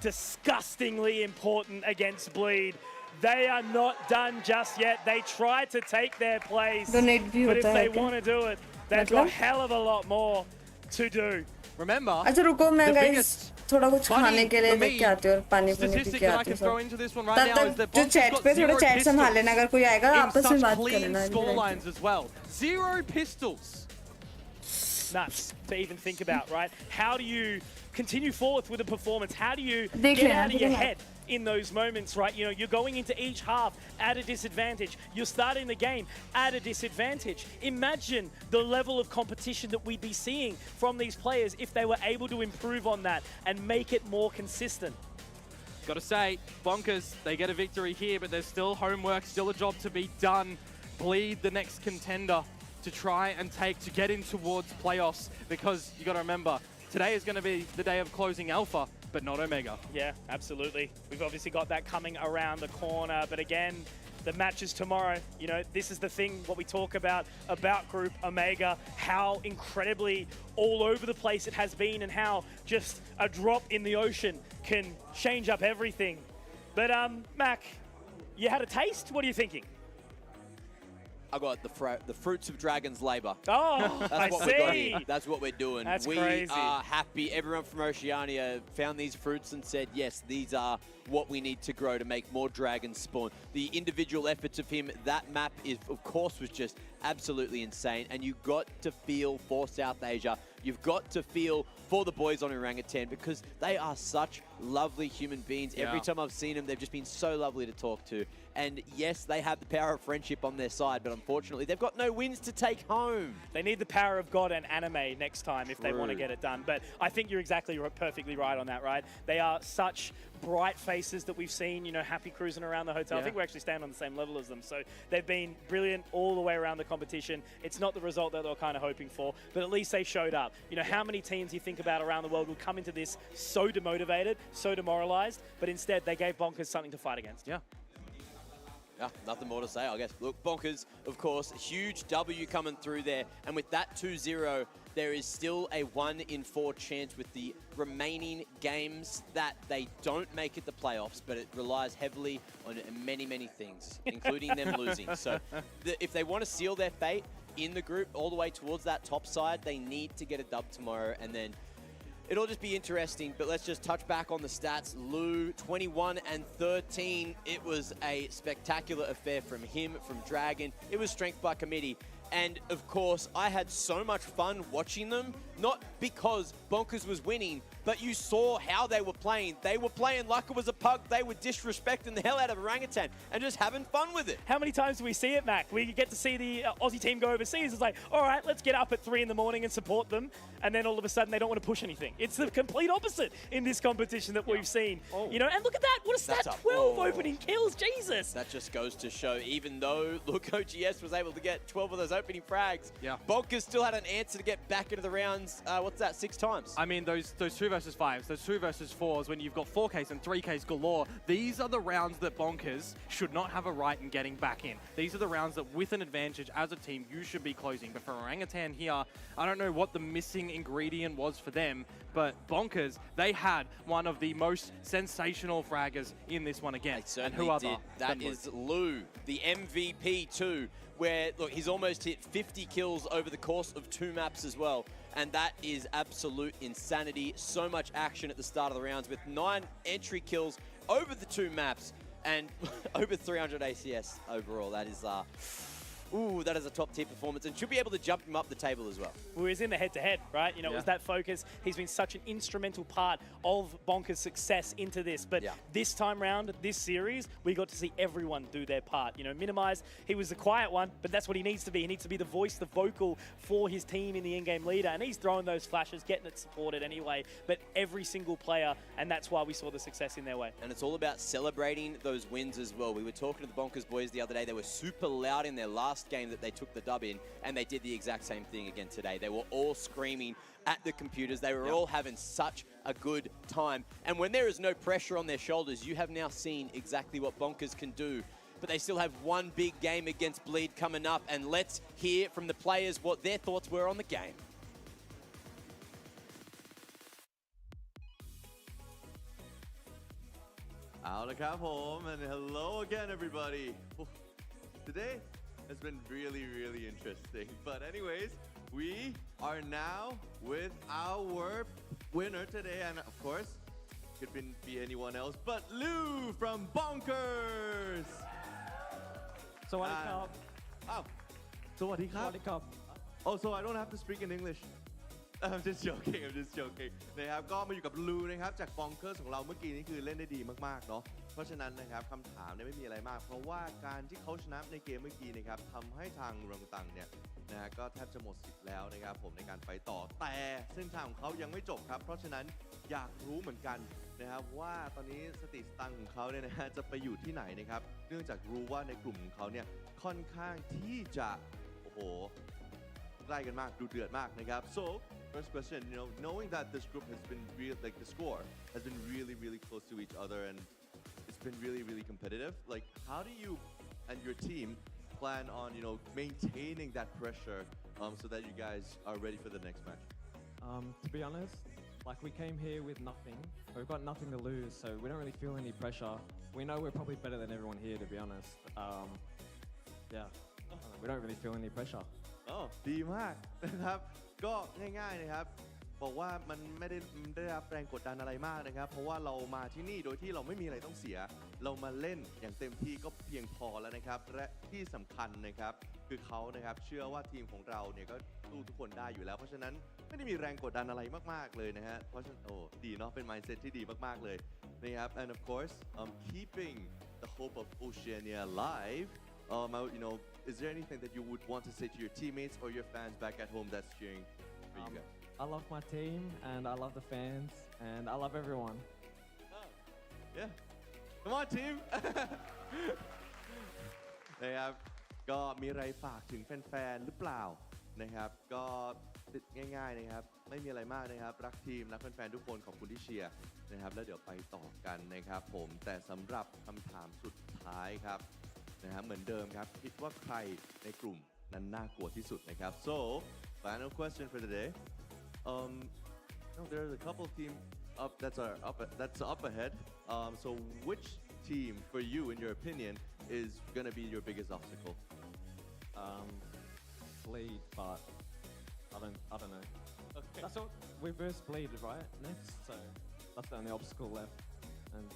disgustingly important against Bleed. They are not done just yet. They tried to take their place, Donate भी but if होता they है क्या? want to do it, they've got a hell of a lot more to do. Remember, अच्छा रुको मैं the guys biggest थोड़ा कुछ funny खाने के लिए for me लेके आती हूँ और पानी पीने पी statistic के that I आती can हूँ throw सब। into this one right तब now is तक that जो Bonkers चैट got पे थोड़ा zero चैट संभाल लेना अगर कोई आएगा in आपस में such बात कर clean लेना scorelines as well. 0 pistols. Nuts to even think about, right? How do you continue forth with a performance? How do you देख get लेना, out of your देख लेना। head in those moments, right? You know, you're going into each half at a disadvantage. You're starting the game at a disadvantage. Imagine the level of competition that we'd be seeing from these players if they were able to improve on that and make it more consistent. Got to say, Bonkers, they get a victory here, but there's still homework, still a job to be done. Bleed the next contender to try and take to get in towards playoffs, because you got to remember, today is going to be the day of closing Alpha, but not Omega. Yeah, absolutely. We've obviously got that coming around the corner, but again, the match is tomorrow. You know, this is the thing, what we talk about Group Omega, how incredibly all over the place it has been and how just a drop in the ocean can change up everything. But Mac, you had a taste? What are you thinking? I got the fruits of Dragon's labor. Oh, That's I what see. we got here. That's what we're doing. That's we crazy. are happy. Everyone from Oceania found these fruits and said, yes, these are what we need to grow to make more dragons spawn. The individual efforts of him, that map is, of course, was just absolutely insane. And you got to feel for South Asia. You've got to feel for the boys on Orangutan, because they are such lovely human beings. Yeah. Every time I've seen them, they've just been so lovely to talk to. And yes, they have the power of friendship on their side, but unfortunately, they've got no wins to take home. They need the power of God and anime next time if they want to True. get it done. But I think you're exactly perfectly right on that, right? They are such bright faces that we've seen, you know, happy cruising around the hotel. I Yeah. think we actually stand on the same level as them. So they've been brilliant all the way around the competition. It's not the result that they were kind of hoping for, but at least they showed up. You know, how many teams you think about around the world would come into this so demotivated, so demoralized, but instead they gave Bonkers something to fight against. Yeah. Yeah, nothing more to say, I guess. Look, Bonkers, of course, huge W coming through there. And with that 2-0, there is still a 1 in 4 chance with the remaining games that they don't make it the playoffs, but it relies heavily on many, many things, including them losing. So if they want to seal their fate in the group all the way towards that top side, they need to get a dub tomorrow, and then it'll just be interesting. But let's just touch back on the stats. Lou, 21 and 13. It was a spectacular affair from him, from Dragon. It was strength by committee. And of course, I had so much fun watching them, not because Bonkers was winning, but you saw how they were playing. They were playing like it was a pug. They were disrespecting the hell out of Orangutan and just having fun with it. How many times do we see it, Mac? We get to see the Aussie team go overseas. It's like, all right, let's get up at 3 in the morning and support them. And then all of a sudden, they don't want to push anything. It's the complete opposite in this competition that we've seen. You know, and look at that. What a stat, That's a- 12 opening kills. Jesus. That just goes to show, even though, look, OGS was able to get 12 of those opening frags, Yeah. Bonkers still had an answer to get back into the rounds, what's that, 6 times? I mean, those 2 versus 5s, those 2 versus 4s, when you've got 4Ks and 3Ks galore, these are the rounds that Bonkers should not have a right in getting back in. These are the rounds that, with an advantage as a team, you should be closing. But for Orangutan here, I don't know what the missing ingredient was for them, but Bonkers, they had one of the most sensational fraggers in this one again. They certainly and who other did. That than is Lou, the MVP too, where, look, he's almost hit 50 kills over the course of 2 maps as well. and that is absolute insanity. So much action at the start of the rounds with 9 entry kills over the 2 maps and over 300 ACS overall. That is that is a top tier performance and should be able to jump him up the table as well. Well, he was in the head-to-head, right? You know, it was that focus. He's been such an instrumental part of Bonker's success into this. But this time round, this series, we got to see everyone do their part. You know, Minimize, he was the quiet one, but that's what he needs to be. He needs to be the voice, the vocal for his team in the in-game leader. And he's throwing those flashes, getting it supported anyway. But every single player, and that's why we saw the success in their way. And it's all about celebrating those wins as well. We were talking to the Bonkers boys the other day. They were super loud in their last game that they took the dub in, and they did the exact same thing again today. They were all screaming at the computers. They were all having such a good time. And when there is no pressure on their shoulders, you have now seen exactly what Bonkers can do. But they still have one big game against Bleed coming up, and let's hear from the players what their thoughts were on the game. And hello again, everybody. Today has been really interesting. But anyways, we are now with our winner today. And of course, could be anyone else but Lou from Bonkers. Sawadee Krap. Oh, so I don't have to speak in English. I'm just joking นะครับก็มาอยู่กับลูนะครับจาก Bonkers ของเราเมื่อกี้นี้คือเล่นได้ดีมากๆเนาะเพราะฉะนั้นนะครับคำถามเนี่ยไม่มีอะไรมากเพราะว่าการที่เขาชนะในเกมเมื่อกี้นะครับทำให้ทางรังตังเนี่ยนะฮะก็แทบจะหมดสิทธิ์แล้วนะครับผมในการไปต่อแต่เส้นทางของเขายังไม่จบครับเพราะฉะนั้นอยากรู้เหมือนกันนะครับว่าตอนนี้สติสตังค์ของเขาเนี่ยนะฮะจะไปอยู่ที่ไหนนะครับเนื่องจากรู้ว่าในกลุ่มของเขาเนี่ยค่อนข้างที่จะโอ้โหใกล้กันมากดูเดือดมากนะครับ so first question, you know, knowing that this group has been the score has been really close to each other and it's been really competitive. Like, how do you and your team plan on, you know, maintaining that pressure so that you guys are ready for the next match? To be honest, like we came here with nothing. We've got nothing to lose, so we don't really feel any pressure. We know we're probably better than everyone here, to be honest. We don't really feel any pressure. ดีมากนะครับก็ง่ายๆนะครับบอกว่ามันไม่ได้รับแรงกดดันอะไรมากนะครับเพราะว่าเรามาที่นี่โดยที่เราไม่มีอะไรต้องเสียเรามาเล่นอย่างเต็มที่ก็เพียงพอแล้วนะครับและที่สำคัญนะครับคือเขานะครับเชื่อว่าทีมของเราเนี่ยก็สู้ทุกคนได้อยู่แล้วเพราะฉะนั้นไม่ได้มีแรงกดดันอะไรมากๆเลยนะฮะเพราะฉะนั้นดีเนาะเป็น mindset ที่ดีมากๆเลยนะครับ and of course keeping the hope of Oceania alive. You know, is there anything that you would want to say to your teammates or your fans back at home that's cheering for you guys? I love my team and I love the fans and I love everyone. Yeah. Come on, team. นะครับก็มีอะไรฝากถึงแฟนๆหรือเปล่านะครับก็ง่ายๆนะครับไม่มีอะไรมากนะครับรักทีมรักแฟนๆทุกคนขอบคุณที่เชียร์นะครับแล้วเดี๋ยวไปต่อกันนะครับผมแต่สำหรับคำถามสุดท้ายครับนะครับเหมือนเดิมครับคิดว่าใครในกลุ่มนั้นน่ากลัวที่สุดนะครับ so final question for the day there's a couple of teams that's up ahead so which team for you in your opinion is gonna be your biggest obstacle Bleed, but I don't know. Okay. That's what we verse Bleed right next, so that's the only obstacle left and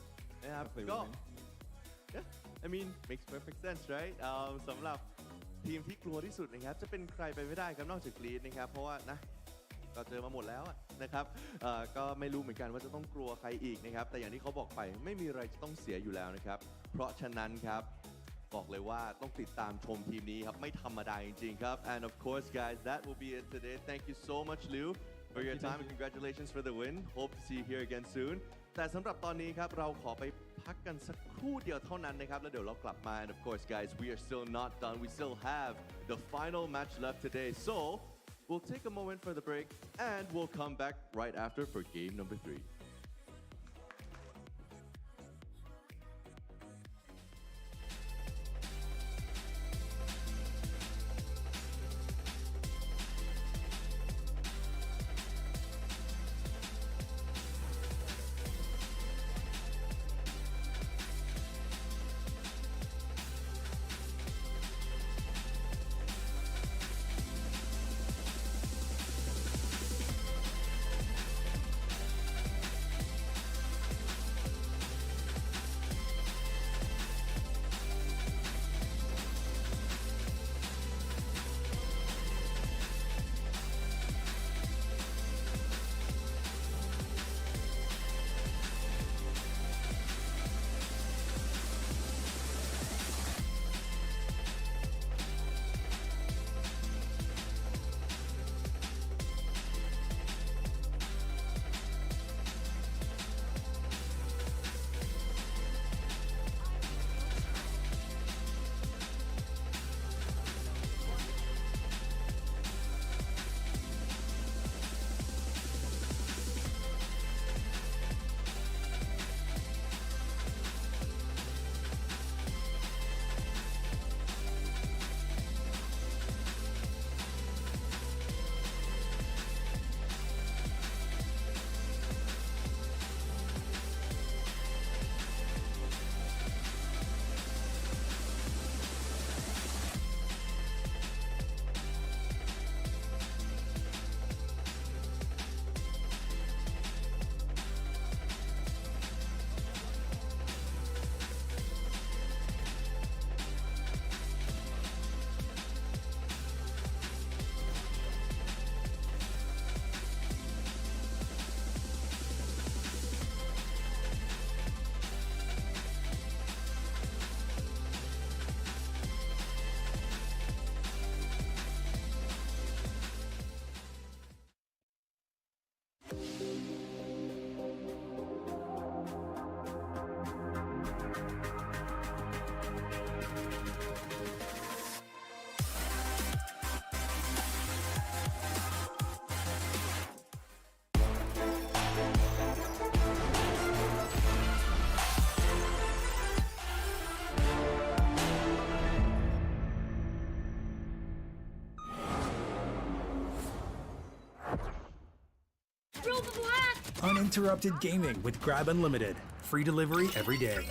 hopefully we win. Yeah, I mean makes perfect sense right สำหรับทีมที่กลัวที่สุดนะครับจะเป็นใครไปไม่ได้ครับนอกจากกรีดนะครับเพราะว่านะก็เจอมาหมดแล้วนะครับก็ไม่รู้เหมือนกันว่าจะต้องกลัวใครอีกนะครับแต่อย่างที่เขาบอกไปไม่มีอะไรจะต้องเสียอยู่แล้วนะครับเพราะฉะนั้นครับบอกเลยว่าต้องติดตามชมทีมนี้ครับไม่ธรรมดาจริงๆครับ and of course guys that will be it today thank you so much Liu for your time and congratulations for the win hope to see you here again soon แต่สำหรับตอนนี้ครับเราขอไปพักกันสักครู่เดียวเท่านั้นนะครับแล้วเดี๋ยวเรากลับมา and of course guys we are still not done we still have the final match left today so we'll take a moment for the break and we'll come back right after for game number 3 Uninterrupted gaming with Grab Unlimited. Free delivery every day.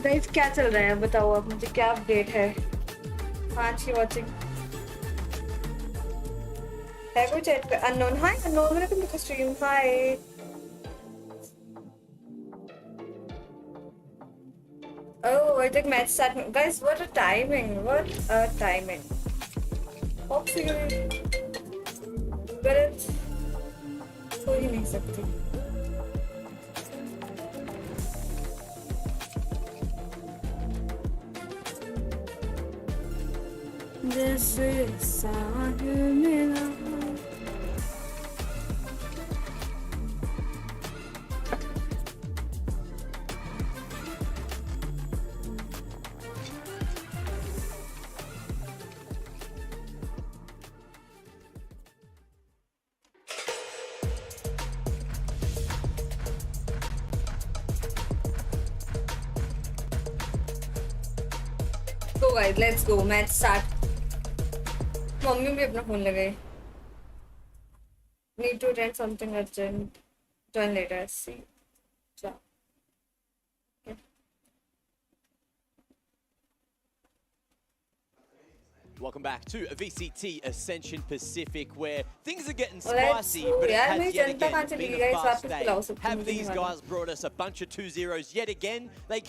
Guys क्या चल रहा है बताओ आप मुझे क्या update है आज की वाचिंग है कोई चैट पे अननोन हाय अननोन मेरे को stream hi Oh, I think match start. Guys, what a timing! What a timing! Foxy, but it's हो ही नहीं सकती. जैसे साहिल मेरा Go guys, let's go. Match start. Mummy भी अपना फोन लगाए. Need to attend something urgent. Join later. See. Ciao. Okay. Welcome back to a VCT Ascension Pacific where things are getting spicy, but it यार has मेरी yet जनता कहाँ again चली been गई a guys fast वापस day. बुलाओ सबको Have मुझे these नहीं guys brought us a bunch of 2-0s yet again? They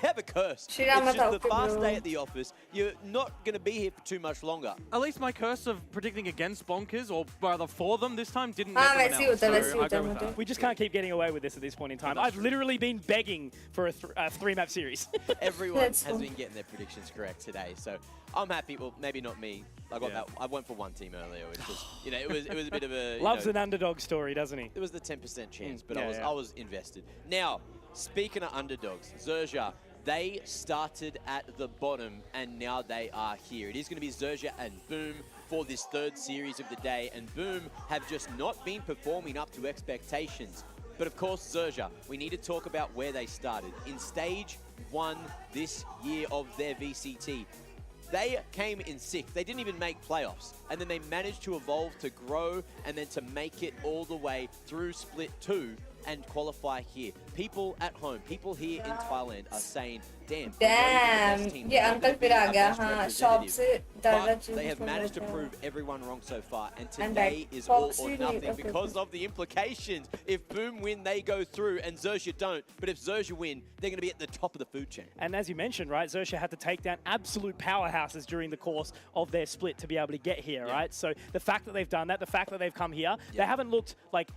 have a curse. Shri Ram It's just the बताओ fast bro. day at the office. You're not going to be here for too much longer. At least my curse of predicting against bonkers, or rather for them this time, didn't हाँ net वैसे them ही out, होता है so वैसे ही I होता go है with मुझे. that. We just can't keep getting away with this at this point in time. I've literally been begging for a 3-map series. Everyone Let's has go. been getting their predictions correct today, so I'm happy. Well, maybe not me. I got that. I went for one team earlier, which was, you know, it was a bit of a Loves an underdog story, doesn't he? It was the 10% chance, but Yeah, I was invested. Now, speaking of underdogs, Zerja, they started at the bottom and now they are here. It is going to be Zerja and Boom for this third series of the day, and Boom have just not been performing up to expectations. But of course, Zerja, we need to talk about where they started. In stage 1 this year of their VCT, they came in 6th. They didn't even make playoffs. And then they managed to evolve, to grow, and then to make it all the way through Split 2 and qualify here. People at home, people here in Thailand are saying, damn, ये uncle फिर आ गया हाँ shop से but they have managed to prove everyone wrong so far, and today is all or nothing because of the implications. If Boom win, they go through, and Zerja don't. But if Zerja win, they're going to be at the top of the food chain. And as you mentioned, right, Zerja had to take down absolute powerhouses during the course of their split to be able to get here, right? So the fact that they've done that, the fact that they've come here, they haven't looked like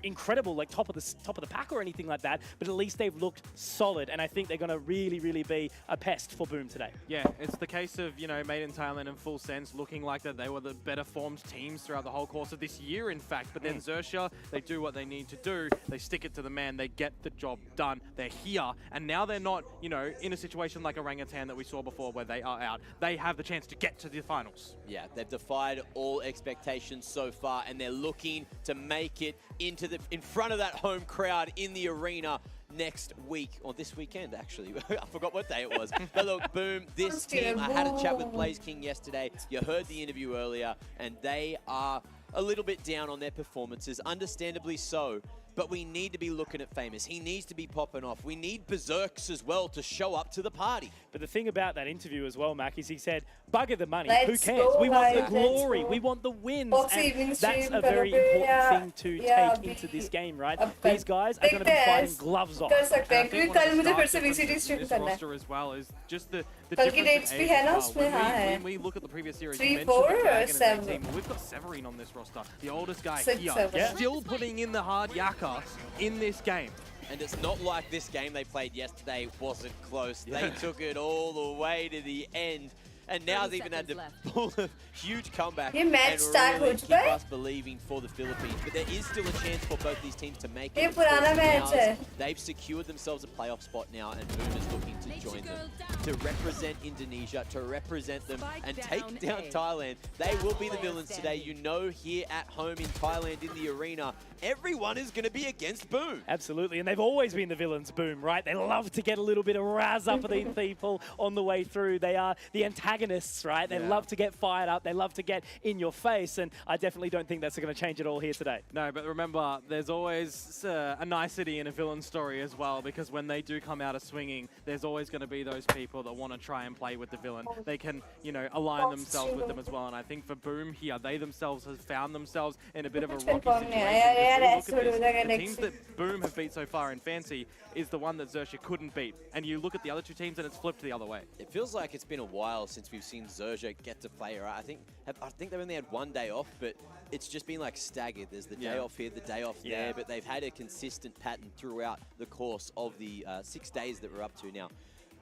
incredible, like top of the pack or anything like that, but at least they've looked solid, and I think they're going to really be a pest for Boom today. Yeah, it's the case of, you know, Made in Thailand in full sense, looking like that they were the better formed teams throughout the whole course of this year, in fact. But then Zerja, they do what they need to do. They stick it to the man. They get the job done. They're here. And now they're not, you know, in a situation like Orangutan that we saw before where they are out. They have the chance to get to the finals. Yeah, they've defied all expectations so far, and they're looking to make it into in front of that home crowd in the arena next week, or this weekend actually. I forgot what day it was. But look, Boom, this team, I had a chat with Blaze King yesterday. You heard the interview earlier, and they are a little bit down on their performances, understandably so. But we need to be looking at Famous. He needs to be popping off. We need Berserks as well to show up to the party. But the thing about that interview as well, Mac, is he said, bugger the money. Let's Who cares? go, We want the guys, glory. let's We want the wins. Foxy, And win that's stream a very करोगे important या- thing to या take into अभी this game, right? अब These guys are going to be देखते हैं, fighting gloves off. कर सकते हैं And I क्योंकि think one कल of the मुझे फिर stark से VCT differences in stream this करना है. roster as well is just the कल की difference dates in भी age है as ना well. उसमें, हाँ है. When we look at the previous series, 3, you mentioned 4 the or Dragon as a 7? team. Well, we've got Severine on this roster, the oldest guy 6, here, 7. still putting in the hard yakka in this game. And it's not like this game they played yesterday wasn't close. They took it all the way to the end. And now they've even had to pull a huge comeback ये match and start really हो keep चुका है? us believing for the Philippines. But there is still a chance for both these teams to make ये it. पुराना Of course, match है. they've secured themselves a playoff spot now, and Boom is looking to join them. To represent Indonesia, to represent them, and take down Thailand. They will be the villains today. You know, here at home in Thailand, in the arena, everyone is going to be against Boom. Absolutely, and they've always been the villains, Boom, right? They love to get a little bit of razz up of these people on the way through. They are the antagonists antagonists, right? They love to get fired up. They love to get in your face, and I definitely don't think that's going to change at all here today. No, but remember, there's always a nicety in a villain story as well, because when they do come out of swinging, there's always going to be those people that want to try and play with the villain. They can, you know, align themselves with them as well, and I think for Boom here, they themselves have found themselves in a bit of a rocky situation. The teams that Boom have beat so far in Fancy is the one that Xerxia couldn't beat, and you look at the other two teams and it's flipped the other way. It feels like it's been a while since we've seen Xerxia get to play, right? I think they've only had one day off, but it's just been like staggered. There's the day off here, the day off there, but they've had a consistent pattern throughout the course of the 6 days that we're up to now.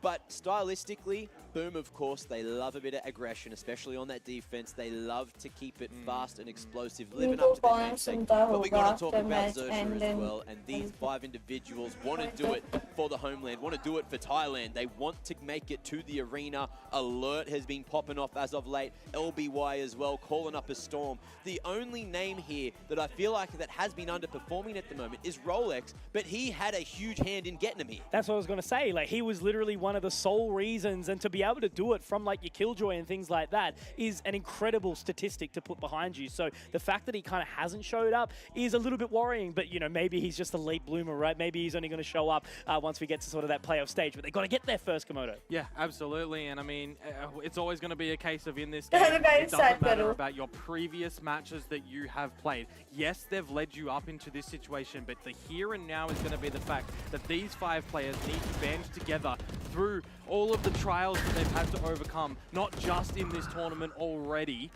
But stylistically, Boom, of course, they love a bit of aggression, especially on that defense. They love to keep it fast and explosive, living up to their namesake. But we got to talk about Xerxia as well, and these 5 individuals want to do it for the homeland, want to do it for Thailand. They want to make it to the arena. Alert has been popping off as of late. LBY as well, calling up a storm. The only name here that I feel like that has been underperforming at the moment is Rolex, but he had a huge hand in getting him here. That's what I was going to say. Like, he was literally one of the sole reasons, and to be able to do it from like your Killjoy and things like that is an incredible statistic to put behind you. So the fact that he kind of hasn't showed up is a little bit worrying, but you know, maybe he's just a late bloomer, right? Maybe he's only going to show up once we get to sort of that playoff stage, but they got to get there first, Komodo. Yeah, absolutely. And I mean, it's always going to be a case of in this game, it doesn't matter about your previous matches that you have played. Yes, they've led you up into this situation, but the here and now is going to be the fact that these 5 players need to band together through all of the trials that they've had to overcome, not just in this tournament already,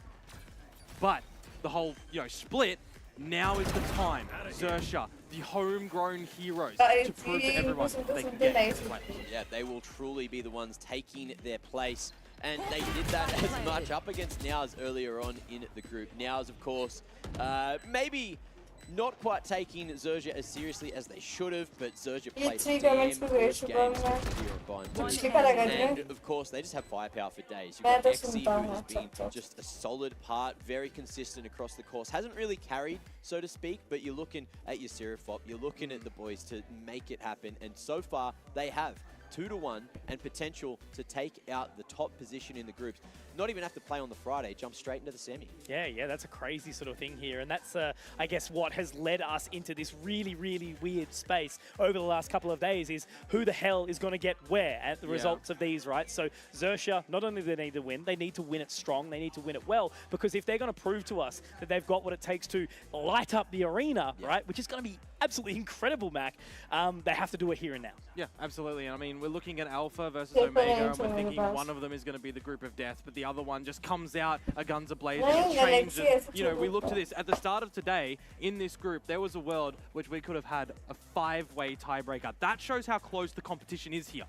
but the whole, you know, split. Now is the time, Xerxia, the homegrown heroes, to prove to everyone that they can get this place. Yeah, they will truly be the ones taking their place. And they did that as much up against Nows earlier on in the group. Nows, of course, maybe not quite taking Xerxia as seriously as they should have, but Xerxia played damn good games here at Bind. And of course, they just have firepower for days. You've got Exi, who has been just a solid part, very consistent across the course. Hasn't really carried, so to speak, but you're looking at your Seraphop, you're looking at the boys to make it happen, and so far, they have 2-1 and potential to take out the top position in the groups. Not even have to play on the Friday, jump straight into the semi. Yeah, that's a crazy sort of thing here. And that's, I guess, what has led us into this really, really weird space over the last couple of days is who the hell is going to get where at the results of these, right? So Xerxia, not only do they need to win, they need to win it strong, they need to win it well, because if they're going to prove to us that they've got what it takes to light up the arena, right, which is going to be absolutely incredible, Mac, they have to do it here and now. Yeah, absolutely. And I mean, we're looking at Alpha versus Omega, and we're thinking one of them is going to be the group of death, but the other one just comes out a guns a-blazing, changes. You know, we look to this. At the start of today, in this group, there was a world which we could have had a 5-way tiebreaker. That shows how close the competition is here.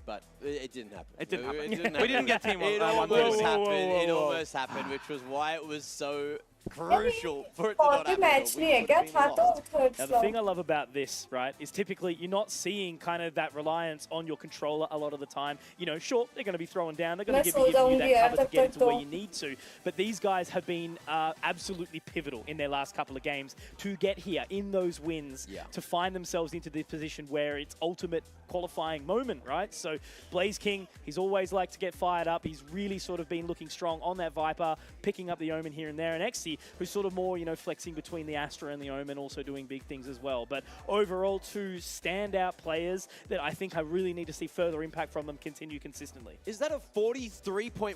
But it didn't happen. It didn't happen. We didn't get team one. It almost happened. It almost happened, which was why it was so crucial for it to not happen. Now, the thing I love about this, right, is typically you're not seeing kind of that reliance on your controller a lot of the time. You know, sure, they're going to be throwing down, they're going to give you that cover to get into where you need to, but these guys have been absolutely pivotal in their last couple of games to get here in those wins, to find themselves into this position where it's ultimate qualifying moment, right? So Blaze King, he's always liked to get fired up. He's really sort of been looking strong on that Viper, picking up the Omen here and there, and Exi, who's sort of more, you know, flexing between the Astra and the Omen, also doing big things as well. But overall, 2 standout players that I think I really need to see further impact from them continue consistently. Is that a 43.1%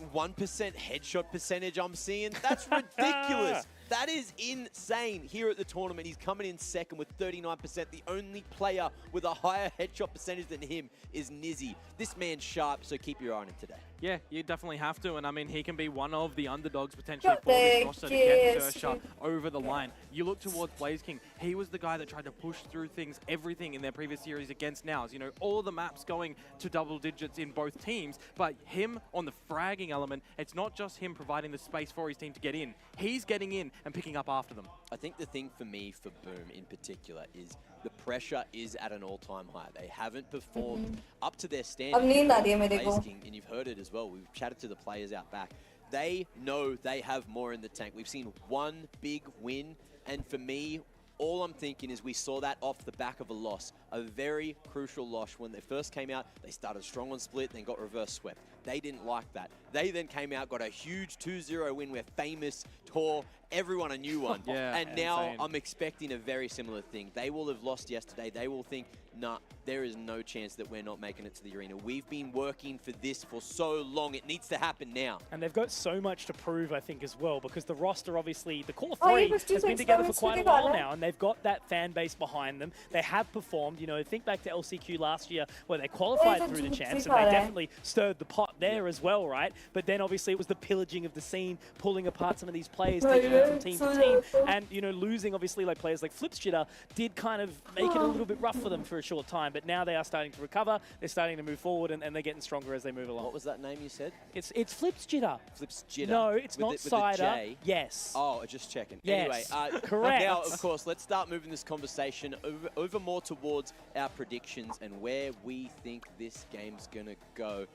headshot percentage I'm seeing? That's ridiculous. That is insane here at the tournament. He's coming in second with 39%. The only player with a higher headshot percentage than him is Nizzy. This man's sharp, so keep your eye on him today. Yeah, you definitely have to, and I mean, he can be one of the underdogs potentially for this roster to get Xerxia over the line. You look towards Blaze King, he was the guy that tried to push through everything in their previous series against Nows. You know, all of the maps going to double digits in both teams, but him on the fragging element, it's not just him providing the space for his team to get in. He's getting in and picking up after them. I think the thing for me, for Boom in particular, is the pressure is at an all-time high. They haven't performed up to their standard. Blaze King, and you've heard it as well. We've chatted to the players out back. They know they have more in the tank. We've seen one big win, and for me, all I'm thinking is we saw that off the back of a loss, a very crucial loss. When they first came out, they started strong on split, then got reverse swept. They didn't like that. They then came out, got a huge 2-0 win where Famous tore everyone a new one. Yeah, and now insane. I'm expecting a very similar thing. They will have lost yesterday. They will think, nah, there is no chance that we're not making it to the arena. We've been working for this for so long. It needs to happen now. And they've got so much to prove, I think, as well, because the roster, obviously, the core Oh, three yeah, has been together for quite a while now, and they've got that fan base behind them. They have performed, you know, think back to LCQ last year where they qualified through the champs, and they definitely stirred the pot there as well, right? But then, obviously, it was the pillaging of the scene, pulling apart some of these players, taking them from team to team, and, you know, losing, obviously, like players like Flips Jitter did kind of make it a little bit rough for them for a short time, but now they are starting to recover, they're starting to move forward, and they're getting stronger as they move along. What was that name you said? It's Flips Jitter. Flips Jitter. No, it's not Cider. J. Yes. Oh, just checking. Yes. Anyway, Correct. Now, of course, let's start moving this conversation over more towards our predictions and where we think this game's going to go.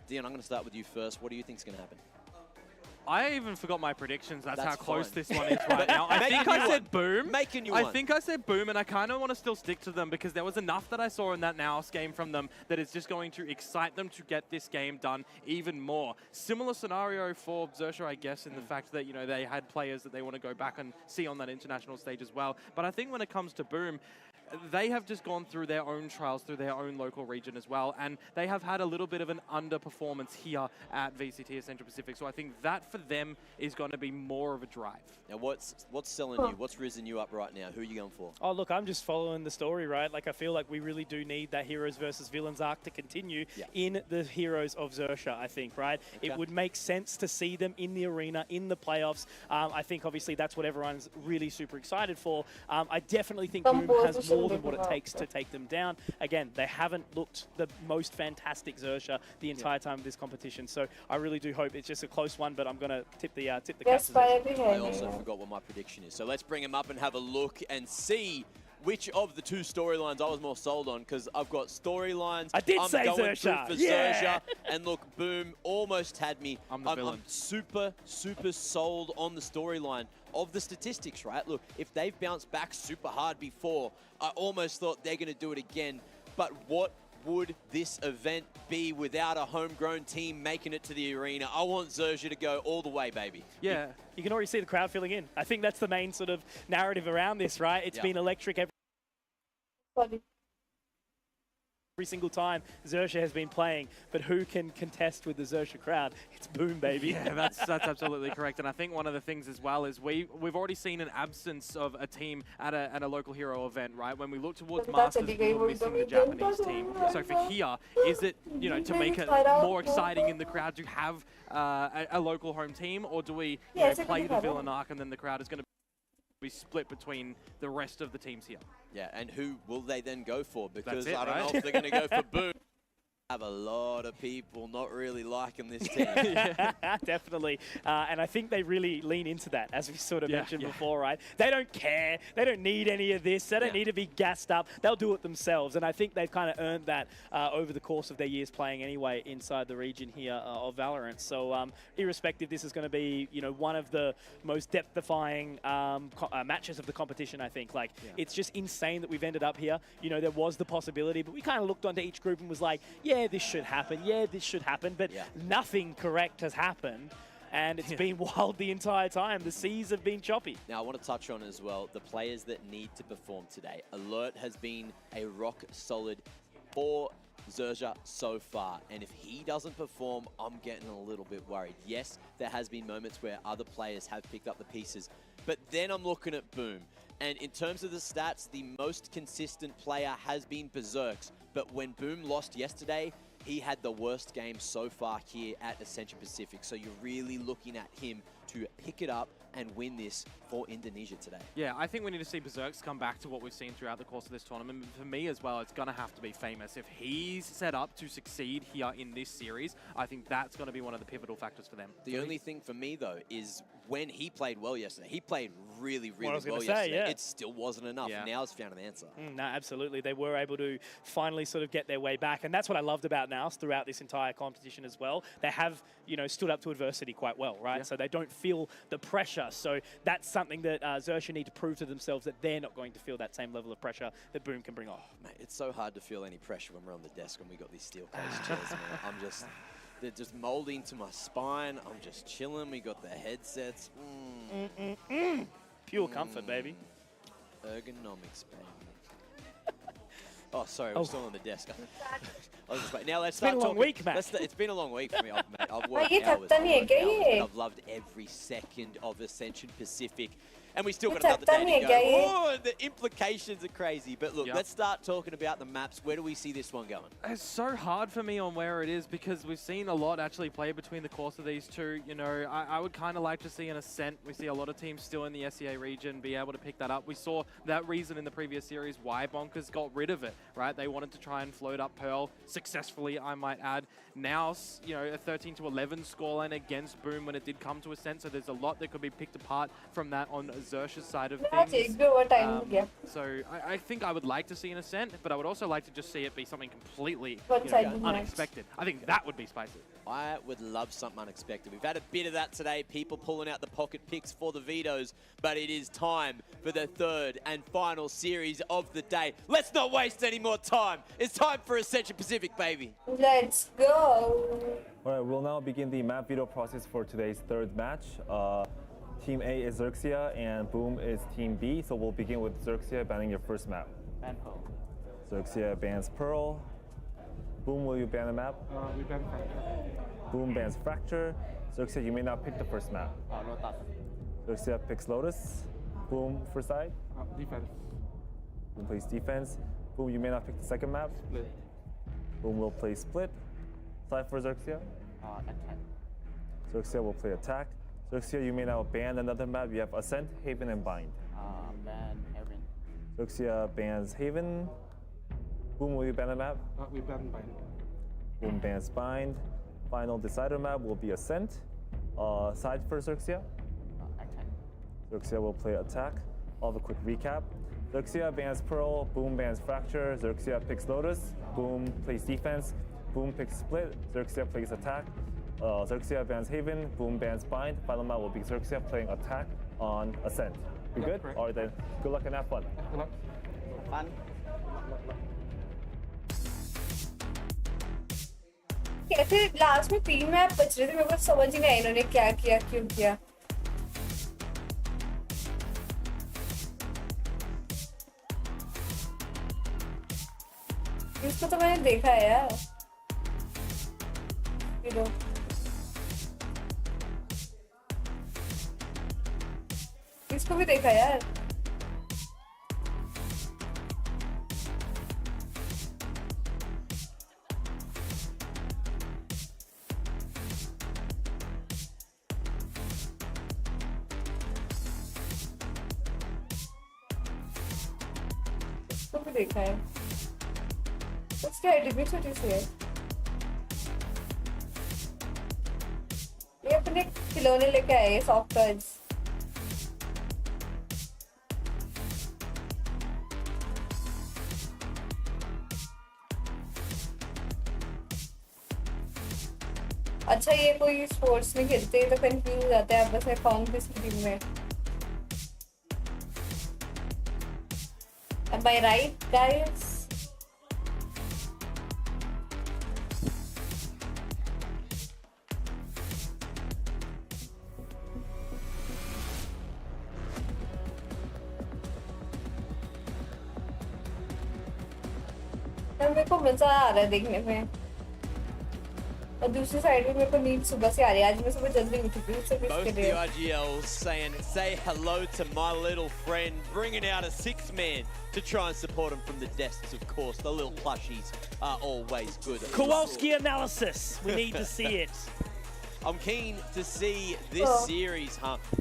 Dion, I'm going to start with you first. What do you think is going to happen? I even forgot my predictions. That's how That's close fine. this one is right now. I think I said boom. Make a new I one. think I said boom, and I kind of want to still stick to them because there was enough that I saw in that Naos game from them that is just going to excite them to get this game done even more. Similar scenario for Xerxia, I guess, in the fact that, you know, they had players that they want to go back and see on that international stage as well. But I think when it comes to boom, they have just gone through their own trials, through their own local region as well, and they have had a little bit of an underperformance here at VCT Ascension Pacific, so I think that for them is going to be more of a drive. Now, what's selling you? What's risen you up right now? Who are you going for? Oh, look, I'm just following the story, right? Like, I feel like we really do need that heroes versus villains arc to continue in the heroes of Xerxia, I think, right? Okay. It would make sense to see them in the arena, in the playoffs. I think, obviously, that's what everyone's really super excited for. I definitely think Boom has more than what it takes to take them down. Again, they haven't looked the most fantastic Xerxia the entire time of this competition, so I really do hope it's just a close one, but I'm going to tip the cap to Xerxia. I also forgot what my prediction is. So let's bring him up and have a look and see which of the two storylines I was more sold on, because I've got storylines. I did I'm say going Xerxia. through for Xerxia, and look, Boom almost had me. I'm the villain. I'm super sold on the storyline of the statistics, right? Look, if they've bounced back super hard before, I almost thought they're going to do it again. But what would this event be without a homegrown team making it to the arena? I want Xerxia to go all the way, baby. Yeah. You can already see the crowd filling in. I think that's the main sort of narrative around this, right? It's been electric every single time Xerxia has been playing, but who can contest with the Xerxia crowd? It's Boom, baby. Yeah, that's absolutely correct. And I think one of the things as well is we've already seen an absence of a team at a local hero event, right? When we look towards Masters, we were missing the Japanese team. So for here, is it, you know, to make it more exciting in the crowd to have a local home team, or do we play the villain arc and then the crowd is going to be split between the rest of the teams here? Yeah, and who will they then go for? Because it, I don't right? know if they're going to go for Boom. Have a lot of people not really liking this team. Definitely. And I think they really lean into that, as we sort of mentioned before, right? They don't care. They don't need any of this. They don't need to be gassed up. They'll do it themselves. And I think they've kind of earned that over the course of their years playing anyway inside the region here of Valorant. So irrespective, this is going to be, you know, one of the most depth-defying matches of the competition, I think. Like, it's just insane that we've ended up here. You know, there was the possibility, but we kind of looked onto each group and was like, yeah, this should happen. Yeah, this should happen. But nothing correct has happened. And it's been wild the entire time. The seas have been choppy. Now, I want to touch on as well the players that need to perform today. Alert has been a rock solid for Xerxia so far. And if he doesn't perform, I'm getting a little bit worried. Yes, there has been moments where other players have picked up the pieces. But then I'm looking at Boom. And in terms of the stats, the most consistent player has been Berserks. But when Boom lost yesterday, he had the worst game so far here at Ascension Pacific. So you're really looking at him to pick it up and win this for Indonesia today. Yeah, I think we need to see Berserks come back to what we've seen throughout the course of this tournament. For me as well, it's going to have to be Famous. If he's set up to succeed here in this series, I think that's going to be one of the pivotal factors for them. The only thing for me, though, is when he played well yesterday, he played really well say, yesterday. It still wasn't enough. Now he's found an answer. No, absolutely. They were able to finally sort of get their way back. And that's what I loved about Naos throughout this entire competition as well. They have, you know, stood up to adversity quite well, right? So they don't feel the pressure. So that's something that Xerxia need to prove to themselves that they're not going to feel that same level of pressure that Boom can bring off. Mate, it's so hard to feel any pressure when we're on the desk and we got these steel case chairs, man. They're just molding to my spine. I'm just chilling. We got the headsets. Pure comfort, baby. Ergonomics, baby. Oh, sorry, we're still on the desk. I was just waiting. Now let's start talking. It's been a long week, Matt. It's been a long week for me. I've worked ये hours. थकता नहीं है क्या ये? I've loved every second of Ascension Pacific. And we still ये got another थकता day नहीं to है go. क्या ये? Oh, the implications are crazy. But look, let's start talking about the maps. Where do we see this one going? It's so hard for me on where it is because we've seen a lot actually play between the course of these two. You know, I would kind of like to see an Ascent. We see a lot of teams still in the SEA region be able to pick that up. We saw that reason in the previous series why Bonkers got rid of it, right? They wanted to try and float up Pearl successfully, I might add. Now, you know, a 13-11 scoreline against Boom when it did come to Ascent, so there's a lot that could be picked apart from that on Xerxia's side of things. So I think I would like to see an Ascent, but I would also like to just see it be something completely unexpected. I think that would be spicy. I would love something unexpected. We've had a bit of that today, people pulling out the pocket picks for the vetoes, but it is time for the third and final series of the day. Let's not waste any more time. It's time for Ascension Pacific, baby. Let's go. All right, we'll now begin the map veto process for today's third match. Team A is Xerxia and Boom is Team B. So we'll begin with Xerxia banning your first map. Ban Pearl. Xerxia bans Pearl. Boom, will you ban a map? We ban Fracture. Boom bans Fracture. Xerxia, you may not pick the first map. Lotus. Xerxia picks Lotus. Boom, first side. Defense. Boom plays defense. Boom, you may not pick the second map. Split. Boom will play split. Side for Xerxia. Attack. Xerxia will play attack. Xerxia, you may now ban another map. You have Ascent, Haven, and Bind. Ban Heaven. Xerxia bans Haven. Boom, will you ban a map? We ban Bind. Boom bans Bind. Final decider map will be Ascent. Side for Xerxia. Attack. Xerxia will play attack. I'll have a quick recap. Xerxia bans Pearl. Boom bans Fracture. Xerxia picks Lotus. Boom plays defense. Boom picks split. Xerxia plays attack. Xerxia bans Haven. Boom bans Bind. Final map will be Xerxia playing attack on Ascent. You good? Correct. All right then. Good luck and have fun. Good luck. Fun. कैसे last में 3 map बच रहे थे, मेरे को समझ ही नहीं आया इन्होंने क्या किया, क्यों किया. इसको तो मैंने देखा है यार. इसको भी देखा यार. इसको भी देखा है. उसकी आईडी भी छोटी सी है. ये अपने खिलौने लेके आए सॉफ्ट टॉयज. अच्छा ये कोई स्पोर्ट्स में खेलते हैं तो कंफ्यूज हो जाता है आपस में कौन किस टीम में. Am I right, guys? मेरे को मजा आ रहा है देखने में. और दूसरी साइड में मेरे को नींद सुबह से आ रही है. आज मैं सुबह जल्दी उठी थी उससे भी Both the IGLs saying, say hello to my little friend, bringing out a 6-man to try and support him from the desks, of course. The little plushies are always good. Kowalski analysis. We need to see it. I'm keen to see this series,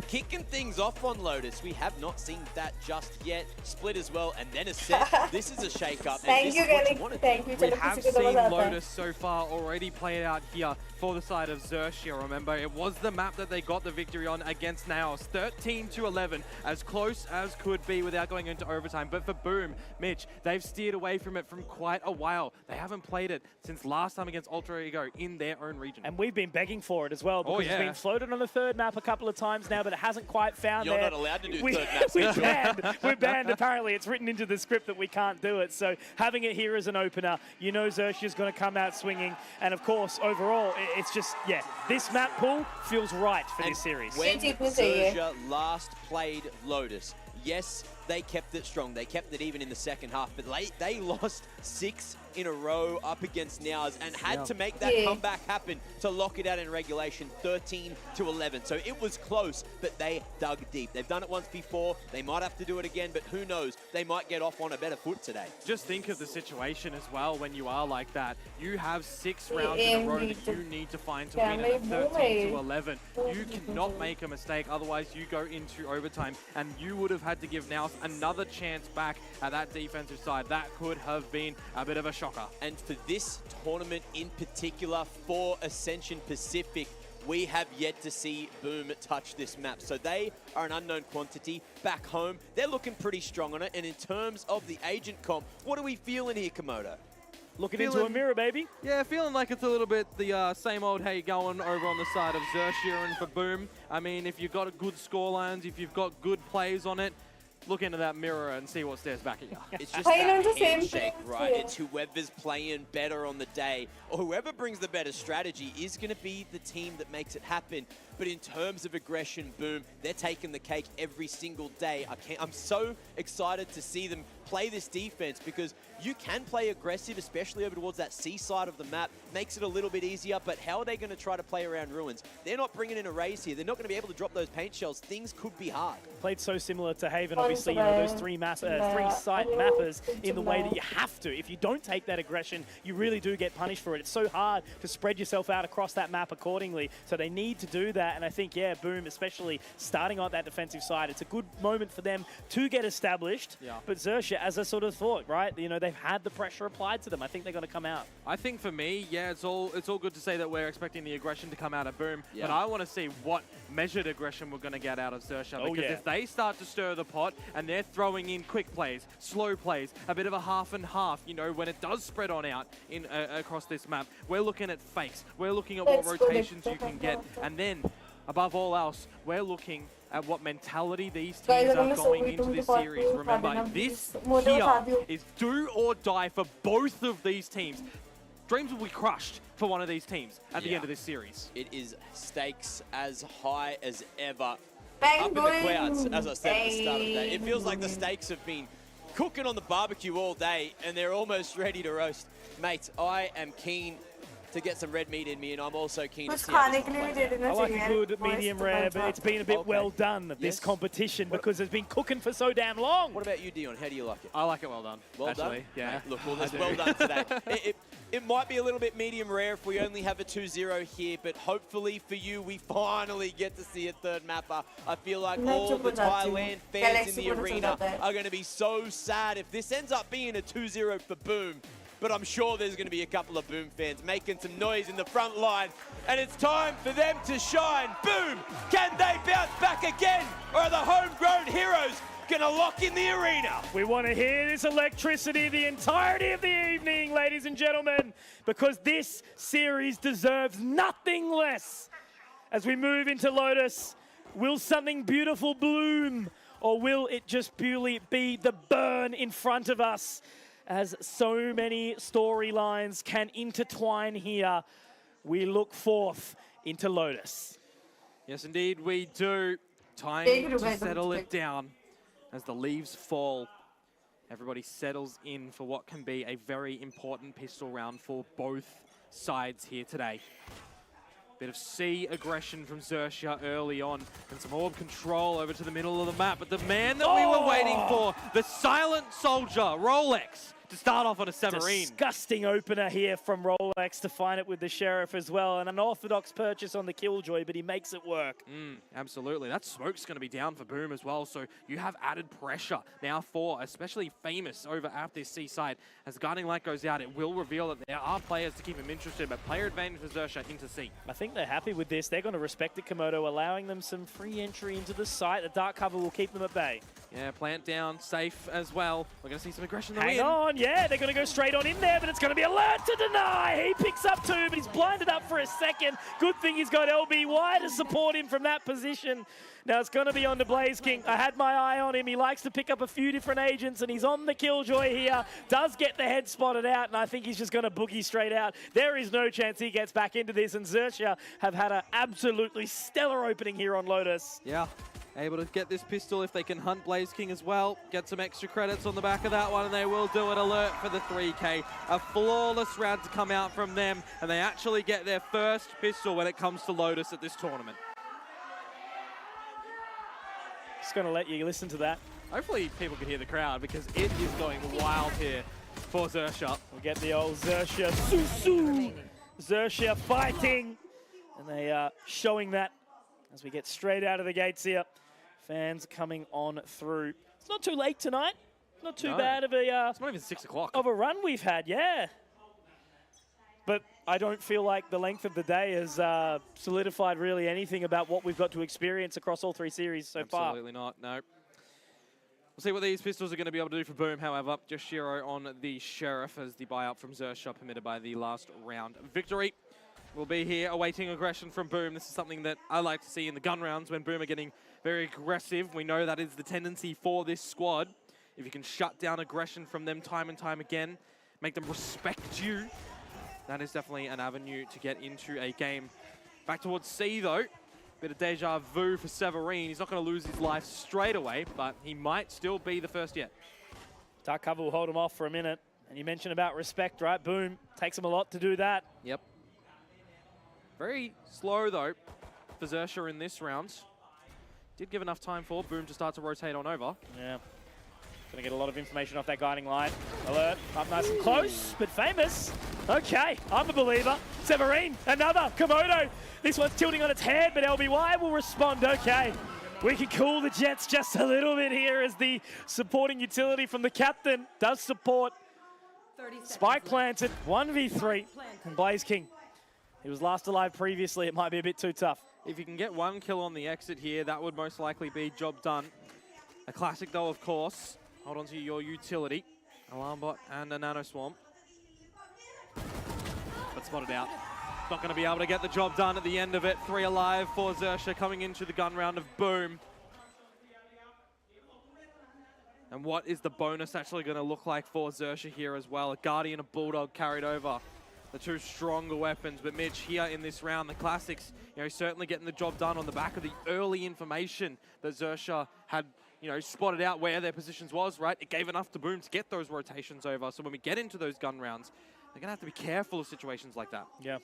kicking things off on Lotus. We have not seen that just yet. Split as well, and then a set. This is a shake-up. Thank you, Gary. Thank you. We have seen Lotus so far already played out here for the side of Xerxia. Remember, it was the map that they got the victory on against Naos. 13-11, as close as could be without going into overtime. But for Boom, Mitch, they've steered away from it from quite a while. They haven't played it since last time against Ultra Ego in their own region. And we've been begging for it as well, because it's been floated on the third map a couple of times now, but it hasn't quite found You're there. not allowed to do third maps. We're banned, apparently. It's written into the script that we can't do it. So having it here as an opener, you know Xerxia's going to come out swinging. And of course, overall, it's just, this map pool feels right for this series. When Xerxia last played Lotus, yes, they kept it strong. They kept it even in the second half, but they lost 6 in a row up against Nows and had to make that comeback happen to lock it out in regulation, 13-11. So it was close, but they dug deep. They've done it once before. They might have to do it again, but who knows? They might get off on a better foot today. Just think of the situation as well when you are like that. You have 6 rounds in a row that you need to find to win at 13-11. You cannot make a mistake, otherwise you go into overtime, and you would have had to give Nows another chance back at that defensive side. That could have been a bit of a shocker. And for this tournament in particular, for Ascension Pacific, we have yet to see Boom touch this map. So they are an unknown quantity. Back home, they're looking pretty strong on it. And in terms of the agent comp, what are we feeling here, Komodo? Looking into a mirror, baby. Yeah, feeling like it's a little bit the same old how you going over on the side of Xerxia and for Boom. I mean, if you've got good scorelines, if you've got good plays on it, look into that mirror and see what stares back at you. It's just that handshake, right? It's whoever's playing better on the day, or whoever brings the better strategy is going to be the team that makes it happen. But in terms of aggression, Boom, they're taking the cake every single day. I'm so excited to see them play this defense, because you can play aggressive, especially over towards that C side of the map. Makes it a little bit easier, but how are they going to try to play around Ruins? They're not bringing in arrays here. They're not going to be able to drop those paint shells. Things could be hard. Played so similar to Haven, obviously, you know, those three site mappers in the way that you have to. If you don't take that aggression, you really do get punished for it. It's so hard to spread yourself out across that map accordingly. So they need to do that. And I think, yeah, Boom, especially starting on that defensive side, it's a good moment for them to get established. Yeah. But Xerxia, as I sort of thought, right, you know, they've had the pressure applied to them. I think they're going to come out. I think for me, yeah, it's all good to say that we're expecting the aggression to come out of Boom, but I want to see what measured aggression we're going to get out of Xerxia, because if they start to stir the pot and they're throwing in quick plays, slow plays, a bit of a half and half, you know, when it does spread on out in across this map, we're looking at fakes, we're looking at what rotations you can get, and then above all else, we're looking at what mentality these teams are going into this series. Remember, this here is do or die for both of these teams. Dreams will be crushed for one of these teams at the end of this series. It is stakes as high as ever. Up in the clouds, as I said at the start of the day. It feels like the stakes have been cooking on the barbecue all day and they're almost ready to roast. Mate, I am keen to get some red meat in me, and I'm also keen to see how this plays out. I like a good medium rare, but it's been a bit well done, this competition, because it's been cooking for so damn long. What about you, Dion? How do you like it? I like it well done. Well actually, done? yeah. Mate, look, well, it's well done today. It might be a little bit medium rare if we only have a 2-0 here, but hopefully for you, we finally get to see a third mapper. I feel like all the Thailand fans in the arena are going to be so sad if this ends up being a 2-0 for Boom. But I'm sure there's going to be a couple of Boom fans making some noise in the front line. And it's time for them to shine. Boom! Can they bounce back again? Or are the homegrown heroes going to lock in the arena? We want to hear this electricity the entirety of the evening, ladies and gentlemen, because this series deserves nothing less. As we move into Lotus, will something beautiful bloom? Or will it just purely be the burn in front of us? As so many storylines can intertwine here, we look forth into Lotus. Yes, indeed, we do. Time to settle it down as the leaves fall. Everybody settles in for what can be a very important pistol round for both sides here today. Bit of C aggression from Xerxia early on, and some orb control over to the middle of the map. But the man that we were waiting for, the silent soldier, Rolex, to start off on a submarine. Disgusting opener here from Rolex to find it with the Sheriff as well. An unorthodox purchase on the Killjoy, but he makes it work. Absolutely. That smoke's going to be down for Boom as well, so you have added pressure now for especially Famous over at this C side. As the guiding light goes out, it will reveal that there are players to keep him interested, but player advantage for Xerxia into C. I think they're happy with this. They're going to respect it, Komodo, allowing them some free entry into the site. The dark cover will keep them at bay. Yeah, plant down, safe as well. We're going to see some aggression. Hang on, yeah, they're going to go straight on in there, but it's going to be alert to deny. He picks up 2, but he's blinded up for a second. Good thing he's got LBY to support him from that position. Now it's going to be on to Blaze King. I had my eye on him. He likes to pick up a few different agents, and he's on the Killjoy here. Does get the head spotted out, and I think he's just going to boogie straight out. There is no chance he gets back into this, and Xerxia have had an absolutely stellar opening here on Lotus. Yeah. Able to get this pistol if they can hunt Blaze King as well. Get some extra credits on the back of that one, and they will do it. Alert for the 3K. A flawless round to come out from them, and they actually get their first pistol when it comes to Lotus at this tournament. Just going to let you listen to that. Hopefully people can hear the crowd because it is going wild here for Xerxia. We'll get the old Xerxia. Susu! Xerxia fighting, and they are showing that as we get straight out of the gates here. Fans coming on through. It's not too late tonight. Not too bad of a... it's not even 6 o'clock. Of a run we've had, yeah. But I don't feel like the length of the day has solidified really anything about what we've got to experience across all 3 series so far. Absolutely not, no. We'll see what these pistols are going to be able to do for Boom, however. Just Shiro on the Sheriff as the buyout from Xerxia permitted by the last round victory. We'll be here awaiting aggression from Boom. This is something that I like to see in the gun rounds when Boom are getting very aggressive. We know that is the tendency for this squad. If you can shut down aggression from them time and time again, make them respect you, that is definitely an avenue to get into a game. Back towards C though. Bit of deja vu for Severine. He's not going to lose his life straight away, but he might still be the first yet. Dark Cover will hold him off for a minute. And you mentioned about respect, right? Boom. Takes him a lot to do that. Yep. Very slow, though, for Xerxia in this round. Did give enough time for Boom to start to rotate on over. Yeah. Gonna get a lot of information off that guiding line. Alert, up nice and close, but famous. Okay, I'm a believer. Severine, another. Komodo. This one's tilting on its head, but LBY will respond. Okay. We can cool the Jets just a little bit here as the supporting utility from the captain does support. Spike planted, 1v3, and Blaze King. He was last alive previously. It might be a bit too tough. If you can get 1 kill on the exit here, that would most likely be job done. A classic, though, of course. Hold on to your utility. Alarm bot and a nano swarm. But spotted out. Not going to be able to get the job done at the end of it. 3 alive for Xerxia coming into the gun round of Boom. And what is the bonus actually going to look like for Xerxia here as well? A Guardian, a Bulldog carried over. The 2 stronger weapons, but Mitch here in this round, the classics, you know, certainly getting the job done on the back of the early information that Xerxia had, you know, spotted out where their positions was, right? It gave enough to Boom to get those rotations over. So when we get into those gun rounds, they're going to have to be careful of situations like that. Yeah.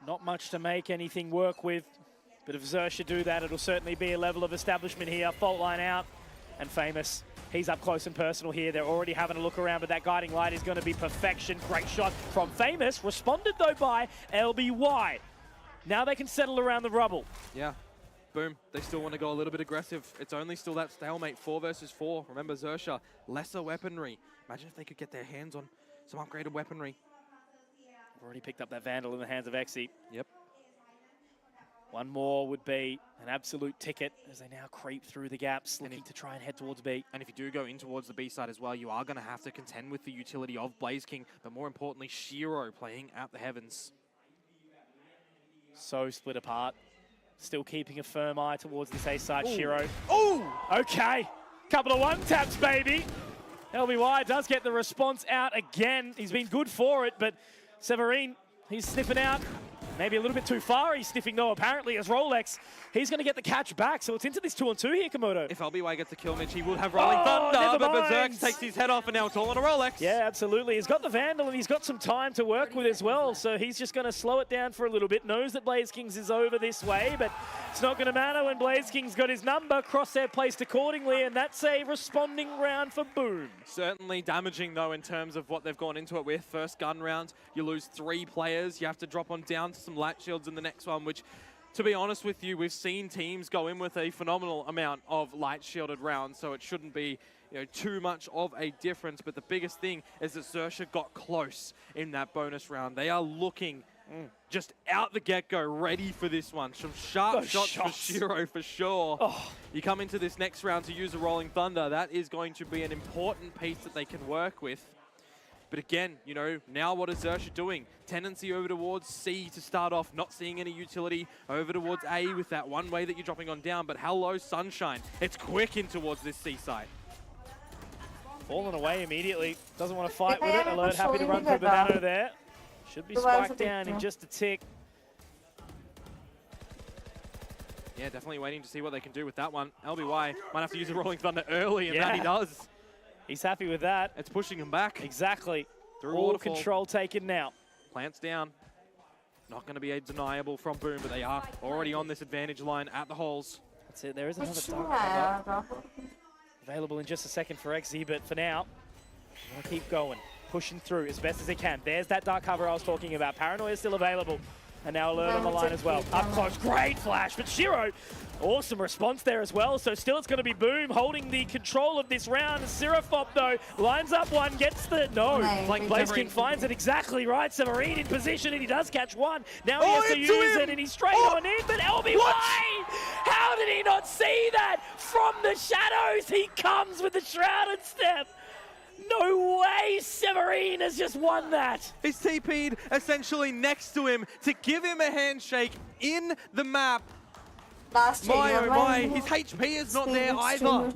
Not much to make anything work with, but if Xerxia do that, it'll certainly be a level of establishment here. Fault line out, and Famous. He's up close and personal here. They're already having a look around, but that guiding light is going to be perfection. Great shot from Famous. Responded, though, by LBY. Now they can settle around the rubble. Yeah. Boom. They still want to go a little bit aggressive. It's only still that stalemate, 4 versus 4. Remember, Xerxia, lesser weaponry. Imagine if they could get their hands on some upgraded weaponry. Already picked up that Vandal in the hands of Exy. Yep. One more would be an absolute ticket as they now creep through the gaps, looking to try and head towards B. And if you do go in towards the B side as well, you are going to have to contend with the utility of Blaze King, but more importantly, Shiro playing out the heavens. So split apart. Still keeping a firm eye towards this A side, Ooh. Shiro. Ooh! Okay. Couple of one-taps, baby. LBY does get the response out again. He's been good for it, but Severine, he's sniffing out. Maybe a little bit too far. He's sniffing though, apparently, as Rolex. He's going to get the catch back, so it's into this 2-on-2 here, Komodo. If LBY gets the kill, Mitch, he will have Rolling Thunder, but Berserk takes his head off, and now it's all on a Rolex. Yeah, absolutely. He's got the Vandal, and he's got some time to work with as well, so he's just going to slow it down for a little bit. Knows that Blaze Kings is over this way, but it's not going to matter when Blaze Kings got his number. Crosshair placed accordingly, and that's a responding round for Boom. Certainly damaging, though, in terms of what they've gone into it with. First gun round, you lose 3 players. You have to drop on down to some light shields in the next one, which, to be honest with you, we've seen teams go in with a phenomenal amount of light shielded rounds, so it shouldn't be, you know, too much of a difference. But the biggest thing is that Xerxia got close in that bonus round. They are looking Just out the get-go, ready for this one. Some sharp shots for Shiro for sure. You come into this next round to use a Rolling Thunder. That is going to be an important piece that they can work with. But again, you know, now what is Xerxia doing? Tendency over towards C to start off, not seeing any utility. Over towards A with that one way that you're dropping on down. But hello, Sunshine. It's quick in towards this C side. Falling away immediately. Doesn't want to fight with it. Alert, happy to run for Banana there. Should be spiked down in just a tick. Yeah, definitely waiting to see what they can do with that one. LBY might have to use a Rolling Thunder early, and that he does. He's happy with that. It's pushing him back. Exactly. Through all waterfall. Control taken now. Plants down. Not going to be a deniable from Boom, but they are already on this advantage line at the holes. That's it. There is another dark cover available in just a second for XZ, but for now, they'll keep going. Pushing through as best as they can. There's that dark cover I was talking about. Paranoia is still available. And now Alert on the line as well. Up close, great flash. But Shiro, awesome response there as well. So still it's going to be Boom holding the control of this round. Seraphop, though, lines up one, gets the... No, like Blaze King finds it exactly right. Severine in position, and he does catch one. Now he has to use it, and he's straight on in. But LBY, how did he not see that? From the shadows, he comes with the shrouded step. No way Severine has just won that. He's TP'd essentially next to him to give him a handshake in the map. My oh my, his HP is not there either.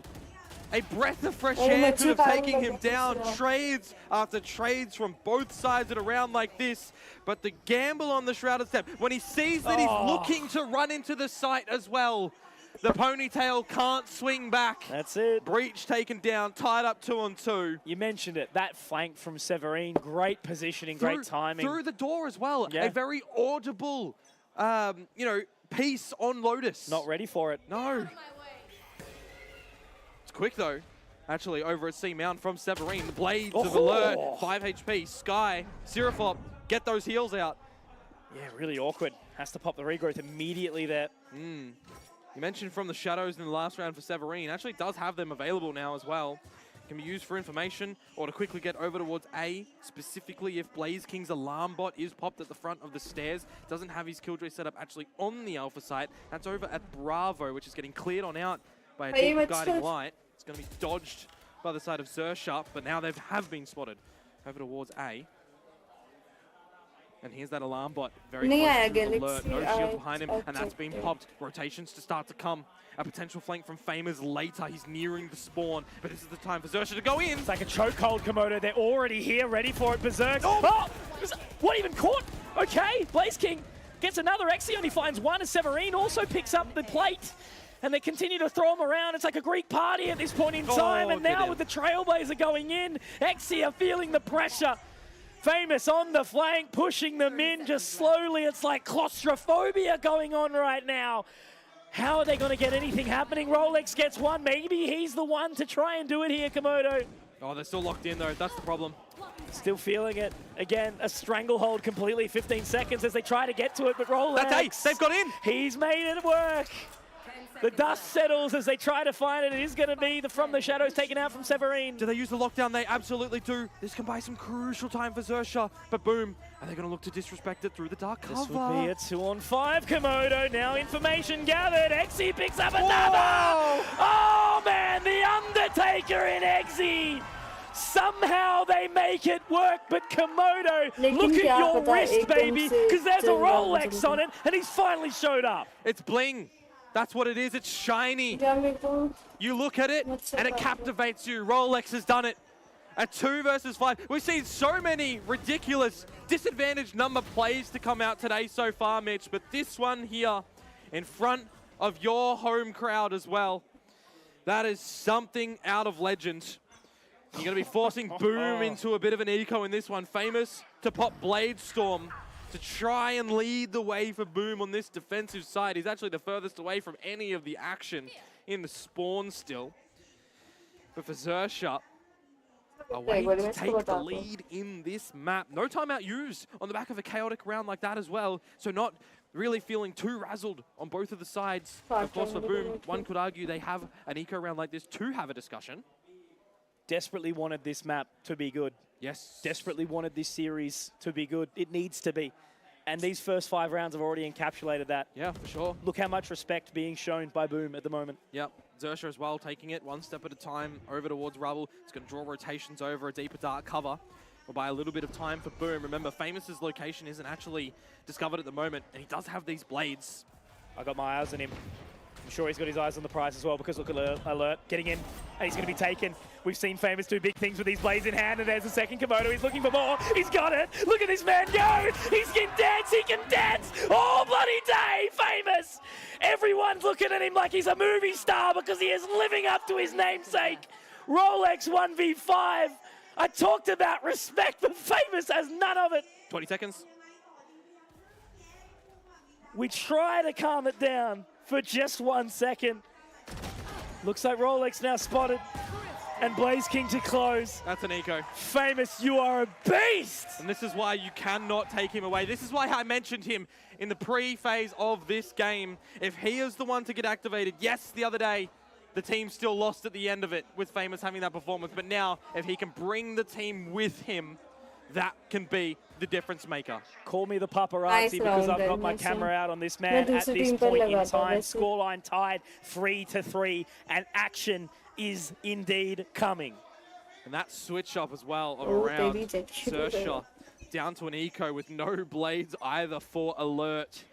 A breath of fresh air could have taken him down. Trades after trades from both sides at a round like this. But the gamble on the shrouded step, when he sees that he's looking to run into the site as well, the ponytail can't swing back. That's it. Breach taken down, tied up 2-on-2. You mentioned it. That flank from Severine, great positioning, great timing. Through the door as well. Yeah. A very audible, you know, piece on Lotus. Not ready for it. No. It's quick though. Actually, over at C Mount from Severine. The blades of Alert, 5 HP. Sky, Seraphop, get those heals out. Yeah, really awkward. Has to pop the regrowth immediately there. You mentioned from the shadows in the last round for Severine. Actually does have them available now as well. Can be used for information or to quickly get over towards A, specifically if Blaze King's alarm bot is popped at the front of the stairs. Doesn't have his Killjoy setup actually on the Alpha site. That's over at Bravo, which is getting cleared on out by a deep guiding light. It's going to be dodged by the side of Xerxia, but now they have been spotted over towards A. And here's that alarm bot, very close to Alert, no shield behind him, and that's been popped. Rotations to start to come. A potential flank from Famers later. He's nearing the spawn, but this is the time for Xerxia to go in. It's like a chokehold, Komodo. They're already here, ready for it. Berserk. Oh! What, even caught? Okay, Blaze King gets another X. He only finds one, and Severine also picks up the plate. And they continue to throw him around. It's like a Greek party at this point in time. And now with the Trailblazer going in, Exia feeling the pressure. Famous on the flank, pushing them in just slowly. It's like claustrophobia going on right now. How are they going to get anything happening? Rolex gets one. Maybe he's the one to try and do it here, Komodo. Oh, they're still locked in, though. That's the problem. Still feeling it. Again, a stranglehold completely. 15 seconds as they try to get to it, but Rolex... That's Ace. They've got in. He's made it work. The dust settles as they try to find it. It is going to be from the shadows taken out from Severine. Do they use the lockdown? They absolutely do. This can buy some crucial time for Xerxia. But Boom, are they going to look to disrespect it through the dark cover? This would be a 2-on-5, Komodo. Now information gathered. Exi picks up another. Oh, man, the Undertaker in Exi. Somehow they make it work, but Komodo, look at your wrist, baby, because there's a Rolex on it, and he's finally showed up. It's bling. That's what it is. It's shiny. You look at it, and it captivates you. Rolex has done it. A 2 versus 5. We've seen so many ridiculous disadvantaged number plays to come out today so far, Mitch, but this one here in front of your home crowd as well, that is something out of legend. You're going to be forcing Boom into a bit of an eco in this one. Famous to pop Blade Storm to try and lead the way for Boom on this defensive side. He's actually the furthest away from any of the action in the spawn still. But for Xerxia, a way to take the lead in this map. No timeout used on the back of a chaotic round like that as well. So not really feeling too razzled on both of the sides. Of course, for Boom, one could argue they have an eco round like this to have a discussion. Desperately wanted this map to be good. Yes. Desperately wanted this series to be good. It needs to be. And these first 5 rounds have already encapsulated that. Yeah, for sure. Look how much respect being shown by Boom at the moment. Yep, Xersha as well, taking it one step at a time over towards Rubble. It's going to draw rotations over a deeper dark cover. We'll buy a little bit of time for Boom. Remember, Famous's location isn't actually discovered at the moment, and he does have these blades. I got my eyes on him. I'm sure he's got his eyes on the prize as well, because look, alert, getting in, and he's going to be taken. We've seen Famous do big things with these blades in hand, and there's a second Komodo. He's looking for more. He's got it. Look at this man go. He can dance. He can dance all bloody day. Famous. Everyone's looking at him like he's a movie star because he is living up to his namesake. Rolex 1v5. I talked about respect, but Famous has none of it. 20 seconds. We try to calm it down for just 1 second. Looks like Rolex now spotted. And Blaze King to close. That's an eco. Famous, you are a beast! And this is why you cannot take him away. This is why I mentioned him in the pre-phase of this game. If he is the one to get activated, yes, the other day, the team still lost at the end of it with Famous having that performance. But now, if he can bring the team with him, that can be the difference maker. Call me the paparazzi because I've got my camera out on this man at this point in time. Scoreline tied 3-3, and action is indeed coming. And that switch up as well of around Xersha down to an eco with no blades either for alert.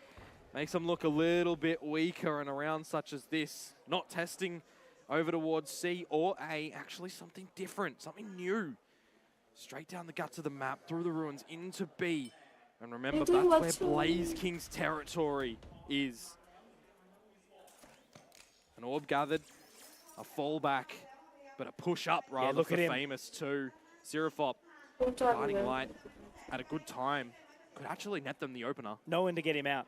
Makes them look a little bit weaker, and around such as this, not testing over towards C or A, actually something different, something new. Straight down the guts of the map, through the ruins, into B. And remember, that's where Blaze King's territory is. An orb gathered, a fallback, but a push up rather for Famous too. Zerofop, guiding light at a good time. Could actually net them the opener. No one to get him out.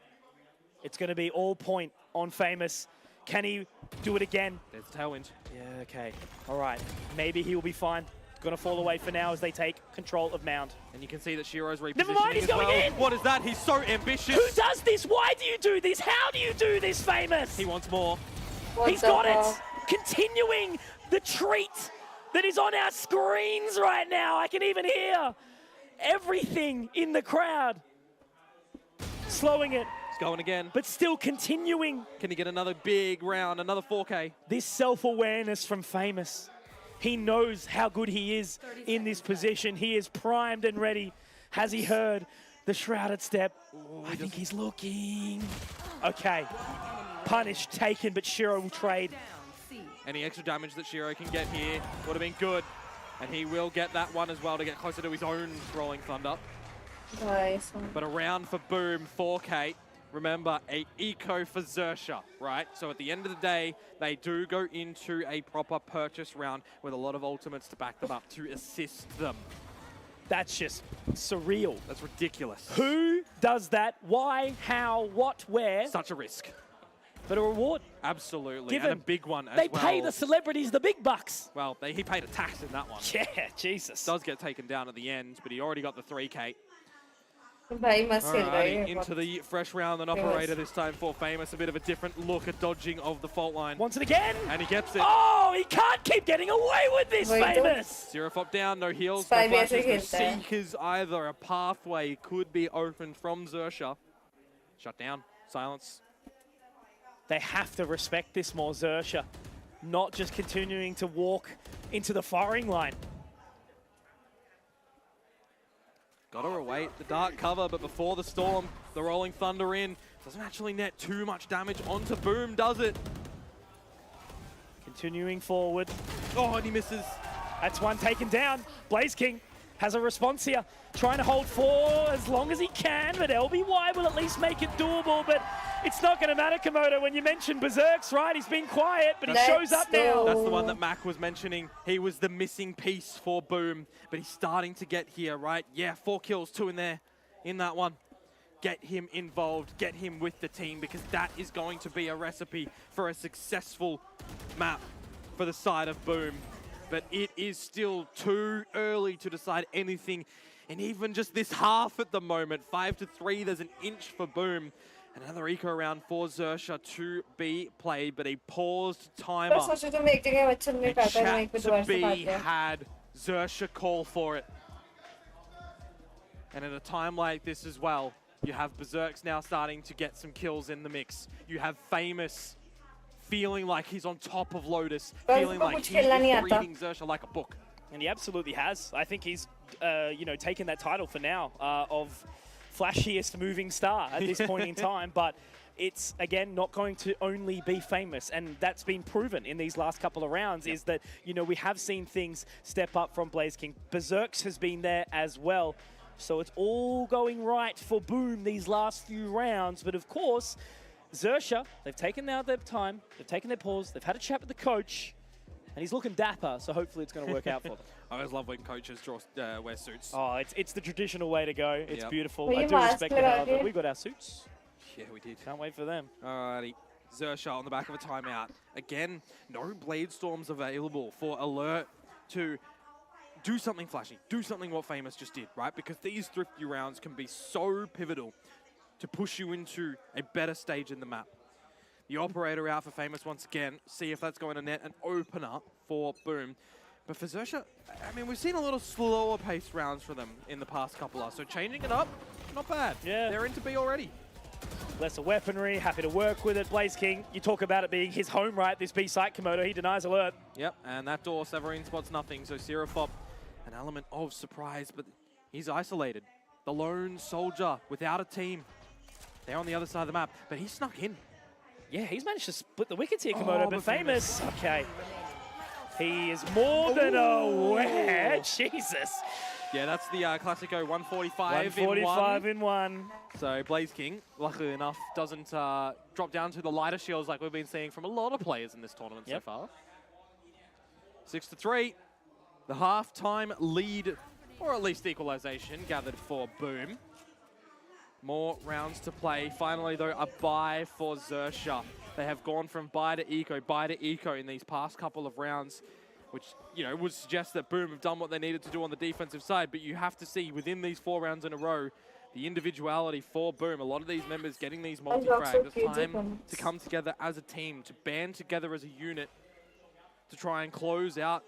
It's going to be all point on Famous. Can he do it again? There's Tailwind. Yeah, okay. All right. Maybe he will be fine. Going to fall away for now as they take control of Mound. And you can see that Shiro's repositioning. Never mind, he's going in! What is that? He's so ambitious. Who does this? Why do you do this? How do you do this, Famous? He wants more. He's got it! Continuing the treat that is on our screens right now. I can even hear everything in the crowd. Slowing it. He's going again. But still continuing. Can he get another big round, another 4K? This self-awareness from Famous. He knows how good he is in this position. He is primed and ready. Has he heard the shrouded step? Ooh, I think he's looking. Okay. Punish taken, but Shiro will trade. Any extra damage that Shiro can get here would have been good. And he will get that one as well to get closer to his own Rolling Thunder. Nice. But a round for Boom, 4K. Remember, a eco for Xersha, right? So at the end of the day, they do go into a proper purchase round with a lot of ultimates to back them up, to assist them. That's just surreal. That's ridiculous. Who does that? Why? How? What? Where? Such a risk. But a reward. Absolutely, Given. and a big one as they well. They pay the celebrities the big bucks. Well, he paid a tax in that one. Yeah, Jesus. Does get taken down at the end, but he already got the 3K. Alrighty, into the fresh round, an operator this time for Famous. A bit of a different look at dodging of the fault line. Wants it again. And he gets it. Oh, he can't keep getting away with this, Famous. Zerofop down, no heals, no flashes, no seekers either. A pathway could be opened from Xersha. Shut down, silence. They have to respect this more, Xersha. Not just continuing to walk into the firing line. Gotta await the dark cover, but before the storm, the Rolling Thunder in. Doesn't actually net too much damage onto Boom, does it? Continuing forward. Oh, and he misses. That's one taken down. Blaze King has a response here. Trying to hold for as long as he can, but LBY will at least make it doable. But it's not going to matter, Komodo, when you mention Berserks, right? He's been quiet, but he shows up now. That's the one that Mac was mentioning. He was the missing piece for Boom, but he's starting to get here, right? Yeah, 4 kills, 2 in there, in that one. Get him involved, get him with the team, because that is going to be a recipe for a successful map for the side of Boom. But it is still too early to decide anything. And even just this half at the moment, 5-3, there's an inch for Boom. And another eco round for Xersha to be played, but a paused timer. A chance to be had. Xersha call for it. And at a time like this as well, You have Berserk's now starting to get some kills in the mix. You have Famous feeling like he's on top of Lotus, feeling like he's reading Xerxia like a book. And he absolutely has. I think he's, you know, taken that title for now of flashiest moving star at this point in time. But it's, again, not going to only be Famous. And that's been proven in these last couple of rounds, is that, you know, we have seen things step up from Blaze King. Berserk's has been there as well. So it's all going right for Boom these last few rounds. But of course, Xerxia, they've taken now their time, they've taken their pause, they've had a chat with the coach, and he's looking dapper, so hopefully it's going to work out for them. I always love when coaches wear suits. Oh, it's the traditional way to go. It's beautiful. Will I you do respect it, mask however. it? We got our suits. Yeah, we did. Can't wait for them. Alrighty. Xerxia on the back of a timeout. Again, no Blade Storms available for Alert to do something flashy. Do something what Famous just did, right? Because these thrifty rounds can be so pivotal to push you into a better stage in the map. The operator out for Famous once again. See if that's going to net an opener for Boom. But for Xerxia, I mean, we've seen a little slower paced rounds for them in the past couple of, so changing it up, not bad. Yeah. They're into B already. Lesser weaponry, happy to work with it. Blaze King, you talk about it being his home, right? This B site, Komodo, he denies Alert. Yep, and that door, Severine spots nothing, so Seraphop, an element of surprise, but he's isolated. The lone soldier without a team. They're on the other side of the map, but he snuck in. Yeah, he's managed to split the wickets here, Komodo, but Famous. Okay. He is more than aware. Jesus. Yeah, that's the Classico 145 in one. So Blaze King, luckily enough, doesn't drop down to the lighter shields like we've been seeing from a lot of players in this tournament so far. 6-3. The half-time lead, or at least equalization, gathered for Boom. More rounds to play. Finally, though, a bye for Xerxia. They have gone from bye to eco in these past couple of rounds, which, you know, would suggest that Boom have done what they needed to do on the defensive side. But you have to see within these 4 rounds in a row, the individuality for Boom. A lot of these members getting these multi-frags. It's time to come together as a team, to band together as a unit, to try and close out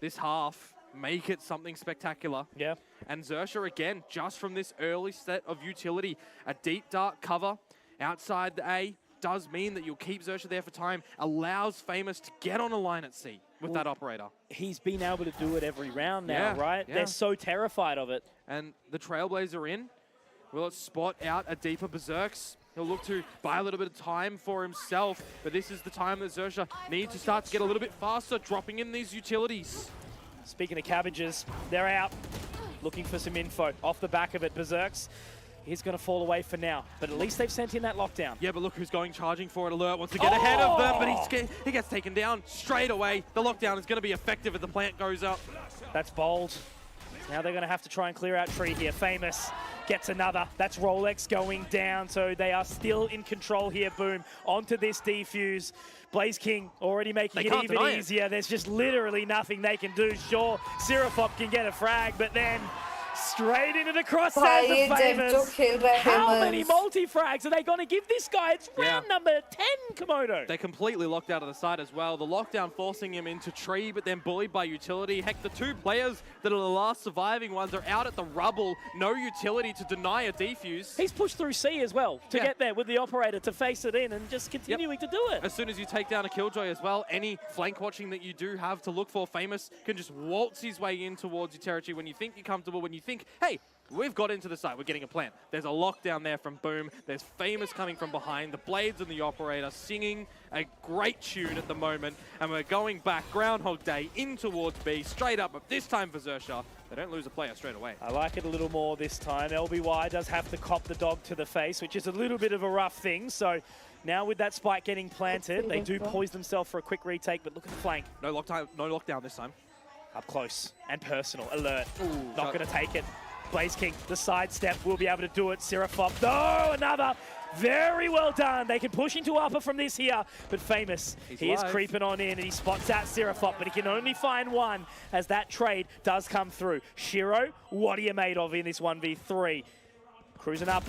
this half, make it something spectacular. Yeah. And Xerxia, again, just from this early set of utility, a deep, dark cover outside the A does mean that you'll keep Xerxia there for time, allows Famous to get on a line at C with that operator. He's been able to do it every round now, right? Yeah. They're so terrified of it. And the Trailblazer in. Will it spot out a deeper Berserks? He'll look to buy a little bit of time for himself, but this is the time that Xerxia needs to start to get a little bit faster, dropping in these utilities. Speaking of cabbages, they're out looking for some info. Off the back of it, Berserks, he's going to fall away for now, but at least they've sent in that lockdown. Yeah, but look who's going charging for it. Alert wants to get ahead of them, but he gets taken down straight away. The lockdown is going to be effective if the plant goes up. That's bold. Now they're going to have to try and clear out tree here. Famous gets another. That's Rolex going down, so they are still in control here. Boom. Onto this defuse. Blaze King already making it even easier. There's just literally nothing they can do. Sure, Seraphop can get a frag, but then straight into the crosshairs of Famous. How many multi-frags are they going to give this guy? It's round number 10, Komodo. They completely locked out of the side as well. The lockdown forcing him into tree, but then bullied by utility. Heck, the 2 players that are the last surviving ones are out at the rubble. No utility to deny a defuse. He's pushed through C as well to get there with the operator to face it in and just continuing to do it. As soon as you take down a Killjoy as well, any flank watching that you do have to look for, Famous can just waltz his way in towards your territory when you think you're comfortable, when you think, hey, we've got into the site, we're getting a plant. There's a lockdown there from Boom. There's Famous coming from behind. The Blades and the operator singing a great tune at the moment. And we're going back Groundhog Day in towards B, straight up, but this time for Xerxia. They don't lose a player straight away. I like it a little more this time. LBY does have to cop the dog to the face, which is a little bit of a rough thing. So now with that spike getting planted, they do poise themselves for a quick retake, but look at the flank. No lockdown this time. Up close and personal. Alert. Not going to take it. Blaze King, the sidestep, will be able to do it. Seraphop, no, another. Very well done. They can push into upper from this here, but Famous, he is creeping on in and he spots out Seraphop, but he can only find one as that trade does come through. Shiro, what are you made of in this 1v3? Cruising up,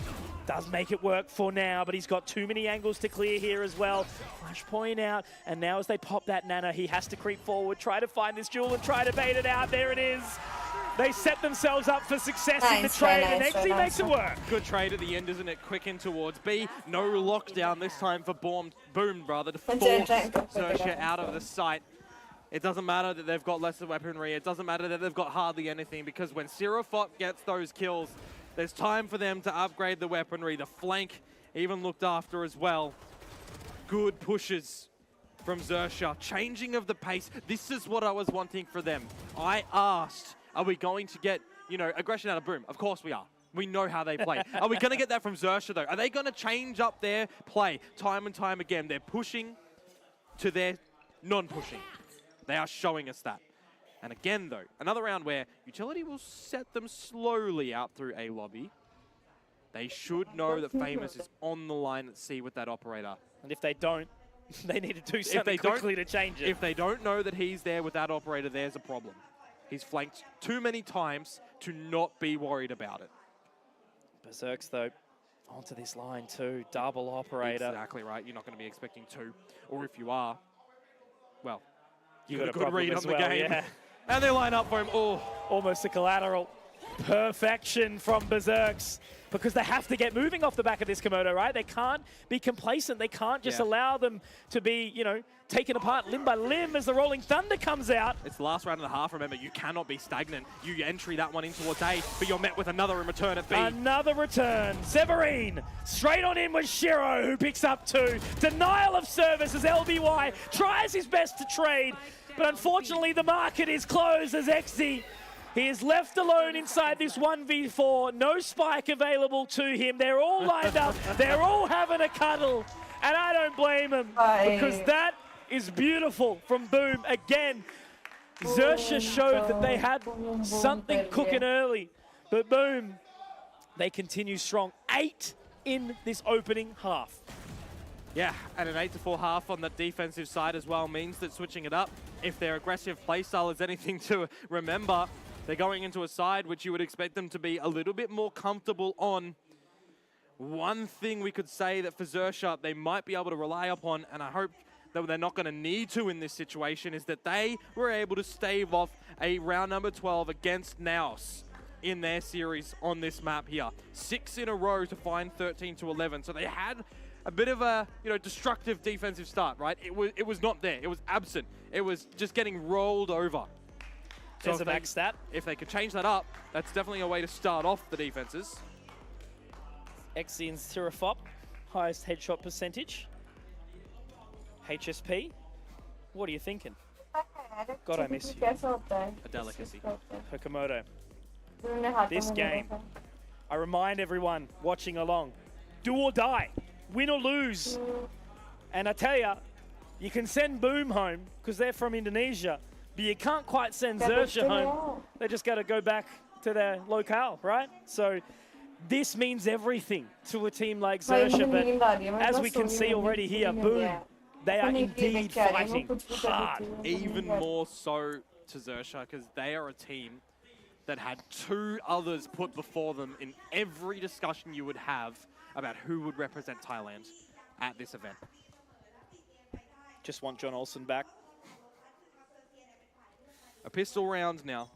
does make it work for now, but he's got too many angles to clear here as well. Flashpoint out, and now as they pop that Nana, he has to creep forward, try to find this jewel and try to bait it out. There it is. They set themselves up for success in the trade, and XZ makes it work. Good trade at the end, isn't it? Quick in towards B. No lockdown this time for Boom, rather, to force Xerxia out of the site. It doesn't matter that they've got lesser weaponry. It doesn't matter that they've got hardly anything, because when Sirofop gets those kills, there's time for them to upgrade the weaponry. The flank even looked after as well. Good pushes from Xerxia. Changing of the pace. This is what I was wanting for them. I asked, are we going to get, you know, aggression out of Boom? Of course we are. We know how they play. Are we going to get that from Xerxia, though? Are they going to change up their play time and time again? They're pushing to their non-pushing. They are showing us that. And again, though, another round where Utility will set them slowly out through a lobby. They should know that Famous is on the line at C with that operator. And if they don't, they need to do something quickly to change it. If they don't know that he's there with that operator, there's a problem. He's flanked too many times to not be worried about it. Berserks, though, onto this line too. Double operator. Exactly right. You're not going to be expecting two. Or if you are, well, you got got a good read on the game. Yeah. And they line up for him. Oh, almost a collateral. Perfection from Berserks, because they have to get moving off the back of this Komodo, right? They can't be complacent. They can't just allow them to be, you know, taken apart limb by limb as the Rolling Thunder comes out. It's the last round and a half, remember. You cannot be stagnant. You entry that one in towards A, but you're met with another in return at B. Another return. Severine straight on in with Shiro, who picks up 2. Denial of service as LBY tries his best to trade, but unfortunately the market is closed as XZ. He is left alone inside this 1v4. No spike available to him. They're all lined up. They're all having a cuddle. And I don't blame them, because that is beautiful from Boom. Again, Xerxia showed that they had something cooking early. But Boom, they continue strong. 8 in this opening half. Yeah, and an 8-4 half on the defensive side as well means that switching it up, if their aggressive playstyle is anything to remember, they're going into a side which you would expect them to be a little bit more comfortable on. One thing we could say that for Xerxia they might be able to rely upon, and I hope that they're not going to need to in this situation, is that they were able to stave off a round number 12 against Naos in their series on this map here. 6 in a row to find 13-11. So they had a bit of a, you know, destructive defensive start, right? It was not there. It was absent. It was just getting rolled over. There's a back stat. If they could change that up, that's definitely a way to start off the defenses. XZ and Sirofop, highest headshot percentage. HSP, what are you thinking? God, I miss you. A delicacy. Komodo. This game, I remind everyone watching along, do or die, win or lose. And I tell you, you can send Boom home because they're from Indonesia, but you can't quite send Xerxia home. They just got to go back to their locale, right? So this means everything to a team like Xerxia, but as we can see already here, Boom, they are indeed fighting hard. Even more so to Xerxia, because they are a team that had 2 others put before them in every discussion you would have about who would represent Thailand at this event. Just want John Olsen back. A pistol round now.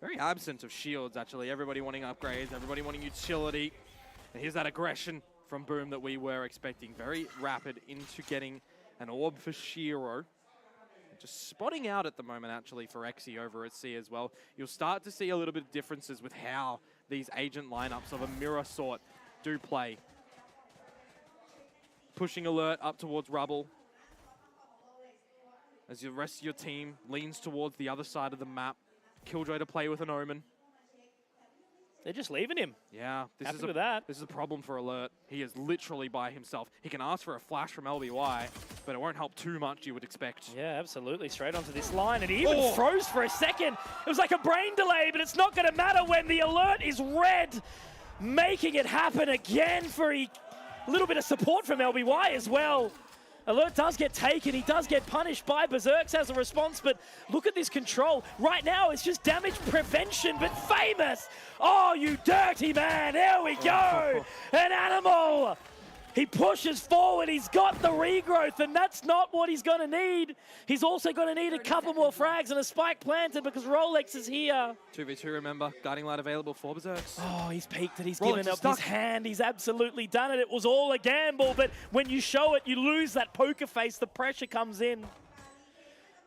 Very absent of shields, actually. Everybody wanting upgrades, everybody wanting utility. And here's that aggression from Boom that we were expecting. Very rapid into getting an orb for Shiro. Just spotting out at the moment, actually, for XE over at C as well. You'll start to see a little bit of differences with how these agent lineups of a mirror sort do play. Pushing alert up towards Rubble, as the rest of your team leans towards the other side of the map. Killjoy to play with an Omen. They're just leaving him. Yeah, this Happy with that. This is a problem for Alert. He is literally by himself. He can ask for a flash from LBY, but it won't help too much, you would expect. Yeah, absolutely. Straight onto this line, and he even froze for a second. It was like a brain delay, but it's not going to matter when the Alert is red. Making it happen again for a little bit of support from LBY as well. Alert does get taken, he does get punished by Berserks as a response, but look at this control. Right now, it's just damage prevention, but Famous! Oh, you dirty man, here we go! An animal! He pushes forward, he's got the regrowth, and that's not what he's going to need. He's also going to need a couple more frags and a spike planted because Rolex is here. 2v2, remember, guiding light available for Berserks. Oh, he's peaked it, he's Rolex given up stuck. his hand, he's absolutely done it. It was all a gamble, but when you show it, you lose that poker face, the pressure comes in.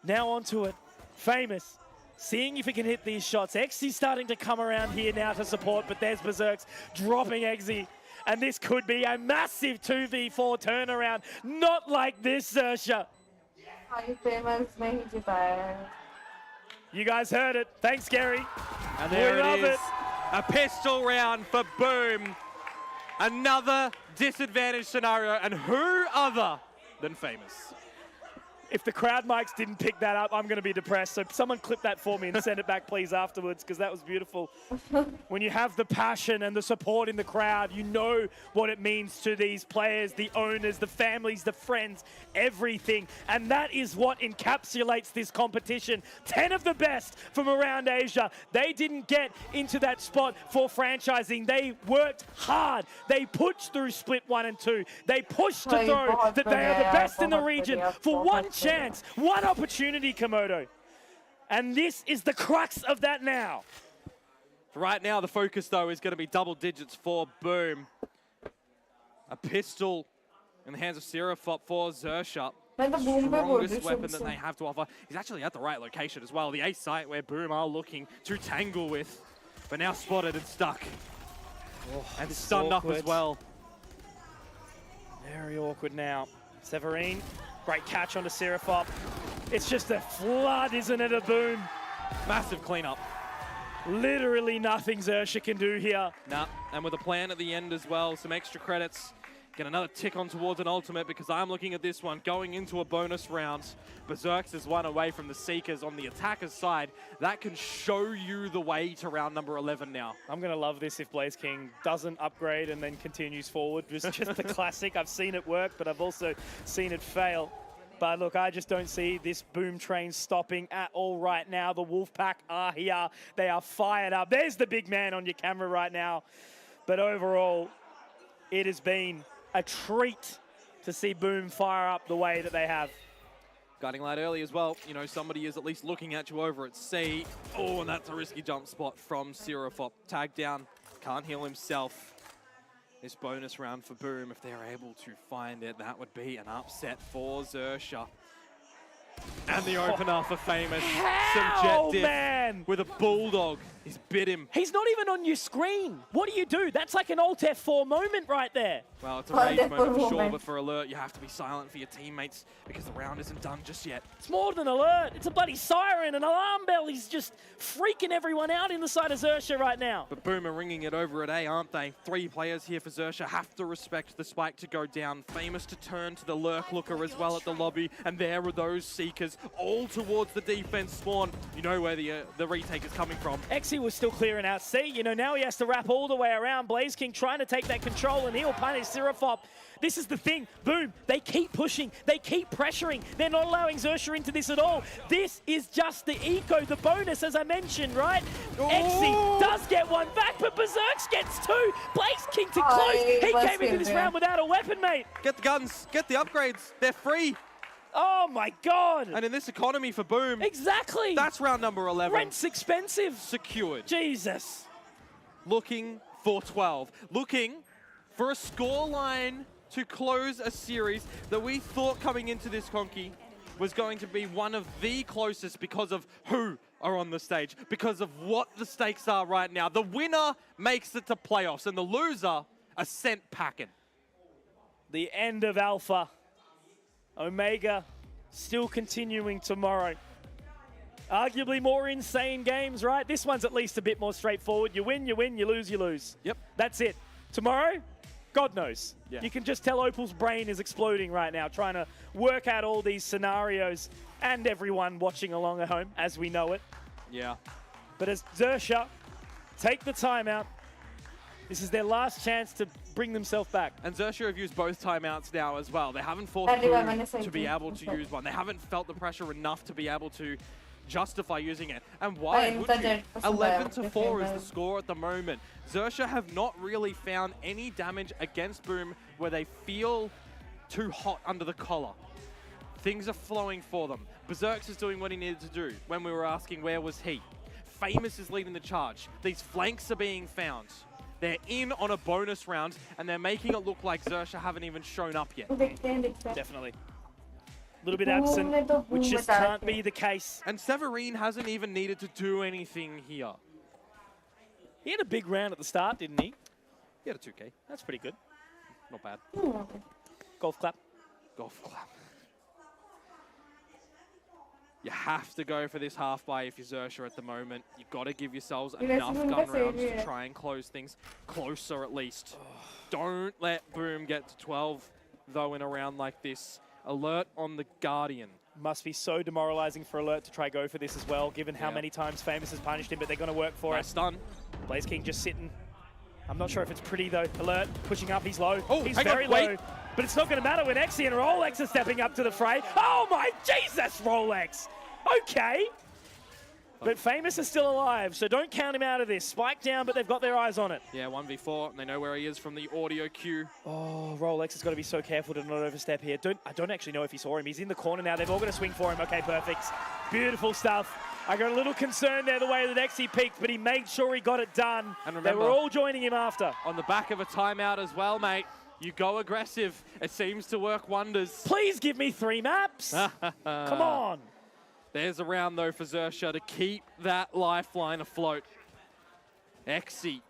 Now onto it, Famous. Seeing if he can hit these shots. Exy's starting to come around here now to support, but there's Berserks dropping Exy. And this could be a massive 2v4 turnaround. Not like this, Zersha. You guys heard it. Thanks, Gary. And there we love it is. A pistol round for Boom. Another disadvantage scenario, and who other than Famous? If the crowd mics didn't pick that up, I'm going to be depressed. So someone clip that for me and send it back, please, afterwards, because that was beautiful. When you have the passion and the support in the crowd, you know what it means to these players, the owners, the families, the friends, everything. And that is what encapsulates this competition. 10 of the best from around Asia. They didn't get into that spot for franchising. They worked hard. They pushed through split 1 and 2. They pushed to throw that they are the best in the region for one chance, one opportunity, Komodo. And this is the crux of that now. Right now, the focus, though, is going to be double digits for Boom. A pistol in the hands of Seraphop for Zersha. Strongest weapon that they have to offer. He's actually at the right location as well. The A site where Boom are looking to tangle with. But now spotted and stuck. And stunned up as well. Very awkward now. Severine, great catch onto Seraphop. It's just a flood, isn't it, a Boom? Massive cleanup. Literally nothing Zersha can do here. Nah, and with a plan at the end as well, some extra credits. Get another tick on towards an ultimate because I'm looking at this one going into a bonus round. Berserks is one away from the Seekers on the attacker's side. That can show you the way to round number 11 now. I'm going to love this if Blaze King doesn't upgrade and then continues forward. It's just the classic. I've seen it work, but I've also seen it fail. But look, I just don't see this Boom train stopping at all right now. The Wolfpack are here. They are fired up. There's the big man on your camera right now. But overall, it has been a treat to see Boom fire up the way that they have. Guiding light early as well. You know, somebody is at least looking at you over at C. Oh, and that's a risky jump spot from Seraphop. Tagged down, can't heal himself. This bonus round for Boom, if they're able to find it, that would be an upset for Zersha. And the opener for Famous. Some jet diff man! with a bulldog. He's bit him. He's not even on your screen. What do you do? That's like an Alt F4 moment right there. Well, it's a rage moment for sure, but for alert, you have to be silent for your teammates because the round isn't done just yet. It's more than alert. It's a bloody siren, an alarm bell. He's just freaking everyone out in the side of Zersha right now. But Boom are ringing it over at A, aren't they? 3 players here for Zersha. Have to respect the spike to go down. Famous to turn to the lurk looker as well at the lobby. And there are those Seekers all towards the defense spawn. You know where the retake is coming from. Exy was still clearing out C. You know, now he has to wrap all the way around. Blaze King trying to take that control, and he'll punish Seraphop. This is the thing. Boom. They keep pushing. They keep pressuring. They're not allowing Zersha into this at all. This is just the eco, the bonus, as I mentioned, right? Exy does get one back, but Berserks gets 2. Blaze King to close. He came into this round without a weapon, mate. Get the guns. Get the upgrades. They're free. Oh my God. And in this economy for Boom. Exactly. That's round number 11. Rent's expensive. Secured. Jesus. Looking for 12. Looking for a scoreline to close a series that we thought coming into this conky was going to be one of the closest because of who are on the stage, because of what the stakes are right now. The winner makes it to playoffs and the loser a cent packing. The end of Alpha. Omega still continuing tomorrow. Arguably more insane games, right? This one's at least a bit more straightforward. You win, you win, you lose, you lose. Yep. That's it. Tomorrow, God knows. Yeah. You can just tell Opal's brain is exploding right now, trying to work out all these scenarios, and everyone watching along at home, as we know it. Yeah. But as Zersha take the timeout, this is their last chance to bring themselves back. And Zersha have used both timeouts now as well. They haven't forced Boom to be able to use one. They haven't felt the pressure enough to be able to justify using it. And why would you? 11-4 is the score at the moment. Xerxia have not really found any damage against Boom where they feel too hot under the collar. Things are flowing for them. Berserks is doing what he needed to do when we were asking where was he. Famous is leading the charge. These flanks are being found. They're in on a bonus round, and they're making it look like Xerxia haven't even shown up yet. Definitely. A little bit absent, which just can't be the case. And Severine hasn't even needed to do anything here. He had a big round at the start, didn't he? He had a 2K. That's pretty good. Not bad. Golf clap. Golf clap. You have to go for this half buy if you're Xerxia at the moment. You've got to give yourselves enough gun rounds to try and close things closer at least. Don't let Boom get to 12, though, in a round like this. Alert on the Guardian. Must be so demoralizing for Alert to try go for this as well, given how many times Famous has punished him, but they're going to work for it. Stun. Blaze King just sitting. I'm not sure if it's pretty, though. Alert pushing up. He's low. Oh, he's very low. But it's not going to matter when Exy and Rolex are stepping up to the fray. Oh, my Jesus, Rolex. Okay. But Famous is still alive, so don't count him out of this. Spike down, but they've got their eyes on it. Yeah, 1v4, and they know where he is from the audio cue. Oh, Rolex has got to be so careful to not overstep here. I don't actually know if he saw him. He's in the corner now. They've all got to swing for him. Okay, perfect. Beautiful stuff. I got a little concerned there the way that Exy peaked, but he made sure he got it done. And remember, they were all joining him after. On the back of a timeout as well, mate. You go aggressive. It seems to work wonders. Please give me 3 maps. Come on. There's a round, though, for Xerxia to keep that lifeline afloat. Exy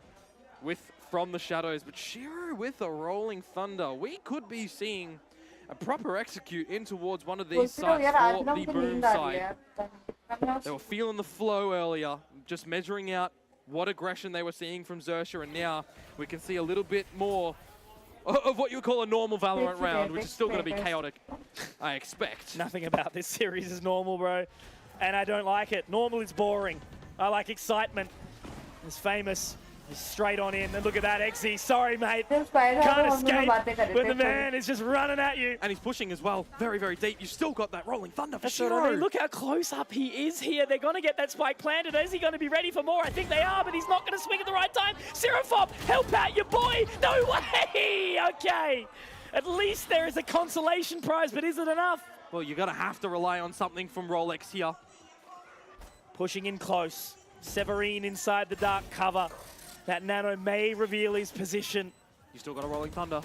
from the shadows, but Shiro with a rolling thunder. We could be seeing a proper execute in towards one of these sites for the Boom side. They were feeling the flow earlier, just measuring out what aggression they were seeing from Xerxia, and now we can see a little bit more of what you would call a normal Valorant round, which is still going to be chaotic, I expect. Nothing about this series is normal, bro. And I don't like it. Normal is boring. I like excitement. It's Famous. He's straight on in. And look at that, Exy. Sorry, mate. Can't escape when the man is just running at you. And he's pushing as well. Very, very deep. You've still got that rolling thunder for That's Shiro. what I mean. Look how close up he is here. They're going to get that spike planted. Is he going to be ready for more? I think they are, but he's not going to swing at the right time. Seraphop, help out your boy. No way. Okay. At least there is a consolation prize, but is it enough? Well, you're going to have to rely on something from Rolex here. Pushing in close. Severine inside the dark cover. That Nano may reveal his position. You still got a rolling thunder.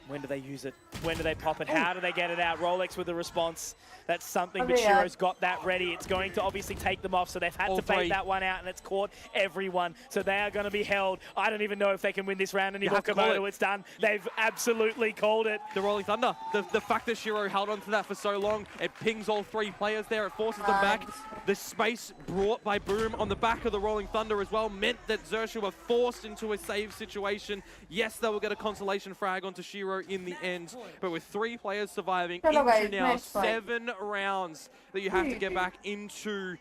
When do they use it? When do they pop it? How do they get it out? Rolex with the response. That's something, but Shiro's got that ready. It's going to obviously take them off, so they've had to bait that one out, and it's caught everyone. So they are going to be held. I don't even know if they can win this round anymore. Komodo, it's done. They've absolutely called it. The rolling thunder. The fact that Shiro held on to that for so long, it pings all 3 players there. It forces them back. The space brought by Boom on the back of the rolling thunder as well meant that Xerxia were forced into a save situation. Yes, they will get a consolation frag onto Shiro in the end, but with 3 players surviving into now 7 rounds that you have to get back into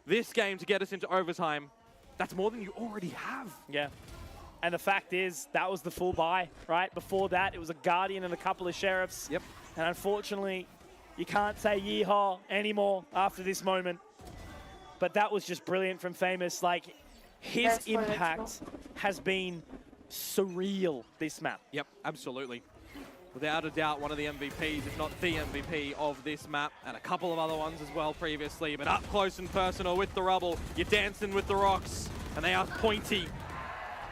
this game to get us into overtime. That's more than you already have. Yeah. And the fact is, that was the full buy, right? Before that, it was a Guardian and a couple of Sheriffs. Yep. And unfortunately, you can't say yeehaw anymore after this moment. But that was just brilliant from Famous. Like, his impact has been surreal this map. Yep, absolutely. Without a doubt, one of the MVPs, if not the MVP of this map, and a couple of other ones as well previously, but up close and personal with the rubble. You're dancing with the rocks, and they are pointy.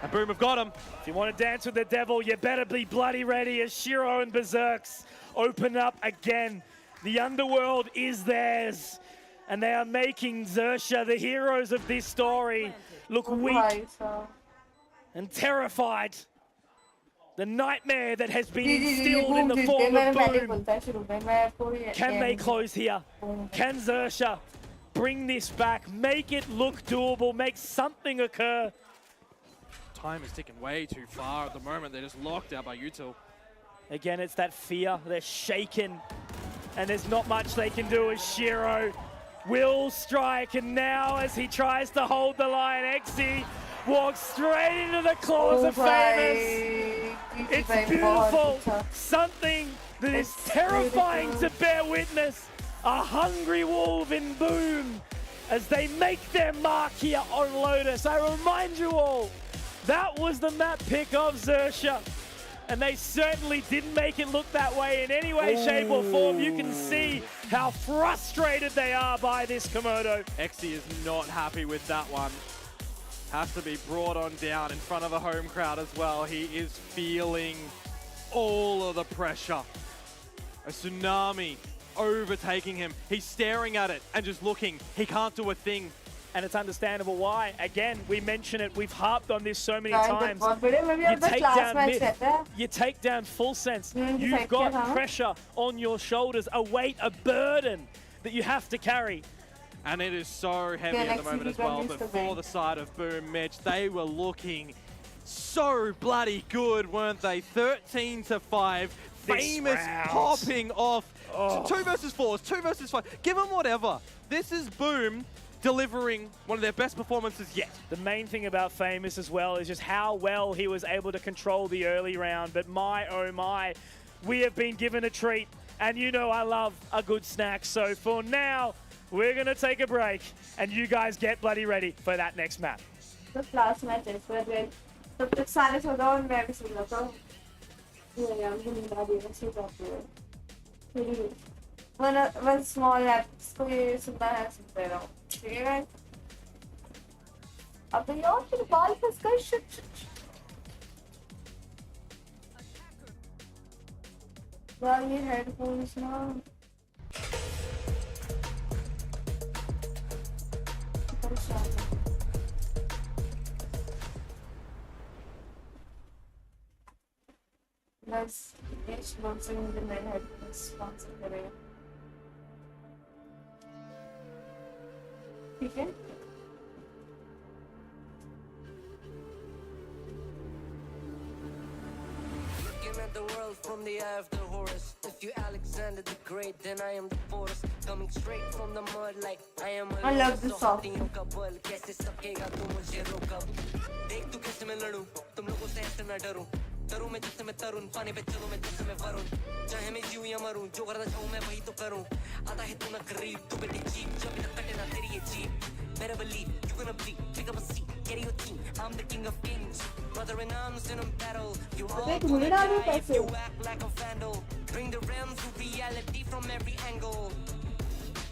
And Boom have got him. If you want to dance with the devil, you better be bloody ready as Shiro and Berserks open up again. The underworld is theirs, and they are making Xerxia, the heroes of this story, look weak and terrified. The nightmare that has been instilled in the form of Boom. Can they close here? Can Xerxia bring this back, make it look doable, make something occur? Time is ticking way too far at the moment. They're just locked out by Util. Again, it's that fear. They're shaken, and there's not much they can do as Shiro will strike, and now as he tries to hold the line, Exy walks straight into the claws of Famous. It's beautiful. Something that is terrifying to bear witness. a hungry wolf in Boom as they make their mark here on Lotus. I remind you all, that was the map pick of Xerxia. And they certainly didn't make it look that way in any way, shape or form. You can see how frustrated they are by this Komodo. Exy is not happy with that one. Has to be brought on down in front of a home crowd as well. He is feeling all of the pressure. A tsunami overtaking him. He's staring at it and just looking. He can't do a thing. And it's understandable why. Again, we mention it, we've harped on this so many times. You take down full sense. You've got pressure on your shoulders, a weight, a burden that you have to carry. And it is so heavy at the moment as well, but for the side of Boom, Mitch, they were looking so bloody good, weren't they? 13-5, Famous popping off. 2 versus 4s, 2 versus 5. Give them whatever. This is Boom delivering one of their best performances yet. The main thing about Famous as well is just how well he was able to control the early round. But my, oh my, we have been given a treat. And you know I love a good snack. So for now, we're going to take a break. And you guys get bloody ready for that next map. The last matches were when तब तक सारे सो जाओ और मैं भी सो जाता हूँ। ये यार मुझे नींद आ रही है, सो जाती हूँ। One small app को ये सुनना है, सुनते रहो। ठीक है guys? अब यार फिर बाल फंस गए, shit. यार ये headphones ना बस इस बॉक्स में मुझे नए हेडफोन्स स्पॉन्सर करेगा। ठीक है? Looking at the world from the eye of the horse. If you Alexander the Great, then I am the forest. Coming straight from the mud like I am a I love this song. कैसे सकेगा तू मुझे रोका? देख तू कैसे मैं लड़ूं, तुम लोगों से ऐसे ना डरूं। करूं मैं जिससे मैं तरुण, पानी पे चलूं मैं जिससे मैं वरुण। चाहे मैं जीऊं या मरूं, जो करना चाहूं मैं वही तो करूं। आता है तू ना करीब, तू बेटी चीप, जब तक कटे ना तेरी ये jeep. Better believe you're gonna bleed, pick up a seat, get your team. I'm the king of kings, brother in arms in a battle. You all gonna die if you act like a vandal. Bring the realms to reality from every angle.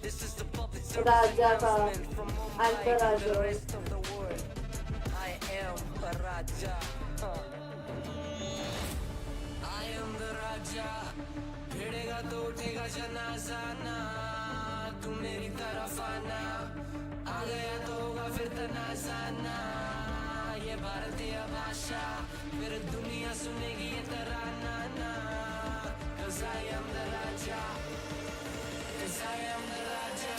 This is the puppet service announcement from Mumbai to the rest of the world. I am a Raja. I am the Raja. भिड़ेगा तो उठेगा जनाजा ना, तू मेरी तरफ आना, आ गया तो होगा फिर तनाजा ना, ये भारतीय भाषा, फिर दुनिया सुनेगी ये तराना ना, 'cause I am the Raja, 'cause I am the Raja.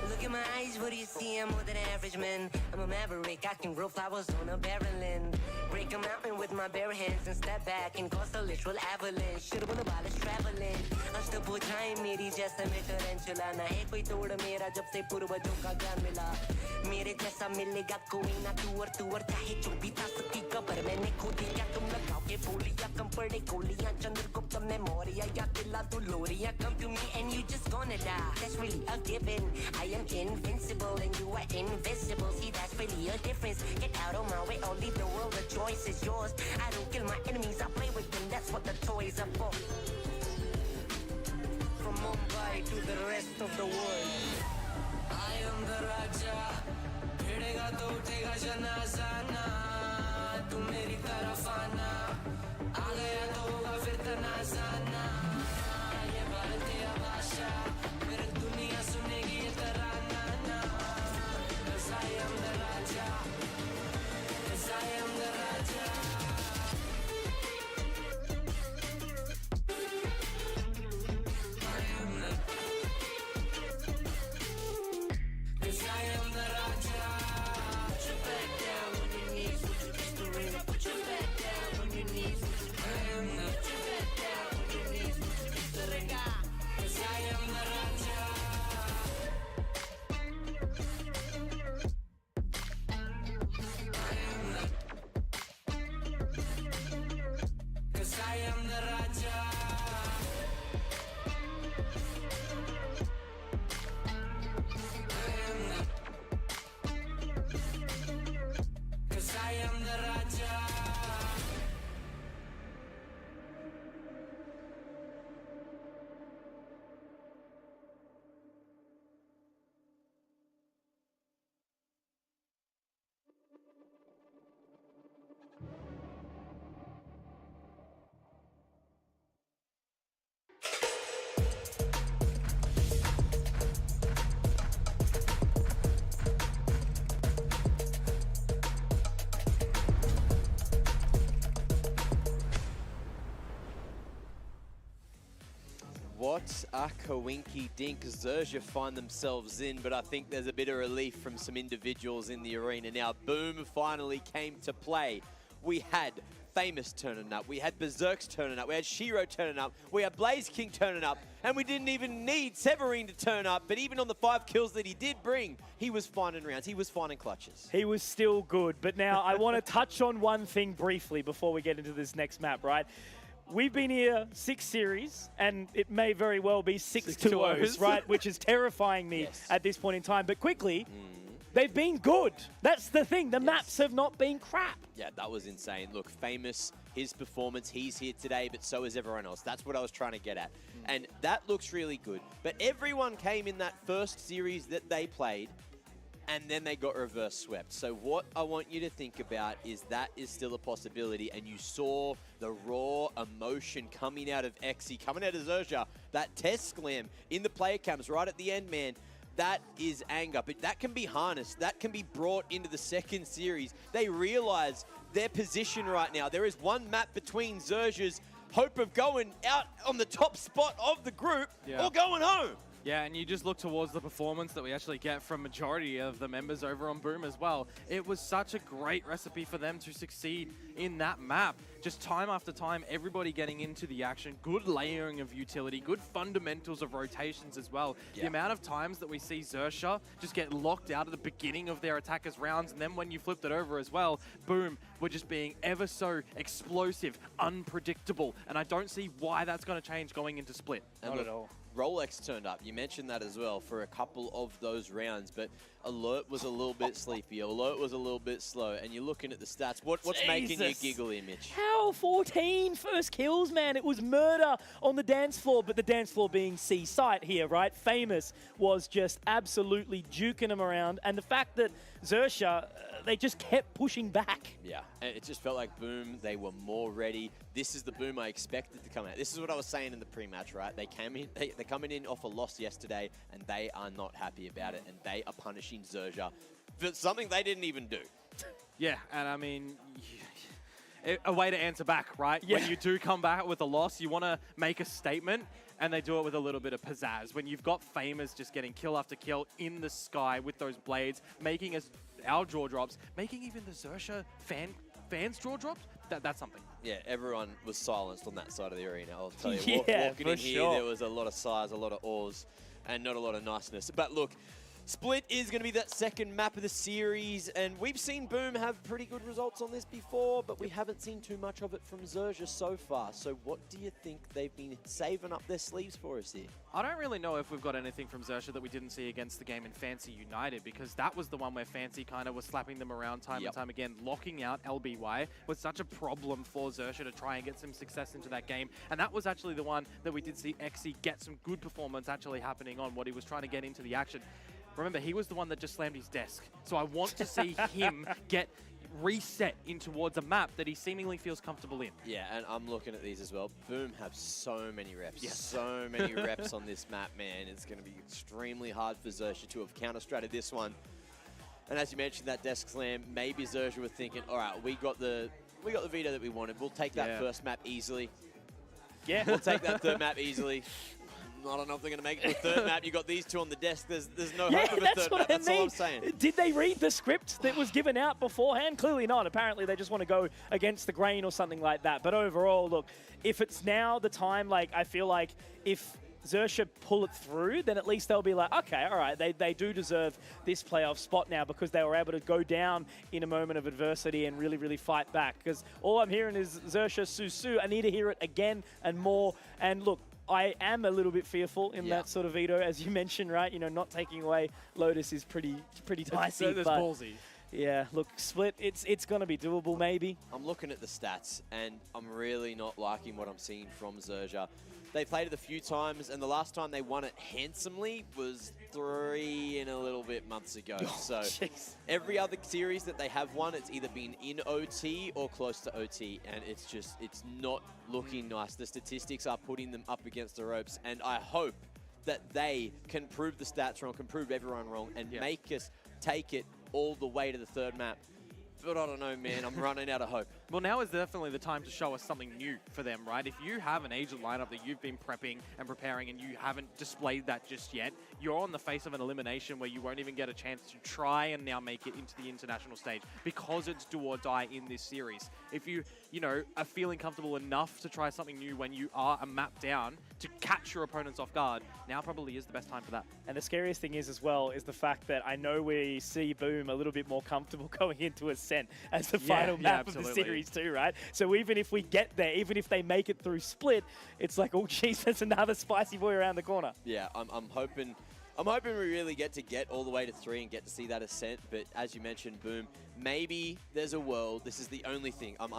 Look at my eyes, what do you see? I'm more than average man. I'm a maverick, I can grow flowers on a barren land. Break a mountain with my bare hands and step back and cause a literal avalanche. Should've been about traveling. अष्टभुजाएं मेरी जैसे मैं tarantula ना है कोई तोड़ मेरा जब से पूर्वजों का ज्ञान मिला। मेरे जैसा मिलेगा कोई ना तू और चाहे जो भी था सबकी कब्र मैंने खोदी। क्या तुम लगाओगे बोलियां, कम पड़े गोलियां, चंद्रगुप्त ने मौर्य या किला तू लोरिया। Come to me and you just gonna die. That's really a given. I am invincible and you are invisible. See, that's really a difference. Get out of my way or leave the world. The choice is yours. I don't kill my enemies, I play with them. That's what the toys are for. From Mumbai to the rest of the world, I am the Raja. भिड़ेगा तो उठेगा जनाजा ना, तू मेरी तरफ आना, आ गया तो होगा फिर तनाजा ना, ये भारतीय भाषा, फिर दुनिया सुनेगी ये तराना ना, 'cause I am the Raja, 'cause I am the Raja. I am the What a coinky dink Xerxia find themselves in, but I think there's a bit of relief from some individuals in the arena. Now, Boom finally came to play. We had Famous turning up, we had Berserks turning up, we had Shiro turning up, we had Blaze King turning up, and we didn't even need Severine to turn up, but even on the 5 kills that he did bring, he was finding rounds, he was finding clutches. He was still good, but now I want to touch on one thing briefly before we get into this next map, right? We've been here 6 series, and it may very well be 6 2-0s, right? Which is terrifying me at this point in time. But quickly, they've been good. That's the thing. The maps have not been crap. Yeah, that was insane. Look, Famous, his performance, he's here today, but so is everyone else. That's what I was trying to get at. And that looks really good. But everyone came in that first series that they played, and then they got reverse swept. So what I want you to think about is that is still a possibility, and you saw the raw emotion coming out of Exy, coming out of Xerxia, that test glam in the player cams right at the end, man. That is anger, but that can be harnessed. That can be brought into the second series. They realize their position right now. There is one map between Xerxia's hope of going out on the top spot of the group or going home. Yeah, and you just look towards the performance that we actually get from majority of the members over on Boom as well. It was such a great recipe for them to succeed in that map. Just time after time, everybody getting into the action, good layering of utility, good fundamentals of rotations as well. The amount of times that we see Xerxia just get locked out at the beginning of their attackers' rounds, and then when you flipped it over as well, Boom were just being ever so explosive, unpredictable, and I don't see why that's going to change going into Split. Not at all. Rolex turned up. You mentioned that as well for a couple of those rounds, but Alert was a little bit sleepy. Alert was a little bit slow, and you're looking at the stats. What's making you giggle here, Mitch? How 14 first kills, man. It was murder on the dance floor, but the dance floor being C-site here, right? Famous was just absolutely juking them around, and the fact that Xerxia, they just kept pushing back. Yeah, and it just felt like Boom, they were more ready. This is the Boom I expected to come out. This is what I was saying in the pre-match, right? They came in, they're coming in off a loss yesterday, and they are not happy about it, and they are punishing Xerxia for something they didn't even do. Yeah, and I mean, a way to answer back, right? Yeah. When you do come back with a loss, you want to make a statement, and they do it with a little bit of pizzazz. When you've got Famous just getting kill after kill in the sky with those blades, making us our draw drops, making even the Xerxia fans draw drops, that's something. Yeah, everyone was silenced on that side of the arena, I'll tell you. Yeah, walking in here, there was a lot of sighs, a lot of awes, and not a lot of niceness. But look, Split is going to be that second map of the series, and we've seen Boom have pretty good results on this before, but we haven't seen too much of it from Xerxia so far. So what do you think they've been saving up their sleeves for us here? I don't really know if we've got anything from Xerxia that we didn't see against the game in Fancy United, because that was the one where Fancy kind of was slapping them around time and time again. Locking out LBY was such a problem for Xerxia to try and get some success into that game, and that was actually the one that we did see Exy get some good performance actually happening on, what he was trying to get into the action. Remember, he was the one that just slammed his desk. So I want to see him get reset in towards a map that he seemingly feels comfortable in. Yeah, and I'm looking at these as well. Boom have so many reps. Yes. So many reps on this map, man. It's going to be extremely hard for Xerxia to have counter-stratted this one. And as you mentioned, that desk slam, maybe Xerxia were thinking, all right, we got the veto that we wanted. We'll take that first map easily. Yeah. We'll take that third map easily. I don't know if they're going to make it to the third map. You got these two on the desk. There's no hope of a third map. That's all I'm saying. Did they read the script that was given out beforehand? Clearly not. Apparently they just want to go against the grain or something like that. But overall, look, if it's now the time, like, I feel like if Xerxia pull it through, then at least they'll be like, okay, all right, they do deserve this playoff spot now, because they were able to go down in a moment of adversity and really, really fight back. Because all I'm hearing is Xerxia, Susu. I need to hear it again and more. And look, I am a little bit fearful in that sort of veto, as you mentioned, right? You know, not taking away Lotus is pretty dicey. That's ballsy. Yeah, look, Split, it's going to be doable, maybe. I'm looking at the stats, and I'm really not liking what I'm seeing from Zerja. They played it a few times, and the last time they won it handsomely was 3 and a little bit months ago. So every other series that they have won, it's either been in OT or close to OT, and it's not looking nice. The statistics are putting them up against the ropes, and I hope that they can prove the stats wrong, can prove everyone wrong, and make us take it all the way to the third map. But I don't know, man. I'm running out of hope. Well, now is definitely the time to show us something new for them, right? If you have an agent lineup that you've been prepping and preparing and you haven't displayed that just yet, you're on the face of an elimination where you won't even get a chance to try and now make it into the international stage because it's do or die in this series. If you are feeling comfortable enough to try something new when you are a map down to catch your opponents off guard, now probably is the best time for that. And the scariest thing is as well is the fact that I know we see Boom a little bit more comfortable going into Ascent as the final map of the series too, right? So even if we get there, even if they make it through Split, it's like, oh geez, there's another spicy boy around the corner. Yeah, I'm hoping we really get all the way to 3 and get to see that Ascent. But as you mentioned, Boom, maybe there's a world. This is the only thing. I'm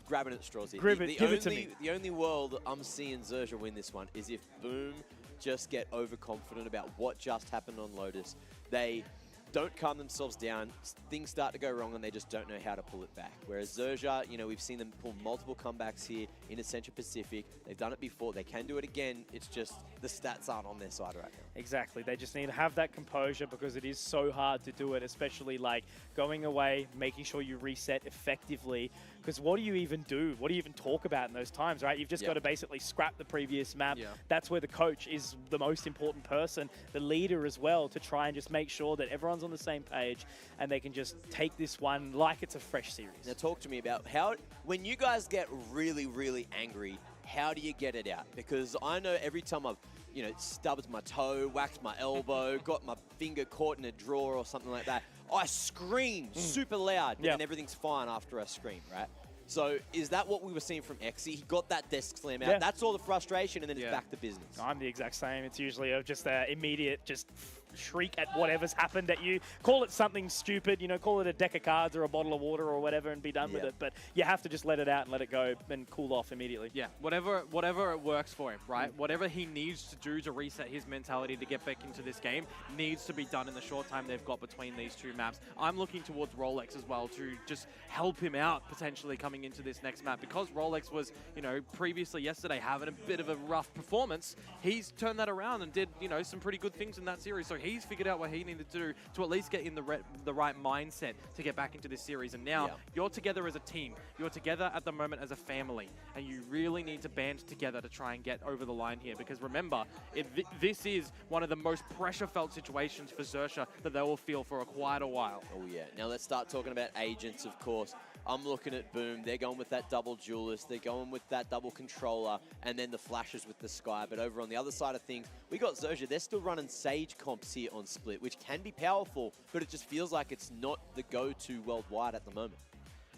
grabbing at straws here. Give it to me. The only world I'm seeing Zerja win this one is if Boom just get overconfident about what just happened on Lotus. They don't calm themselves down, things start to go wrong and they just don't know how to pull it back. Whereas Zerja, we've seen them pull multiple comebacks here in Ascension Pacific. They've done it before, they can do it again. It's just the stats aren't on their side right now. Exactly, they just need to have that composure because it is so hard to do it, especially like going away, making sure you reset effectively. Because what do you even do? What do you even talk about in those times, right? You've just got to basically scrap the previous map. That's where the coach is the most important person, the leader as well, to try and just make sure that everyone's on the same page and they can just take this one like it's a fresh series. Now talk to me about how, when you guys get really, really angry, how do you get it out? Because I know every time I've stubbed my toe, whacked my elbow, got my finger caught in a drawer or something like that, I scream super loud, but then everything's fine after I scream, right? So is that what we were seeing from Exy? He got that desk slam out. That's all the frustration, and then it's back to business. I'm the exact same. It's usually just an immediate shriek at whatever's happened at you. Call it something stupid, call it a deck of cards or a bottle of water or whatever and be done with it. But you have to just let it out and let it go and cool off immediately. Yeah, whatever it works for him, right? Whatever he needs to do to reset his mentality to get back into this game needs to be done in the short time they've got between these two maps. I'm looking towards Rolex as well to just help him out potentially coming into this next map because Rolex was, previously yesterday having a bit of a rough performance. He's turned that around and did, some pretty good things in that series. So he's figured out what he needed to do to at least get in the right mindset to get back into this series. And now you're together as a team. You're together at the moment as a family. And you really need to band together to try and get over the line here. Because remember, this is one of the most pressure-felt situations for Zerja that they will feel for quite a while. Oh yeah. Now let's start talking about agents, of course. I'm looking at Boom. They're going with that double duelist. They're going with that double controller and then the flashes with the Sky. But over on the other side of things, we got Zerja. They're still running Sage comps here on Split, which can be powerful, but it just feels like it's not the go-to worldwide at the moment.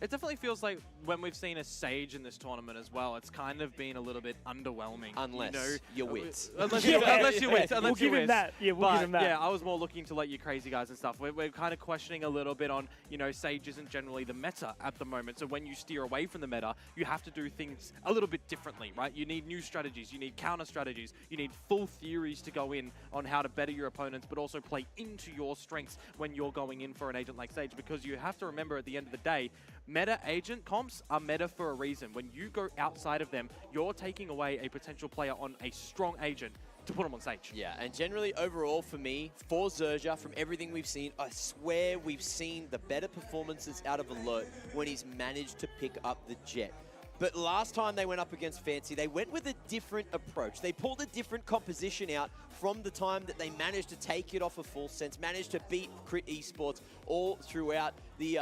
It definitely feels like when we've seen a Sage in this tournament as well, it's kind of been a little bit underwhelming. Unless you wit. Unless you wit. We'll give him that. Yeah, we'll give him that. Yeah, I was more looking to let you crazy guys and stuff. We're kind of questioning a little bit on, Sage isn't generally the meta at the moment. So when you steer away from the meta, you have to do things a little bit differently, right? You need new strategies. You need counter strategies. You need full theories to go in on how to better your opponents, but also play into your strengths when you're going in for an agent like Sage. Because you have to remember at the end of the day, meta agent comps are meta for a reason. When you go outside of them, you're taking away a potential player on a strong agent to put him on Sage. Yeah, and generally overall for me, for Zerja, from everything we've seen, I swear we've seen the better performances out of Alert when he's managed to pick up the Jet. But last time they went up against Fancy, they went with a different approach. They pulled a different composition out from the time that they managed to take it off of Full Sense, managed to beat Crit Esports all throughout the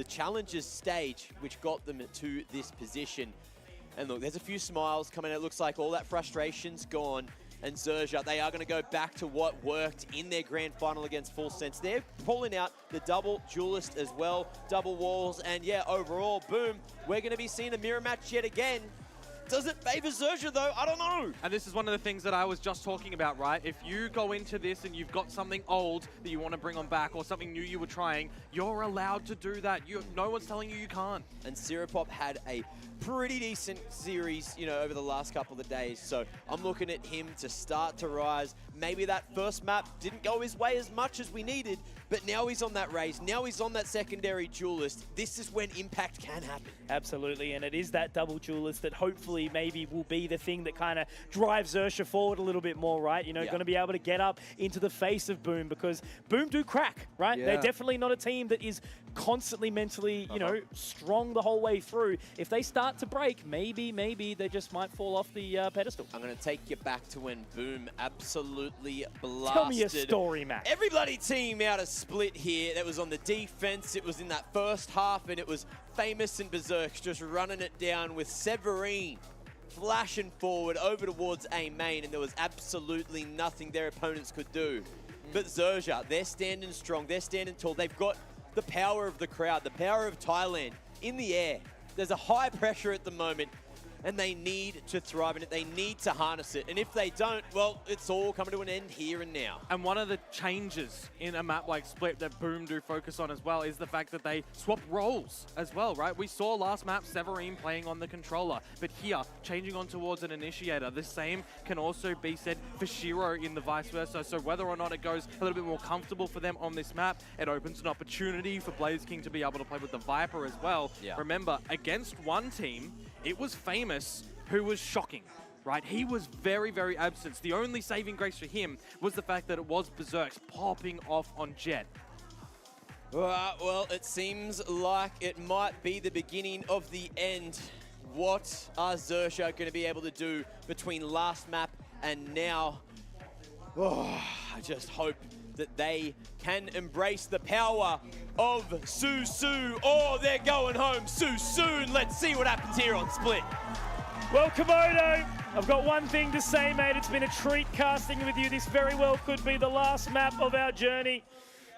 Challengers stage, which got them to this position. And look, there's a few smiles coming out. It looks like all that frustration's gone. And Zerja, they are going to go back to what worked in their grand final against Full Sense. They're pulling out the double duelist as well, double walls. And yeah, overall, Boom, we're going to be seeing a mirror match yet again. Does it favor Xerxia though? I don't know. And this is one of the things that I was just talking about, right? If you go into this and you've got something old that you want to bring on back or something new you were trying, you're allowed to do that. No one's telling you you can't. And Siropop had a pretty decent series, you know, over the last couple of days. So I'm looking at him to start to rise. Maybe that first map didn't go his way as much as we needed, but now he's on that race. Now he's on that secondary duelist. This is when impact can happen. Absolutely, and it is that double duelist that hopefully maybe will be the thing that kind of drives Xerxia forward a little bit more, right? You know, going to be able to get up into the face of Boom, because Boom do crack, right? Yeah. They're definitely not a team that is constantly mentally, you know, strong the whole way through. If they start to break, maybe they just might fall off the pedestal. I'm going to take you back to when Boom absolutely blasted. Tell me a story, Matt. Every bloody team out of Split here that was on the defense. It was in that first half, and it was Famous and Berserk just running it down with Severine flashing forward over towards A main, and there was absolutely nothing their opponents could do. But Xerxia, they're standing strong, they're standing tall. They've got the power of the crowd, the power of Thailand in the air. There's a high pressure at the moment, and they need to thrive in it. They need to harness it. And if they don't, well, it's all coming to an end here and now. And one of the changes in a map like Split that Boom do focus on as well is the fact that they swap roles as well, right? We saw last map Severine playing on the controller, but here, changing on towards an initiator. The same can also be said for Shiro in the vice versa. So whether or not it goes a little bit more comfortable for them on this map, it opens an opportunity for Blaze King to be able to play with the Viper as well. Yeah. Remember, against one team, it was Famous who was shocking, right? He was very, very absent. The only saving grace for him was the fact that it was Berserks popping off on Jet. Well, it seems like it might be the beginning of the end. What are Xerxia going to be able to do between last map and now? Oh, I just hope that they can embrace the power of Su. Oh, they're going home soon. Let's see what happens here on Split. Well, Komodo, I've got one thing to say, mate. It's been a treat casting with you. This very well could be the last map of our journey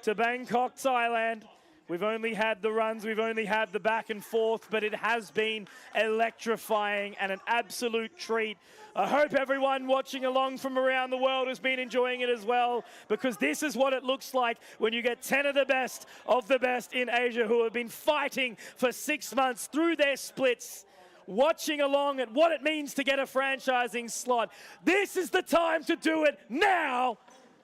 to Bangkok, Thailand. We've only had the runs, we've only had the back and forth, but it has been electrifying and an absolute treat. I hope everyone watching along from around the world has been enjoying it as well, because this is what it looks like when you get 10 of the best in Asia who have been fighting for 6 months through their splits, watching along at what it means to get a franchising slot. This is the time to do it now,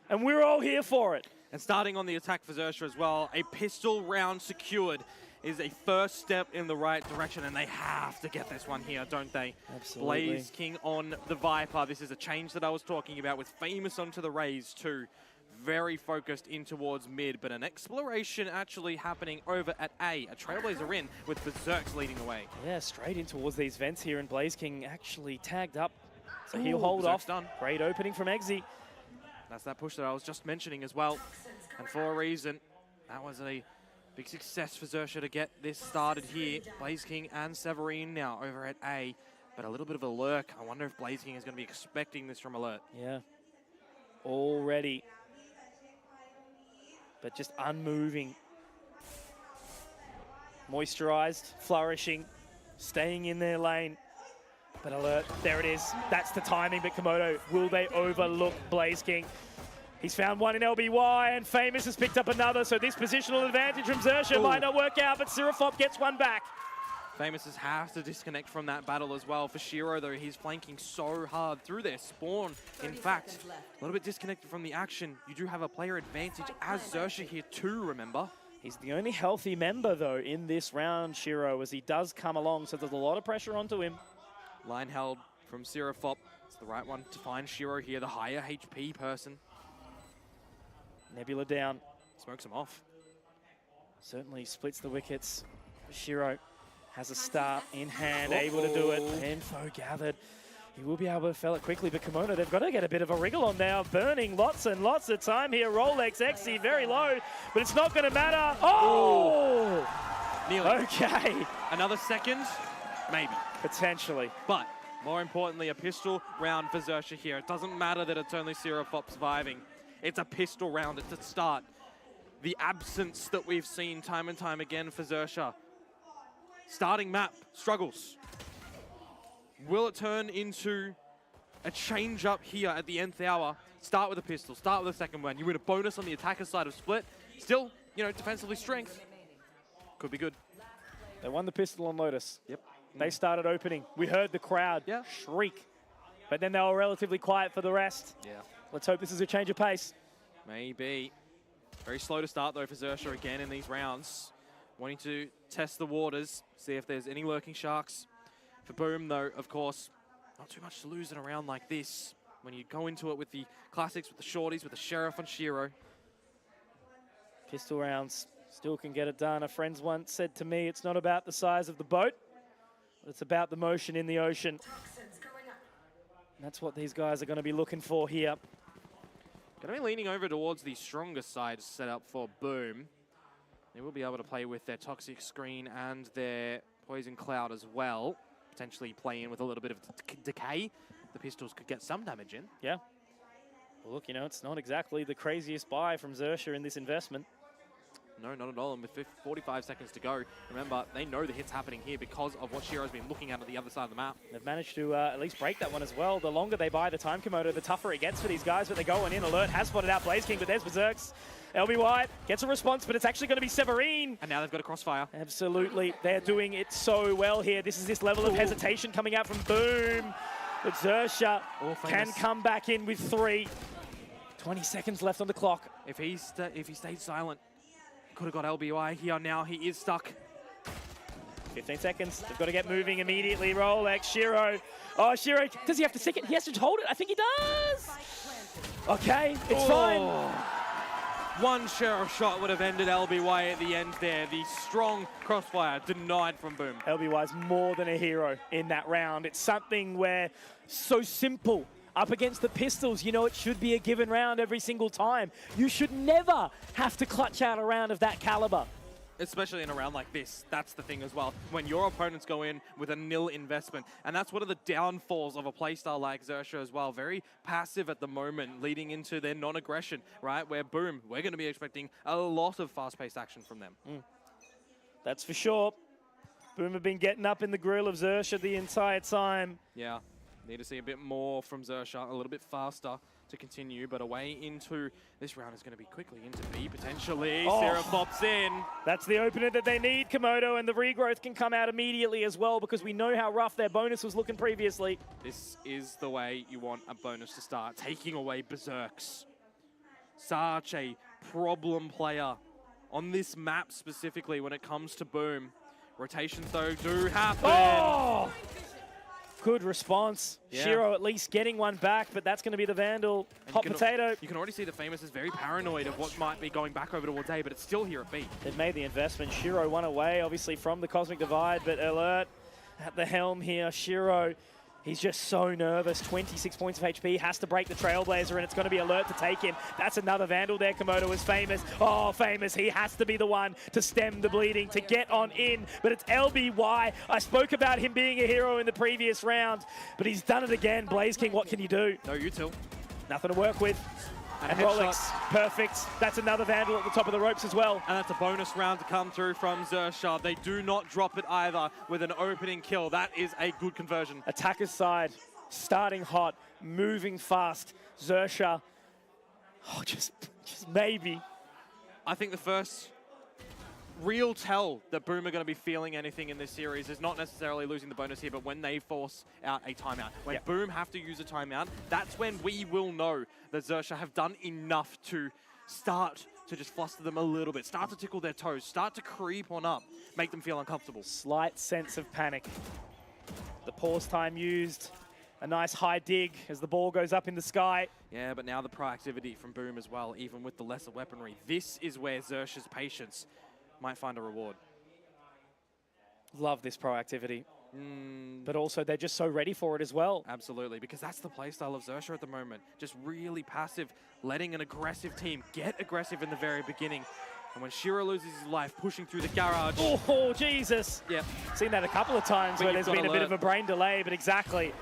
and we're all here for it. And starting on the attack for Xerxia as well, a pistol round secured is a first step in the right direction, and they have to get this one here, don't they? Absolutely. Blaze King on the Viper. This is a change that I was talking about with Famous onto the Raze too. Very focused in towards mid, but an exploration actually happening over at A. A Trailblazer in with Berserks leading the way. Yeah, straight in towards these vents here, and Blaze King actually tagged up. So he'll hold off. Done. Great opening from Exy. That's that push that I was just mentioning as well. And for a reason, that was a big success for Xerxia to get this started here. Blaze King and Severine now over at A, but a little bit of a lurk. I wonder if Blaze King is going to be expecting this from Alert. Yeah, already, but just unmoving. Moisturized, flourishing, staying in their lane. But Alert, there it is. That's the timing, but Komodo, will they overlook Blaze King? He's found one in LBY, and Famous has picked up another, so this positional advantage from Xerxia might not work out, but Sirafop gets one back. Famous has to disconnect from that battle as well. For Shiro, though, he's flanking so hard through their spawn. In fact, a little bit disconnected from the action. You do have a player advantage as Xerxia here too, remember? He's the only healthy member, though, in this round, Shiro, as he does come along, so there's a lot of pressure onto him. Line held from Sirafop. It's the right one to find Shiro here, the higher HP person. Nebula down. Smokes him off. Certainly splits the wickets. Shiro has a start in hand, able to do it. Info gathered. He will be able to fell it quickly, but Komodo, they've got to get a bit of a wriggle on now. Burning lots and lots of time here. Rolex XC very low, but it's not going to matter. Oh! Nearly. Okay. Another second? Maybe. Potentially. But more importantly, a pistol round for Xerxia here. It doesn't matter that it's only Sirafop surviving. It's a pistol round at the start. The absence that we've seen time and time again for Xerxia. Starting map struggles. Will it turn into a change up here at the nth hour? Start with a pistol, start with a second one. You win a bonus on the attacker side of Split. Still, you know, defensively strength. Could be good. They won the pistol on Lotus. Yep. They started opening. We heard the crowd shriek. But then they were relatively quiet for the rest. Yeah. Let's hope this is a change of pace. Maybe. Very slow to start, though, for Xerxia again in these rounds. Wanting to test the waters, see if there's any lurking sharks. For Boom, though, of course, not too much to lose in a round like this. When you go into it with the classics, with the shorties, with the Sheriff on Shiro. Pistol rounds still can get it done. A friend once said to me, it's not about the size of the boat, it's about the motion in the ocean. And that's what these guys are going to be looking for here. Going to be leaning over towards the stronger side set up for Boom. They will be able to play with their Toxic Screen and their Poison Cloud as well. Potentially play in with a little bit of decay. The pistols could get some damage in. Yeah. Well, look, you know, it's not exactly the craziest buy from Xerxia in this investment. No, not at all. And with 45 seconds to go, remember, they know the hit's happening here because of what Shiro's been looking at the other side of the map. They've managed to at least break that one as well. The longer they buy the time, Komodo, the tougher it gets for these guys, but they're going in. Alert has spotted out Blaze King, but there's Berserks. LBY gets a response, but it's actually going to be Severine. And now they've got a crossfire. Absolutely. They're doing it so well here. This is this level of hesitation coming out from Boom. But Xerxia can come back in with 3. 20 seconds left on the clock. If he stayed silent, could have got LBY here. Now he is stuck. 15 seconds. They've got to get moving immediately. Rolex, Shiro. Oh, Shiro, does he have to stick it? He has to hold it. I think he does. Okay, it's fine. One Sheriff shot would have ended LBY at the end there. The strong crossfire denied from Boom. LBY is more than a hero in that round. It's something where so simple. Up against the pistols, you know it should be a given round every single time. You should never have to clutch out a round of that caliber. Especially in a round like this, that's the thing as well. When your opponents go in with a nil investment, and that's one of the downfalls of a playstyle like Xerxia as well. Very passive at the moment, leading into their non-aggression, right? Where Boom, we're going to be expecting a lot of fast-paced action from them. That's for sure. Boom have been getting up in the grill of Xerxia the entire time. Yeah, need to see a bit more from Xerxia, a little bit faster to continue, but away into this round is going to be quickly into B potentially. Sarah pops in. That's the opener that they need, Komodo, and the regrowth can come out immediately as well because we know how rough their bonus was looking previously. This is the way you want a bonus to start, taking away Berserks. Such a problem player on this map specifically when it comes to Boom. Rotations though do happen. Oh! Good response. Yeah. Shiro at least getting one back, but that's going to be the Vandal. Hot potato. You can already see the Famous is very paranoid of what might be going back over towards A, but it's still here at B. They've made the investment. Shiro one away, obviously, from the Cosmic Divide, but Alert at the helm here. Shiro, he's just so nervous. 26 points of HP, has to break the Trailblazer, and it's going to be Alert to take him. That's another Vandal there. Komodo is Famous. Oh, Famous, he has to be the one to stem the bleeding, to get on in, but it's LBY. I spoke about him being a hero in the previous round, but he's done it again. Blaze King, what can you do? No util. Nothing to work with. And Rolex, perfect. That's another Vandal at the top of the ropes as well. And that's a bonus round to come through from Xerxia. They do not drop it either with an opening kill. That is a good conversion. Attacker's side, starting hot, moving fast. Xerxia, just maybe. I think the first real tell that Boom are going to be feeling anything in this series is not necessarily losing the bonus here, but when they force out a timeout. When Boom have to use a timeout, that's when we will know that Xerxia have done enough to start to just fluster them a little bit, start to tickle their toes, start to creep on up, make them feel uncomfortable. Slight sense of panic. The pause time used. A nice high dig as the ball goes up in the sky. Yeah, but now the proactivity from Boom as well, even with the lesser weaponry. This is where Xerxia's patience might find a reward. Love this proactivity. But also they're just so ready for it as well. Absolutely, because that's the playstyle of Xerxia at the moment. Just really passive, letting an aggressive team get aggressive in the very beginning. And when Shiro loses his life, pushing through the garage. Oh, Jesus. Yeah. Seen that a couple of times where there's been a bit of a brain delay, but exactly.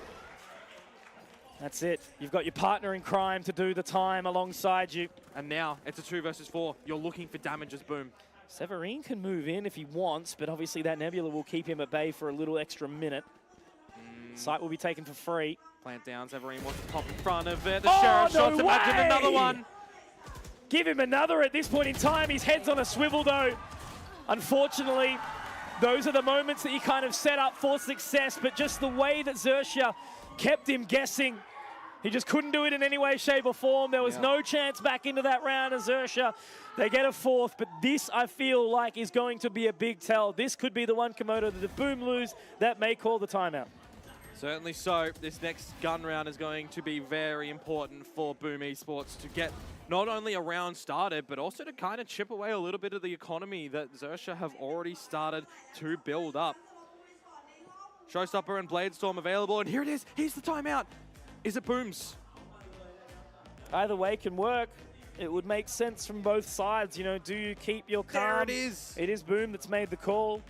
That's it. You've got your partner in crime to do the time alongside you. And now it's a 2 versus 4. You're looking for damage as Boom. Severine can move in if he wants, but obviously that Nebula will keep him at bay for a little extra minute. Site will be taken for free. Plant down, Severine wants to pop in front of it. The Oh, Sheriff no shots, imagine way! another one. Give him another at this point in time. His head's on a swivel though. Unfortunately, those are the moments that you kind of set up for success, but just the way that Xerxia kept him guessing, he just couldn't do it in any way, shape or form. There was no chance back into that round as Xerxia. They get a fourth, but this I feel like is going to be a big tell. This could be the one, Komodo, that the Boom lose that may call the timeout. Certainly so. This next gun round is going to be very important for Boom Esports to get not only a round started, but also to kind of chip away a little bit of the economy that Xerxia have already started to build up. Showstopper and Bladestorm available, and here it is. Here's the timeout. Is it Boom's? Either way can work. It would make sense from both sides. You know, do you keep your calm? There it is. It is Boom that's made the call.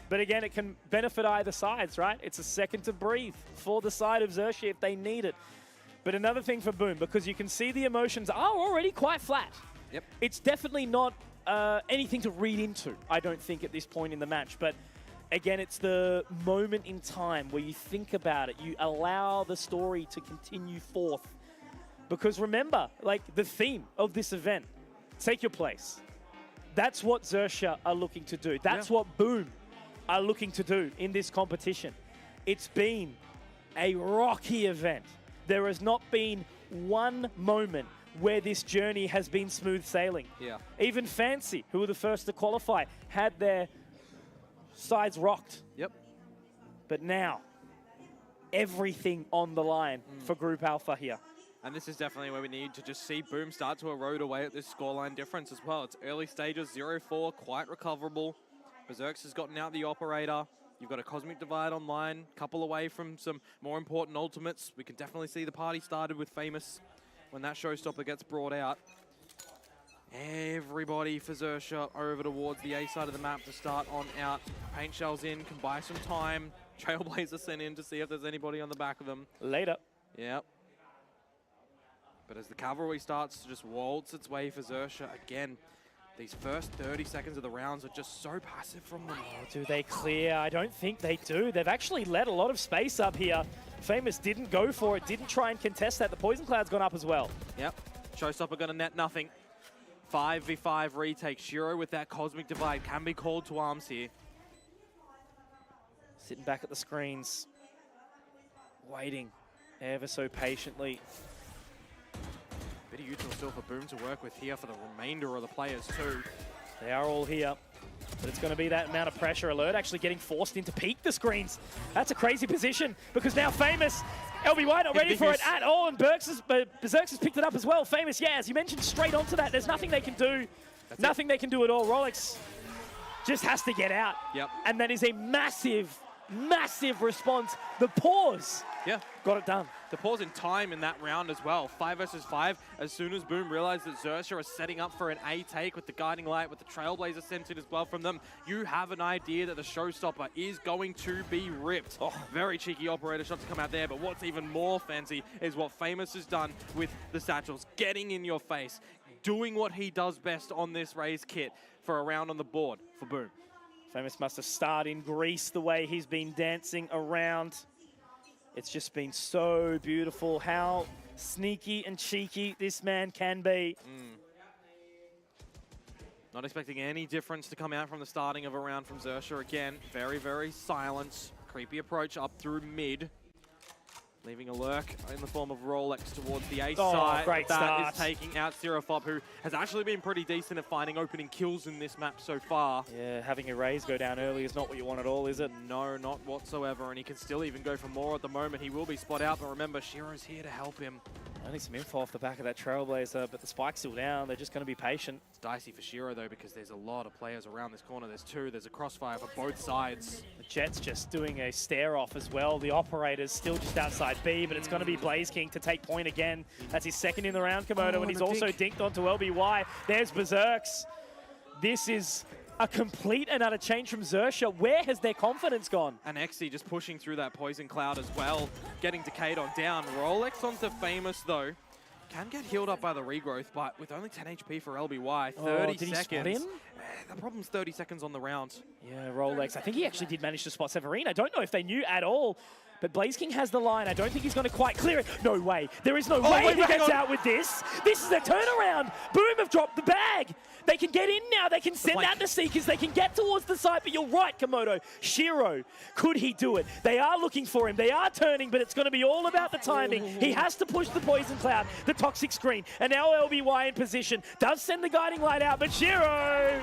But again, it can benefit either sides, right? It's a second to breathe for the side of Xerxia if they need it. But another thing for Boom, because you can see the emotions are already quite flat. Yep. It's definitely not anything to read into, I don't think, at this point in the match. But again, it's the moment in time where you think about it. You allow the story to continue forth. Because remember, like the theme of this event, take your place. That's what Xerxia are looking to do. That's what Boom are looking to do in this competition. It's been a rocky event. There has not been one moment where this journey has been smooth sailing. Yeah. Even Fancy, who were the first to qualify, had their sides rocked. Yep. But now, everything on the line for Group Alpha here. And this is definitely where we need to just see Boom start to erode away at this scoreline difference as well. It's early stages, 0-4, quite recoverable. Berserks has gotten out the operator. You've got a Cosmic Divide online, couple away from some more important ultimates. We can definitely see the party started with Famous when that showstopper gets brought out. Everybody for Xerxia over towards the A side of the map to start on out. Paint shells in, can buy some time. Trailblazer sent in to see if there's anybody on the back of them. Later. Yep. But as the cavalry starts to just waltz its way for Xerxia again, these first 30 seconds of the rounds are just so passive from them. Oh, do they clear? I don't think they do. They've actually let a lot of space up here. Famous didn't go for it, didn't try and contest that. The Poison Cloud's gone up as well. Yep. Showstopper going to net nothing. 5v5 retake. Shiro with that Cosmic Divide can be called to arms here. Sitting back at the screens. Waiting ever so patiently. Bit of util still for Boom to work with here for the remainder of the players too. They are all here, but it's going to be that amount of pressure. Alert actually getting forced into peek the screens. That's a crazy position because now Famous, LBY not ready for it at all, and Berserks has picked it up as well. Famous, yeah, as you mentioned, straight onto that. There's nothing they can do. Nothing they can do at all. Rolex just has to get out. Yep. And that is a massive, massive response. The pause. Yeah. Got it done. The pause in time in that round as well. 5 versus 5. As soon as Boom realized that Xerxia are setting up for an A take with the Guiding Light, with the Trailblazer sent in as well from them, you have an idea that the showstopper is going to be ripped. Oh, very cheeky operator shot to come out there, but what's even more fancy is what Famous has done with the satchels. Getting in your face, doing what he does best on this Raze kit for a round on the board for Boom. Famous must have started in Greece the way he's been dancing around. It's just been so beautiful how sneaky and cheeky this man can be. Not expecting any difference to come out from the starting of a round from Xerxia again. Very, very silent. Creepy approach up through mid. Leaving a lurk in the form of Rolex towards the A side. Great that start. is taking out Seraphop, who has actually been pretty decent at finding opening kills in this map so far. Yeah, having a Raze go down early is not what you want at all, is it? No, not whatsoever, and he can still even go for more at the moment. He will be spot out, but remember, Shiro's here to help him. I need some info off the back of that Trailblazer, but the spike's still down. They're just going to be patient. It's dicey for Shiro, though, because there's a lot of players around this corner. There's two. There's a crossfire for both sides. The Jet's just doing a stare-off as well. The Operator's still just outside B, but it's going to be Blaze King to take point again. That's his second in the round, Komodo, and he's also dinked onto LBY. There's Berserks. This is a complete and utter change from Xerxia. Where has their confidence gone? And Exy just pushing through that Poison Cloud as well, getting decayed on down. Rolex onto Famous, though. Can get healed up by the regrowth, but with only 10 HP for LBY, 30 did he seconds. spot him? The problem's 30 seconds on the round. Yeah, Rolex. I think he actually did manage to spot Severine. I don't know if they knew at all. But Blaze King has the line. I don't think he's going to quite clear it. No way. There is no way wait, he hang gets on. out with this. This is a turnaround. Boom have dropped the bag. They can get in now. They can send out the Seekers. They can get towards the side. But you're right, Komodo. Shiro, could he do it? They are looking for him. They are turning, but it's going to be all about the timing. He has to push the Poison Cloud, the Toxic Screen. And now LBY in position. Does send the Guiding Light out, but Shiro!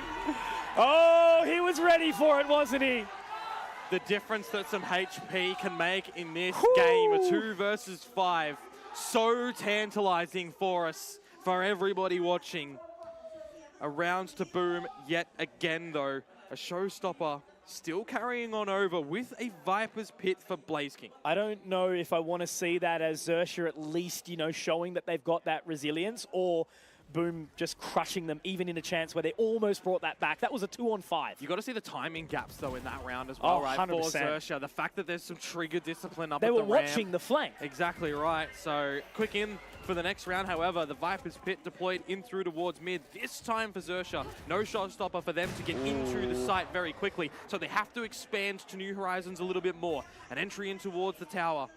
Oh, he was ready for it, wasn't he? The difference that some HP can make in this game, a 2 versus 5. So tantalizing for us, for everybody watching. A round to Boom yet again though. A showstopper still carrying on over with a Viper's Pit for Blaze King. I don't know if I want to see that as Xerxia at least, you know, showing that they've got that resilience, or Boom just crushing them even in a chance where they almost brought that back. That was a 2-on-5. You got to see the timing gaps though in that round as well, right? 100%. For Xerxia, the fact that there's some trigger discipline up They at were the ramp. watching the flank. Exactly right. So quick in for the next round. However, the Viper's Pit deployed in through towards mid. This time for Xerxia, no showstopper for them to get into the site very quickly. So they have to expand to new horizons a little bit more. An entry in towards the tower.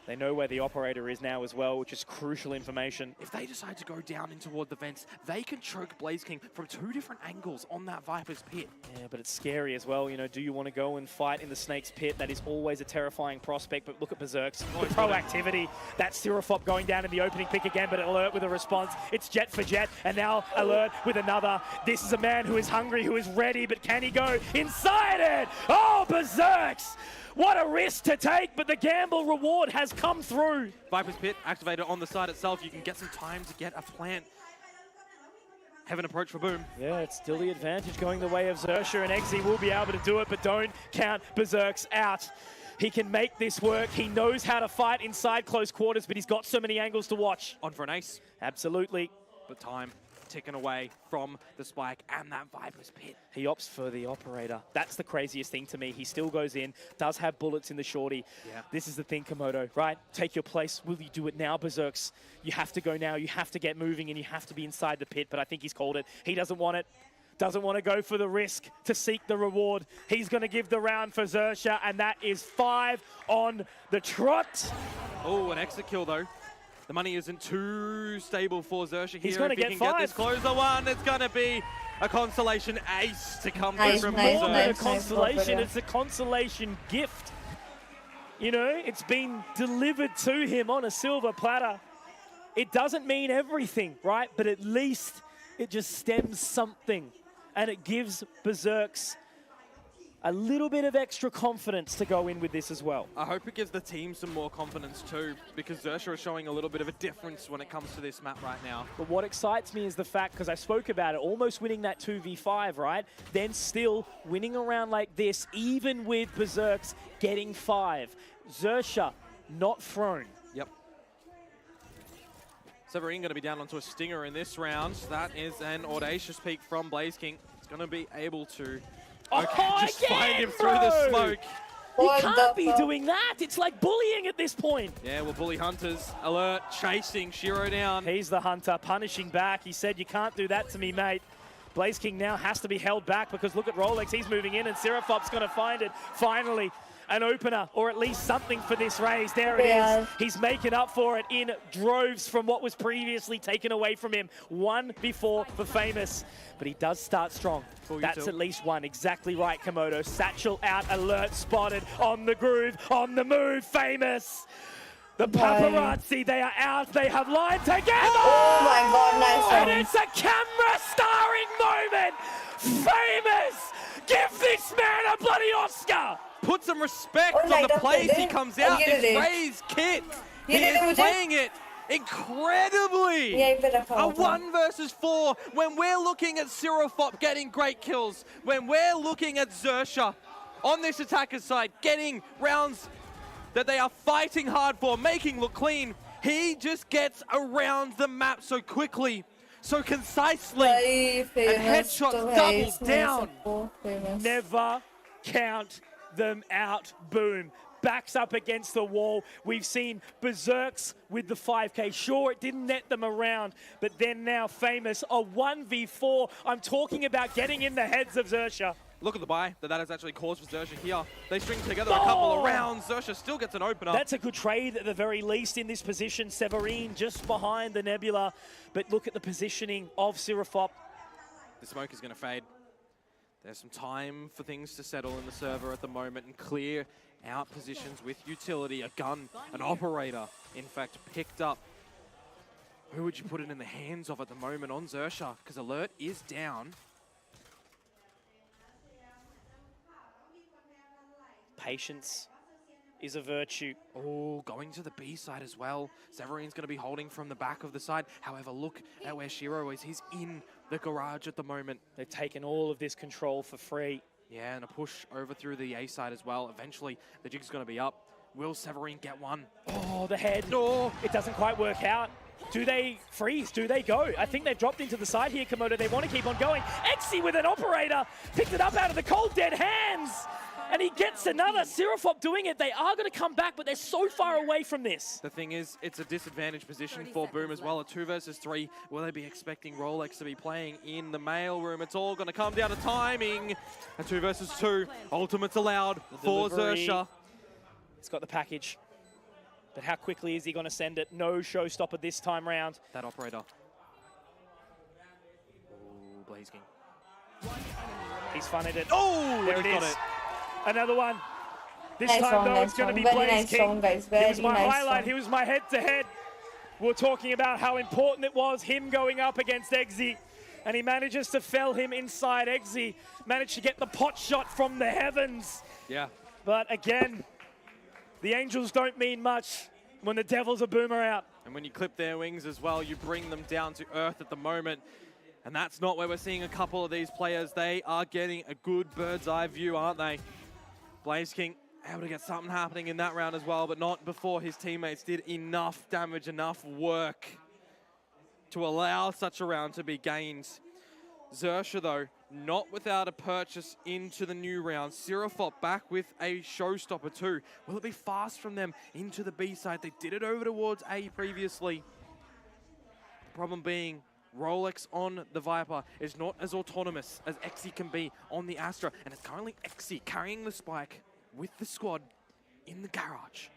They know where the operator is now as well, which is crucial information. If they decide to go down in toward the vents, they can choke Blaze King from 2 different angles on that Viper's Pit. Yeah, but it's scary as well. You know, do you want to go and fight in the Snake's Pit? That is always a terrifying prospect, but look at Berserk's. The proactivity. That's Sirofop going down in the opening pick again, but Alert with a response. It's Jet for Jet, and now Alert with another. This is a man who is hungry, who is ready, but can he go inside it? Oh, Berserk's! What a risk to take, but the gamble reward has come through. Viper's Pit activated on the side itself. You can get some time to get a plant. Heaven approach for Boom. Yeah, it's still the advantage going the way of Xerxia, and Exy will be able to do it, but don't count Berserk's out. He can make this work. He knows how to fight inside close quarters, but he's got so many angles to watch. On for an ace. Absolutely. But time ticking away from the spike and that Viper's Pit. He opts for the operator. That's the craziest thing to me. He still goes in, does have bullets in the shorty. Yeah. This is the thing, Komodo, right? Take your place. Will you do it now, Berserks? You have to go now. You have to get moving, and you have to be inside the pit, but I think he's called it. He doesn't want it. Doesn't want to go for the risk to seek the reward. He's going to give the round for Xerxia, and that is 5 on the trot. Oh, an exit kill though. The money isn't too stable for Xerxia here. He's going to if he get can 5. Get this closer one, it's going to be a consolation ace to come through from More Berserk. than a consolation, it's a consolation gift. You know, it's been delivered to him on a silver platter. It doesn't mean everything, right? But at least it just stems something. And it gives Berserks a little bit of extra confidence to go in with this as well. I hope it gives the team some more confidence too, because Xerxia is showing a little bit of a difference when it comes to this map right now. But what excites me is the fact, because I spoke about it, almost winning that 2v5, right? Then still winning a round like this, even with Berserks getting 5. Xerxia not thrown. Yep. Severine going to be down onto a stinger in this round. That is an audacious peek from Blaze King. It's going to be able to just find him through the smoke. You can't be doing that. It's like bullying at this point. Yeah, well, Bully Hunters, Alert, chasing Shiro down. He's the hunter, punishing back. He said, you can't do that to me, mate. Blaze King now has to be held back because look at Rolex. He's moving in and Sirofop's going to find it. Finally, an opener or at least something for this raise. There it is. He's making up for it in droves from what was previously taken away from him. 1 before for Famous. But he does start strong. That's at least 1. Exactly right, Komodo. Satchel out, Alert spotted, on the groove, on the move, Famous. The paparazzi, they are out, they have lined together! Oh my god, nice And one. it's a camera starring moment! Famous! Give this man a bloody Oscar! Put some respect on the plays he comes out. This Raze kit, he is playing it incredibly. A 1 versus 4 when we're looking at Sirofop getting great kills, when we're looking at Xerxia on this attacker's side getting rounds that they are fighting hard for, making look clean. He just gets around the map so quickly, so concisely, and headshots double down. Never count them out. Boom. Backs up against the wall. We've seen Berserks with the 5k. Sure, it didn't net them around, but then now Famous, a 1v4. I'm talking about getting in the heads of Xerxia. Look at the buy that has actually caused for Xerxia here. They string together a couple of rounds. Xerxia still gets an opener. That's a good trade at the very least in this position. Severine just behind the Nebula. But look at the positioning of Sirafop. The smoke is going to fade. There's some time for things to settle in the server at the moment and clear out positions with utility. A gun, an operator, in fact, picked up. Who would you put it in the hands of at the moment on Xerxia? Because alert is down. Patience is a virtue. Oh, going to the B side as well. Severine's going to be holding from the back of the side. However, look at where Shiro is. He's in the garage at the moment. They've taken all of this control for free. Yeah, and a push over through the A side as well. Eventually, the jig's going to be up. Will Severine get one? Oh, the head. Oh. It doesn't quite work out. Do they freeze? Do they go? I think they've dropped into the side here, Komodo. They want to keep on going. Exy with an operator. Picked it up out of the cold, dead hands. And he gets another. Sirafop doing it. They are going to come back, but they're so far away from this. The thing is, it's a disadvantaged position for Boom as well. A 2 versus 3. Will they be expecting Rolex to be playing in the mail room? It's all going to come down to timing. A 2 versus 2. Ultimates allowed for Xerxia. It's got the package. But how quickly is he going to send it? No showstopper this time round. That operator. Oh, Blaze King. He's funned it. Oh, there it is. Got it. Another one. This Nice time, song, though, nice it's going to song. be Very Blaze nice King. song, guys. He Very was my nice highlight. song. He was my head-to-head. We're talking about how important it was, him going up against Exy. And he manages to fell him inside Exy. Managed to get the pot shot from the heavens. Yeah. But again, the Angels don't mean much when the Devils are Boomer out. And when you clip their wings as well, you bring them down to earth at the moment. And that's not where we're seeing a couple of these players. They are getting a good bird's eye view, aren't they? Blaze King able to get something happening in that round as well, but not before his teammates did enough damage, enough work to allow such a round to be gained. Xerxia, though, not without a purchase into the new round. Sirafop back with a showstopper too. Will it be fast from them into the B side? They did it over towards A previously. The problem being, Rolex on the Viper is not as autonomous as Exy can be on the Astra, and it's currently Exy carrying the spike with the squad in the garage.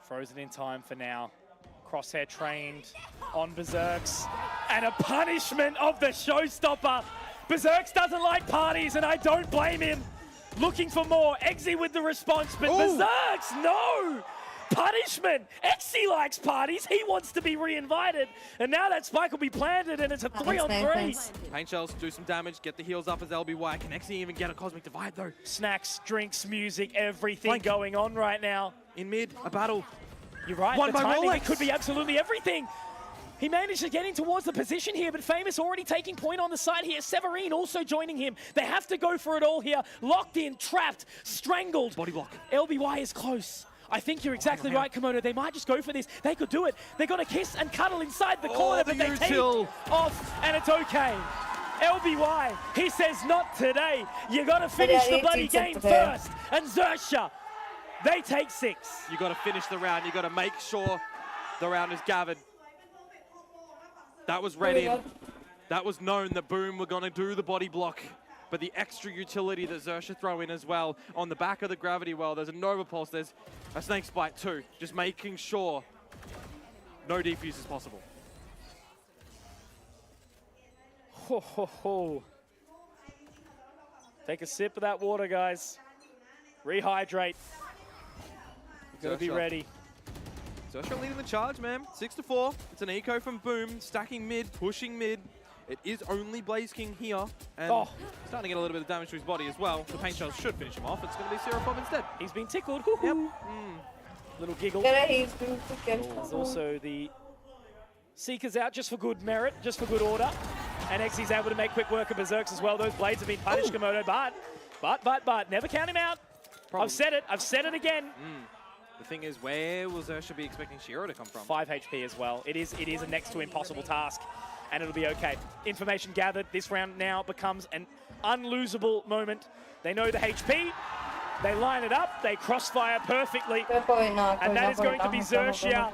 Frozen in time for now. Crosshair trained on Berserks, and a punishment of the showstopper. Berserks doesn't like parties, and I don't blame him. Looking for more. Exy with the response, but Berserks, no! Punishment! Exy likes parties. He wants to be re-invited. And now that spike will be planted, and it's a 3-on-3. Paint shells do some damage, get the heals up as LBY. Can Exy even get a Cosmic Divide, though? Snacks, drinks, music, everything going on right now. In mid, a battle. You're right, Won the by timing, Rolex. it could be absolutely everything. He managed to get in towards the position here, but Famous already taking point on the side here. Severine also joining him. They have to go for it all here. Locked in, trapped, strangled. Body block. LBY is close. I think you're exactly right, Komodo. They might just go for this. They could do it. They're going to kiss and cuddle inside the corner, but they take off, and it's okay. LBY, he says not today. You got to finish the bloody game first. And Xerxia, they take 6. You got to finish the round. You got to make sure the round is gathered. That was read in. That was known that Boom were going to do the body block. But the extra utility that Xerxia throw in as well on the back of the gravity well. There's a Nova Pulse, there's a Snake Spike too. Just making sure no defuse is possible. Ho, ho, ho. Take a sip of that water, guys. Rehydrate. You're going to be ready. Xerxia leading the charge, man. 6-4. It's an eco from Boom, stacking mid, pushing mid. It is only Blaze King here, and starting to get a little bit of damage to his body as well. The paint shells should finish him off. It's going to be Sirafop instead. He's been tickled. Yep. Little giggle. He's been tickled. There's also the Seekers out just for good merit, just for good order. And Exy's able to make quick work of Berserks as well. Those blades have been punished, Komodo, but never count him out. I've said it again. The thing is, where will Xerxia be expecting Shiro to come from? 5 HP as well. It is a next to impossible task, and it'll be okay. Information gathered. This round now becomes an unlosable moment. They know the HP. They line it up. They crossfire perfectly. And that is going to be Xerxia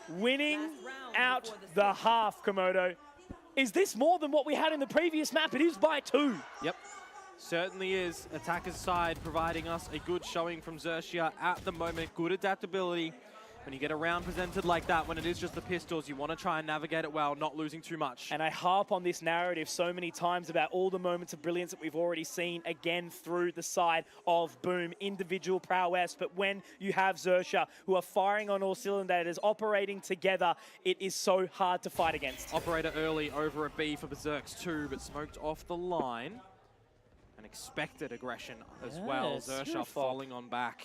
winning out the half, Komodo. Is this more than what we had in the previous map? It is by 2. Yep. Certainly is. Attacker's side providing us a good showing from Xerxia at the moment. Good adaptability. When you get a round presented like that, when it is just the pistols, you want to try and navigate it well, not losing too much. And I harp on this narrative so many times about all the moments of brilliance that we've already seen again through the side of Boom, individual prowess. But when you have Xerxia, who are firing on all cylinders, operating together, it is so hard to fight against. Operator early over a B for Berserks 2, but smoked off the line. An expected aggression as well. Xerxia falling on back.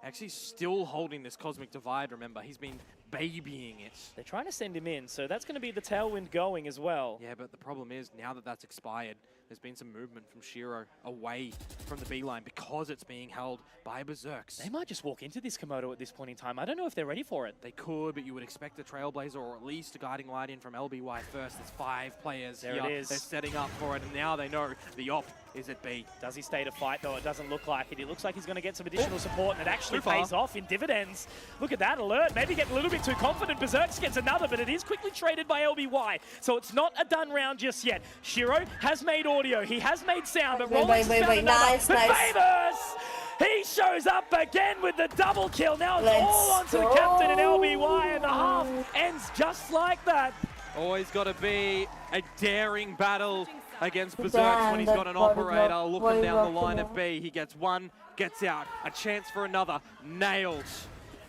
Actually still holding this Cosmic Divide, remember. He's been babying it. They're trying to send him in, so that's going to be the tailwind going as well. Yeah, but the problem is, now that that's expired, there's been some movement from Shiro away from the B line because it's being held by Berserks. They might just walk into this Komodo at this point in time. I don't know if they're ready for it. They could, but you would expect a Trailblazer or at least a Guiding Light in from LBY first. There's 5 players there here. It is. They're setting up for it, and now they know the op is at B. Does he stay to fight, though? It doesn't look like it. It looks like he's going to get some additional support, and it actually pays off in dividends. Look at that alert. Maybe getting a little bit too confident. Berserks gets another, but it is quickly traded by LBY. So it's not a done round just yet. Shiro has made audio. He has made sound, but Rolex has found another. Nice. Famous! He shows up again with the double kill. Now it's all onto the captain and LBY, and the half ends just like that. Always got to be a daring battle against Berserks when he's got an operator looking down the line at B. He gets one, gets out, a chance for another, nailed.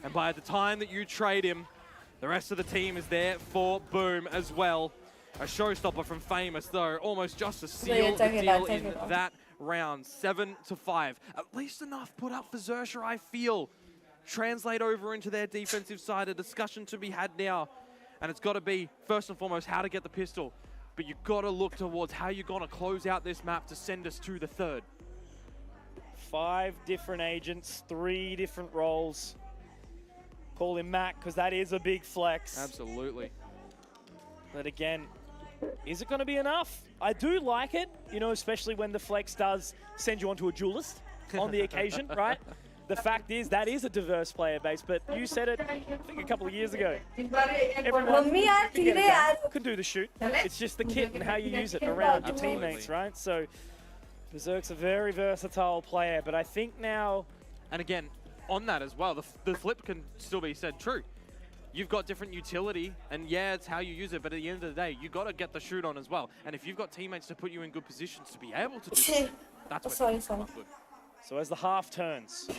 And by the time that you trade him, the rest of the team is there for Boom as well. A showstopper from Famous, though, almost just to seal the deal in that round. 7-5. At least enough put up for Xerxia, I feel. Translate over into their defensive side, a discussion to be had now. And it's got to be, first and foremost, how to get the pistol. But you've got to look towards how you're going to close out this map to send us to the third. 5 different agents, 3 different roles. Call him Mac, because that is a big flex. Absolutely. But again, is it going to be enough? I do like it, you know, especially when the flex does send you onto a duelist on the occasion, right? The fact is, that is a diverse player base, but you said it, I think, a couple of years ago. Everyone could do the shoot. It's just the kit and how you use it around your teammates, right? So, Berserk's a very versatile player, but I think now... And again, on that as well, the flip can still be said true. You've got different utility, and yeah, it's how you use it, but at the end of the day, you got to get the shoot on as well. And if you've got teammates to put you in good positions to be able to do that, that's where it's good. So as the half turns,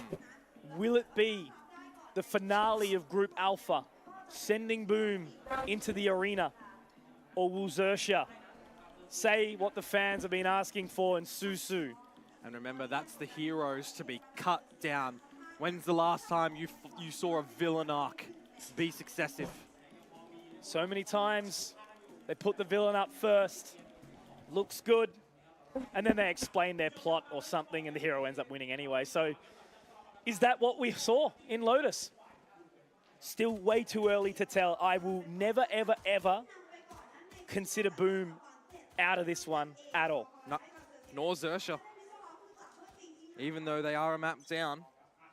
will it be the finale of Group Alpha, sending Boom into the arena? Or will Xerxia say what the fans have been asking for in Susu? And remember, that's the heroes to be cut down. When's the last time you saw a villain arc be successive? So many times, they put the villain up first. Looks good. And then they explain their plot or something, and the hero ends up winning anyway. So is that what we saw in Lotus? Still way too early to tell. I will never, ever, ever consider Boom out of this one at all. No, nor Xerxia. Even though they are a map down,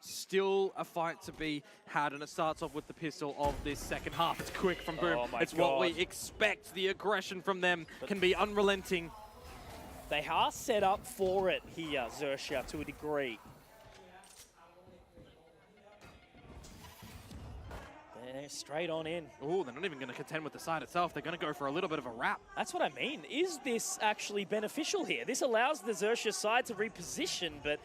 still a fight to be had, and it starts off with the pistol of this second half. It's quick from Boom. It's what we expect. The aggression from them can be unrelenting. They are set up for it here, Xerxia, to a degree. They're straight on in. Oh, they're not even going to contend with the side itself. They're going to go for a little bit of a wrap. That's what I mean. Is this actually beneficial here? This allows the Xerxia side to reposition, but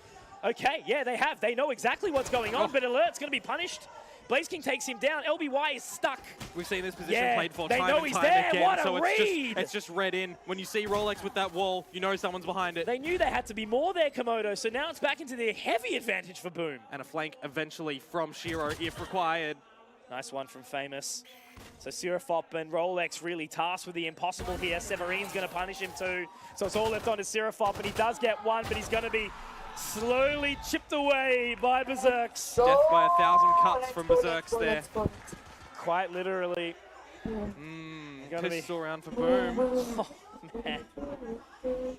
okay, yeah, they have. They know exactly what's going on, but Alert's going to be punished. Blaze King takes him down. LBY is stuck. We've seen this position played for time and time he's again. there. What a so read! It's just read in. When you see Rolex with that wall, you know someone's behind it. They knew they had to be more there, Komodo, so now it's back into their heavy advantage for Boom. And a flank eventually from Shiro if required. Nice one from Famous. So Sirafop and Rolex really tasked with the impossible here. Severine's going to punish him too. So it's all left on to Sirafop, and he does get one, but he's going to be slowly chipped away by Berserks. Death by 1,000 cuts from Berserks there. Quite literally. Pistol round for Boom. Oh, man.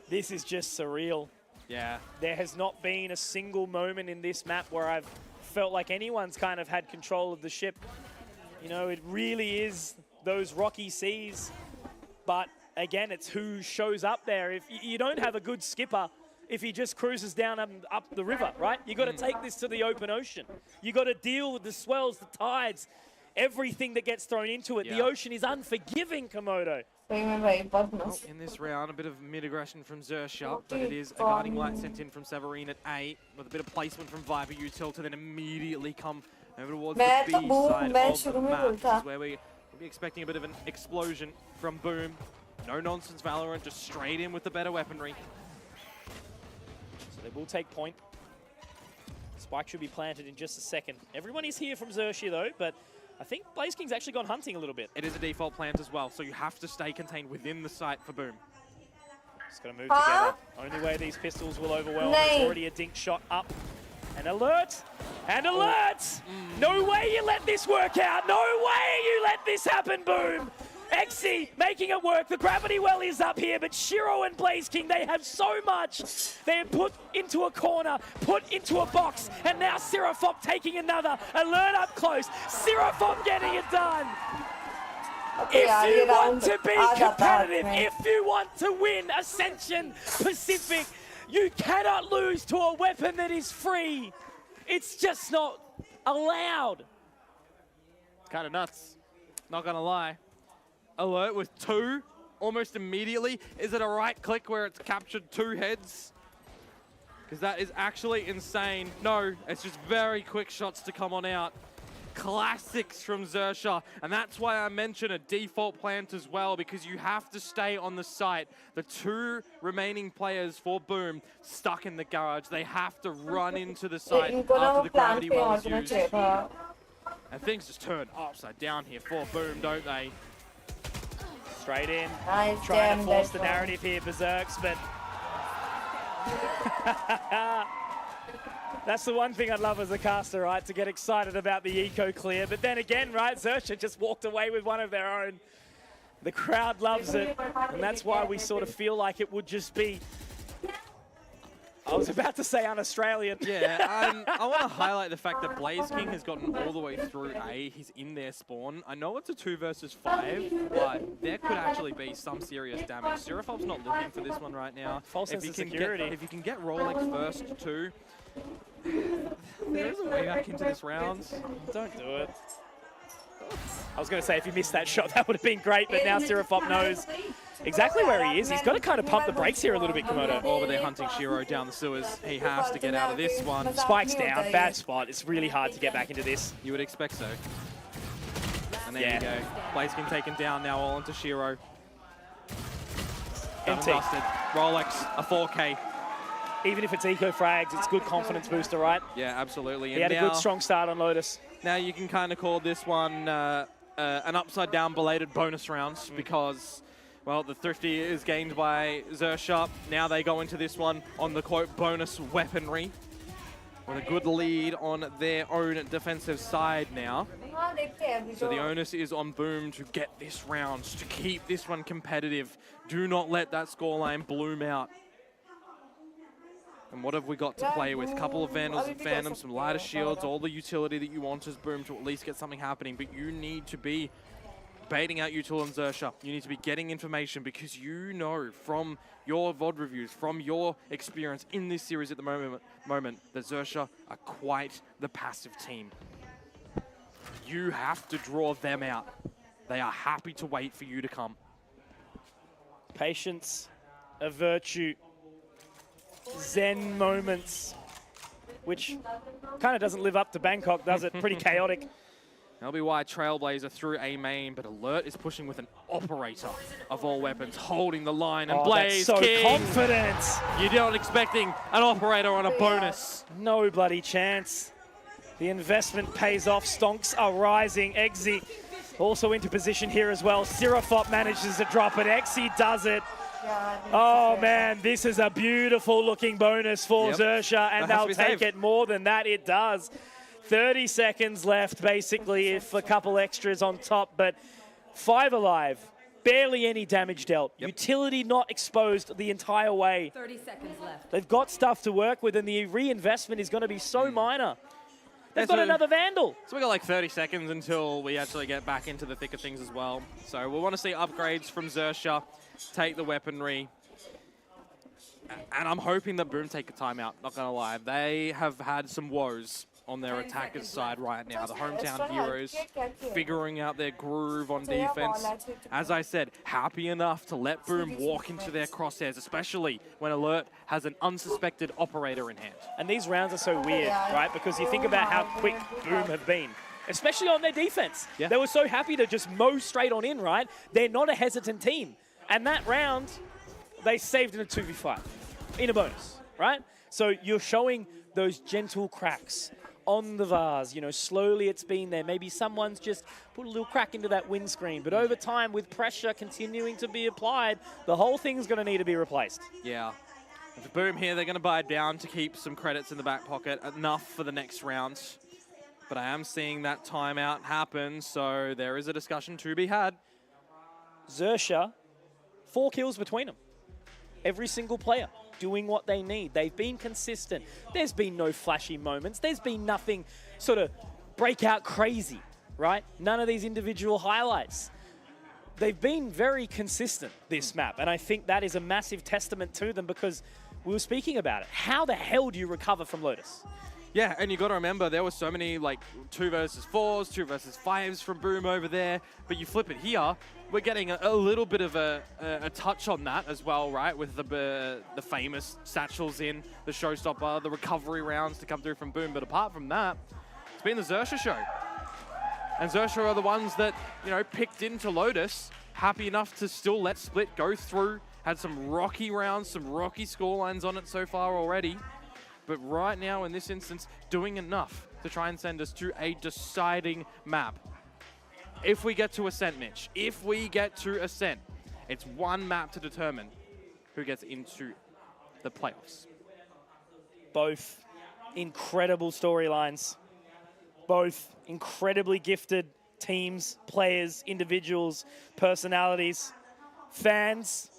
This is just surreal. Yeah. There has not been a single moment in this map where I've felt like anyone's kind of had control of the ship. You know, it really is those rocky seas. But again, it's who shows up there. If you don't have a good skipper, if he just cruises down up the river, right? You got to take this to the open ocean. You got to deal with the swells, the tides, everything that gets thrown into it. Yeah. The ocean is unforgiving, Komodo. Well, in this round, a bit of mid-aggression from Zersha, but it is a guiding light sent in from Severine at A, with a bit of placement from Viper Util to then immediately come over towards the B side of the map. This is where we'll be expecting a bit of an explosion from Boom. No nonsense Valorant, just straight in with the better weaponry. So they will take point. Spike should be planted in just a second. Everyone is here from Xerxia though, but I think Blaze King's actually gone hunting a little bit. It is a default plant as well, so you have to stay contained within the site for Boom. Just gotta move together. Only way these pistols will overwhelm. There's already a dink shot up. And alert! And alert! No way you let this work out! No way you let this happen, Boom! Exy making it work. The gravity well is up here, but Shiro and Blaze King, they have so much. They're put into a corner, put into a box, and now Seraphop taking another. Alert up close. Seraphop getting it done. If you want to be competitive, if you want to win Ascension Pacific, you cannot lose to a weapon that is free. It's just not allowed. It's kind of nuts, not gonna lie. Alert with 2 almost immediately. Is it a right click where it's captured 2 heads? Because that is actually insane. No, it's just very quick shots to come on out. Classics from Xerxia, and that's why I mention a default plant as well, because you have to stay on the site. The 2 remaining players for Boom stuck in the garage. They have to run into the site after the gravity well is used. And things just turn upside down here for Boom, don't they? Straight in, trying to force the narrative here, Berserks, but that's the one thing I'd love as a caster, right? To get excited about the eco clear, but then again, right, Xerxia just walked away with one of their own. The crowd loves it, and that's why we sort of feel like it would just be, I was about to say un-Australian. Yeah, I want to highlight the fact that Blaze King has gotten all the way through A. He's in their spawn. I know it's a 2 versus 5, but there could actually be some serious damage. Seraphop's not looking for this one right now. False sense of security. If you can get Rolex first too, there is a way back into this round. Don't do it. I was going to say, if you missed that shot, that would have been great, but now Seraphop knows exactly where he is. He's got to kind of pump the brakes here a little bit, Komodo. Oh, but they're hunting Shiro down the sewers. He has to get out of this one. Spike's down, bad spot. It's really hard to get back into this. You would expect so. And there you go. Blaze King taken down now, all onto Shiro. Empty. Busted. Rolex, a 4K. Even if it's eco frags, it's good confidence booster, right? Yeah, absolutely. He had a good strong start on Lotus. Now you can kind of call this one an upside-down belated bonus round because, well, the Thrifty is gained by Xerxia. Now they go into this one on the, quote, bonus weaponry with a good lead on their own defensive side now. So the onus is on Boom to get this round, to keep this one competitive. Do not let that scoreline bloom out. And what have we got to play with? A couple of Vandals and Phantoms, some lighter shields, all the utility that you want as Boom to at least get something happening. But you need to be baiting out Util and Xerxia. You need to be getting information because you know from your VOD reviews, from your experience in this series at the moment that Xerxia are quite the passive team. You have to draw them out. They are happy to wait for you to come. Patience, a virtue. Zen moments, which kind of doesn't live up to Bangkok, does it? Pretty chaotic. That'll be why Trailblazer through A main, but Alert is pushing with an operator of all weapons, holding the line, and Blaze that's so King. confident. You're not expecting an operator on a bonus. No bloody chance. The investment pays off. Stonks are rising. Exy also into position here as well. Seraphop manages to drop it. Exy does it. Oh man, this is a beautiful looking bonus for Xerxia, and they'll take it more than that, it does. 30 seconds left basically, if a couple extras on top, but 5 alive, barely any damage dealt. Utility not exposed the entire way. 30 seconds left. They've got stuff to work with and the reinvestment is going to be so minor. They've got another Vandal. So we got like 30 seconds until we actually get back into the thick of things as well. So we'll want to see upgrades from Xerxia. Take the weaponry. And I'm hoping that Boom take a timeout, not gonna lie. They have had some woes on their attackers' side right now. The hometown heroes figuring out their groove on defense. As I said, happy enough to let Boom walk into their crosshairs, especially when Alert has an unsuspected operator in hand. And these rounds are so weird, right? Because you think about how quick Boom have been, especially on their defense. Yeah. They were so happy to just mow straight on in, right? They're not a hesitant team. And that round, they saved in a 2v5, in a bonus, right? So you're showing those gentle cracks on the vase, you know, slowly it's been there. Maybe someone's just put a little crack into that windscreen, but over time, with pressure continuing to be applied, the whole thing's going to need to be replaced. Yeah. For Boom here, they're going to buy down to keep some credits in the back pocket, enough for the next round. But I am seeing that timeout happen, so there is a discussion to be had. Xerxia, 4 kills between them. Every single player doing what they need. They've been consistent. There's been no flashy moments. There's been nothing sort of breakout crazy, right? None of these individual highlights. They've been very consistent, this map, and I think that is a massive testament to them because we were speaking about it. How the hell do you recover from Lotus? Yeah, and you got to remember, there were so many, like, 2 versus 4s, 2 versus 5s from Boom over there, but you flip it here, we're getting a little bit of a touch on that as well, right, with the famous satchels in, the showstopper, the recovery rounds to come through from Boom, but apart from that, it's been the Xerxia show. And Xerxia are the ones that, you know, picked into Lotus, happy enough to still let Split go through, had some rocky rounds, some rocky scorelines on it so far already. But right now, in this instance, doing enough to try and send us to a deciding map. If we get to Ascent, Mitch, if we get to Ascent, it's one map to determine who gets into the playoffs. Both incredible storylines. Both incredibly gifted teams, players, individuals, personalities, fans,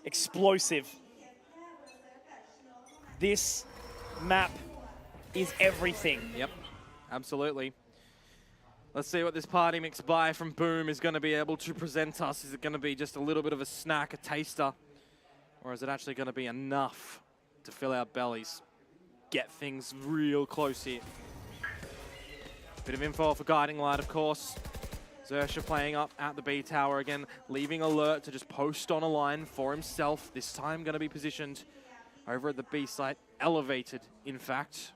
explosive. This map is everything. Yep, absolutely. Let's see what this party mix buy from Boom is going to be able to present us. Is it going to be just a little bit of a snack, a taster? Or is it actually going to be enough to fill our bellies? Get things real close here. Bit of info for Guiding Light, of course. Xerxia playing up at the B tower again, leaving Alert to just post on a line for himself. This time going to be positioned over at the B site, elevated, in fact.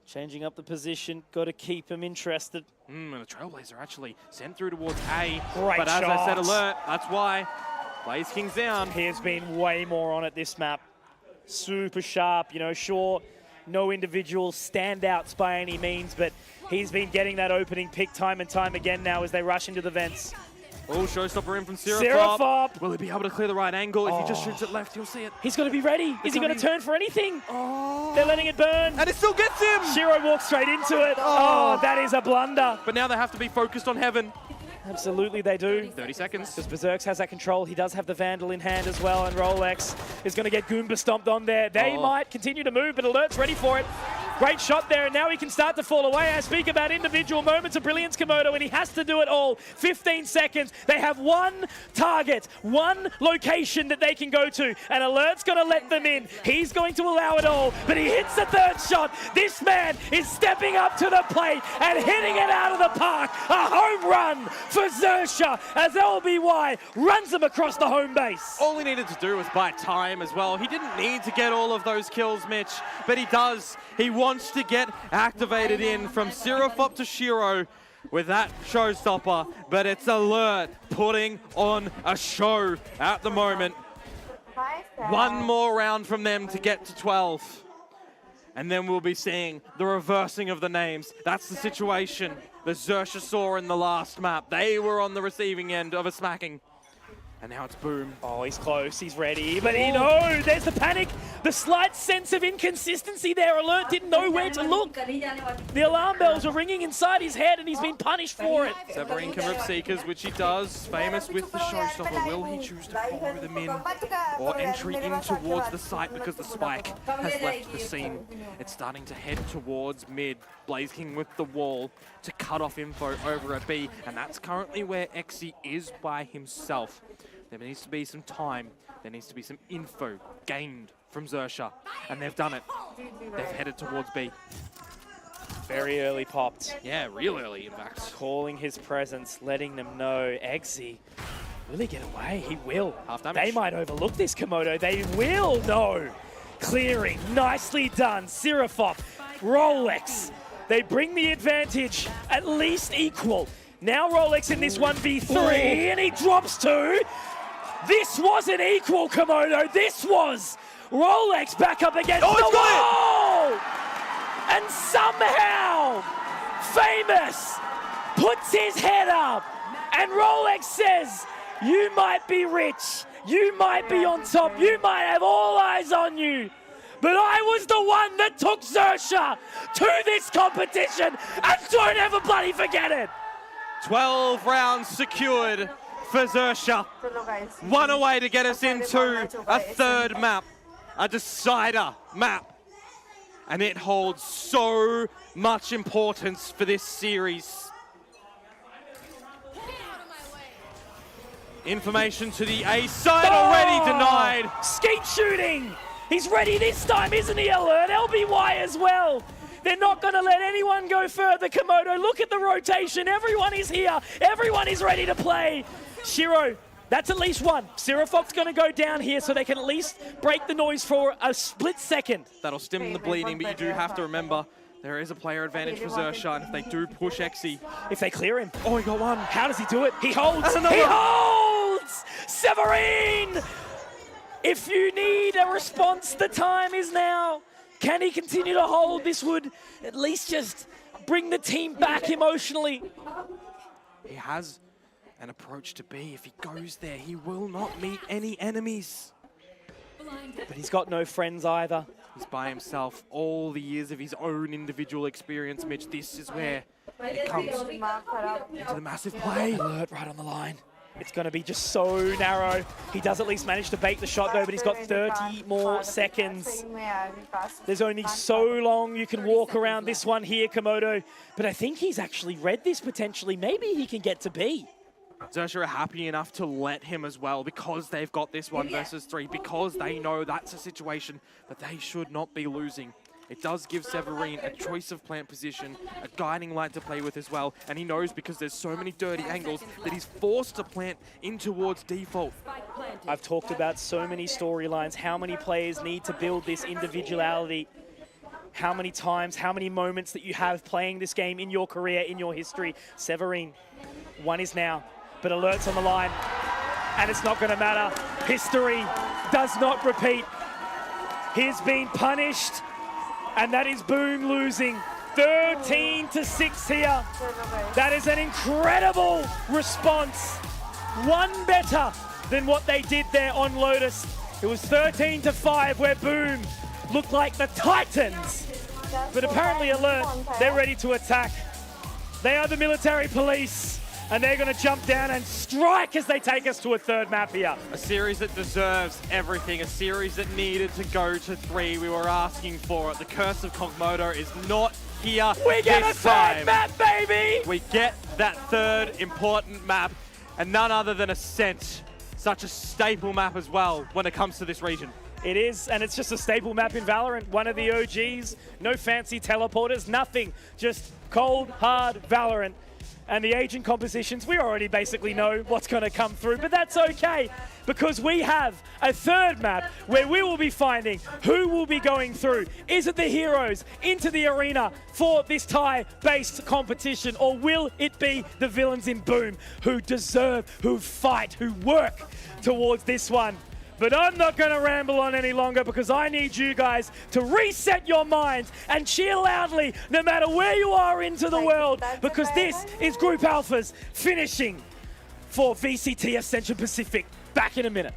Changing up the position, got to keep him interested. And the Trailblazer actually sent through towards A. Great but as I said, shots. Alert, that's why. Blaze King's down. He has been way more on it this map. Super sharp, you know, sure, no individual standouts by any means, but he's been getting that opening pick time and time again now as they rush into the vents. Oh, showstopper in from Sirafop. Sirafop. Will he be able to clear the right angle? If he just shoots it left, he'll see it. He's got to be ready. Is he going to turn for anything? Oh. They're letting it burn. And it still gets him! Shiro walks straight into it. Oh, that is a blunder. But now they have to be focused on Heaven. Absolutely, they do. 30 seconds. Because Berserks has that control. He does have the Vandal in hand as well, and Rolex is going to get Goomba stomped on there. They might continue to move, but Alert's ready for it. Great shot there, and now he can start to fall away. I speak about individual moments of brilliance, Komodo, and he has to do it all. 15 seconds. They have one target, one location that they can go to, and Alert's going to let them in. He's going to allow it all, but he hits the 3rd shot. This man is stepping up to the plate and hitting it out of the park. A home run for Xerxia as LBY runs them across the home base. All he needed to do was buy time as well. He didn't need to get all of those kills, Mitch, but he does. He wants to get activated in from Sirafop to Shiro with that showstopper, but it's Alert putting on a show at the moment. One more round from them to get to 12. And then we'll be seeing the reversing of the names. That's the situation that Xerxia saw in the last map. They were on the receiving end of a smacking. And now it's Boom. Oh, he's close, he's ready, but he knows, there's the panic, the slight sense of inconsistency there. Alert didn't know where to look. The alarm bells are ringing inside his head and he's been punished for it. Severine can rip Seekers, which he does, famous with the showstopper. Will he choose to follow them in or entry in towards the site because the spike has left the scene? It's starting to head towards mid. Blaze King with the wall to cut off info over at B, and that's currently where Exy is by himself. There needs to be some time There needs to be some info gained from Xerxia, and they've done it. They've headed towards B. Very early popped. Yeah, real early, in fact. Calling his presence, letting them know, Eggsy, will he get away? He will. Half damage. They might overlook this Komodo. They will, no. Clearing, nicely done. Sirifov, Rolex. They bring the advantage, at least equal. Now Rolex in this 1v3, and he drops 2. This wasn't equal, Komodo. This was Rolex back up against the wall! And somehow, Famous puts his head up, and Rolex says, you might be rich, you might be on top, you might have all eyes on you, but I was the one that took Xerxia to this competition, and don't ever bloody forget it! 12 rounds secured for Xerxia. One away to get us into a third map, a decider map. And it holds so much importance for this series. Information to the A side already denied. Skeet shooting! He's ready this time, isn't he, Alert? LBY as well. They're not going to let anyone go further, Komodo. Look at the rotation. Everyone is here. Everyone is ready to play. Shiro, that's at least one. Sirifov's going to go down here so they can at least break the noise for a split second. That'll stem the bleeding, but you do have to remember there is a player advantage for Xerxia, and if they do push Exy. If they clear him. Oh, he got one. How does he do it? He holds. He holds! Severin! If you need a response, the time is now. Can he continue to hold? This would at least just bring the team back emotionally. He has an approach to B. If he goes there, he will not meet any enemies. But he's got no friends either. He's by himself. All the years of his own individual experience, Mitch. This is where it comes into the massive play. Alert right on the line. It's going to be just so narrow. He does at least manage to bait the shot though, but he's got 30 more seconds. There's only so long you can walk around this one here, Komodo. But I think he's actually read this potentially. Maybe he can get to B. Xerxia are happy enough to let him as well because they've got this 1 versus 3, because they know that's a situation that they should not be losing. It does give Severin a choice of plant position, a guiding light to play with as well, and he knows because there's so many dirty angles that he's forced to plant in towards default. I've talked about so many storylines, how many players need to build this individuality, how many times, how many moments that you have playing this game in your career, in your history. Severin, one is now, but Alert's on the line, and it's not going to matter. History does not repeat. He's been punished, and that is Boom losing 13-6 here. That is an incredible response. One better than what they did there on Lotus. It was 13-5 where Boom looked like the Titans. But apparently Alert, they're ready to attack. They are the military police, and they're going to jump down and strike as they take us to a third map here. A series that deserves everything, a series that needed to go to 3. We were asking for it. The curse of Komodo is not here We get a this third time. map, baby! We get that third important map, and none other than Ascent. Such a staple map as well when it comes to this region. It is, and it's just a staple map in Valorant. One of the OGs, no fancy teleporters, nothing. Just cold, hard Valorant. And the agent compositions, we already basically know what's going to come through, but that's okay, because we have a third map where we will be finding who will be going through. Is it the heroes into the arena for this tie-based competition, or will it be the villains in Boom who deserve, who fight, who work towards this one? But I'm not going to ramble on any longer, because I need you guys to reset your minds and cheer loudly no matter where you are into the world, because this is Group Alphas finishing for VCT Ascension Pacific. Back in a minute.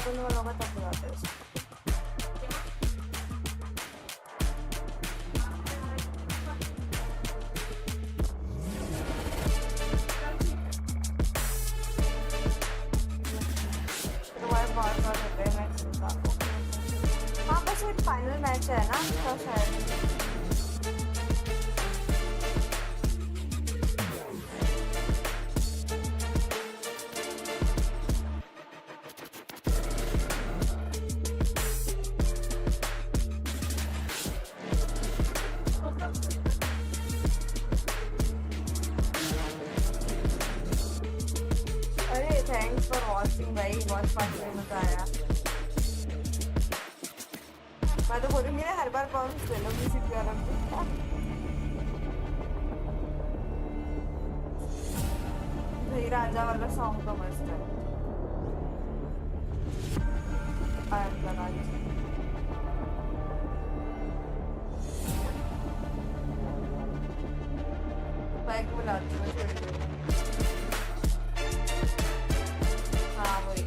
करने वाला होगा तब बुलाते हैं उसको। हाँ बस एक फाइनल मैच है ना तो शायद अरे थैंक्स फॉर वॉचिंग भाई, बहुत पार्टी में मजा आया। मैं तो बोलूँगी ना हर बार कॉम्स ले लो किसी भी कारण पे। भाई राजा वाला सॉन्ग तो मस्त है। I'm the Raja। बाइक बुलाती हूँ छोड़ दो। हाँ वही।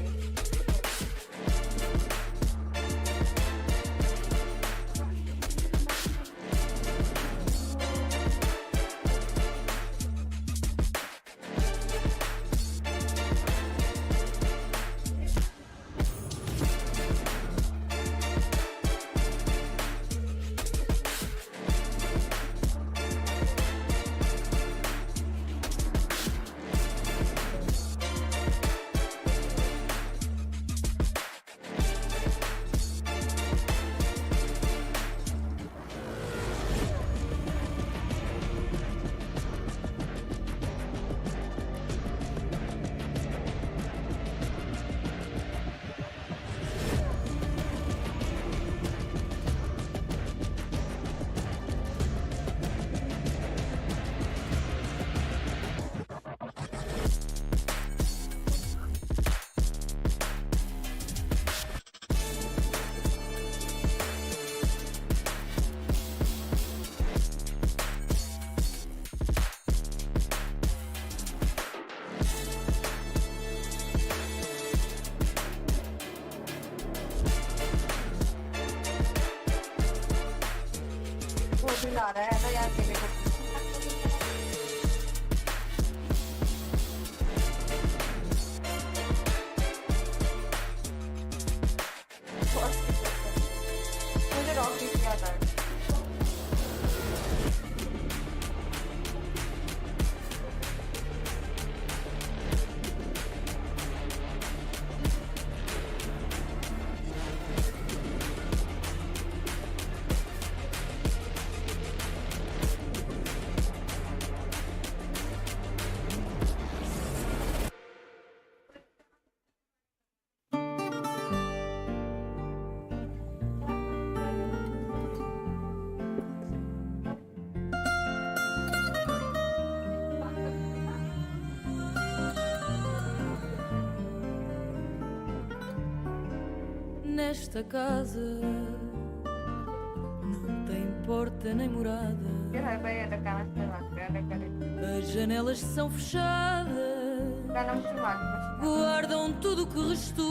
वो भी ला रहा है ना यार मेरे को। मुझे रॉक भी आता है। Nesta casa não tem porta nem morada. As janelas são fechadas, guardam tudo o que restou.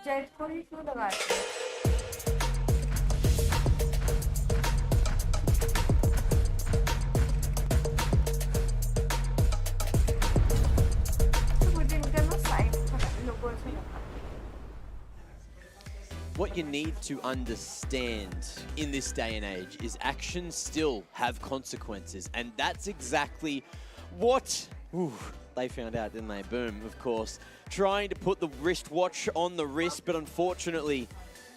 Jet को ही क्यों लगाते हैं? What you need to understand in this day and age is actions still have consequences, and that's exactly what they found out, didn't they? Boom, of course. Trying to put the wristwatch on the wrist, but unfortunately,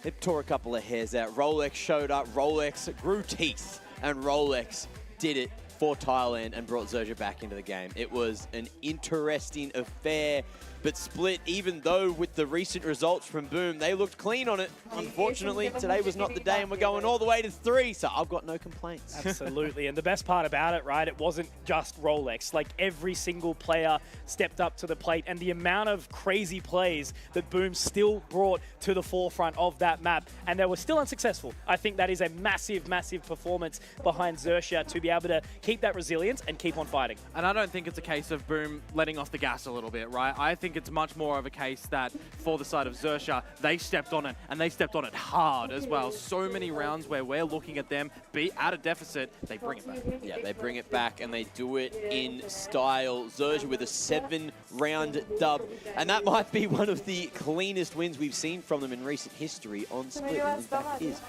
it tore a couple of hairs out. Rolex showed up, Rolex grew teeth, and Rolex did it for Thailand and brought Zerja back into the game. It was an interesting affair. But Split, even though with the recent results from Boom, they looked clean on it. Unfortunately, today was not the day, and we're going all the way to 3, so I've got no complaints. Absolutely, and the best part about it, right, it wasn't just Rolex. Like, every single player stepped up to the plate, and the amount of crazy plays that Boom still brought to the forefront of that map, and they were still unsuccessful. I think that is a massive, massive performance behind Xerxia to be able to keep that resilience and keep on fighting. And I don't think it's a case of Boom letting off the gas a little bit, right? I think it's much more of a case that for the side of Xerxia, they stepped on it, and they stepped on it hard as well. So many rounds where we're looking at them be at a deficit, they bring it back. Yeah, they bring it back, and they do it in style. Xerxia with a 7-round dub, and that might be one of the cleanest wins we've seen from them in recent history on Split. In fact, it is.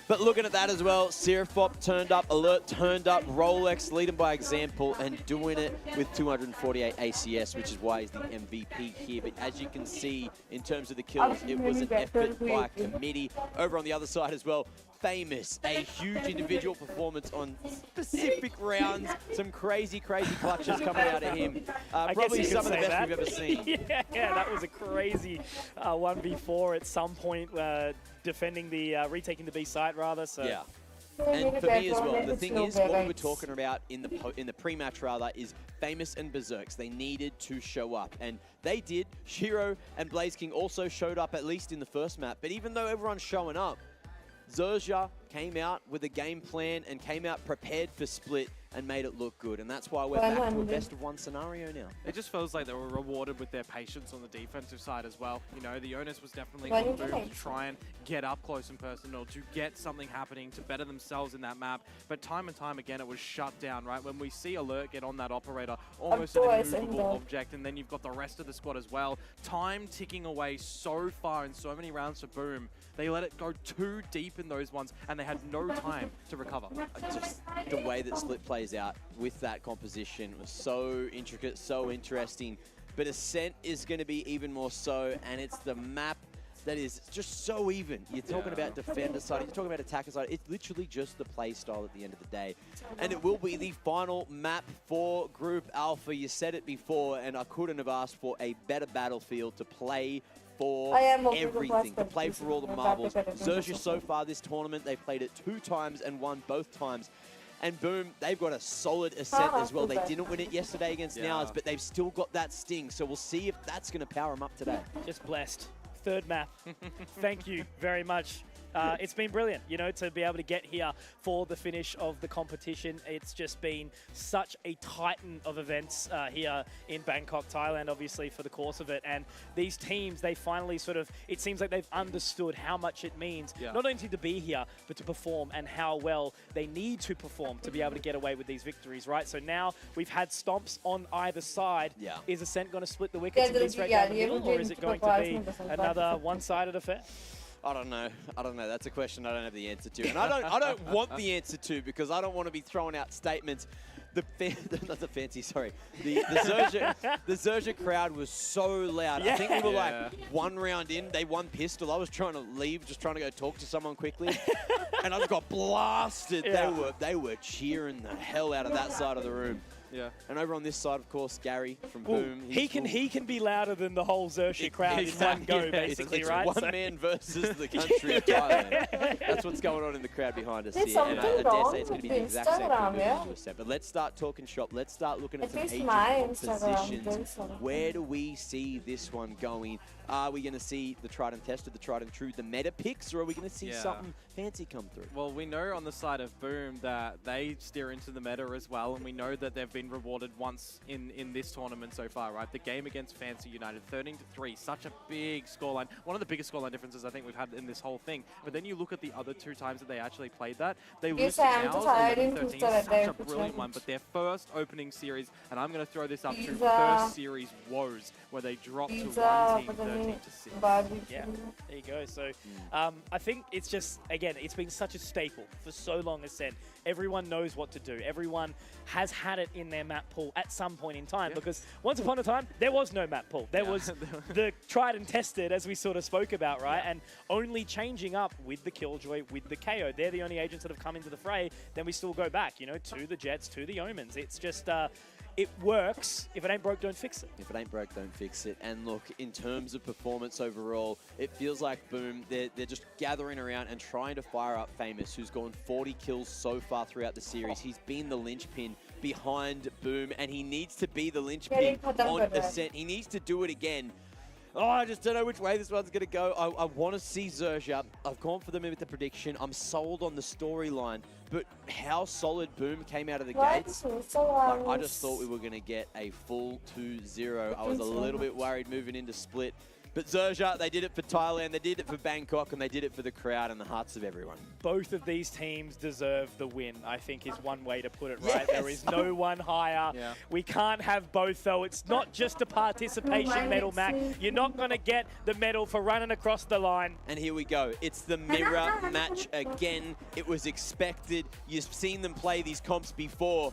But looking at that as well, Seraphop turned up, Alert turned up, Rolex leading by example and doing it with 248 ACS, which is why he's the MVP here. But as you can see, in terms of the kills, it was an effort by committee. Over on the other side as well, Famous, a huge individual performance on specific rounds. Some crazy, crazy clutches coming out of him. Probably some of the best we've ever seen. Yeah, that was a crazy 1v4 at some point, defending the, retaking the B site rather. So. Yeah. And for me as well, the thing is, what we were talking about in the pre-match rather is Famous and Berserks. They needed to show up, and they did. Shiro and Blaze King also showed up, at least in the first map. But even though everyone's showing up, Xerxia came out with a game plan and came out prepared for Split and made it look good. And that's why we're back to a best-of-1 scenario now. It just feels like they were rewarded with their patience on the defensive side as well. You know, the onus was definitely on Boom to try and get up close and personal, to get something happening, to better themselves in that map. But time and time again, it was shut down, right? When we see Alert get on that operator, almost an immovable object, and then you've got the rest of the squad as well. Time ticking away so far in so many rounds for Boom. They let it go too deep in those ones, and they had no time to recover. Just the way that Split plays out with that composition was so intricate, so interesting. But Ascent is going to be even more so, and it's the map that is just so even. You're talking about defender side, you're talking about attacker side. It's literally just the play style at the end of the day. And it will be the final map for Group Alpha. You said it before, and I couldn't have asked for a better battlefield to play for everything, to play for all the marbles. Xerxia so far this tournament, they've played it 2 times and won both times. And Boom, they've got a solid Ascent as well. They didn't win it yesterday against Nows, but they've still got that sting. So we'll see if that's going to power them up today. Just blessed. Third map. Thank you very much. It's been brilliant, you know, to be able to get here for the finish of the competition. It's just been such a titan of events here in Bangkok, Thailand, obviously, for the course of it. And these teams, they finally sort of, it seems like they've understood how much it means, not only to be here, but to perform, and how well they need to perform to be able to get away with these victories, right? So now we've had stomps on either side. Is Ascent going to split the wickets and be straight down the middle, or is it going to be another one-sided affair? I don't know. I don't know. That's a question I don't have the answer to. And I don't want the answer to, because I don't want to be throwing out statements. Not the fancy, sorry. The Xerxia crowd was so loud. I think we were like 1 round in, they won pistol. I was trying to leave, just trying to go talk to someone quickly. And I just got blasted. They were cheering the hell out of that side of the room. Yeah. And over on this side, of course, Gary from Boom. He can be louder than the whole Xerxia crowd in one go, basically, it's right? One man versus the country of Thailand. That's what's going on in the crowd behind us here. And I dare say it's going to be the exact same thing as But let's start talking shop. Let's start looking at some agent compositions. Where do we see this one going? Are we going to see the tried and tested, the tried and true, the meta picks, or are we going to see something fancy come through? Well, we know on the side of Boom that they steer into the meta as well, and we know that they've been rewarded once in this tournament so far, right? The game against Fancy United, 13-3, such a big scoreline. One of the biggest scoreline differences I think we've had in this whole thing. But then you look at the other 2 times that they actually played that, they lose to Nows 11-13, such a brilliant one. But their first opening series, and I'm going to throw this up to first series woes, where they dropped to one team 13-6. Yeah, there you go. So I think it's just, again, it's been such a staple for so long, as said. Everyone knows what to do. Everyone has had it in their map pool at some point in time, because once upon a time, there was no map pool. There was the tried and tested, as we sort of spoke about, right? And only changing up with the Killjoy, with the KO. They're the only agents that have come into the fray. Then we still go back, you know, to the Jets, to the Omens. It's just... it works. If it ain't broke, don't fix it. If it ain't broke, don't fix it. And look, in terms of performance overall, it feels like Boom, they're just gathering around and trying to fire up Famous, who's gone 40 kills so far throughout the series. He's been the linchpin behind Boom, and he needs to be the linchpin on Ascent. He needs to do it again. Oh, I just don't know which way this one's going to go. I want to see Zerja. I've gone for them with the prediction. I'm sold on the storyline. But how solid Boom came out of the gates, like, I just thought we were going to get a full 2-0. I was a little bit worried moving into split. But Zerja, they did it for Thailand, they did it for Bangkok, and they did it for the crowd and the hearts of everyone. Both of these teams deserve the win, I think is one way to put it, right? Yes. There is no one higher. Yeah. We can't have both, though. It's not just a participation medal, Mac. You're not going to get the medal for running across the line. And here we go. It's the mirror match again. It was expected. You've seen them play these comps before.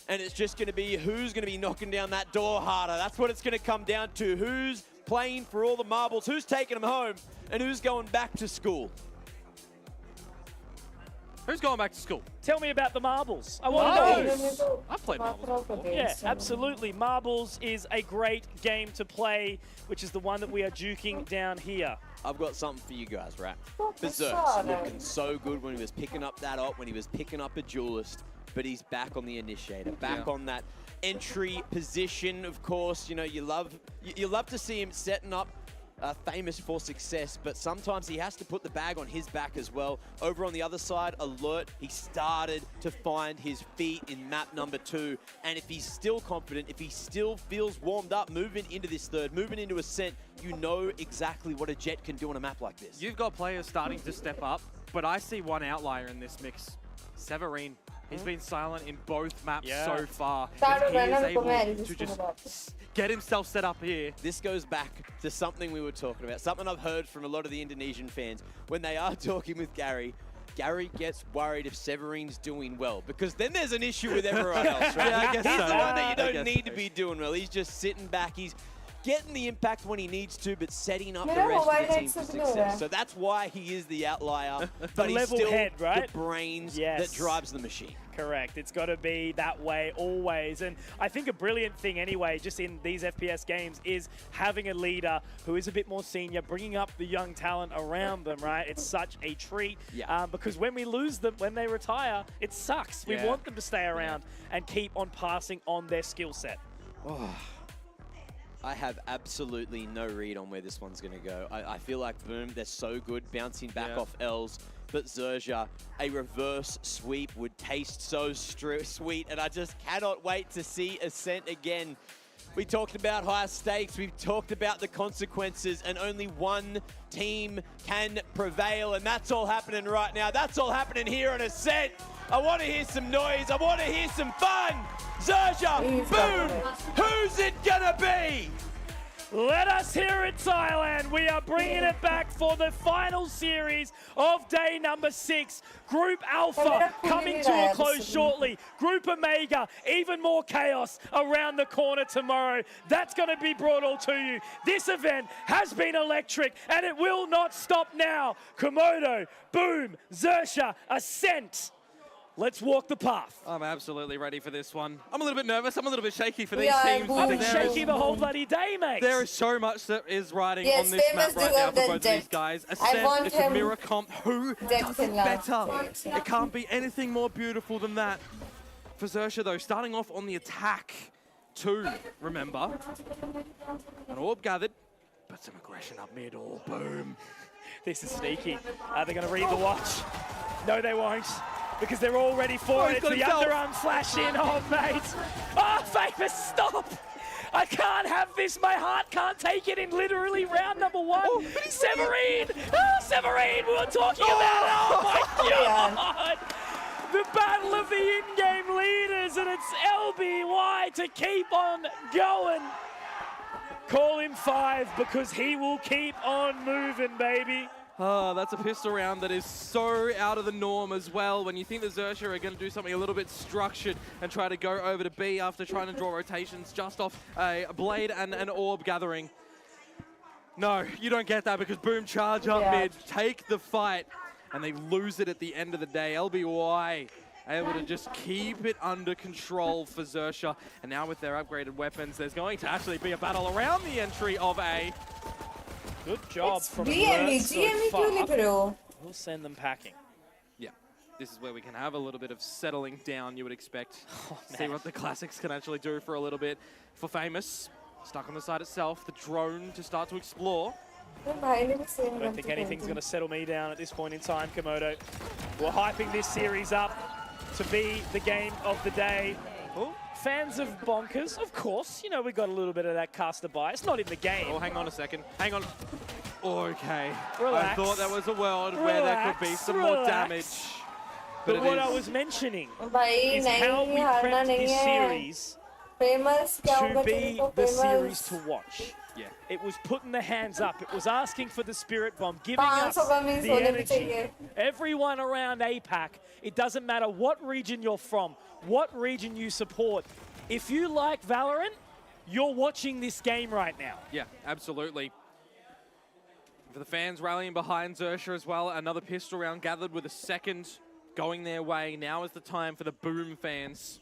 And it's just going to be who's going to be knocking down that door harder. That's what it's going to come down to. Who's playing for all the marbles, who's taking them home, and who's going back to school. Who's going back to school? Tell me about the marbles. I want to know. I've played marbles before. Yeah, absolutely. Marbles is a great game to play, which is the one that we are duking down here. I've got something for you guys, right? Berserk's looking so good when he was picking up that op, when he was picking up a duelist, but he's back on the initiator, back on that entry position. Of course, you know, you love to see him setting up Famous for success, but sometimes he has to put the bag on his back as well. Over on the other side, Alert, he started to find his feet in map number 2, and if he's still confident, if he still feels warmed up moving into this third, moving into Ascent, you know exactly what a Jet can do on a map like this. You've got players starting to step up, but I see one outlier in this mix. Severine. He's been silent in both maps so far. And he is able to just get himself set up here. This goes back to something we were talking about, something I've heard from a lot of the Indonesian fans. When they are talking with Gary, Gary gets worried if Severine's doing well, because then there's an issue with everyone else, right? Yeah, I guess He's so. the one that you don't need to be doing well. He's just sitting back. He's getting the impact when he needs to, but setting up the rest of the team for success. So that's why he is the outlier, but he's still head, right? the brains that drives the machine. Correct. It's got to be that way always. And I think a brilliant thing anyway, just in these FPS games, is having a leader who is a bit more senior, bringing up the young talent around them, right? It's such a treat because when we lose them, when they retire, it sucks. We want them to stay around and keep on passing on their skill set. Oh. I have absolutely no read on where this one's going to go. I feel like Boom, they're so good bouncing back off L's, but Zerja, a reverse sweep would taste so sweet, and I just cannot wait to see Ascent again. We talked about higher stakes, we've talked about the consequences, and only one team can prevail, and that's all happening right now. That's all happening here on Ascent. I want to hear some noise, I want to hear some fun. Zerja, Boom, who's it gonna be? Let us hear it, Thailand. We are bringing it back for the final series of day number 6. Group Alpha coming to a close shortly. Group Omega, even more chaos around the corner tomorrow. That's going to be brought all to you. This event has been electric, and it will not stop now. Komodo, Boom, Zerja, Ascent. Let's walk the path. I'm absolutely ready for this one. I'm a little bit nervous. I'm a little bit shaky for these teams. I've been shaky the whole bloody day, mate. There is so much that is riding on this map right now for both of these guys. Ascent, it's a mirror comp. Who does it better? It can't be anything more beautiful than that. For Zerja, though, starting off on the attack too, remember. An orb gathered, but some aggression up mid. Oh, Boom. This is sneaky. Are they going to read the watch? No, they won't. Because they're all ready for it. It's the underarm flash in. Oh, mate. Oh, Famous, stop. I can't have this. My heart can't take it in literally round number 1. Oh, Severine. Oh, Severine. We were talking about it. Oh, my God. The battle of the in-game leaders, and it's LBY to keep on going. Call him 5 because he will keep on moving, baby. Oh, that's a pistol round that is so out of the norm as well. When you think the Zerja are going to do something a little bit structured and try to go over to B after trying to draw rotations just off a blade and an orb gathering. No, you don't get that because Boom charge up mid, take the fight, and they lose it at the end of the day. LBY able to just keep it under control for Xerxia. And now with their upgraded weapons, there's going to actually be a battle around the entry of A. Good job It's from GME, Alert so GME क्यों लिख रहे हो? We'll send them packing. Yeah, this is where we can have a little bit of settling down, you would expect. See what the classics can actually do for a little bit. For Famous, stuck on the side itself, the drone to start to explore. I don't think anything's going to settle me down at this point in time, Komodo. We're hyping this series up to be the game of the day. Fans of Bonkers, of course. You know, we got a little bit of that caster bias. Not in the game. Oh, hang on a second. Hang on. Okay. Relax. I thought there was a world where there could be some more damage. But what I was mentioning is how we prepped this series to be the series to watch. Yeah. It was putting the hands up. It was asking for the spirit bomb, giving us the energy. Everyone around APAC, it doesn't matter what region you're from, what region you support. If you like Valorant, you're watching this game right now. Yeah, absolutely. For the fans rallying behind Xerxia as well, another pistol round gathered with a second going their way. Now is the time for the Boom fans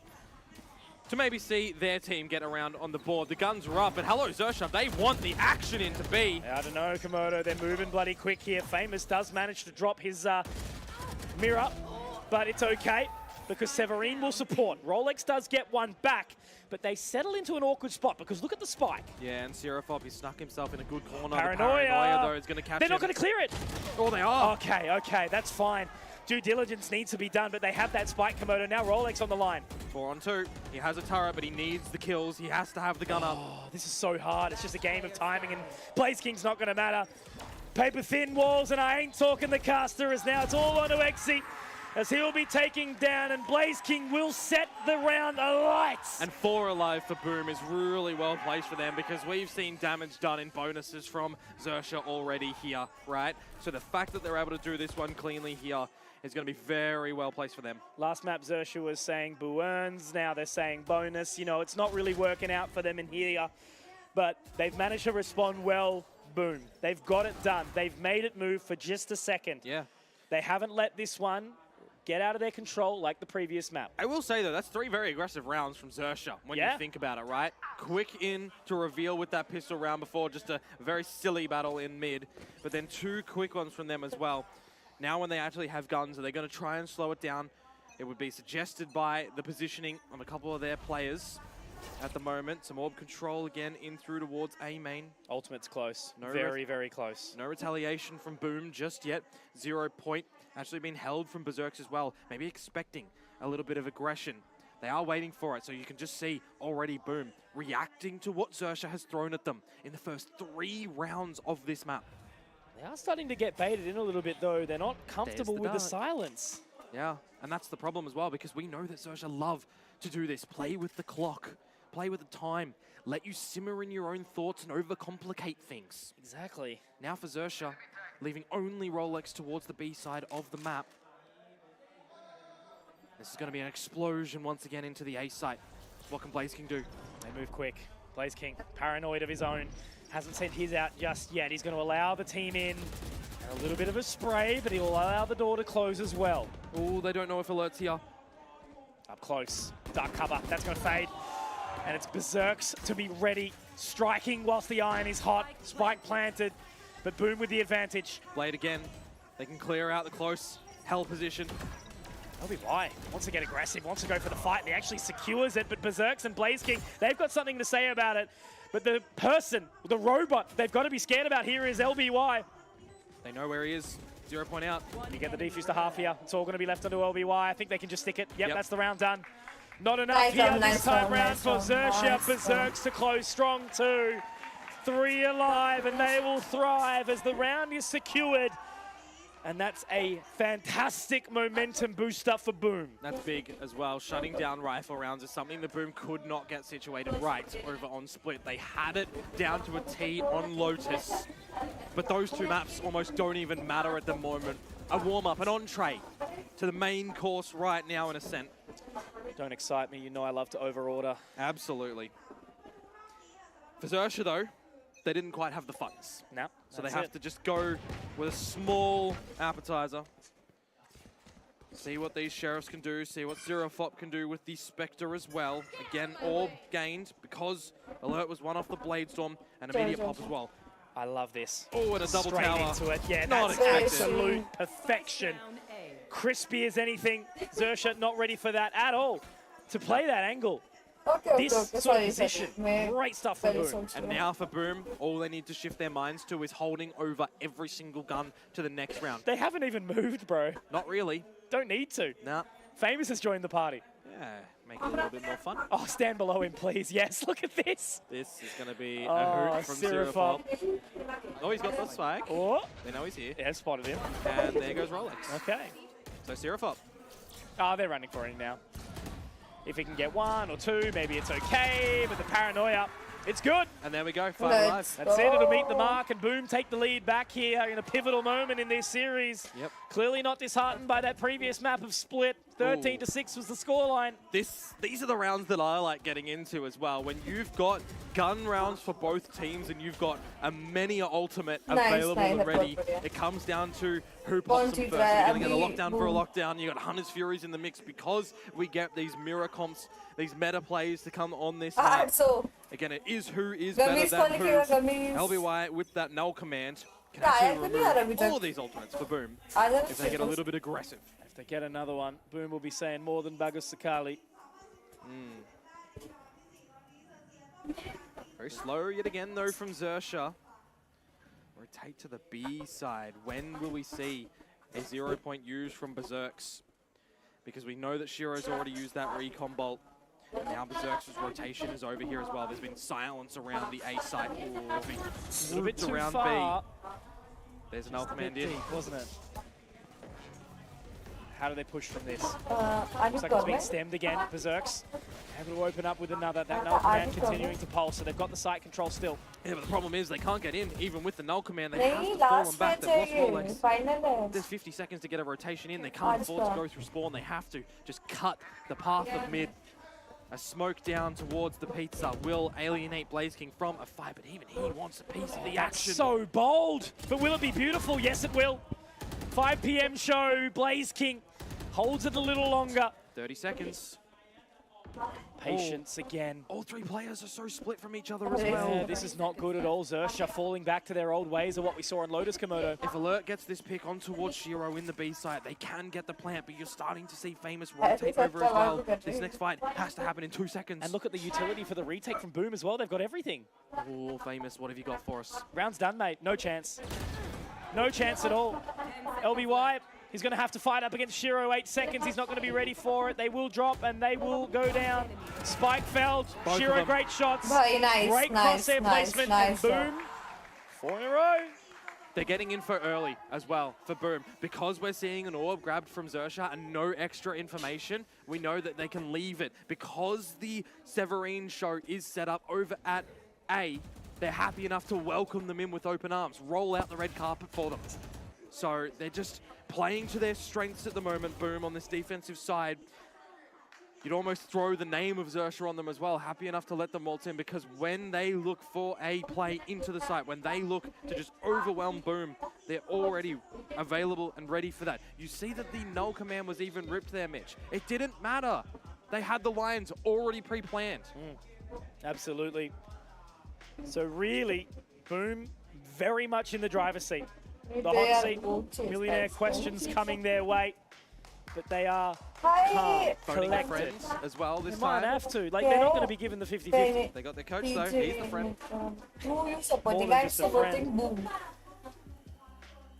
to maybe see their team get around on the board. The guns are up, but hello, Xerxia, they want the action into B. I don't know, Komodo, they're moving bloody quick here. Famous does manage to drop his mirror, but it's okay because Severine will support. Rolex does get one back, but they settle into an awkward spot because look at the spike. Yeah, and Seraphov, he snuck himself in a good corner. Paranoia, The paranoia though, is going to catch They're him. not going to clear it. Oh, they are. Okay, that's fine. Due diligence needs to be done, but they have that spike, Komodo. Now Rolex on the line. 4 on 2. He has a turret, but he needs the kills. He has to have the gun up. Oh, this is so hard. It's just a game of timing, and Blaze King's not going to matter. Paper thin walls, and I ain't talking the caster, as now it's all on to Exy, as he'll be taking down, and Blaze King will set the round alight. And 4 alive for Boom is really well placed for them because we've seen damage done in bonuses from Xerxia already here, right? So the fact that they're able to do this one cleanly here is going to be very well placed for them. Last map, Xerxia was saying boo earns. Now they're saying bonus. You know, it's not really working out for them in here, but they've managed to respond well. Boom. They've got it done. They've made it move for just a second. Yeah. They haven't let this one get out of their control like the previous map. I will say, though, that's 3 very aggressive rounds from Xerxia when you think about it, right? Quick in to reveal with that pistol round before, just a very silly battle in mid, but then 2 quick ones from them as well. Now when they actually have guns, are they going to try and slow it down? It would be suggested by the positioning of a couple of their players at the moment. Some orb control again in through towards A main. Ultimate's close. Very close. No retaliation from Boom just yet. 0 point. Actually been held from Berserks as well. Maybe expecting a little bit of aggression. They are waiting for it, so you can just see already Boom reacting to what Xerxia has thrown at them in the first 3 rounds of this map. They are starting to get baited in a little bit, though. They're not comfortable with the silence. Yeah, and that's the problem as well, because we know that Xerxia love to do this. Play with the clock. Play with the time. Let you simmer in your own thoughts and overcomplicate things. Exactly. Now for Xerxia, leaving only Rolex towards the B side of the map. This is going to be an explosion once again into the A site. What can Blaze King do? They move quick. Blaze King, paranoid of his own. Hasn't sent his out just yet. He's going to allow the team in. And a little bit of a spray, but he'll allow the door to close as well. Oh, they don't know if Alert's here. Up close. Dark cover. That's going to fade. And it's Berserks to be ready. Striking whilst the iron is hot. Spike planted. But Boom with the advantage. Blade again. They can clear out the close hell position. LBY wants to get aggressive, wants to go for the fight, and he actually secures it, but Berserks and Blaze King, they've got something to say about it. But the person, the robot, they've got to be scared about here is LBY. They know where he is. 0 point out. You get the defuse to half here. It's all going to be left onto LBY. I think they can just stick it. Yep. That's the round done. Not enough this time round for Xerxia. Berserks to close strong too. 3 alive, and they will thrive as the round is secured. And that's a fantastic momentum booster for Boom. That's big as well. Shutting down rifle rounds is something that Boom could not get situated right over on Split. They had it down to a T on Lotus. But those 2 maps almost don't even matter at the moment. A warm-up, an entree to the main course right now in Ascent. Don't excite me. You know I love to overorder. Absolutely. For Xerxia, though, they didn't quite have the funds. No. So they have to just go with a small appetizer. See what these Sheriffs can do, see what Zerofop can do with the Spectre as well. Again, orb gained because Alert was one off the Blade Storm and immediate pop as well. I love this. Oh, and a double Straight tower. into it. Yeah, Not that's expected. absolute perfection. Crispy as anything. Xerxia not ready for that at all. To play that angle. This sort of position. Great stuff from Boom. And now for Boom, all they need to shift their minds to is holding over every single gun to the next round. They haven't even moved, bro. Not really. Don't need to. Nah. Famous has joined the party. Yeah, make it a little bit more fun. Oh, stand below him, please. Yes, look at this. This is going to be a Oh, hoot from Zerofop. Zerofop. Oh, he's got the swag. Oh. They know he's here. Yeah, spotted him. And there goes Rolex. Okay. So Zerofop. Oh, they're running for him now. If he can get one or two, maybe it's okay, but the paranoia, it's good. And there we go, 5 alive. That's it, it'll meet the mark, and Boom take the lead back here in a pivotal moment in this series. Yep. Clearly not disheartened by that previous map of Split. 13-6 was the scoreline. These are the rounds that I like getting into as well. When you've got gun rounds for both teams and you've got a many ultimate available and ready, it comes down to who pops them first. You're going to get a lockdown for a lockdown. You've got Hunter's Furies in the mix because we get these mirror comps, these meta plays to come on this map. Again, it is who is better than who. LBY with that null command can actually remove all of these ultimates for Boom if they get a little bit aggressive. If they get another one, Boom will be saying more than Bagus Sakali. Very slow yet again, though, from Xerxia. Rotate to the B side. When will we see a 0-point use from Berserks? Because we know that Shiro's already used that recon bolt. Now Berserk's rotation is over here as well. There's been silence around the A site. A little bit too around far. B. There's an ult command deep, in. wasn't it? How do they push from this? I Looks like it's being stemmed again. Berserks able to open up with another. That null command continuing to pulse, so they've got the site control still. Yeah, but the problem is they can't get in, even with the null command. They have to fall them back. They've lost Rolex. There's 50 seconds to get a rotation in. They can't afford to go through spawn. They have to just cut the path of mid. A smoke down towards the pizza will alienate Blaze King from a fight, but even he wants a piece of the action. That's so bold, but will it be beautiful? Yes, it will. 5 PM show, Blaze King holds it a little longer. 30 seconds. Patience again. All three players are so split from each other as well. Yeah, this is not good at all. Xerxia falling back to their old ways of what we saw in Lotus Komodo. If Alert gets this pick on towards Shiro in the B side, they can get the plant, but you're starting to see Famous rotate over as well. This next fight has to happen in 2 seconds. And look at the utility for the retake from Boom as well. They've got everything. Oh, Famous, what have you got for us? Round's done, mate. No chance. No chance at all. LBY, he's going to have to fight up against Shiro. 8 seconds. He's not going to be ready for it. They will drop and they will go down. Spike felled. Shiro, great shots. Great crosshair placement. And Boom, 4 in a row. They're getting info early as well for Boom. Because we're seeing an orb grabbed from Xerxia and no extra information, we know that they can leave it. Because the Severine show is set up over at A, they're happy enough to welcome them in with open arms, roll out the red carpet for them. So they're just playing to their strengths at the moment, Boom, on this defensive side. You'd almost throw the name of Xerxia on them as well, happy enough to let them waltz in, because when they look for a play into the site, when they look to just overwhelm Boom, they're already available and ready for that. You see that the null command was even ripped there, Mitch. It didn't matter. They had the lines already pre-planned. Absolutely. So really, Boom very much in the driver's seat. The hot seat, millionaire questions coming their way, but they are calm, collected. As well this they time. might have to. Like, they're not going to be given the 50-50. They got their coach though, he's the friend. More than just a friend.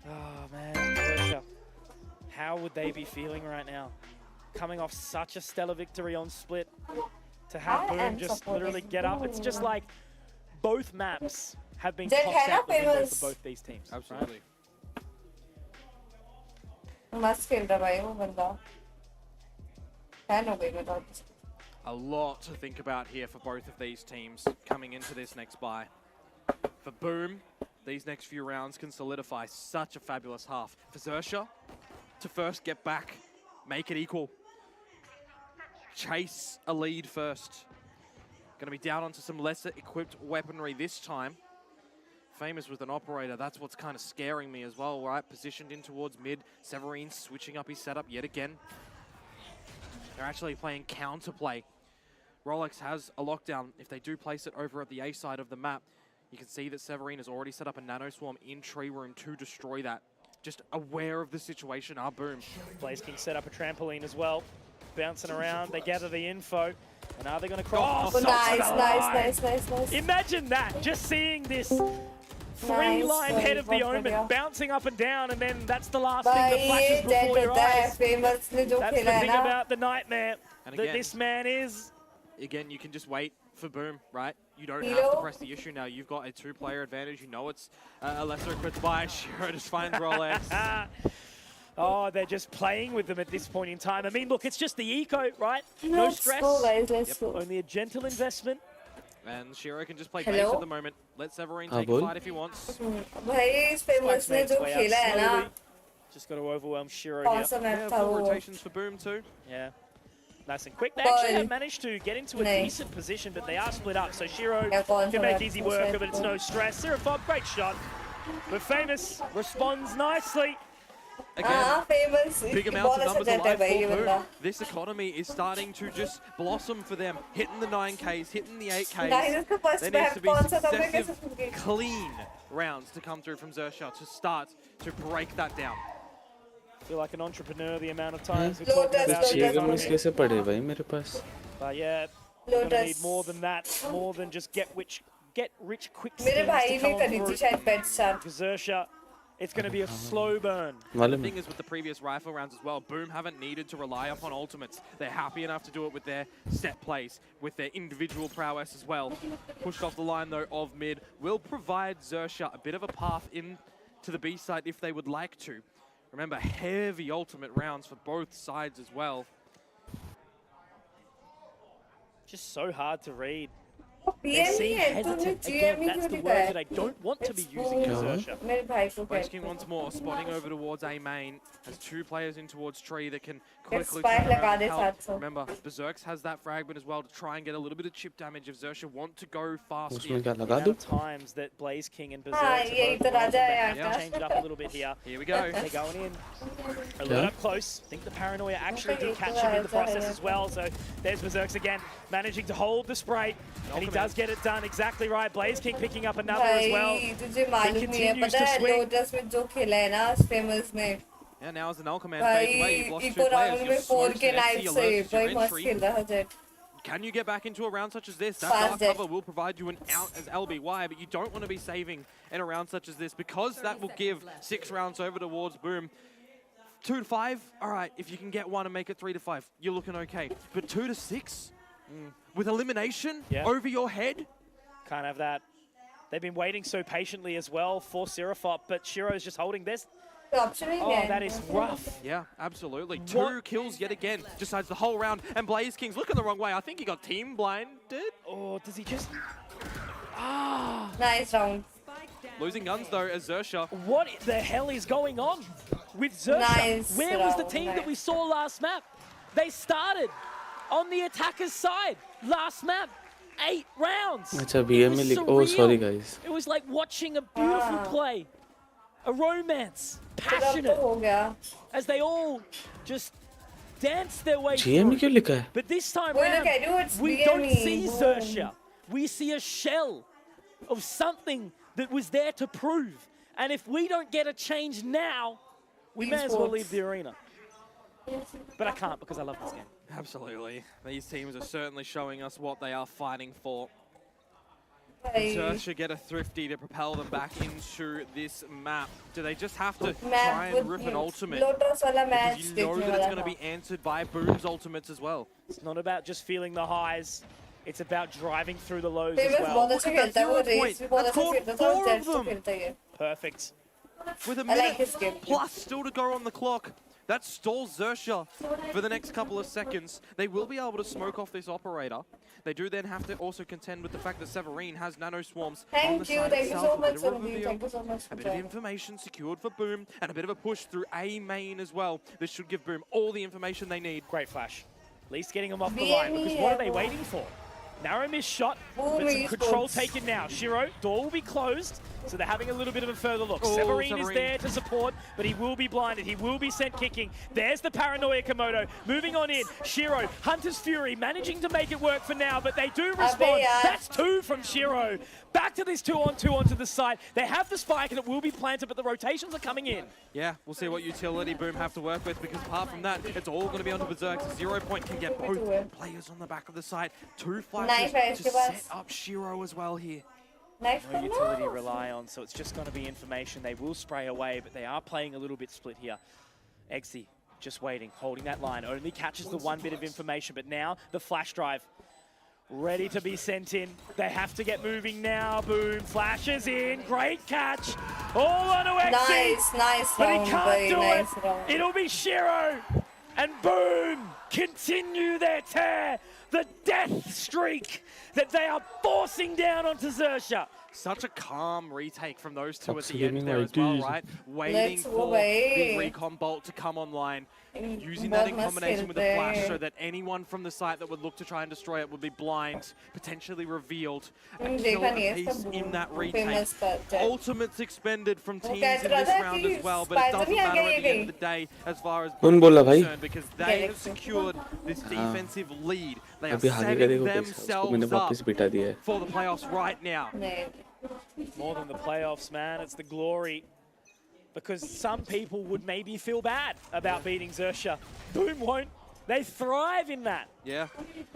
Oh man, Xerxia. How would they be feeling right now? Coming off such a stellar victory on Split, to have Boom just literally get up. It's just like both maps have been tossed out the window for both these teams. Absolutely. मस्त खेल रहा भाई वो बंदा fan हो गई मैं तो A lot to think about here for both of these teams coming into this next bye. For Boom, these next few rounds can solidify such a fabulous half. For Xerxia, to first get back, make it equal. Chase a lead first. Going to be down onto some lesser equipped weaponry this time. Famous with an operator, that's what's kind of scaring me as well, right? Positioned in towards mid. Severine switching up his setup yet again. They're actually playing counterplay. Rolex has a lockdown. If they do place it over at the A side of the map, you can see that Severine has already set up a nano swarm in tree room to destroy that. Just aware of the situation, Boom. BlazeKing set up a trampoline as well. Bouncing around, they gather the info. And are they going to cross? Oh, nice. Imagine that, just seeing this three-line head of the Omen bouncing up and down, and then that's the last thing that flashes before your eyes. That's the thing about the nightmare that this man is. Again, you can just wait for Boom, right? You don't have to press the issue now. You've got a two-player advantage. You know it's a lesser equipped buy. Shiro just finds Rolex. Oh, they're just playing with them at this point in time. I mean, look, it's just the eco, right? No stress. Let's go. Only a gentle investment. And Shiro can just play base at the moment. Let Severine take a fight if he wants. Just got to overwhelm Shiro here. Yeah, full rotations for Boom too. Yeah. Nice and quick. They actually have managed to get into a decent position, but they are split up. So Shiro can make easy work of it. It's no stress. Seraphon, great shot. But Famous responds nicely. Again, Famous. big amounts of numbers alive for Boom. This economy is starting to just blossom for them. Hitting the 9Ks, hitting the 8Ks. There needs to be successive, clean rounds to come through from Xerxia to start to break that down. Feel like an entrepreneur the amount of times we talk about But yeah, you're gonna need more than that, more than just get rich quick schemes to come on through. Xerxia, it's going to be a slow burn. The thing is with the previous rifle rounds as well, Boom haven't needed to rely upon ultimates. They're happy enough to do it with their set plays, with their individual prowess as well. Pushed off the line though of mid will provide Xerxia a bit of a path in to the B side if they would like to. Remember, heavy ultimate rounds for both sides as well. Just so hard to read. They seem hesitant. Again, that's the word that I don't want to be using in Xerxia. BlazeKing once more, spotting over towards A main. Has two players in towards tree that can quickly spike turn around and lagane help. 700. Remember, Berserks has that fragment as well to try and get a little bit of chip damage if Xerxia want to go fast. The amount of times that BlazeKing and Berserks change it up a little bit here. Here we go. They're going in. A little up close. I think the Paranoia actually did catch him in the process as well. So there's Berserks again, managing to hold the spray. And he does get it done exactly right. BlazeKing picking up another as well. He continues to swing. Yeah, now as an Null Command fades away, you've lost two players. You're so entry. Can you get back into a round such as this? That dark cover will provide you an out as LBY, but you don't want to be saving in a round such as this because that will give 6 rounds over towards Boom. 2 to 5, all right, if you can get one and make it 3 to 5, you're looking okay. But 2 to 6? With elimination over your head? Can't have that. They've been waiting so patiently as well for Seraphon, but Shiro's just holding this. Oh, that is rough. Yeah, absolutely. 2 kills yet again. Decides the whole round. And BlazeKing's looking the wrong way. I think he got team blinded. Oh, does he just... Nice round. Losing guns though as Xerxia. What the hell is going on with Xerxia? Where was the team that we saw last map? They started on the attacker's side last map. 8 rounds. Oh, sorry guys. It was like watching a beautiful play. A romance. Passionate. As they all just dance their way through. But this time around, we don't see Xerxia. We see a shell of something that was there to prove. And if we don't get a change now, we may as well leave the arena. But I can't because I love this game. Absolutely. These teams are certainly showing us what they are fighting for. Xerxia get a thrifty to propel them back into this map. Do they just have to try and rip an ultimate? Because you know that it's going to be answered by Boom's ultimates as well. It's not about just feeling the highs. It's about driving through the lows as well. Look at that 0 point. That's caught 4 of them. Perfect. With a minute plus still to go on the clock. That stalls Xerxia for the next couple of seconds. They will be able to smoke off this operator. They do then have to also contend with the fact that Severine has nano swarms on the side itself. Thank you so much. A bit of information secured for Boom and a bit of a push through A main as well. This should give Boom all the information they need. Great flash. At least getting them off the line because what are they waiting for? Narrow miss shot, but some control taken now. Shiro, door will be closed, so they're having a little bit of a further look. Severine is there to support, but he will be blinded. He will be sent kicking. There's the paranoia Komodo. Moving on in. Shiro, Hunter's Fury, managing to make it work for now, but they do respond. That's 2 from Shiro. Back to this 2-on-2 onto the side. They have the spike, and it will be planted, but the rotations are coming in. Yeah, we'll see what utility Boom have to work with, because apart from that, it's all going to be onto Berserk. 0 Point can get both players on the back of the side. 2 flashes to set up Shiro as well here. No utility rely on, so it's just going to be information. They will spray away, but they are playing a little bit split here. Exi just waiting, holding that line. Only catches the 1 bit of information, but now the flash drive ready to be sent in. They have to get moving now. Boom, flashes in. Great catch. All on Exi. Nice but round, he can't do nice it. round. It'll be Shiro. And Boom continue their tear. The death streak that they are forcing down onto Xerxia. Such a calm retake from those two at the end there as well, right? Waiting for the recon bolt to come online. Using that in combination with the flash so that anyone from the site that would look to try and destroy it would be blind, potentially revealed. A killer piece in that retake. Ultimates expended from teams in this round as well, but it doesn't matter at the end of the day as far as concerned, because they have secured this defensive lead. They are setting themselves up for the playoffs right now. More than the playoffs, man, it's the glory. Because some people would maybe feel bad about beating Xerxia. Boom won't. They thrive in that. Yeah.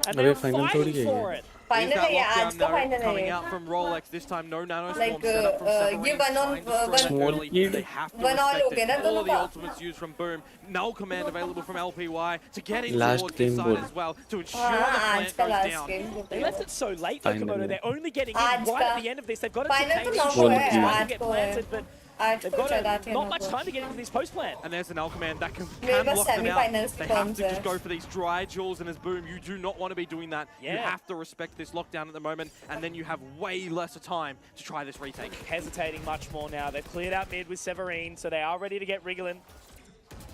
And they're fighting for it. Finally, आज का final coming है. out from Rolex this time. No nano Like, swarm set up from Severine. ये one on one. They have to One all respect हो गए ना it. All दोनों of the का. ultimates used from Boom. Null command available from LPY to get in Last towards this game side board. as well to ensure हाँ, the आज plant का goes last down. game. They left it so late, though, Finally. Komodo. They're only getting in आज right at का the end of this. They've got to final contain तो this now shot. है, Trying आज to get को है. planted, but आज they've को got चला to, थे not ना much को. time to get into this post plan. And there's an Null command that can मेरे पास lock them out. semi-finals They have comes to है. just go for these dry jewels, and as Boom, you do not want to be doing that. You Yeah. have to respect this lockdown at the moment, and then you have way less time to try this retake. Hesitating much more now. They've cleared out mid with Severine, so they are ready to get wriggling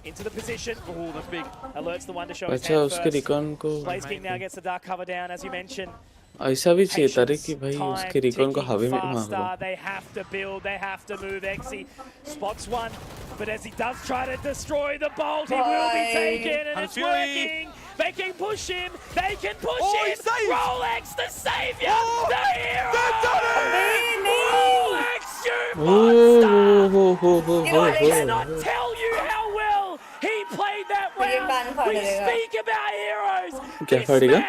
into the position. Oh, that's big. Alerts the one to show his अच्छा hand उसके first. Recon को Blaze King now gets the dark cover down, as you mentioned. ऐसा भी चाहिए था रे कि भाई Time उसके रिकॉन को ticking हवा में faster. मारो They have to build, they have to move. Exi spots one, but as he does try to destroy the bolt, he will be taken, and it's working. They can push him, they can push him. Rolex, the savior, the hero. They've done it! Rolex, you monster! I cannot tell you how well he played that round. We speak about heroes. क्या फाड़ेगा?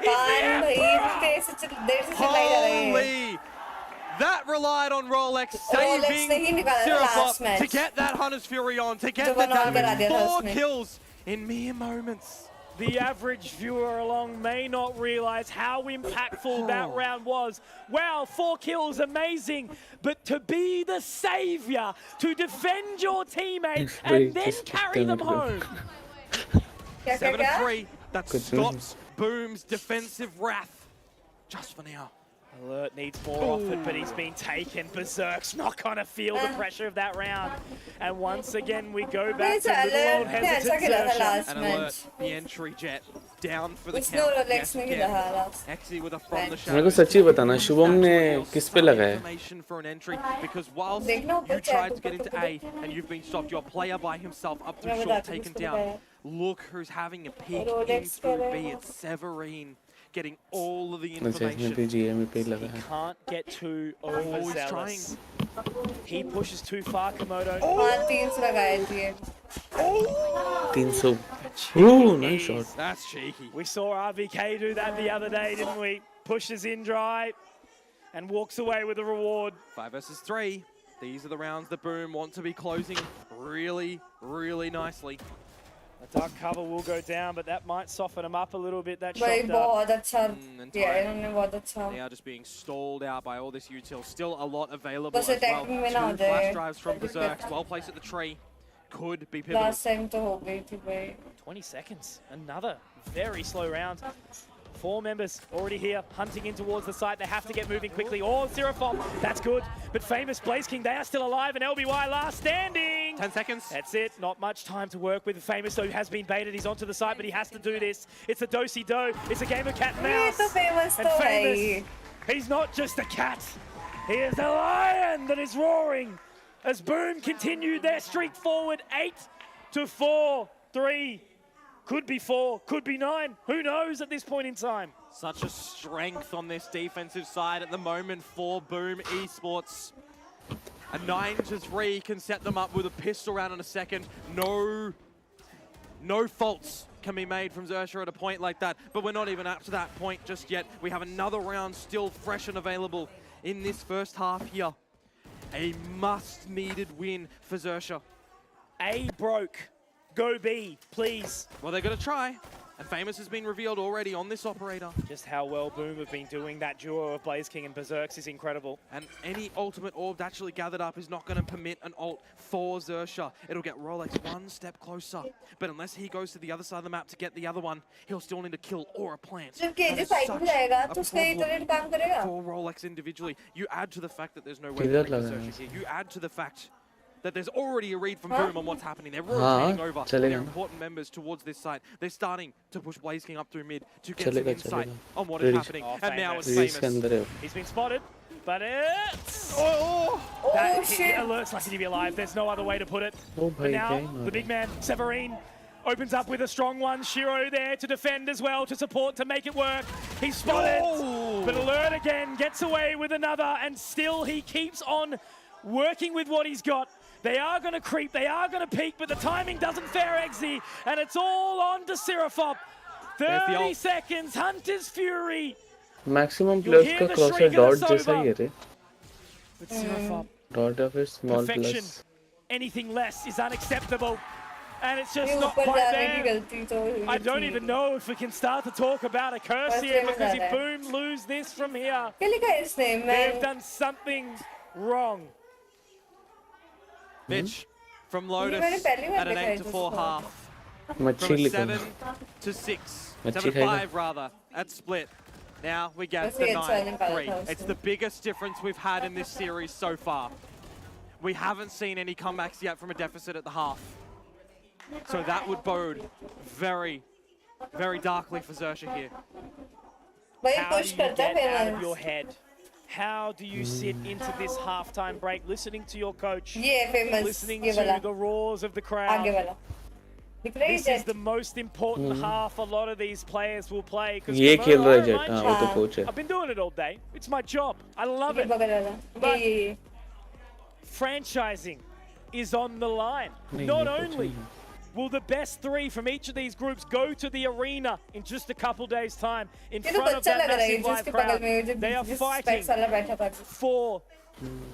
पान भाई देर से चिल्लाई जा रहे हैं. Holy! That relied on Rolex Rolex saving ने ही निकाला था last Sirafop match. to get that Hunter's Fury on, to get जो the one और करा दिया damage. था 4 उसने. kills in mere moments. The average viewer along may not realize how impactful that round was. Wow, 4 kills, amazing. But to be the savior, to defend your teammates and then carry them home. 7-3. That stops Boom's defensive wrath. Just for now. Alert needs more off it, but he's been taken. Berserk's not going to feel the pressure of that round. And once again, we go back to little old hesitant Xerxia. And Alert, the entry jet, down for the उसने count. Rolex ने खेला था last. Exi with a from the मेरे shadow. को सच्ची बताना शुभम ने किस पे लगाया Information for an entry, because whilst देखना you ऊपर tried to get ऊपर into A and you've been stopped, your player by himself up through मैं short बताती हूँ taken किसको down. लगाया. Look who's having a peek in Rolex through कह B. रहे हो. It's Severine getting all of the अच्छा इसमें information. भी जीएम पे लगा है Can't get too he's overzealous. He pushes too far, Komodo. हाँ 300 लगाया थी. 300 oh nice shot That's cheeky. We saw RVK do that the other day, didn't we? Pushes in dry and walks away with a reward. 5 versus 3. These are the rounds that Boom want to be closing really, really nicely. The dark cover will go down, but that might soften him up a little bit, that भाई shot. बहुत अच्छा and किया time. इन्होंने बहुत अच्छा. They are just being stalled out by all this util. Still a lot available बस as well. attacking में ना हो 2 जाए. flash drives from Berserk. Well placed at the tree. Could be pivotal. Last time तो हो गई थी भाई. 20 seconds. Another very slow round. 4 members already here, hunting in towards the site. They have to get moving quickly. Oh, Xerofop, that's good. But famous Blaze King, they are still alive, and LBY last standing. 10 seconds. That's it. Not much time to work with. Famous, though, has been baited. He's onto the side, but he has to do this. It's a do-si-do. It's a game of cat and mouse. And Famous, he's not just a cat. He is a lion that is roaring as Boom continued their streak forward. 8-4. 3. Could be 4. Could be 9. Who knows at this point in time? Such a strength on this defensive side at the moment for Boom eSports. A 9-3 can set them up with a pistol round in a second. No faults can be made from Xerxia at a point like that, but we're not even up to that point just yet. We have another round still fresh and available in this first half here. A must-needed win for Xerxia. A broke. Go B, please. Well, they're going to try. And Famous has been revealed already on this operator. Just how well Boom have been doing. That duo of Blaze King and Berserks is incredible. And any ultimate orb actually gathered up is not going to permit an ult for Xerxia. It'll get Rolex one step closer. But unless he goes to the other side of the map to get the other one, he'll still need to kill or a plant. For Rolex individually, you add to the fact that there's no way to Xerxia here. You add to the fact that there's already a read from Boom on what's happening. They're rotating over their important members towards this site. They're starting to push Blaze King up through mid to get some insight on what is happening. And now it's Famous. He's been spotted, but it's... shit. Alert's lucky to be alive. There's no other way to put it. But now, the big man, Severine, opens up with a strong one. Shiro there to defend as well, to support, to make it work. He's spotted, but Alert again gets away with another, and still he keeps on working with what he's got. They are going to creep, they are going to peek, but the timing doesn't fare Exy, and it's all on to Seraphop. 30 seconds, Hunter's Fury. Maximum plus का crosser dot जैसा ही है रे. With Seraphop. Dot of a small Perfection. plus. Anything less is unacceptable. And it's just not quite there. I don't even know if we can start to talk about a curse here, because if Boom lose this from here, they've done something wrong. Mitch from Lotus at an 8-4 half. From a 7-6. 7-5 rather at split. Now we get the 9-3. It's the biggest difference we've had in this series so far. We haven't seen any comebacks yet from a deficit at the half. So that would bode very, very darkly for Xerxia here. How do you get out of your head? How do you sit into this halftime break, listening to your coach, listening to the roars of the crowd? This is the most important half a lot of these players will play. I've been doing it all day. It's my job. I love it. But franchising is on the line. Not only will the best 3 from each of these groups go to the arena in just a couple days' time in front of that massive live crowd? They are fighting for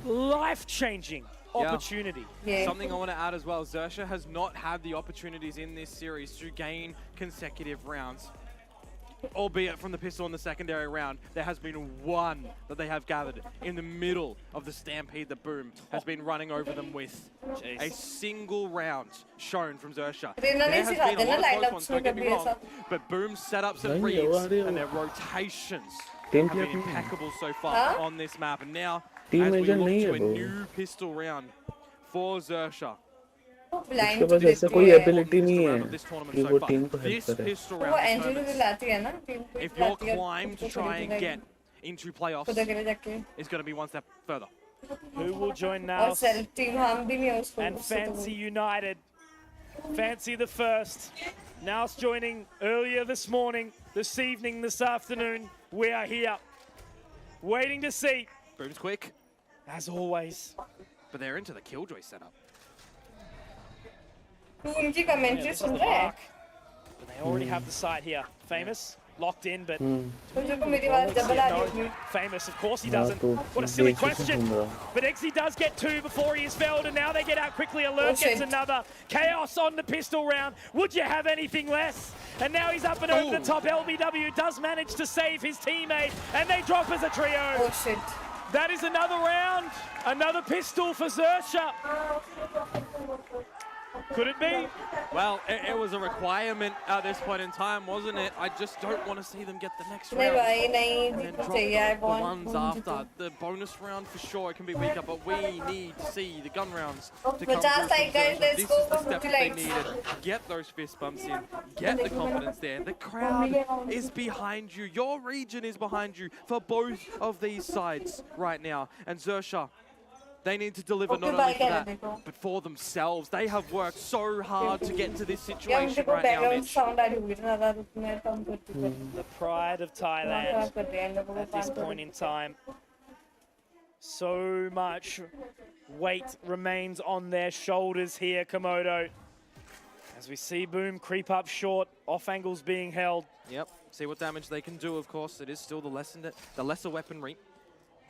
life-changing opportunity. Something I want to add as well, Xerxia has not had the opportunities in this series to gain consecutive rounds. Albeit from the pistol in the secondary round, there has been one that they have gathered in the middle of the stampede that Boom has been running over them with. A single round shown from Xerxia. There has been a lot of close ones, don't get me wrong, but Boom's setups and reads and their rotations have been impeccable so far on this map. And now, as we look to a new pistol round for Xerxia, उसके पास ऐसा कोई ability नहीं है कि वो team को help करे. If your climb to try and get into playoffs is going to be one step further. Who will join now? And Fancy United. Fancy the first. Now's joining earlier this morning, this evening, this afternoon. We are here, waiting to see. Boom's quick, as always. But they're into the Killjoy setup. उनकी commentary सुन रहे हैं? They already have the site here. Famous, locked in, but Famous, of course he doesn't. What a silly question. But Exy does get 2 before he is felled, and now they get out quickly. Alert gets another. Chaos on the pistol round. Would you have anything less? And now he's up and over the top. LBW does manage to save his teammate, and they drop as a trio. Oh shit. That is another round. Another pistol for Xerxia. Could it be? Well, it was a requirement at this point in time, wasn't it? I just don't want to see them get the next नहीं round. भाई नहीं And then जीतना drop चाहिए I the want ones after. The bonus round for sure, it can be weaker, but we need to see the gun rounds to come 50 through from seconds, Zercha. let's This go is the for step 50 that they likes. needed. Get those fist bumps in, get the confidence there. The crowd is behind you. Your region is behind you for both of these sides right now. And Zercha, they need to deliver not only for that, but for themselves. They have worked so hard to get to this यार situation मुझे को right now, background Mitch. Sound आ रही होगी ना ज़्यादा तो मैं कम करती हूँ The pride of Thailand खराब कर दिया इन लोगों को at this point in time. So much weight remains on their shoulders here, Komodo. As we see Boom creep up short, off angles being held. Yep, see what damage they can do, of course. It is still the lesser weaponry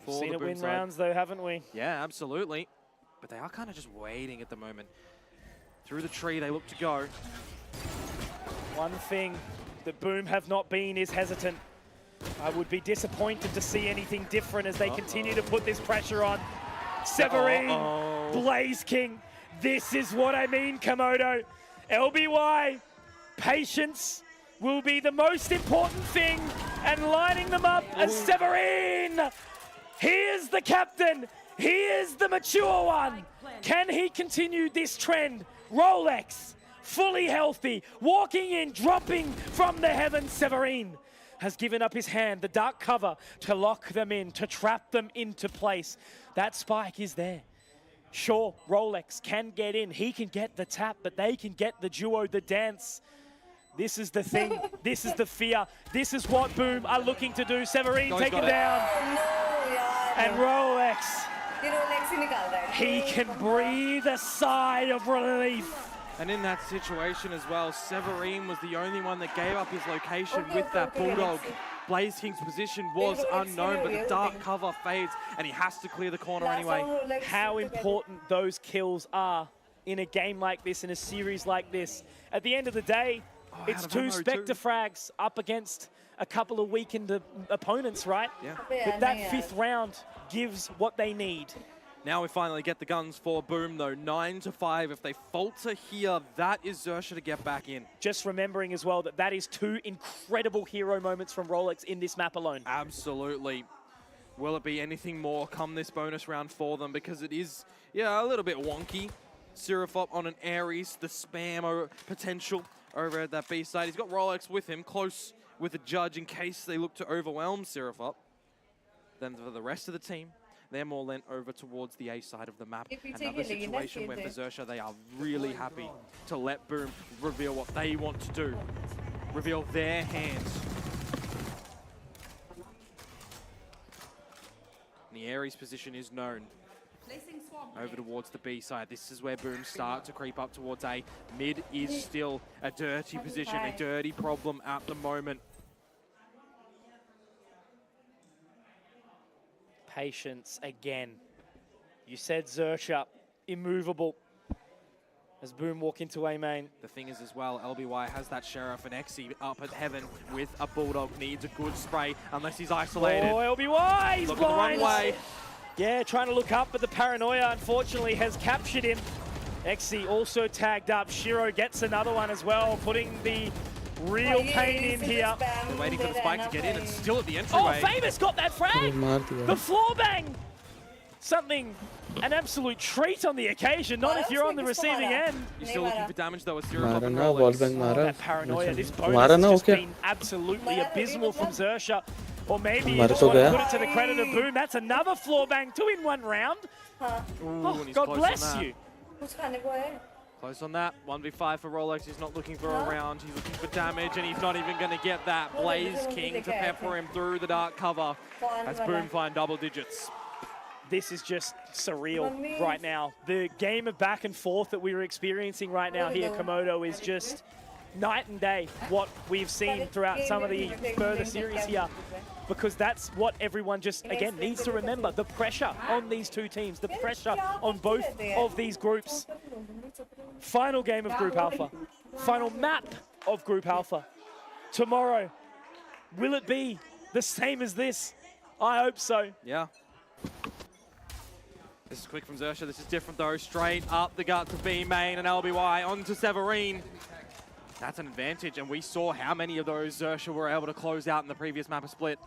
for Seen the it Boom win side. rounds though, haven't we? Yeah, absolutely. But they are kind of just waiting at the moment. Through the tree, they look to go. One thing that Boom have not been is hesitant. I would be disappointed to see anything different as they continue to put this pressure on. Severine, Blaze King. This is what I mean, Komodo. LBY, patience will be the most important thing, and lining them up as Severine. Here's the captain. Here's the mature one. Can he continue this trend? Rolex, fully healthy, walking in, dropping from the heavens. Severine has given up his hand, the dark cover, to lock them in, to trap them into place. That spike is there. Sure, Rolex can get in. He can get the tap, but they can get the duo, the dance. This is the thing. This is the fear. This is what Boom are looking to do. Severine taken down. And Rolex, ये Rolex ही निकाल रहा है he can breathe a sigh of relief. And in that situation as well, Severine was the only one that gave up his location with that Bulldog. Blaze King's position was unknown, but the dark cover fades, and he has to clear the corner anyway. How important those kills are in a game like this, in a series like this. At the end of the day, it's two Spectre frags up against a couple of weakened opponents, right? Yeah. But that fifth round gives what they need. Now we finally get the guns for Boom, though. 9-5. If they falter here, that is Zercha to get back in. Just remembering as well that that is two incredible hero moments from Rolex in this map alone. Absolutely. Will it be anything more come this bonus round for them? Because it is, yeah, a little bit wonky. Seraphop on an Ares, the spam potential over at that B side. He's got Rolex with him, close with the judge in case they look to overwhelm Seraphop. Then for the rest of the team, they're more lent over towards the A side of the map. Another situation where for Zercha, they are really happy to let Boom reveal what they want to do. Reveal their hands. And the Ares position is known. Over towards the B side. This is where Boom start to creep up towards A. Mid is still a dirty position, a dirty problem at the moment. Patience again. You said Zercha, immovable. As Boom walk into A main. The thing is as well, LBY has that Sheriff and Exy up at heaven with a Bulldog. Needs a good spray unless he's isolated. Oh, LBY, he's blind. blind. The wrong way. Yeah, trying to look up, but the paranoia unfortunately has captured him. Exy also tagged up. Shiro gets another one as well, putting the real pain in here. They're waiting for the spike to get in and still at the entryway. Oh, Famous got that frag! The floor bang! Something, an absolute treat on the occasion, not if you're on the receiving end. You're still looking for damage though with Zero. That paranoia, this bonus has just been absolutely abysmal from Zercha. Or maybe you just want to put it to the credit of Boom. That's another floor bang, 2 in 1 round. Oh, God bless you. Close on that. 1v5 for Rolex. He's not looking for a round. He's looking for damage, and he's not even going to get that. Blaze King to pepper him through the dark cover as Boom find double digits. This is just surreal right now. The game of back and forth that we were experiencing right now here, Komodo, is just night and day what we've seen throughout some of the further series here. Because that's what everyone just, again, needs to remember. The pressure on these two teams, the pressure on both of these groups. Final game of Group Alpha. Final map of Group Alpha. Tomorrow, will it be the same as this? I hope so. Yeah. This is quick from Xerxia. This is different though. Straight up the gut to B main and LBY onto Severine. That's an advantage, and we saw how many of those Xerxia were able to close out in the previous map of Split.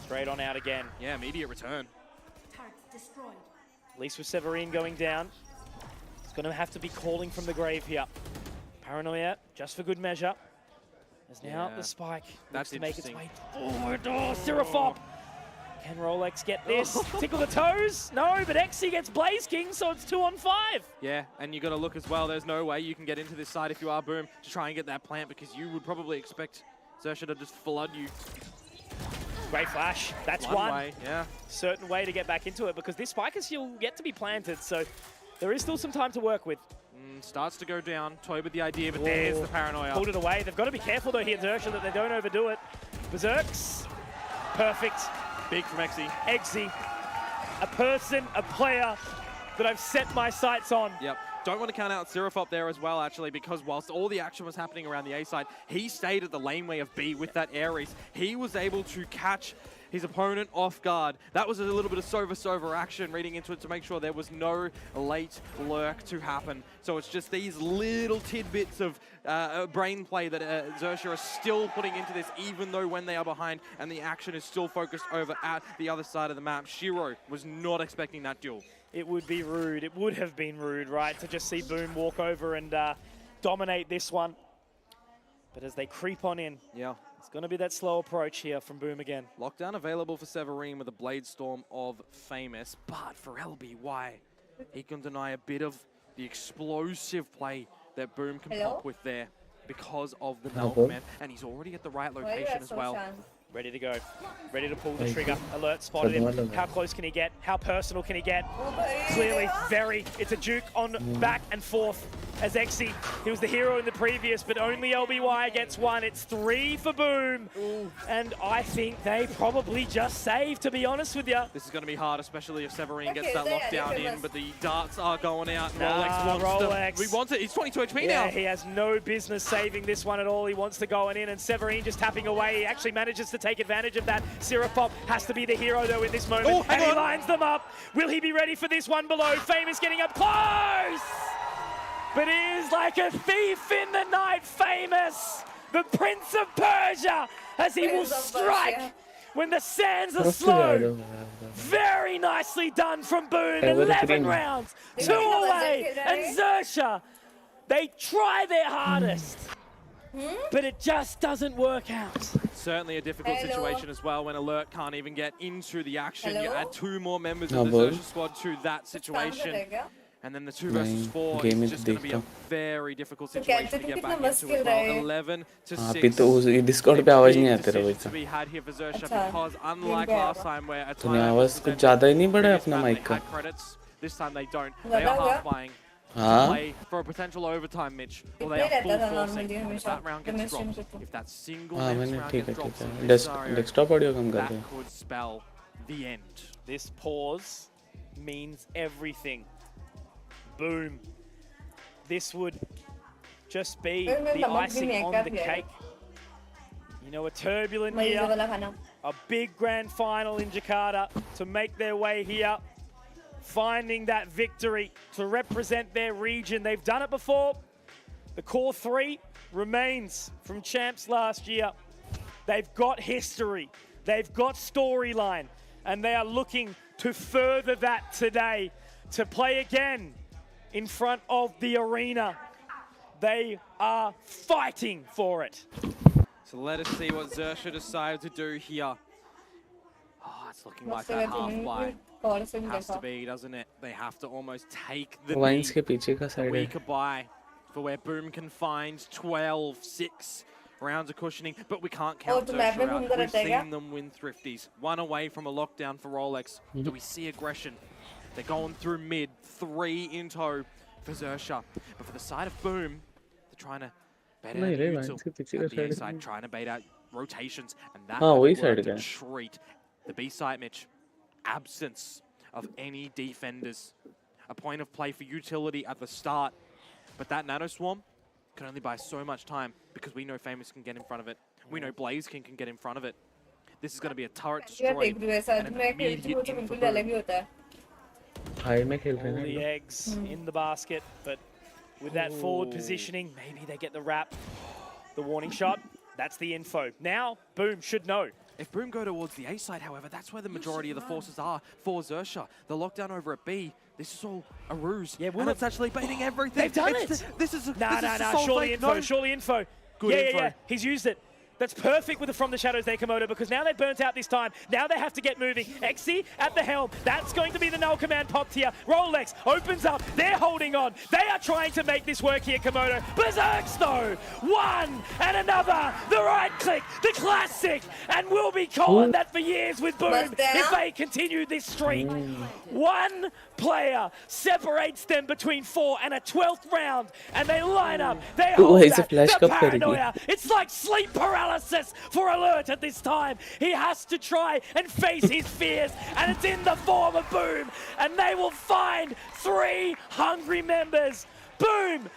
Straight on out again. Yeah, immediate return. At least with Severine going down, it's going to have to be calling from the grave here. Paranoia, just for good measure. As now the spike looks to make its way forward. Oh, Seraphop! Can Rolex get this? Tickle the toes? No, but Xe gets Blaze King, so it's 2 on 5. Yeah, and you got to look as well. There's no way you can get into this side if you are Boom to try and get that plant, because you would probably expect Xerxia to just flood you. Great flash. That's one way, yeah. Certain way to get back into it, because this spike is still yet to be planted, so there is still some time to work with. Starts to go down. Toy with the idea, but there's the Paranoia. Pulled it away. They've got to be careful though here, Xerxia, that they don't overdo it. Berserks. Perfect. Big from Xe. Xe. A person, a player that I've set my sights on. Yep. Don't want to count out Seraphop there as well, actually, because whilst all the action was happening around the A side, he stayed at the laneway of B with that Ares. He was able to catch his opponent off guard. That was a little bit of Sova action reading into it to make sure there was no late lurk to happen. So it's just these little tidbits of brain play that Xerxia are still putting into this, even though when they are behind and the action is still focused over at the other side of the map. Shiro was not expecting that duel. It would be rude. It would have been rude, right, to just see Boom walk over and dominate this one. But as they creep on in, it's going to be that slow approach here from Boom again. Lockdown available for Severine with a Blade Storm of Famous, but for LBY, he can deny a bit of the explosive play that Boom can pop with there because of the Meltman, and he's already at the right location as well. Ready to go. Ready to pull the trigger. Alert spotted him. How close can he get? How personal can he get? Clearly, it's a juke on back and forth as Xe. He was the hero in the previous, but only LBY gets one. It's 3 for Boom. And I think they probably just saved, to be honest with you. This is going to be hard, especially if Severine gets that lockdown in, but the darts are going out. Rolex. We want it. He's 22 HP now. He has no business saving this one at all. He wants to go on in, and Severine just tapping away. He actually manages to take advantage of that. Seraphop has to be the hero, though, in this moment. And he lines them up. Will he be ready for this one below? Famous getting up close! But he is like a thief in the night, Famous! The Prince of Persia, as he will strike when the sands are slow. Very nicely done from Boom. 11 rounds, 2 away. And Xerxia, they try their hardest, but it just doesn't work out. Certainly a difficult situation as well when Alert can't even get into the action. You add 2 more members of the Xerxia squad to that situation. And then the 2 versus 4 is just going to be a very difficult situation to get back into as well. 11 to 6. Discord पे आवाज नहीं आती रहा to be had here for Xerxia, because unlike last time where at तूने आवाज कुछ ज़्यादा ही नहीं बढ़ाया अपना माइक का. This time they don't. They are half buying. Play for a potential overtime, Mitch. Or they are full forcing. If that round gets dropped, if that single next round gets dropped in this scenario, that could spell the end. This pause means everything. Boom. This would just be the icing on the cake. You know, a turbulent year, a big grand final in Jakarta to make their way here, finding that victory to represent their region. They've done it before. The core 3 remains from champs last year. They've got history, they've got storyline, and they are looking to further that today, to play again in front of the arena. They are fighting for it. So let us see what Xerxia decided to do here. Oh, it's looking like that half buy. Has to be, doesn't it? They have to almost take the weaker buy for where Boom can find 12-6 rounds of cushioning, but we can't count Xerxia out. We've seen them win thrifties. 1 away from a lockdown for Rolex. Do we see aggression? They're going through mid, 3 in tow for Xerxia. But for the side of Boom, they're trying to bait out the A side, trying to bait out rotations, and that worked a treat. The B side, Mitch, absence of any defenders. A point of play for utility at the start, but that Nano Swarm can only buy so much time because we know Famous can get in front of it. We know Blaze can get in front of it. This is going to be a turret यार destroyed. देख रही हूँ ऐसा and an मैं खेलती immediate हूँ तो in for बिल्कुल अलग Boom. ही होता है हाई में खेल रहे All हैं the लोग। eggs in the basket, but with that forward positioning, maybe they get the wrap. The warning shot, that's the info. Now, Boom should know. If Boom go towards the A side, however, that's where the majority of the forces are for Xerxia. The lockdown over at B, this is all a ruse. Yeah, and it's actually baiting everything. They've done It's it! This is Nah, soul surely fake. info, No. surely info. Good info. Yeah, he's used it. That's perfect with the From the Shadows there, Komodo, because now they've burnt out this time. Now they have to get moving. Exy at the helm. That's going to be the null command popped here. Rolex opens up. They're holding on. They are trying to make this work here, Komodo. Berserks, though. One and another. The right click. The classic. And we'll be calling that for years with Boom if they continue this streak. One player separates them between 4 and a 12th round. And they line up. They hold ऐसे that. flash The कब करेगी? paranoia. It's like sleep paralysis for Alert at this time. He has to try and face his fears, and it's in the form of Boom. And they will find 3 hungry members. Boom,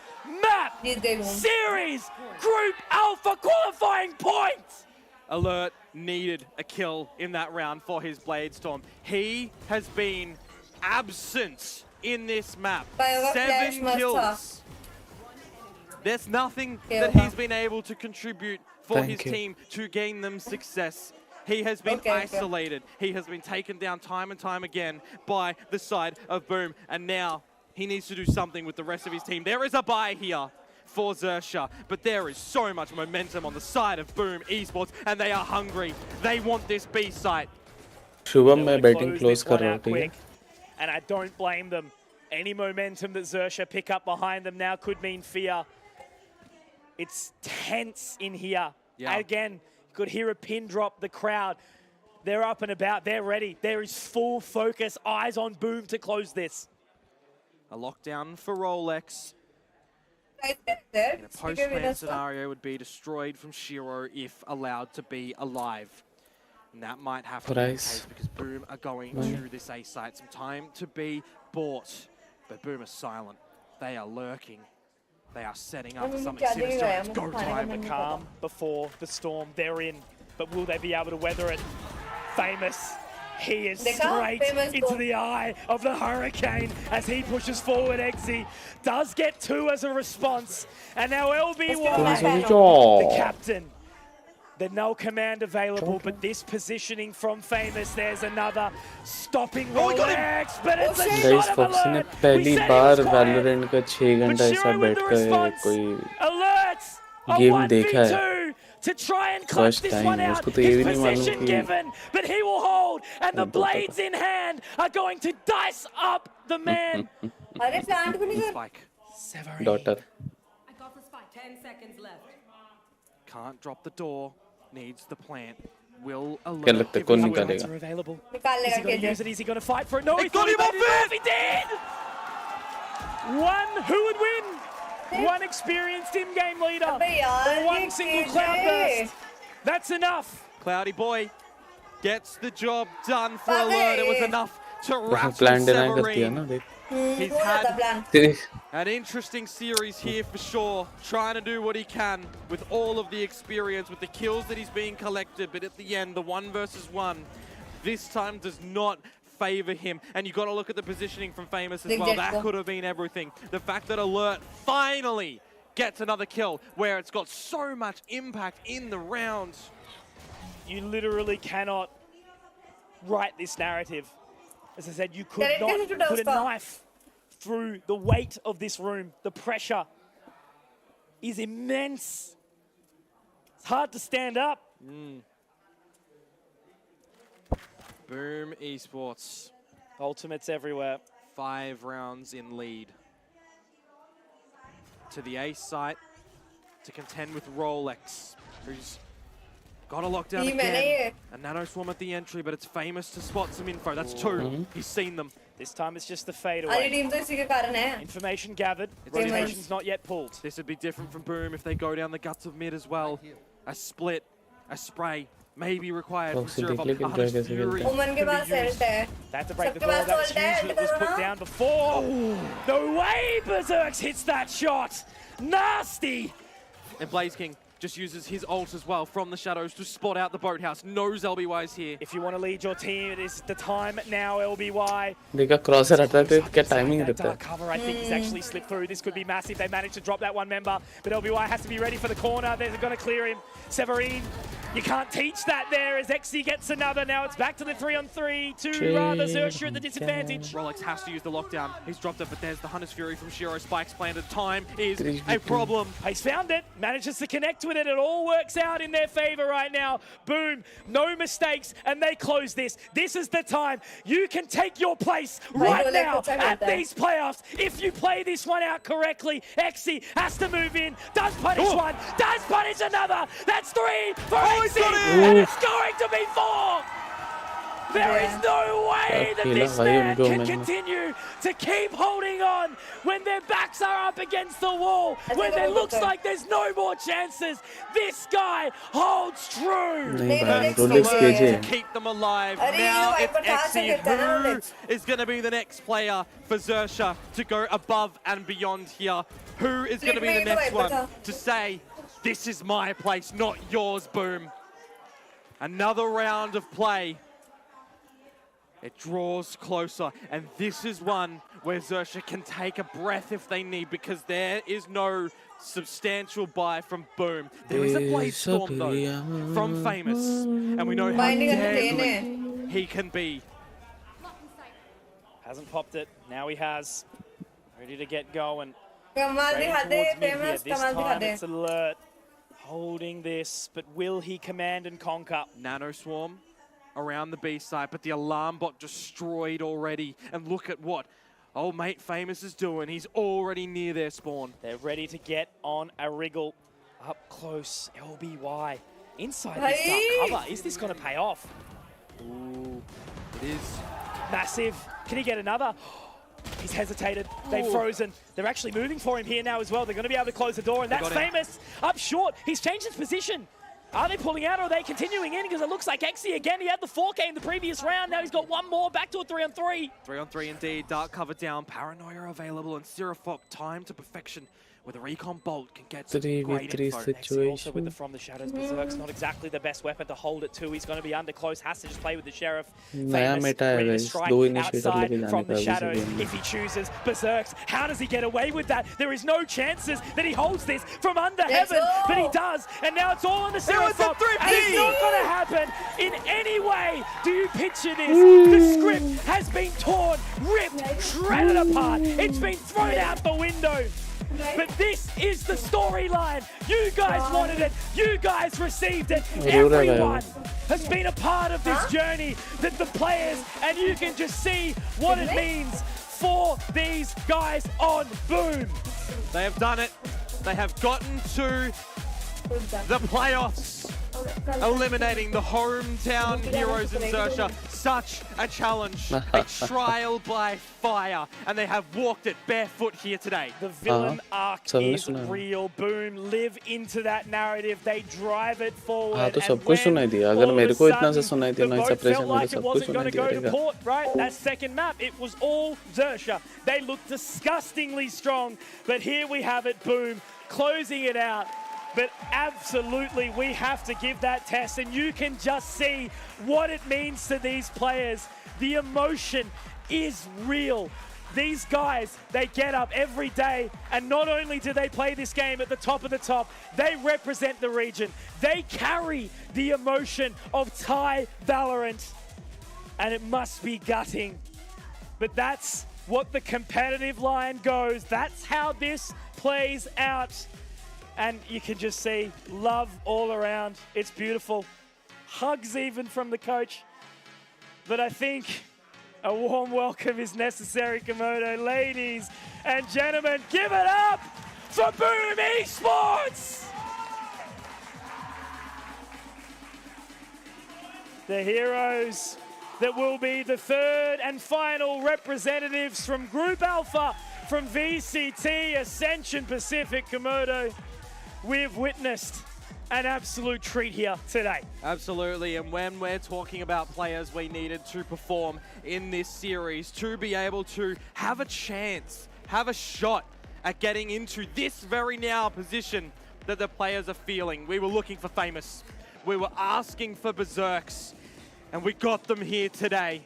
map, series, group alpha qualifying points. Alert needed a kill in that round for his Blade Storm. He has been absent in this map. 7 kills. There's nothing that he's been able to contribute for his team to gain them success. He has been isolated. He has been taken down time and time again by the side of Boom. And now he needs to do something with the rest of his team. There is a buy here for Xerxia, but there is so much momentum on the side of Boom eSports, and they are hungry. They want this B site. Shubham मैं batting close कर रहा हूँ ठीक है And I don't blame them. Any momentum that Xerxia pick up behind them now could mean fear. It's tense in here. Yeah. Again, you could hear a pin drop, the crowd. They're up and about, they're ready. There is full focus, eyes on Boom to close this. A lockdown for Rolex. In a post-plan scenario would be destroyed from Shiro if allowed to be alive. And that might have to be the case because Boom are going to this A site. Some time to be bought. But Boom are silent. They are lurking. They are setting up for something sinister. It's go time. The calm before the storm, they're in. But will they be able to weather it? Famous. He is straight into the eye of the hurricane as he pushes forward. Exy does get 2 as a response. And now LB1, the captain. The null command available, but this positioning from Famous, there's another stopping Rolex, but it's a guys shot of Foxy ने Alert. पहली बार Valorant का 6 घंटा ऐसा बैठकर कोई Alerts game देखा है to try and clutch first this time one out. उसको तो ये भी His नहीं मालूम position कि given, but he will hold, and the blades in hand are going to dice up the man. अरे प्लांट को नहीं Spike. Daughter I got the spike. 10 seconds left. Can't drop the door. Needs the plant. Will क्या Alert लगता है give कौन it away? निकालेगा Available. निकाल Is he लेगा going to use KJ it? Is he going to fight for it? No, They he got thought he him off might it! be dead! One, who would win? One experienced in-game leader. यार, Or one ये single KJ. cloud burst. That's enough. Cloudy boy gets the job done for Alert. It was enough to rattle plan deny करती है ना Severine. देख He's had देख an interesting series here for sure, trying to do what he can with all of the experience, with the kills that he's being collected, but at the end, the 1 versus 1 this time does not favor him. And you got to look at the positioning from Famous as well. That could have been everything. The fact that Alert finally gets another kill, where it's got so much impact in the round. You literally cannot write this narrative. As I said, you could not put a knife through the weight of this room. The pressure is immense. It's hard to stand up. Boom eSports. Ultimates everywhere. 5 rounds in lead. To the A site to contend with Rolex, who's got a lockdown again. A nano swarm at the entry, but it's Famous to spot some info. That's 2. He's seen them. This time it's just the fade अरे away. Team तो इसी के कारण है Information gathered. It's Rotation's not yet pulled. This would be different from Boom if they go down the guts of mid as well. A split, a spray, may be required from Foxy Zero देख ले Ball. कितना कैसे खेलता है ओमन के पास sailed है They have to break the सबके ball. Pass That was ult है huge that was put down before. No way Berserks hits that shot. Nasty. And Blaze King just uses his ult as well from the shadows to spot out the boathouse. Knows LBY's here. If you want to lead your team, it is the time now, LBY. देखा क्रॉसर हटा है तो क्या timing That रहता dark cover, I think, he's actually slipped through. This could be massive. They managed to drop that one member, but LBY has to be ready for the corner. They're going to clear him. Severine, you can't teach that there as Exy gets another. Now it's back to the 3-on-3. Two rather, Xerxia at the disadvantage. Rolex has to use the lockdown. He's dropped it, but there's the Hunter's Fury from Shiro. Spikes planted. Time is a problem. He's found it, manages to connect with it. It all works out in their favor right now. Boom, no mistakes, and they close this. This is the time. You can take your place right now at these playoffs. If you play this one out correctly, Exy has to move in, does punish one, does punish another. That's 3 for Exy, and it's going to be 4. There is no way that this man can continue to keep holding on when their backs are up against the wall, when it looks like there's no more chances. This guy holds true. To keep them alive. Now it's Exy who is going to be the next player for Xerxia to go above and beyond here. Who is going to be the next one to say, this is my place, not yours, Boom. Another round of play. It draws closer, and this is one where Xerxia can take a breath if they need, because there is no substantial buy from Boom. There is a Blade Storm, though, from Famous, and we know how deadly he can be. Hasn't popped it, now he has. Ready to get going. कमाल दिखा दे, Famous This कमाल दिखा time they. it's alert. Holding this, but will he command and conquer? Nano Swarm around the B side, but the alarm bot destroyed already. And look at what old mate Famous is doing. He's already near their spawn. They're ready to get on a wriggle. Up close, LBY. Inside this dark cover, is this going to pay off? Ooh, it is. Massive. Can he get another? He's hesitated. They've frozen. They're actually moving for him here now as well. They're going to be able to close the door, and that's Famous up short. He's changed his position. Are they pulling out, or are they continuing in? Because it looks like Exy again. He had the 4K in the previous round. Now he's got one more, back to a 3-on-3. 3-on-3 indeed. Dark cover down. Paranoia available, and Seraphop time to perfection. With a recon bolt can get some great info. Exy also with the From the Shadows. Berserk's not exactly the best weapon to hold it to. He's going to be under close. Has to just play with the Sheriff. Famous, ready to strike outside from the Shadows if he chooses. Berserk's, how does he get away with that? There is no chances that he holds this from under heaven, but he does. And now it's all on the Seraphop. And it's not going to happen in any way. Do you picture this? The script has been torn, ripped, shredded apart. It's been thrown out the window. But this is the storyline. You guys wanted it. You guys received it. Everyone has been a part of this journey, that the players, and you can just see what it means for these guys on Boom. They have done it. They have gotten to the playoffs, eliminating the hometown heroes in Xerxia. Such a challenge, a trial by fire, and they have walked it barefoot here today. The villain arc is real. Boom live into that narrative. They drive it forward. हाँ तो सब कुछ सुनाई दिया. अगर मेरे को इतना से सुनाई दिया, noise suppression मेरे सब कुछ सुनाई दिया. Port, right? That second map, it was all Xerxia. They looked disgustingly strong, but here we have it. Boom closing it out. But absolutely, we have to give that test, and you can just see what it means to these players. The emotion is real. These guys, they get up every day, and not only do they play this game at the top of the top, they represent the region. They carry the emotion of Thai Valorant, and it must be gutting. But that's what the competitive line goes. That's how this plays out. And you can just see love all around. It's beautiful. Hugs even from the coach. But I think a warm welcome is necessary, Komodo. Ladies and gentlemen, give it up for Boom eSports! The heroes that will be the third and final representatives from Group Alpha from VCT, Ascension, Pacific, Komodo. We've witnessed an absolute treat here today. Absolutely, and when we're talking about players we needed to perform in this series to be able to have a chance, have a shot at getting into this very now position, that the players are feeling. We were looking for Famous. We were asking for Berserks, and we got them here today.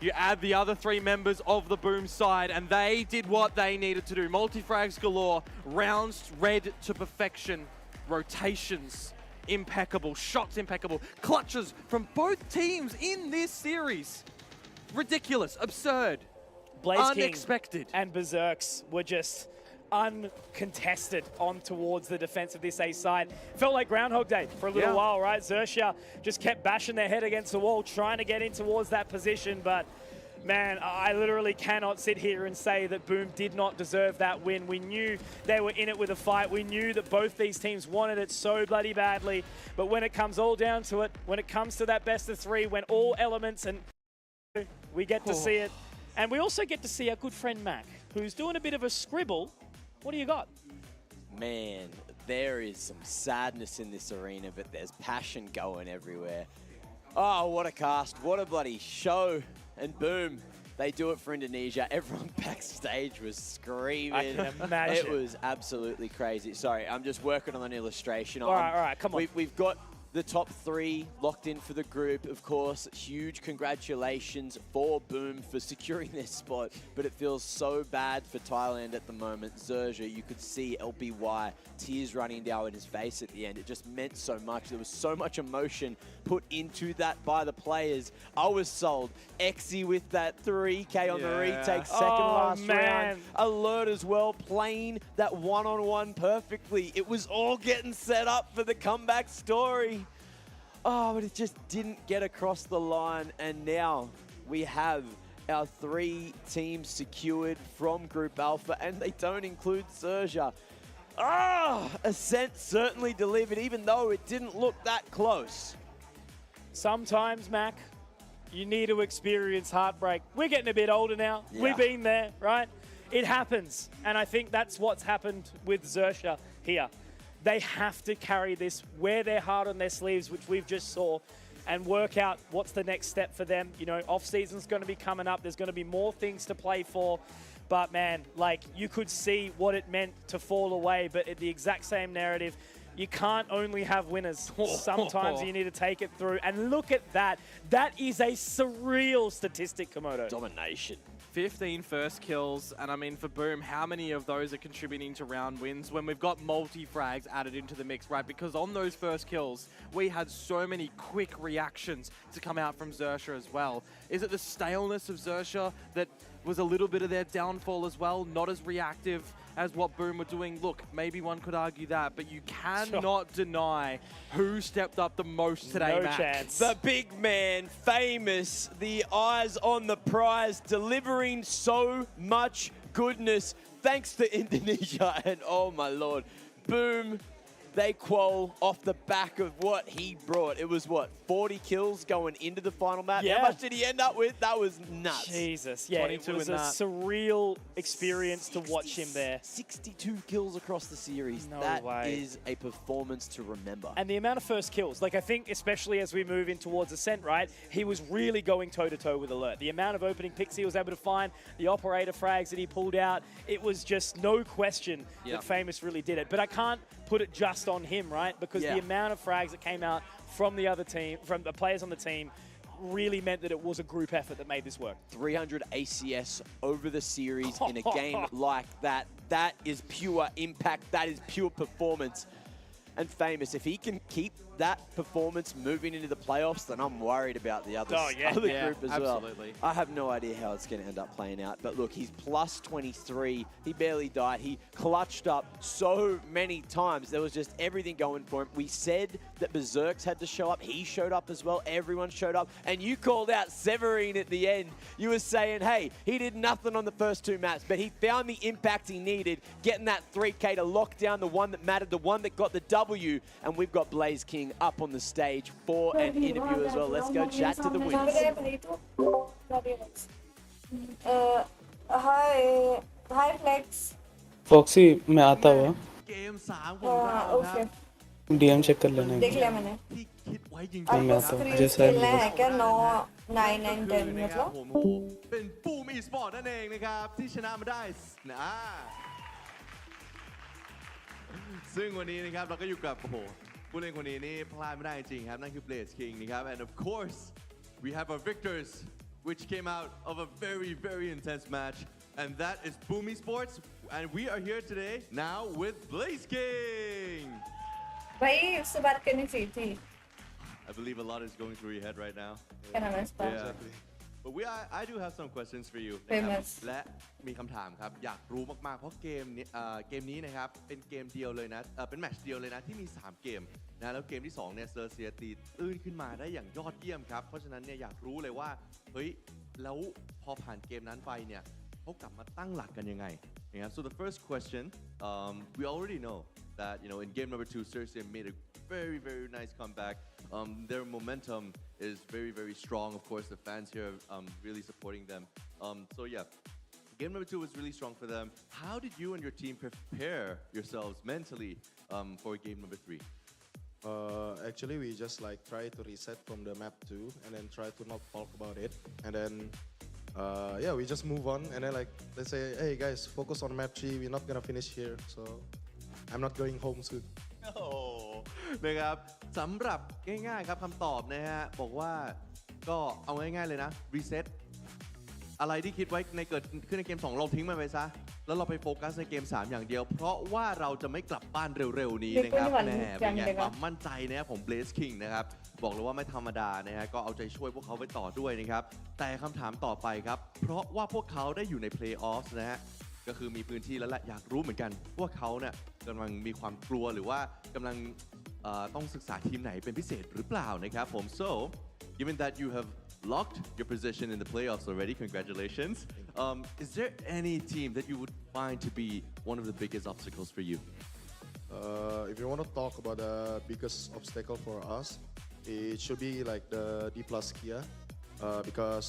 You add the other 3 members of the Boom side, and they did what they needed to do. Multi-frags galore, rounds read to perfection, rotations impeccable, shots impeccable, clutches from both teams in this series. Ridiculous, absurd, Blaze unexpected. King and Berserks were just uncontested on towards the defense of this Ace side. Felt like Groundhog Day for a little while, right? Xerxia just kept bashing their head against the wall, trying to get in towards that position, but man, I literally cannot sit here and say that Boom did not deserve that win. We knew they were in it with a fight. We knew that both these teams wanted it so bloody badly, but when it comes all down to it, when it comes to that best of 3, when all elements and we get to see it, and we also get to see our good friend Mac, who's doing a bit of a scribble. What do you got? Man, there is some sadness in this arena, but there's passion going everywhere. Oh, what a cast. What a bloody show. And Boom, they do it for Indonesia. Everyone backstage was screaming. I can imagine. It was absolutely crazy. Sorry, I'm just working on an illustration. All right, come on. We've got the top 3 locked in for the group, of course. Huge congratulations for Boom for securing their spot, but it feels so bad for Thailand at the moment. Xerxia, you could see LBY, tears running down his face at the end. It just meant so much. There was so much emotion put into that by the players. I was sold. Exy with that 3K on the retake, second last round. Alert as well, playing that one-on-one perfectly. It was all getting set up for the comeback story. Oh, but it just didn't get across the line, and now we have our 3 teams secured from Group Alpha, and they don't include Xerxia. Ascent certainly delivered, even though it didn't look that close. Sometimes, Mac, you need to experience heartbreak. We're getting a bit older now. Yeah. We've been there, right? It happens, and I think that's what's happened with Xerxia here. They have to carry this, wear their heart on their sleeves, which we've just saw, and work out what's the next step for them. You know, off-season's going to be coming up. There's going to be more things to play for. But, man, like, you could see what it meant to fall away, but at the exact same narrative, you can't only have winners. Sometimes you need to take it through. And look at that. That is a surreal statistic, Komodo. Domination. 15 first kills, and I mean, for Boom, how many of those are contributing to round wins when we've got multi-frags added into the mix, right? Because on those first kills, we had so many quick reactions to come out from Xerxia as well. Is it the staleness of Xerxia that was a little bit of their downfall as well? Not as reactive as what Boom were doing. Look, maybe one could argue that, but you cannot deny who stepped up the most today, No Matt. chance. The big man, Famous, the eyes on the prize, delivering so much goodness thanks to Indonesia. And oh my lord, Boom, they qual off the back of what he brought. It was what, 40 kills going into the final match? Yeah. How much did he end up with? That was nuts. Jesus, yeah, it was a surreal experience to watch him there. 62 kills across the series. No that way. is a performance to remember. And the amount of first kills, like I think especially as we move in towards Ascent, right, he was really going toe-to-toe with Alert. The amount of opening picks he was able to find, the operator frags that he pulled out, it was just no question that Famous really did it. But I can't put it just on him, right? Because the amount of frags that came out from the other team, from the players on the team, really meant that it was a group effort that made this work. 300 ACS over the series in a game like that. That is pure impact. That is pure performance. And Famous, if he can keep that performance moving into the playoffs, then I'm worried about the other, other group as well. I have no idea how it's going to end up playing out. But look, he's plus 23. He barely died. He clutched up so many times. There was just everything going for him. We said that Berserks had to show up. He showed up as well. Everyone showed up. And you called out Severine at the end. You were saying, hey, he did nothing on the first 2 maps, but he found the impact he needed, getting that 3K to lock down the one that mattered, the one that got the W. And we've got Blaze King up on the stage for an interview as well. Let's go chat to the winners. Hi Flex. Foxy, मैं आता हुआ okay DM check कर लेना देख लिया मैंने मैं आता हूँ जैसा खेलना है क्या 9, 9 and 10 मतलब เป็นปูมอีสปอร์ตนั่นเองนะครับที่ชนะมาได้ ซึ่งวันนี้นะครับเราก็อยู่กับโอ้โหผู้เล่นคนนี้นี่พลาดไม่ได้จริงครับนั่นคือ Blaze King นะครับ and of course we have our victors which came out of a very intense match and that is Boom Esports and we are here today now with Blaze King भाई उससे बात करनी चाहिए थी I believe a lot is going through your head right now क्या नाम है इसका But I do have some questions for you นะครับ Famous และมีคำถามครับอยากรู้มากๆเพราะเกมนี้นะครับเป็นเกมเดียวเลยนะเป็นแมตช์เดียวเลยนะที่มี3เกมนะแล้วเกมที่2เนี่ยเซอร์เซียตีตื้นขึ้นมาได้อย่างยอดเยี่ยมครับเพราะฉะนั้นเนี่ยอยากรู้เลยว่าเฮ้ยแล้วพอผ่านเกมนั้นไปเนี่ยเขากลับมาตั้งหลักกันยังไงนะครับ So the first question we already know that in game number 2 Cersei made a very nice comeback their momentum is very strong of course the fans here really supporting them so yeah game number 2 was really strong for them how did you and your team prepare yourselves mentally for game number 3 actually we just like try to reset from the map 2 and then try to not talk about it and then yeah we just move on and then like let's say hey guys focus on map 3 we're not gonna finish here so I'm not going home soon โอ้นะครับสำหรับง่ายๆครับคำตอบนะฮะบอกว่าก็เอาง่ายๆเลยนะรีเซ็ตอะไรที่คิดไว้ในเกิดขึ้นในเกม2เราทิ้งมันไปซะแล้วเราไปโฟกัสในเกม3อย่างเดียวเพราะว่าเราจะไม่กลับบ้านเร็วๆนี้นะครับแหมเป็นไงความมั่นใจนะครับผม Blaze King นะครับบอกเลยว่าไม่ธรรมดานะฮะก็เอาใจช่วยพวกเขาไปต่อด้วยนะครับแต่คำถามต่อไปครับเพราะว่าพวกเขาได้อยู่ใน Playoffs นะฮะก็คือมีพื้นที่แล้วแหละอยากรู้เหมือนกันว่าเขาเนี่ยกำลังมีความกลัวหรือว่ากำลังต้องศึกษาทีมไหนเป็นพิเศษหรือเปล่านะครับผม so given that you have locked your position in the playoffs already congratulations is there any team that you would find to be one of the biggest obstacles for you if you want to talk about the biggest obstacle for us it should be like the D+ Kia because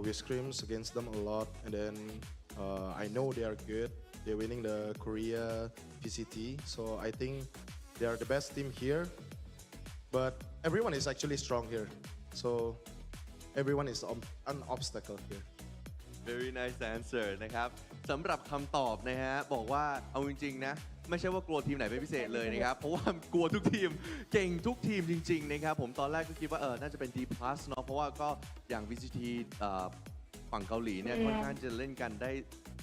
we scrims against them a lot and then I know they are good. They're winning the Korea VCT, so I think they are the best team here. But everyone is actually strong here, so everyone is an obstacle here. Very nice answer นะครับสำหรับคำตอบนะฮะบอกว่าเอาจริงๆนะไม่ใช่ว่ากลัวทีมไหนเป็นพิเศษเลยนะครับเพราะว่ากลัวทุกทีมเก่งทุกทีมจริงๆนะครับผมตอนแรกก็คิดว่าน่าจะเป็น D+ เนาะเพราะว่าก็อย่าง VCT ฝั่งเกาหลีเนี่ยค่อนข้างจะเล่นกันได้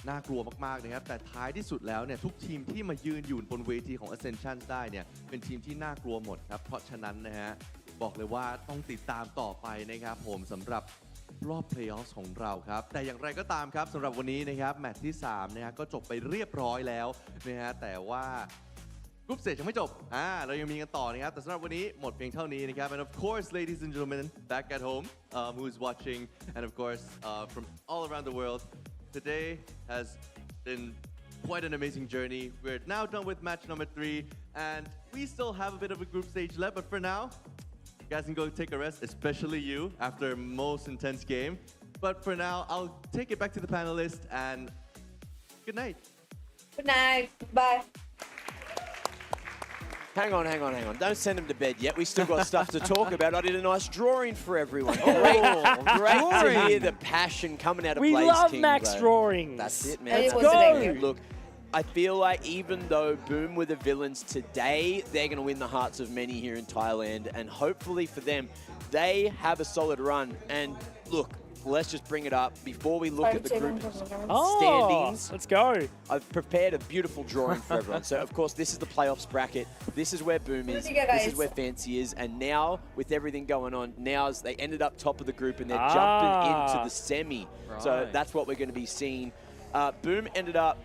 น่ากลัวมากๆนะครับแต่ท้ายที่สุดแล้วเนี่ยทุกทีมที่มายืนอยู่บนเวทีของ Ascension ได้เนี่ยเป็นทีมที่น่ากลัวหมดครับเพราะฉะนั้นนะฮะบอกเลยว่าต้องติดตามต่อไปนะครับผมสำหรับรอบ Playoffs ของเราครับแต่อย่างไรก็ตามครับสำหรับวันนี้นะครับแมตช์ที่3นะฮะก็จบไปเรียบร้อยแล้วนะฮะแต่ว่ากรุ๊ปสเตจยังไม่จบเรายังมีกันต่อนะครับแต่สำหรับวันนี้หมดเพียงเท่านี้นะครับ and of course ladies and gentlemen back at home who's watching and of course from all around the world today has been quite an amazing journey we're now done with match number 3 and we still have a bit of a group stage left but for now you guys can go take a rest especially you after a most intense game but for now I'll take it back to the panelists and good night bye Hang on. Don't send them to bed yet. We still got stuff to talk about. I did a nice drawing for everyone. Great to hear the passion coming out of Blaze King. We love Max drawings. That's it, man. Let's go. Look, I feel like even though Boom were the villains today, they're going to win the hearts of many here in Thailand. And hopefully for them, they have a solid run. And look, let's just bring it up before we look at the group standings. Let's go. I've prepared a beautiful drawing for everyone. So, of course, this is the playoffs bracket. This is where Boom is. This is where Fancy is. And now, with everything going on, they ended up top of the group and they're jumping into the semi. Right. So that's what we're going to be seeing. Boom ended up,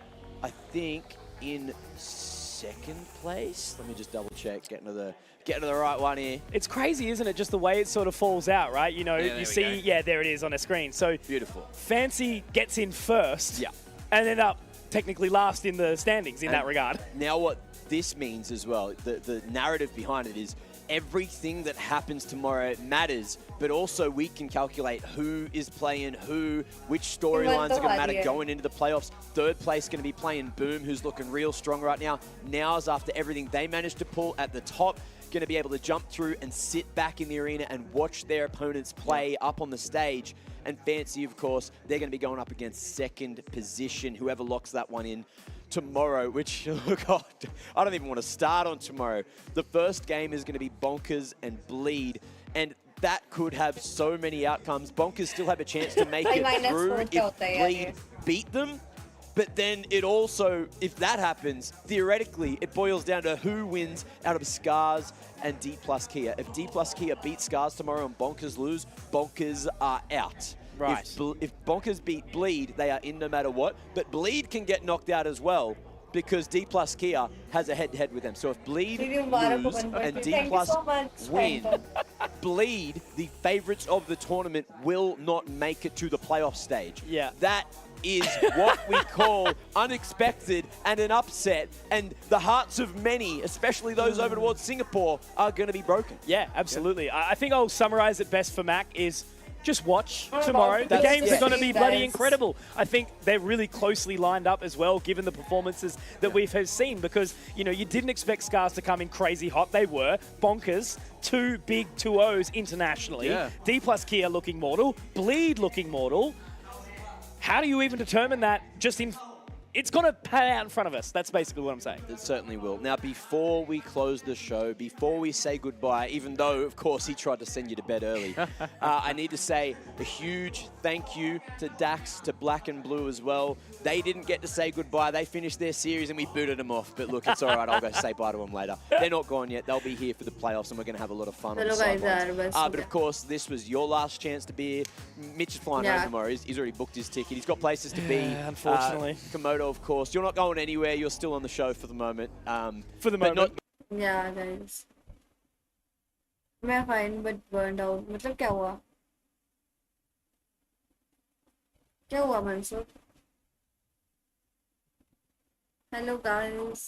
I think, in second place. Let me just double check, getting to the right one here. It's crazy, isn't it? Just the way it sort of falls out, right? You know, you see, there it is on a screen. So beautiful. Fancy gets in first, and end up technically last in the standings in that regard. Now, what this means as well, the narrative behind it is everything that happens tomorrow matters, but also we can calculate who is playing who, which storylines are going to matter going into the playoffs. Third place going to be playing Boom, who's looking real strong right now. Now's after everything they managed to pull at the top, going to be able to jump through and sit back in the arena and watch their opponents play up on the stage. And Fancy, of course, they're going to be going up against second position, whoever locks that one in. tomorrow, which, oh God, I don't even want to start on tomorrow. The first game is going to be Bonkers and Bleed, and that could have so many outcomes. Bonkers still have a chance to make it through if Bleed beat them. But then it also, if that happens, theoretically, it boils down to who wins out of Scars and D plus Kia. If D plus Kia beat Scars tomorrow and Bonkers lose, Bonkers are out. Right. If Bonkers beat Bleed, they are in no matter what. But Bleed can get knocked out as well because D plus Kia has a head-to-head with them. So if Bleed lose and D plus win, Bleed, the favorites of the tournament, will not make it to the playoff stage. Yeah. That is what we call unexpected and an upset, and the hearts of many, especially those over towards Singapore, are going to be broken. Yeah, absolutely. I think I'll summarize it best for Mac is just watch tomorrow. The games are going to be bloody incredible. I think they're really closely lined up as well, given the performances that we've seen, because, you know, you didn't expect Scars to come in crazy hot. They were. Bonkers, 2 big 2-0s internationally. Yeah. D plus Kia looking mortal. Bleed looking mortal. How do you even determine that just in... It's going to pay out in front of us. That's basically what I'm saying. It certainly will. Now, before we close the show, before we say goodbye, even though, of course, he tried to send you to bed early, I need to say a huge thank you to Dax, to Black and Blue as well. They didn't get to say goodbye. They finished their series and we booted them off. But look, it's all right. I'll go say bye to them later. They're not gone yet. They'll be here for the playoffs and we're going to have a lot of fun on the sidelines. But of course, this was your last chance to be here. Mitch is flying home tomorrow. He's already booked his ticket. He's got places to be. Unfortunately. Komodo, of course. You're not going anywhere. You're still on the show for the moment. For the moment. Yeah, guys. मैं fine but burned out. मतलब क्या हुआ? क्या हुआ Mansoor? Hello guys.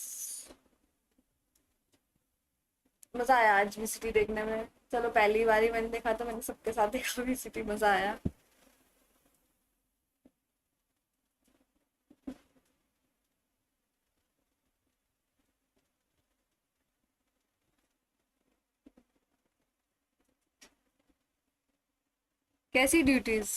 मजा आया आज VCT देखने में. चलो पहली बार ही मैंने देखा तो मैंने सबके साथ देखा VCT, मजा आया. कैसी ड्यूटीज?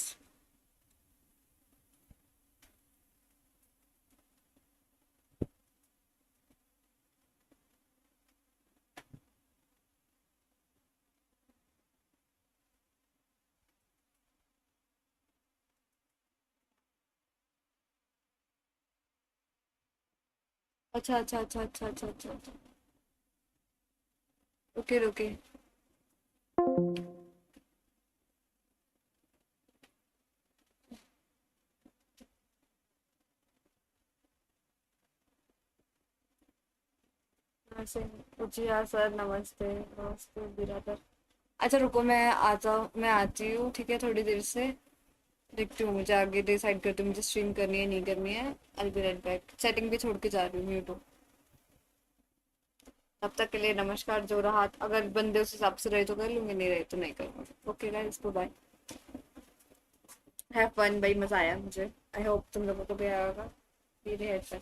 अच्छा. ओके. जी हाँ सर, नमस्ते बिरादर. अच्छा रुको, मैं आती हूँ, ठीक है, थोड़ी देर से देखती हूँ. मुझे आगे डिसाइड करती हूँ मुझे स्ट्रीम करनी है नहीं करनी है. I'll be right back. Setting भी छोड़ के जा रही हूँ, म्यूट हो. तब तक के लिए नमस्कार. जो रहा, अगर बंदे उस हिसाब से रहे तो कर लूँगी, नहीं रहे तो नहीं करूँगी. Okay guys, bye. Have fun भाई, मजा आया मुझे. आई होप तुम लोगों को भी आया होगा. मेरे हेडफोन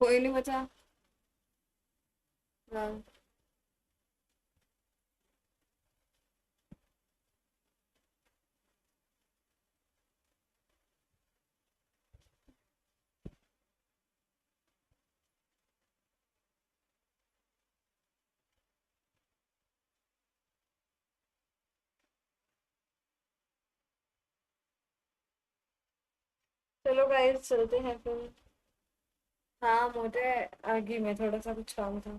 कोई नहीं बचा। हाँ। चलो गाइस चलते हैं फिर। हाँ मोटे आगे में थोड़ा सा कुछ काम था।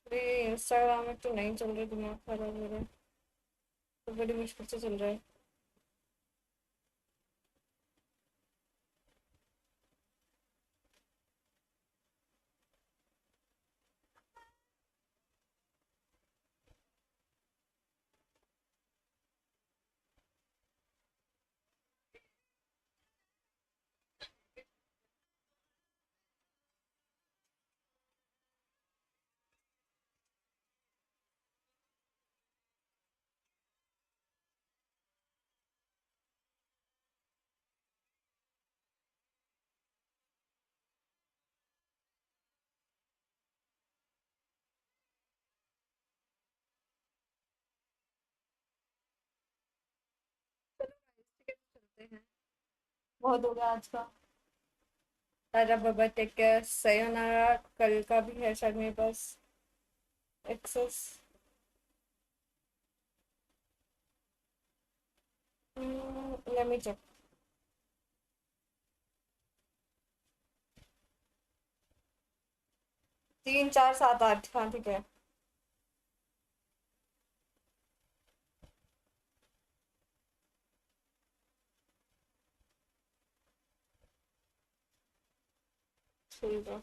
अरे इंस्टाग्राम में तो नहीं चल रही, दिमाग खराब हो रहा है, तो बड़ी मुश्किल से चल रहा है। बहुत हो गया आज का। टाटा बाबा टेक केयर, sayonara। कल का भी है शायद मेरे पास एक्सेस। Let me check. 3 4 7 8। हाँ ठीक है। ठीक है।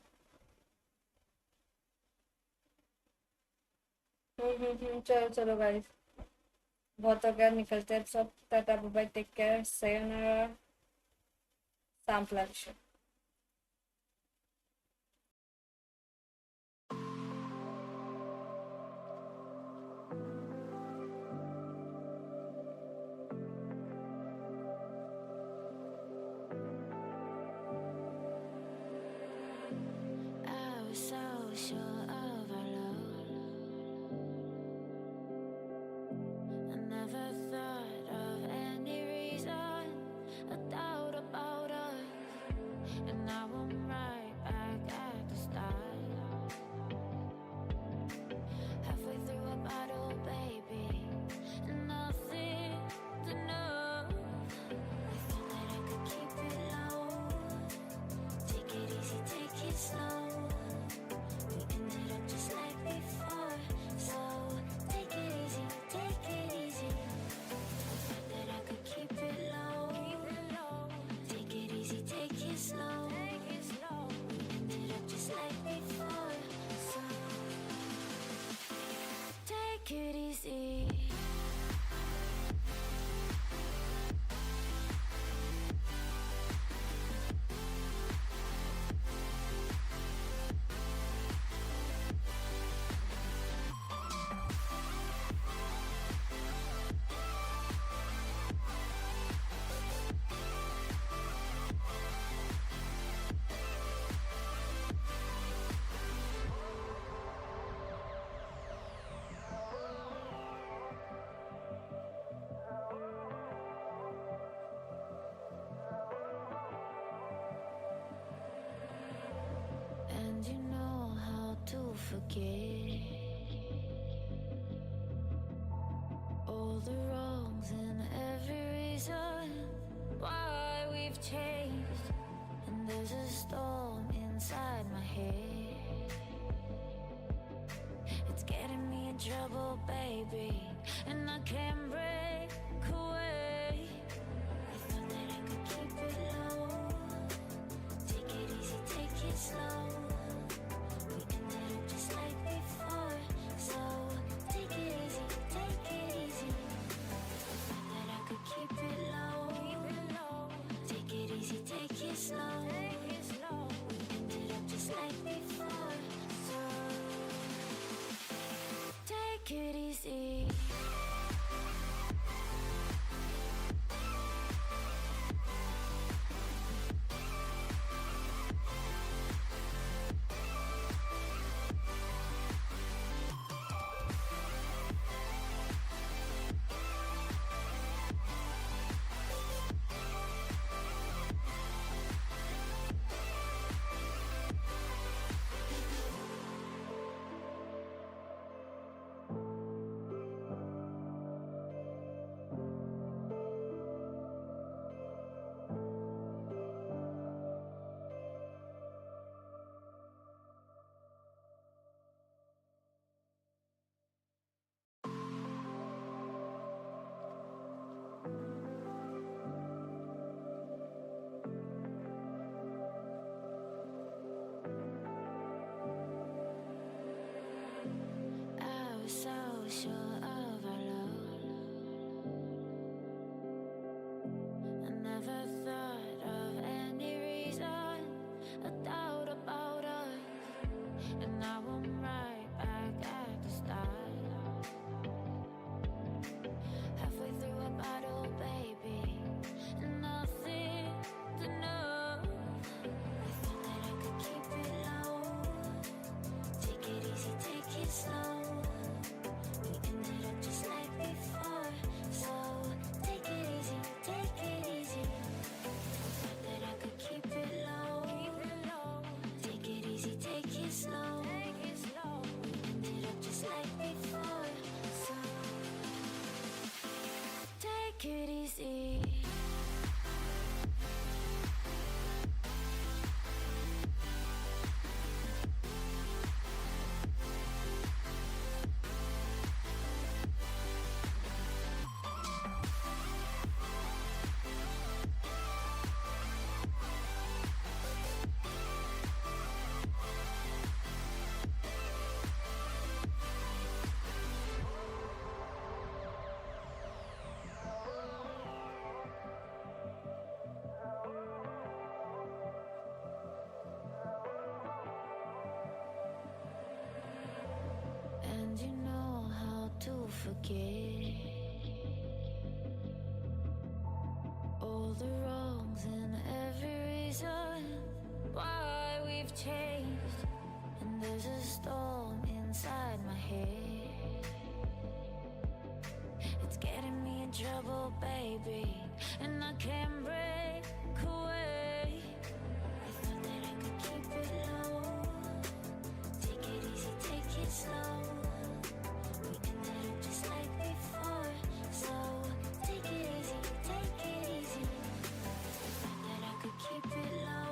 चलो चलो गाइस, बहुत हो गया, निकलते हैं सब। Tata bye bye, take care, sayonara, sample. I was so sure of our love. I never thought of any reason, a doubt about us. And now I'm right back at the start. Halfway through a bottle, baby, and nothing's enough. I thought that I could keep it low. Take it easy, take it slow. We ended up just like before. So take it easy, take it easy. Thought that I could keep it low. Take it easy, take it slow. We ended up just like before. So take it easy. And you know how to forget all the wrongs and every reason why we've changed. And there's a storm inside my head. It's getting me in trouble, baby, and I can't break away. I thought that I could keep it low. Take it easy, take it slow. We ended up just like before. So take it easy, take it easy. Thought that I could keep it low. Take it easy, take it slow. We ended up just like before. So take it easy. forget all the wrongs and every reason why we've changed. And there's a storm inside my head. It's getting me in trouble, baby, and I can't break away. I thought that I could keep it low. Take it easy, take it slow. We ended up just like before. So take it easy, take it easy. I thought that I could keep it low.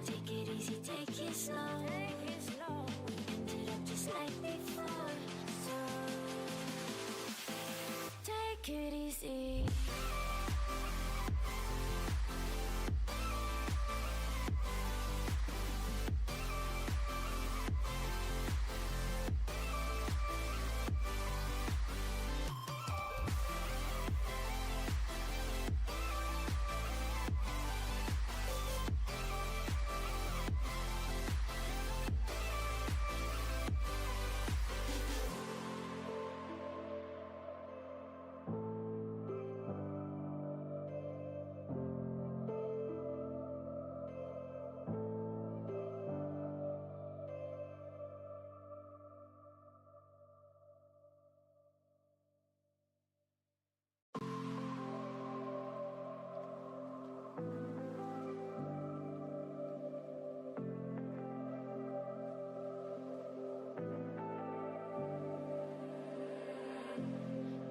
Take it easy, take it slow. We ended up just like before. So take it easy.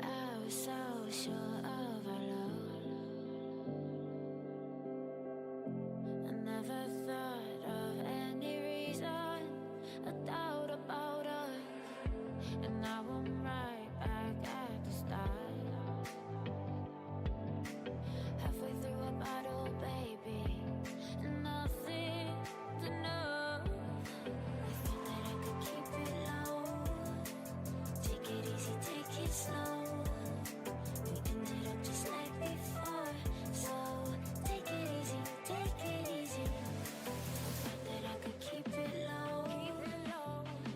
I was so sure of our love. I never thought of any reason, a doubt about us. And now I'm right back at the start. Halfway through a bottle, baby, and nothing to know. I thought that I could keep it low. Take it easy, take it slow. We ended up just like before. So take it easy, take it easy. Thought that I could keep it low.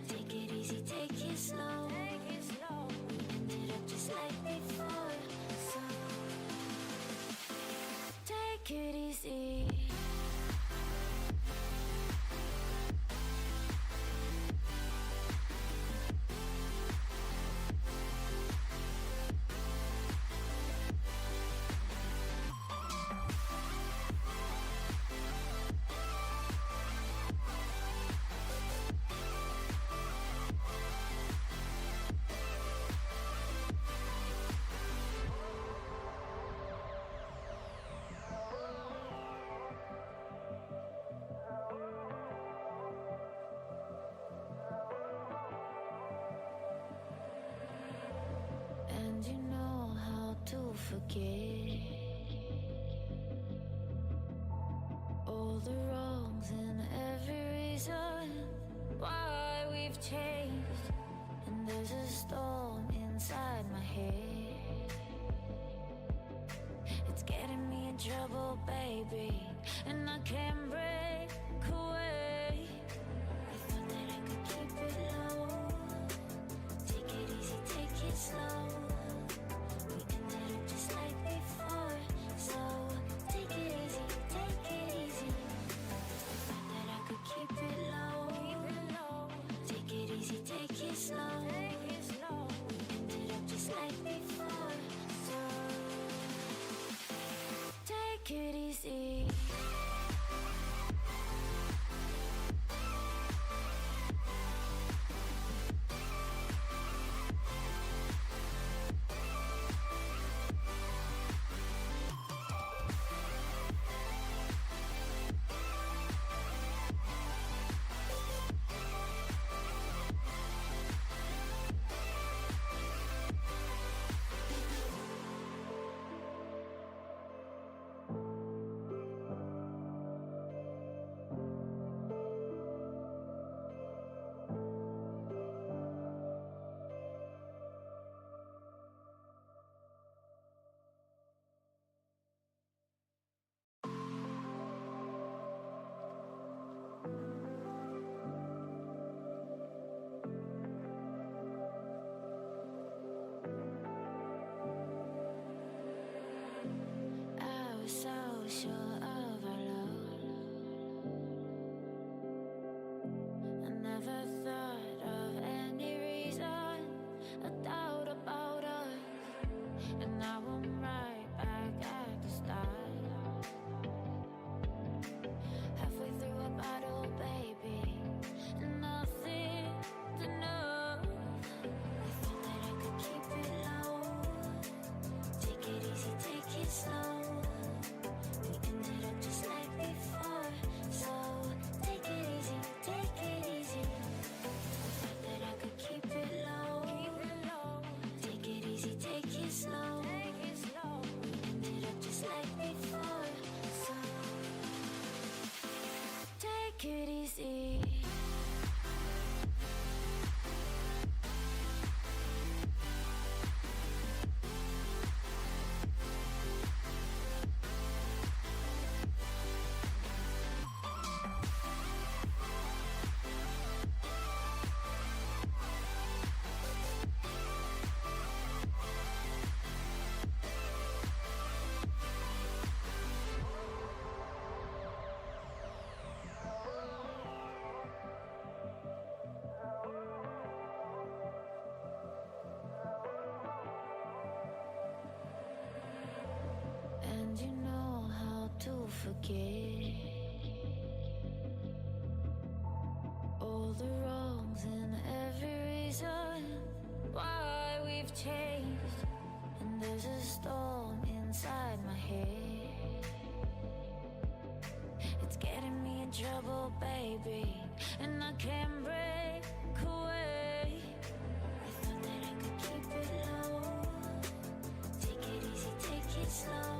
Take it easy, take it slow. We ended up just like before. So take it easy. And you know how to forget all the wrongs and every reason why we've changed. And there's a storm inside my head. It's getting me in trouble, baby, and I can't break away. I thought that I could keep it low. Take it easy, take it slow. We ended up just like before. So take it easy, take it easy. I thought that I could keep it low. Take it easy, take it slow. We ended up just like before. So take it easy. forget all the wrongs and every reason why we've changed. And there's a storm inside my head. It's getting me in trouble, baby, and I can't break away. I thought that I could keep it low, take it easy, take it slow.